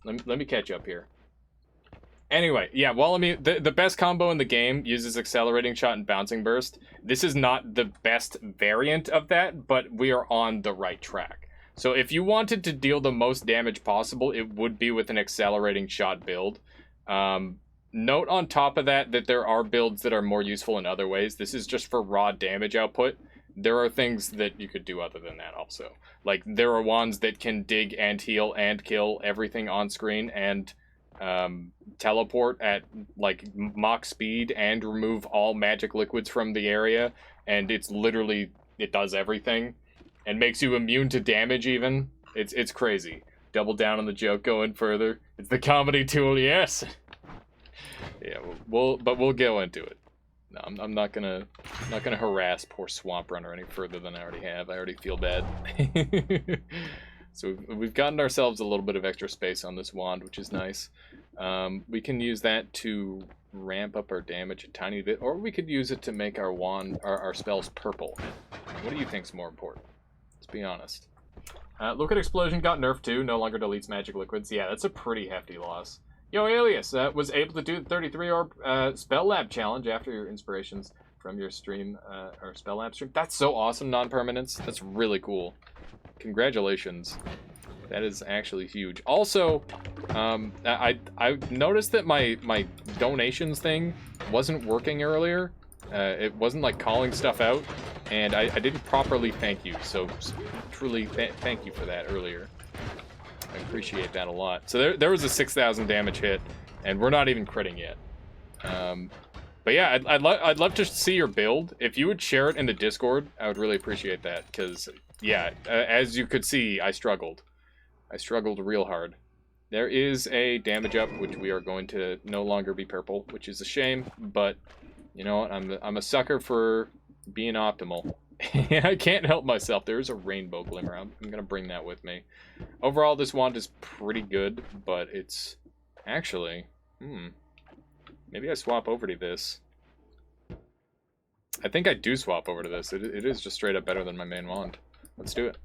let me catch up here. Anyway, yeah, Walamute, the best combo in the game uses accelerating shot and bouncing burst. This is not the best variant of that, but we are on the right track. So if you wanted to deal the most damage possible, it would be with an accelerating shot build. Note on top of that there are builds that are more useful in other ways. This is just for raw damage output. There are things that you could do other than that also. Like, there are wands that can dig and heal and kill everything on screen and teleport at like Mach speed and remove all magic liquids from the area, and it does everything and makes you immune to damage even. It's crazy. Double down on the joke, going further. It's the comedy tool, yes. Yeah, we'll go into it. No, I'm not gonna harass poor Swamp Runner any further than I already have. I already feel bad. So we've gotten ourselves a little bit of extra space on this wand, which is nice. We can use that to ramp up our damage a tiny bit, or we could use it to make our wand, our spells purple. What do you think's more important? Let's be honest. Look at Explosion got nerfed too, no longer deletes magic liquids. Yeah, that's a pretty hefty loss. Yo, Alias was able to do the 33 orb spell lab challenge after your inspirations from your stream, or spell lab stream. That's so awesome, non-permanence. That's really cool. Congratulations. That is actually huge. Also, I noticed that my donations thing wasn't working earlier. It wasn't like calling stuff out, and I didn't properly thank you. So truly thank you for that earlier. I appreciate that a lot. So there was a 6,000 damage hit, and we're not even critting yet. But yeah, I'd love to see your build. If you would share it in the Discord, I would really appreciate that, because yeah, as you could see, I struggled. I struggled real hard. There is a damage up, which we are going to no longer be purple, which is a shame, but you know what? I'm a sucker for being optimal. I can't help myself. There's a rainbow glimmer. I'm gonna bring that with me. Overall, this wand is pretty good, but it's actually... Maybe I swap over to this. I think I do swap over to this. It is just straight up better than my main wand. Let's do it.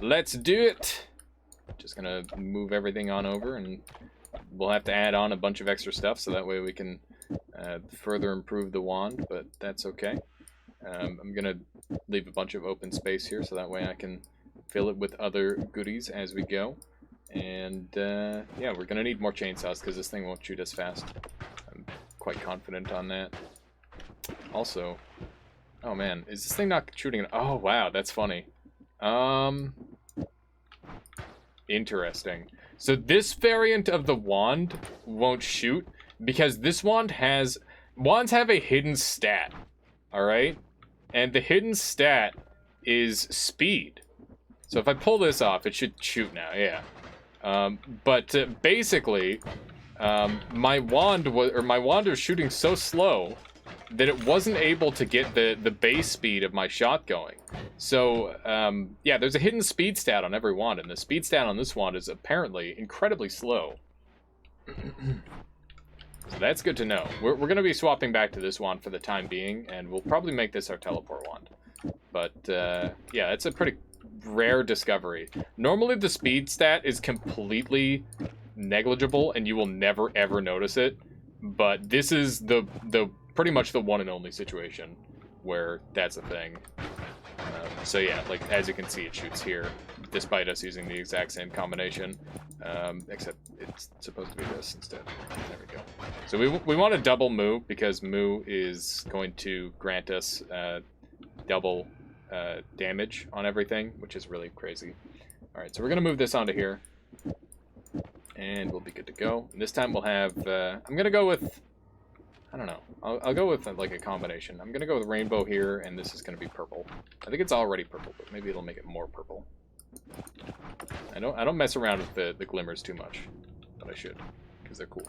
Let's do it! Just gonna move everything on over, and we'll have to add on a bunch of extra stuff, so that way we can further improve the wand, but that's okay. I'm gonna leave a bunch of open space here, so that way I can fill it with other goodies as we go. And yeah, we're gonna need more chainsaws, because this thing won't shoot as fast. I'm quite confident on that. Also, oh man, is this thing not shooting? Oh wow, that's funny. Interesting. So this variant of the wand won't shoot, because this wand has... Wands have a hidden stat, alright? And the hidden stat is speed. So if I pull this off, it should shoot now, yeah. But basically, my wand was shooting so slow that it wasn't able to get the base speed of my shot going. So, yeah, there's a hidden speed stat on every wand, and the speed stat on this wand is apparently incredibly slow. So that's good to know. We're going to be swapping back to this wand for the time being, and we'll probably make this our teleport wand. But, yeah, it's a pretty rare discovery. Normally the speed stat is completely negligible, and you will never ever notice it. But this is the pretty much the one and only situation where that's a thing. So yeah, like as you can see, it shoots here, despite us using the exact same combination, except it's supposed to be this instead. There we go. So we want to double Moo, because Moo is going to grant us double damage on everything, which is really crazy. All right, so we're gonna move this onto here, and we'll be good to go. And this time we'll have, I'm gonna go with, I don't know, I'll go with like a combination. I'm gonna go with rainbow here, and this is gonna be purple. I think it's already purple, but maybe it'll make it more purple. I don't mess around with the glimmers too much, but I should, because they're cool.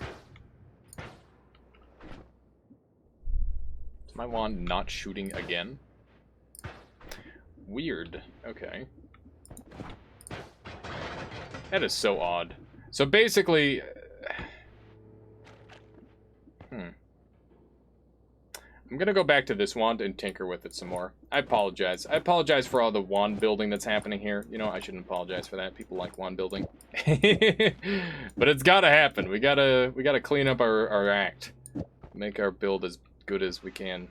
Is my wand not shooting again? Weird. Okay. That is so odd. So basically... I'm gonna go back to this wand and tinker with it some more. I apologize. I apologize for all the wand building that's happening here. You know, I shouldn't apologize for that. People like wand building. But it's gotta happen. We gotta clean up our act. Make our build as good as we can.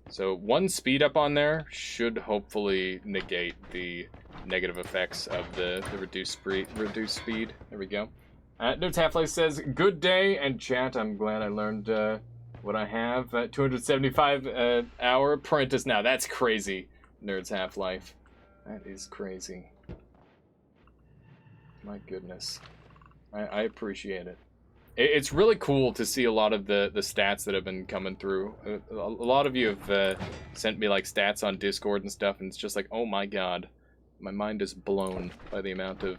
So one speed up on there should hopefully negate the negative effects of the reduced speed. There we go. Nerds Half-Life says, good day, and chat, I'm glad I learned what I have. 275 hour apprentice now. That's crazy, Nerds Half-Life. That is crazy. My goodness. I appreciate it. It's really cool to see a lot of the stats that have been coming through. A lot of you have sent me like stats on Discord and stuff, and it's just like, oh my god, my mind is blown by the amount of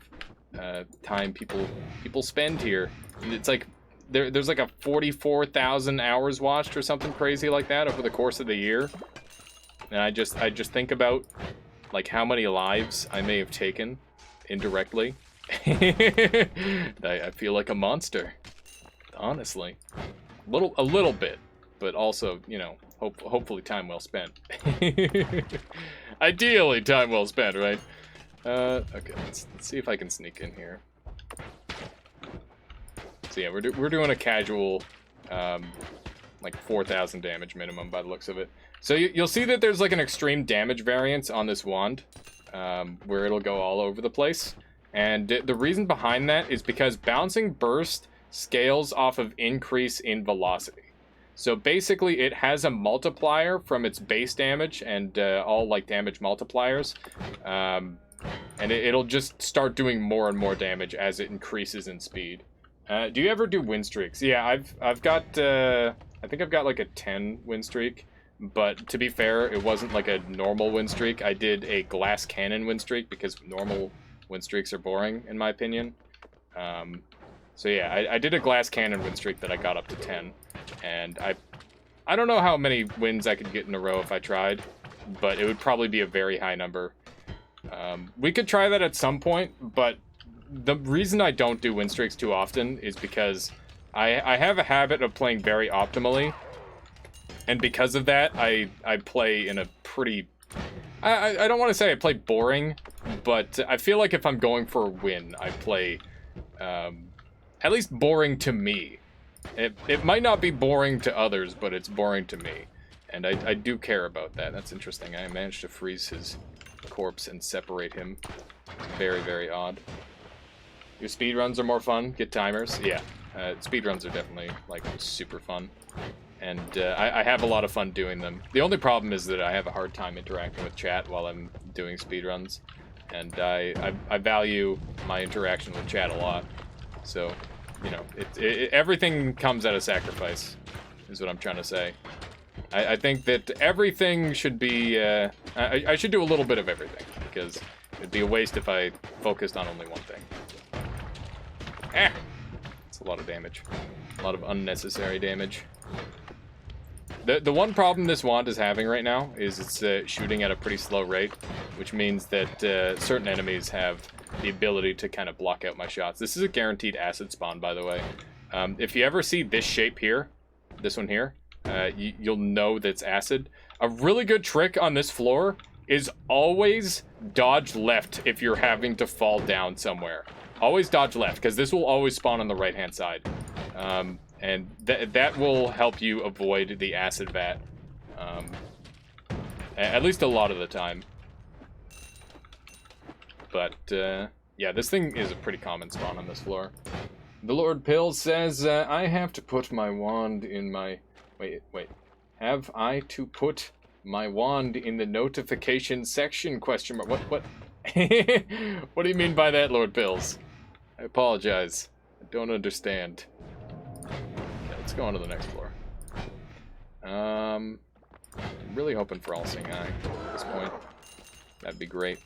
time people spend here. It's like there's like a 44,000 hours watched or something crazy like that over the course of the year, and I just think about like how many lives I may have taken indirectly. I feel like a monster. Honestly, a little bit, but also, you know, hopefully time well spent. Ideally, time well spent, right? Okay, let's see if I can sneak in here. So yeah, we're doing a casual, like 4,000 damage minimum by the looks of it. So you'll see that there's like an extreme damage variance on this wand, where it'll go all over the place. And the reason behind that is because bouncing burst scales off of increase in velocity. So basically it has a multiplier from its base damage and all like damage multipliers, and it'll just start doing more and more damage as it increases in speed. Do you ever do win streaks? Yeah, I've got I think I've got like a 10 win streak, but to be fair, it wasn't like a normal win streak. I did a glass cannon win streak because normal win streaks are boring in my opinion. So yeah, I did a glass cannon win streak that I got up to 10, and I don't know how many wins I could get in a row if I tried, but it would probably be a very high number. We could try that at some point, but the reason I don't do win streaks too often is because I have a habit of playing very optimally, and because of that, I play in a pretty... I don't want to say I play boring, but I feel like if I'm going for a win, I play... at least boring to me. It might not be boring to others, but it's boring to me. And I do care about that. That's interesting. I managed to freeze his corpse and separate him. Very, very odd. Your speedruns are more fun? Get timers? Yeah. Speedruns are definitely, like, super fun. And I have a lot of fun doing them. The only problem is that I have a hard time interacting with chat while I'm doing speedruns. And I value my interaction with chat a lot. So you know, everything comes at a sacrifice, is what I'm trying to say. I think that everything should be, I should do a little bit of everything, because it'd be a waste if I focused on only one thing. Ah! It's a lot of damage. A lot of unnecessary damage. The one problem this wand is having right now is it's shooting at a pretty slow rate, which means that certain enemies have the ability to kind of block out my shots. This is a guaranteed acid spawn, by the way. If you ever see this shape here, this one here, you'll know that's acid. A really good trick on this floor is always dodge left if you're having to fall down somewhere. Always dodge left, because this will always spawn on the right-hand side. And that will help you avoid the acid vat. At least a lot of the time. But, yeah, this thing is a pretty common spawn on this floor. The Lord Pill says, I have to put my wand in my... Wait. Have I to put my wand in the notification section? Question mark. What? What do you mean by that, Lord Pills? I apologize. I don't understand. Yeah, let's go on to the next floor. I'm really hoping for All-Seeing Eye at this point. That'd be great.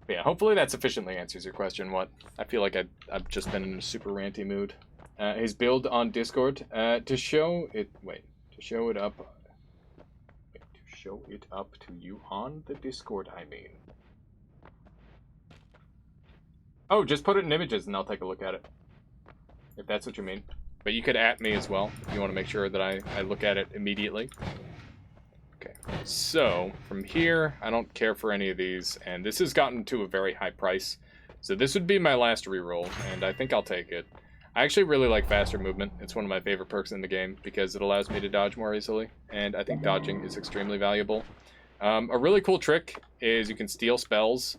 But yeah, hopefully that sufficiently answers your question. What? I feel like I've just been in a super ranty mood. His build on Discord to show it. To show it up. To show it up to you on the Discord. I mean. Oh, just put it in images and I'll take a look at it. If that's what you mean. But you could at me as well if you want to make sure that I look at it immediately. Okay, so from here, I don't care for any of these, and this has gotten to a very high price. So this would be my last reroll, and I think I'll take it. I actually really like faster movement. It's one of my favorite perks in the game because it allows me to dodge more easily, and I think dodging is extremely valuable. A really cool trick is you can steal spells.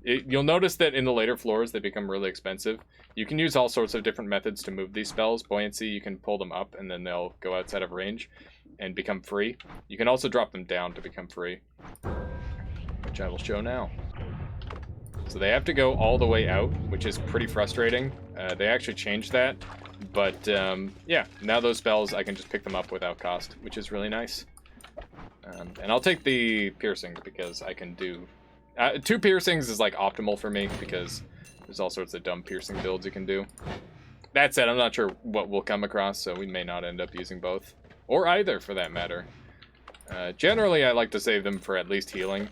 You'll notice that in the later floors they become really expensive. You can use all sorts of different methods to move these spells. Buoyancy, you can pull them up and then they'll go outside of range and become free. You can also drop them down to become free, which I will show now. So they have to go all the way out, which is pretty frustrating. They actually changed that, but yeah, now those spells, I can just pick them up without cost, which is really nice. And I'll take the piercings because I can do... 2 piercings is like optimal for me because there's all sorts of dumb piercing builds you can do. That said, I'm not sure what we'll come across, so we may not end up using both. Or either, for that matter. Generally, I like to save them for at least healing.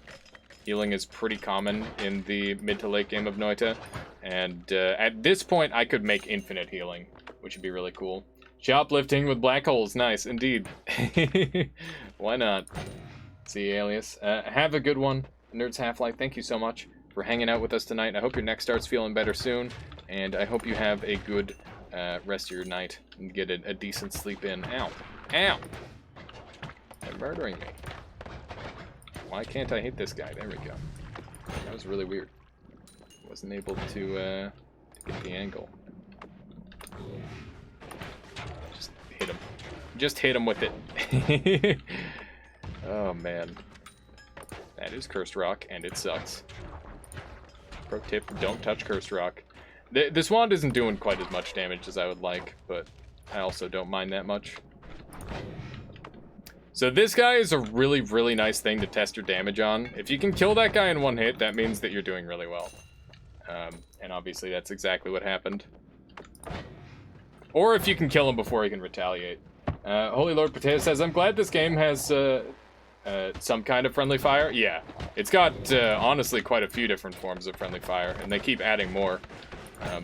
Healing is pretty common in the mid to late game of Noita. And at this point, I could make infinite healing, which would be really cool. Shoplifting with black holes, nice, indeed. Why not? See you, Alias. Have a good one, Nerds Half-Life. Thank you so much for hanging out with us tonight. I hope your neck starts feeling better soon, and I hope you have a good rest of your night and get a decent sleep in. Ow. Ow! They're murdering me. Why can't I hit this guy? There we go. That was really weird. Wasn't able to get the angle. Just hit him. Just hit him with it. Oh, man. That is Cursed Rock, and it sucks. Pro tip, don't touch Cursed Rock. This wand isn't doing quite as much damage as I would like, but I also don't mind that much. So this guy is a really, really nice thing to test your damage on. If you can kill that guy in one hit, that means that you're doing really well. And obviously that's exactly what happened. Or if you can kill him before he can retaliate. Holy Lord Potato says, I'm glad this game has some kind of friendly fire. Yeah, it's got honestly quite a few different forms of friendly fire, and they keep adding more.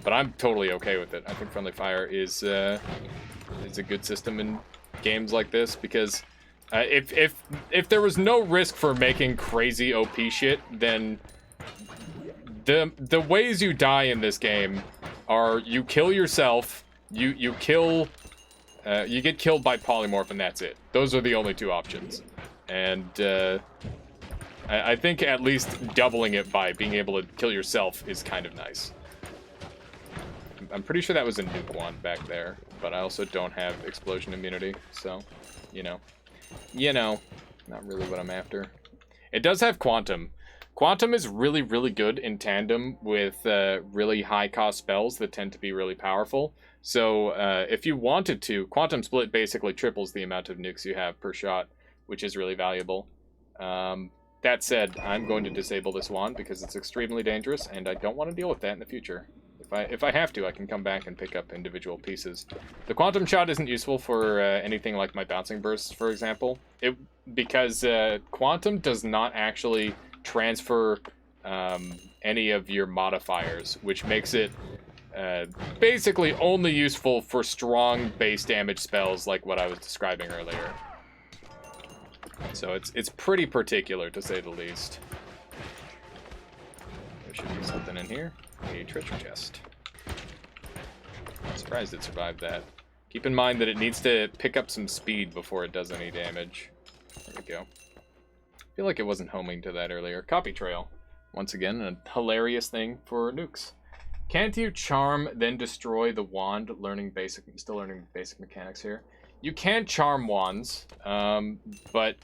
But I'm totally okay with it. I think friendly fire is a good system in games like this because if there was no risk for making crazy OP shit, then the ways you die in this game are you kill yourself, you get killed by polymorph, and that's it. Those are the only 2 options. And I think at least doubling it by being able to kill yourself is kind of nice. I'm pretty sure that was a nuke one back there, but I also don't have explosion immunity, so, you know, not really what I'm after. It does have quantum. Quantum is really, really good in tandem with really high-cost spells that tend to be really powerful. So if you wanted to, Quantum Split basically triples the amount of nukes you have per shot, which is really valuable. That said, I'm going to disable this wand because it's extremely dangerous, and I don't want to deal with that in the future. If I have to, I can come back and pick up individual pieces. The Quantum Shot isn't useful for anything like my Bouncing Bursts, for example, because Quantum does not actually transfer any of your modifiers, which makes it basically only useful for strong base damage spells like what I was describing earlier. So it's pretty particular, to say the least. There should be something in here. A treasure chest. I'm surprised it survived that. Keep in mind that it needs to pick up some speed before it does any damage. There we go. I feel like it wasn't homing to that earlier. Copy trail. Once again, a hilarious thing for nukes. Can't you charm, then destroy the wand, still learning basic mechanics here? You can charm wands, but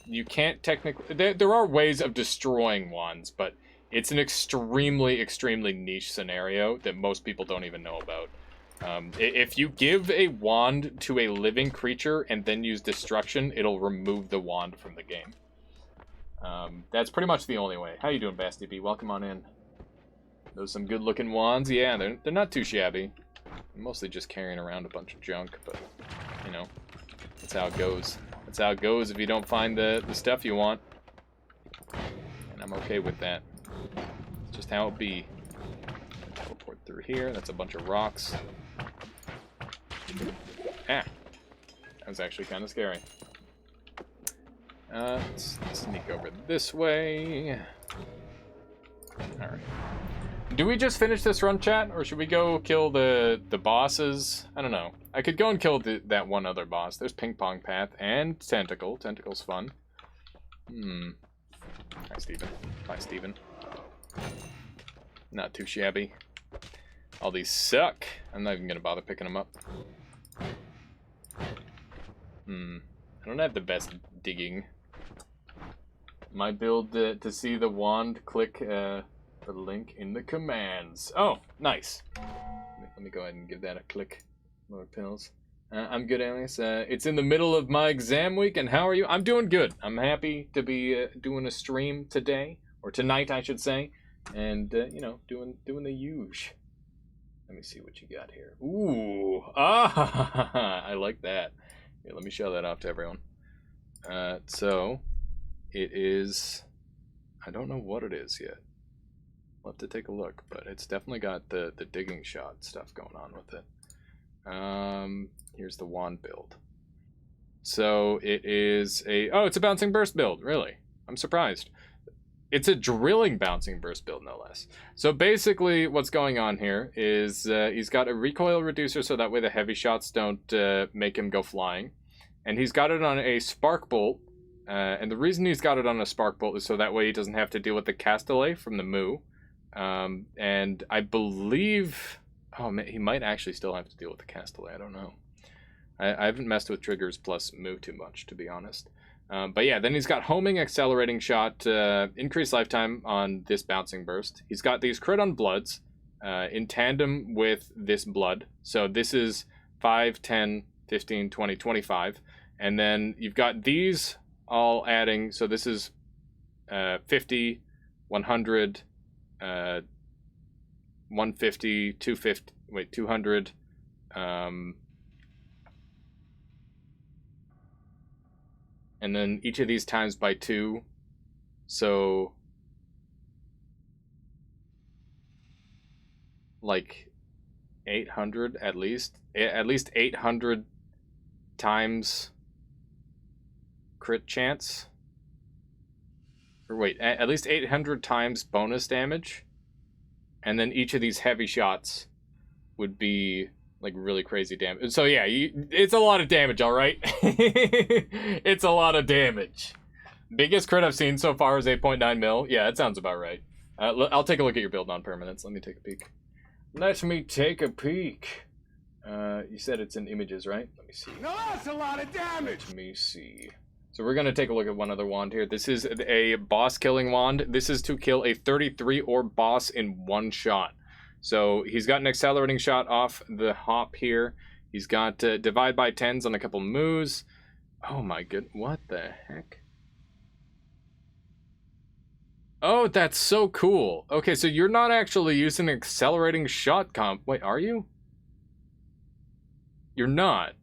you can't technically... There are ways of destroying wands, but it's an extremely, extremely niche scenario that most people don't even know about. If you give a wand to a living creature and then use destruction, it'll remove the wand from the game. That's pretty much the only way. How you doing, Basti B? Welcome on in. Those some good-looking wands. Yeah, they're not too shabby. I'm mostly just carrying around a bunch of junk, but, you know, that's how it goes. That's how it goes if you don't find the stuff you want. And I'm okay with that. It's just how it be. Teleport through here. That's a bunch of rocks. Ah. That was actually kind of scary. Let's sneak over this way. Alright. Do we just finish this run, chat? Or should we go kill the bosses? I don't know. I could go and kill that one other boss. There's Ping Pong Path and Tentacle. Tentacle's fun. Hi, Steven. Bye, Steven. Not too shabby. All these suck. I'm not even going to bother picking them up. I don't have the best digging. My build to see the wand, click the link in the commands. Oh, nice. Let me go ahead and give that a click. More pills. I'm good, Alias. It's in the middle of my exam week, and how are you? I'm doing good. I'm happy to be doing a stream today, or tonight, I should say, and you know, doing the usual. Let me see what you got here. Ooh, I like that. Here, let me show that off to everyone. So it is. I don't know what it is yet. We'll have to take a look, but it's definitely got the digging shot stuff going on with it. Here's the wand build. So it is it's a bouncing burst build, really. I'm surprised. It's a drilling bouncing burst build, no less. So basically what's going on here is he's got a recoil reducer so that way the heavy shots don't make him go flying. And he's got it on a spark bolt. And the reason he's got it on a spark bolt is so that way he doesn't have to deal with the castellet from the Moo. And I believe... Oh, man, he might actually still have to deal with the castellet. I don't know. I haven't messed with triggers plus Moo too much, to be honest. But yeah, then he's got homing, accelerating shot, increased lifetime on this bouncing burst. He's got these crit on bloods in tandem with this blood. So this is 5, 10, 15, 20, 25. And then you've got these all adding. So this is 50, 100, 150, 250, wait, 200, and then each of these times by 2, so like 800 at least 800 times crit chance, or wait, at least 800 times bonus damage. And then each of these heavy shots would be like really crazy damage. So yeah, it's a lot of damage, all right? It's a lot of damage. Biggest crit I've seen so far is 8.9 mil. Yeah, that sounds about right. I'll take a look at your build non-permanence. Let me take a peek. Let me take a peek. You said it's in images, right? Let me see. No, that's a lot of damage. Let me see. So we're going to take a look at one other wand here. This is a boss killing wand. This is to kill a 33 orb boss in one shot. So he's got an accelerating shot off the hop here. He's got divide by 10s on a couple moves. Oh my good, what the heck? Oh, that's so cool. Okay, so you're not actually using an accelerating shot comp. Wait, are you? You're not.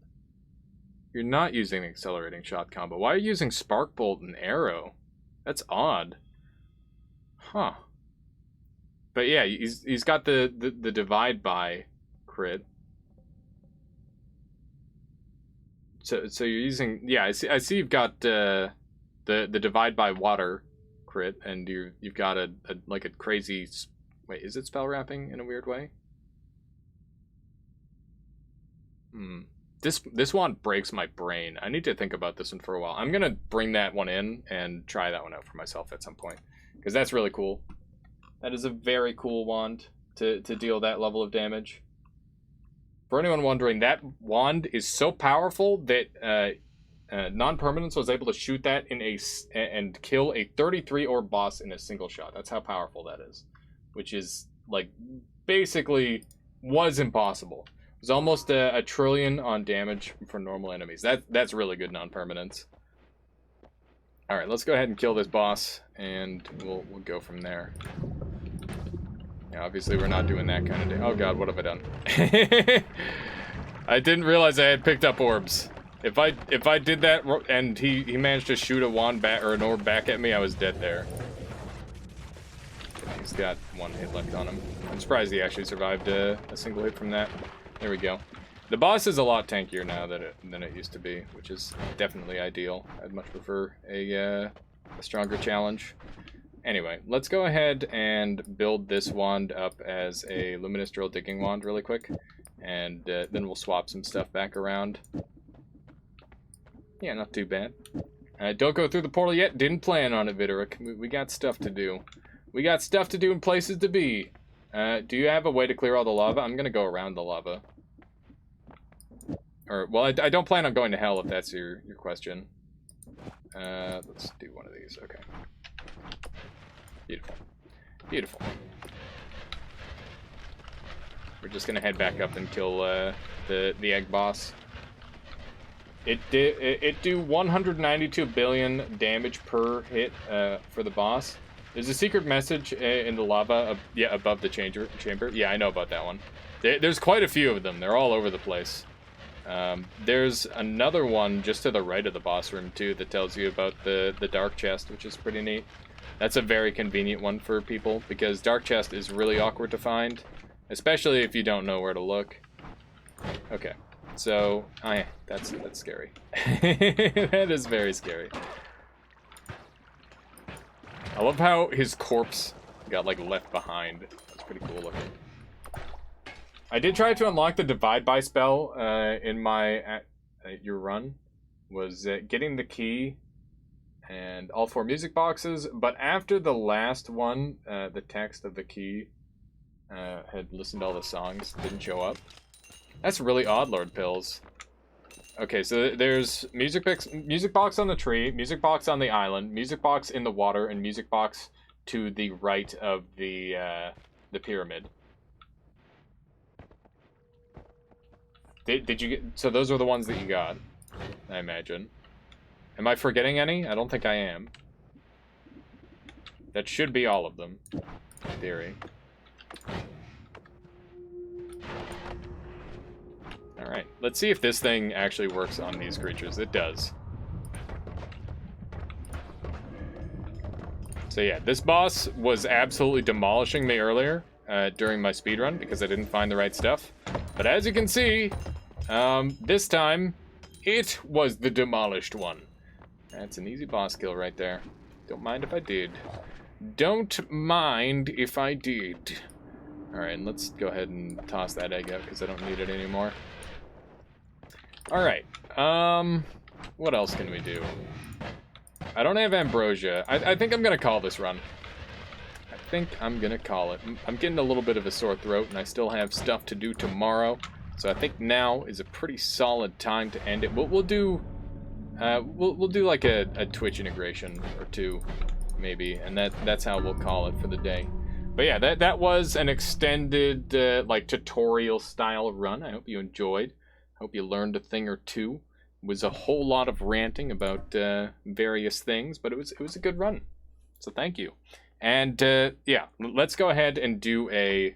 You're not using the accelerating shot combo. Why are you using Spark Bolt and Arrow? That's odd. Huh. But yeah, he's got the divide by crit. So you're using, yeah, I see you've got the divide by water crit, and you've got a like a crazy, wait, is it spell wrapping in a weird way? This one breaks my brain. I need to think about this one for a while. I'm gonna bring that one in and try that one out for myself at some point, because that's really cool. That is a very cool wand to deal that level of damage. For anyone wondering, that wand is so powerful that Non-Permanence was able to shoot that in and kill a 33 orb boss in a single shot. That's how powerful that is, which is like basically was impossible. It was almost a trillion on damage for normal enemies. That's really good non-permanence. All right, let's go ahead and kill this boss, and we'll go from there. Yeah, obviously we're not doing that kind of damage. Oh god, what have I done? I didn't realize I had picked up orbs. If I did that and he managed to shoot a wand back or an orb back at me, I was dead there. He's got one hit left on him. I'm surprised he actually survived a single hit from that. There we go. The boss is a lot tankier now than it used to be, which is definitely ideal. I'd much prefer a stronger challenge. Anyway, let's go ahead and build this wand up as a luminous drill digging wand really quick, and then we'll swap some stuff back around. Yeah, not too bad. Don't go through the portal yet. Didn't plan on it, Vidorik. We got stuff to do. We got stuff to do and places to be. Do you have a way to clear all the lava? I'm gonna go around the lava. Or, well, I don't plan on going to hell if that's your question. Let's do one of these. Okay. Beautiful. Beautiful. We're just gonna head back up and kill the egg boss. It do 192 billion damage per hit for the boss. There's a secret message in the lava, above the chamber. Yeah, I know about that one. There's quite a few of them. They're all over the place. There's another one just to the right of the boss room too that tells you about the dark chest, which is pretty neat. That's a very convenient one for people because dark chest is really awkward to find, especially if you don't know where to look. Okay. So, that's scary. That is very scary. I love how his corpse got, like, left behind. That's pretty cool looking. I did try to unlock the divide by spell in my your run. Was getting the key and all 4 music boxes, but after the last one, the text of the key had listened to all the songs, didn't show up. That's really odd, Lord Pills. Okay, so there's music box on the tree, music box on the island, music box in the water, and music box to the right of the pyramid. Did you get? So those are the ones that you got, I imagine. Am I forgetting any? I don't think I am. That should be all of them, in theory. Alright, let's see if this thing actually works on these creatures. It does. So yeah, this boss was absolutely demolishing me earlier during my speedrun because I didn't find the right stuff. But as you can see, this time, it was the demolished one. That's an easy boss kill right there. Don't mind if I did. Don't mind if I did. Alright, let's go ahead and toss that egg out because I don't need it anymore. Alright, what else can we do? I don't have ambrosia. I think I'm gonna call this run. I think I'm gonna call it. I'm getting a little bit of a sore throat and I still have stuff to do tomorrow. So I think now is a pretty solid time to end it. We'll do we'll do like a Twitch integration or two, maybe, and that's how we'll call it for the day. But yeah, that was an extended like tutorial style run. I hope you enjoyed. Hope you learned a thing or two. It was a whole lot of ranting about various things, but it was a good run. So thank you. And yeah, let's go ahead and do a.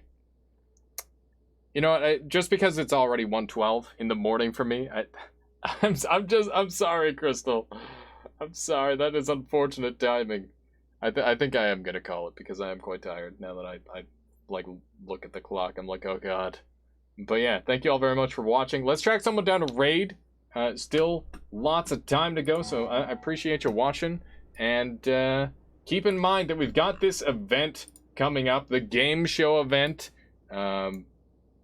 You know what? Just because it's already 1:12 in the morning for me, I'm sorry, Crystal. I'm sorry. That is unfortunate timing. I think I am gonna call it because I am quite tired now that I like look at the clock. I'm like, oh god. But yeah, thank you all very much for watching. Let's track someone down to raid. Still lots of time to go, so I appreciate you watching. And keep in mind that we've got this event coming up, the game show event. And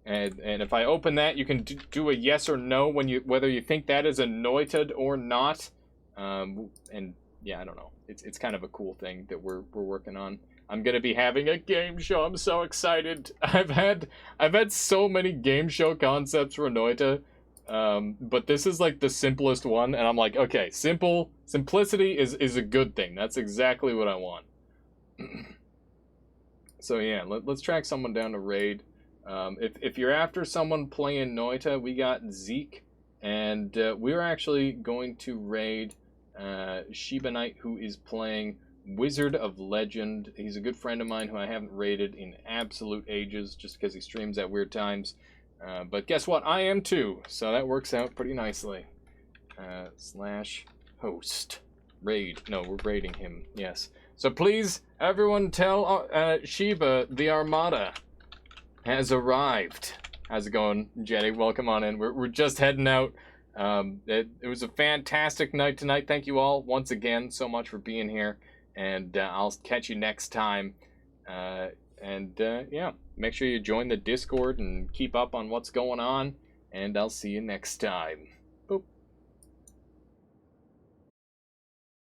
if I open that, you can do a yes or no whether you think that is anointed or not. And yeah, I don't know. It's kind of a cool thing that we're working on. I'm gonna be having a game show. I'm so excited. I've had so many game show concepts for Anoita, but this is like the simplest one, and I'm like, okay, simplicity is a good thing. That's exactly what I want. So yeah, let's track someone down to raid. If you're after someone playing Noita, we got Zeke, and we're actually going to raid Sheba Knight, who is playing Wizard of Legend. He's a good friend of mine who I haven't raided in absolute ages, just because he streams at weird times. But guess what? I am too, so that works out pretty nicely. /host. Raid. No, we're raiding him. Yes. So please, everyone tell Sheba the Armada has arrived. How's it going, Jenny? Welcome on in. We're just heading out. It was a fantastic night tonight. Thank you all once again so much for being here. And I'll catch you next time. Yeah, make sure you join the Discord and keep up on what's going on. And I'll see you next time.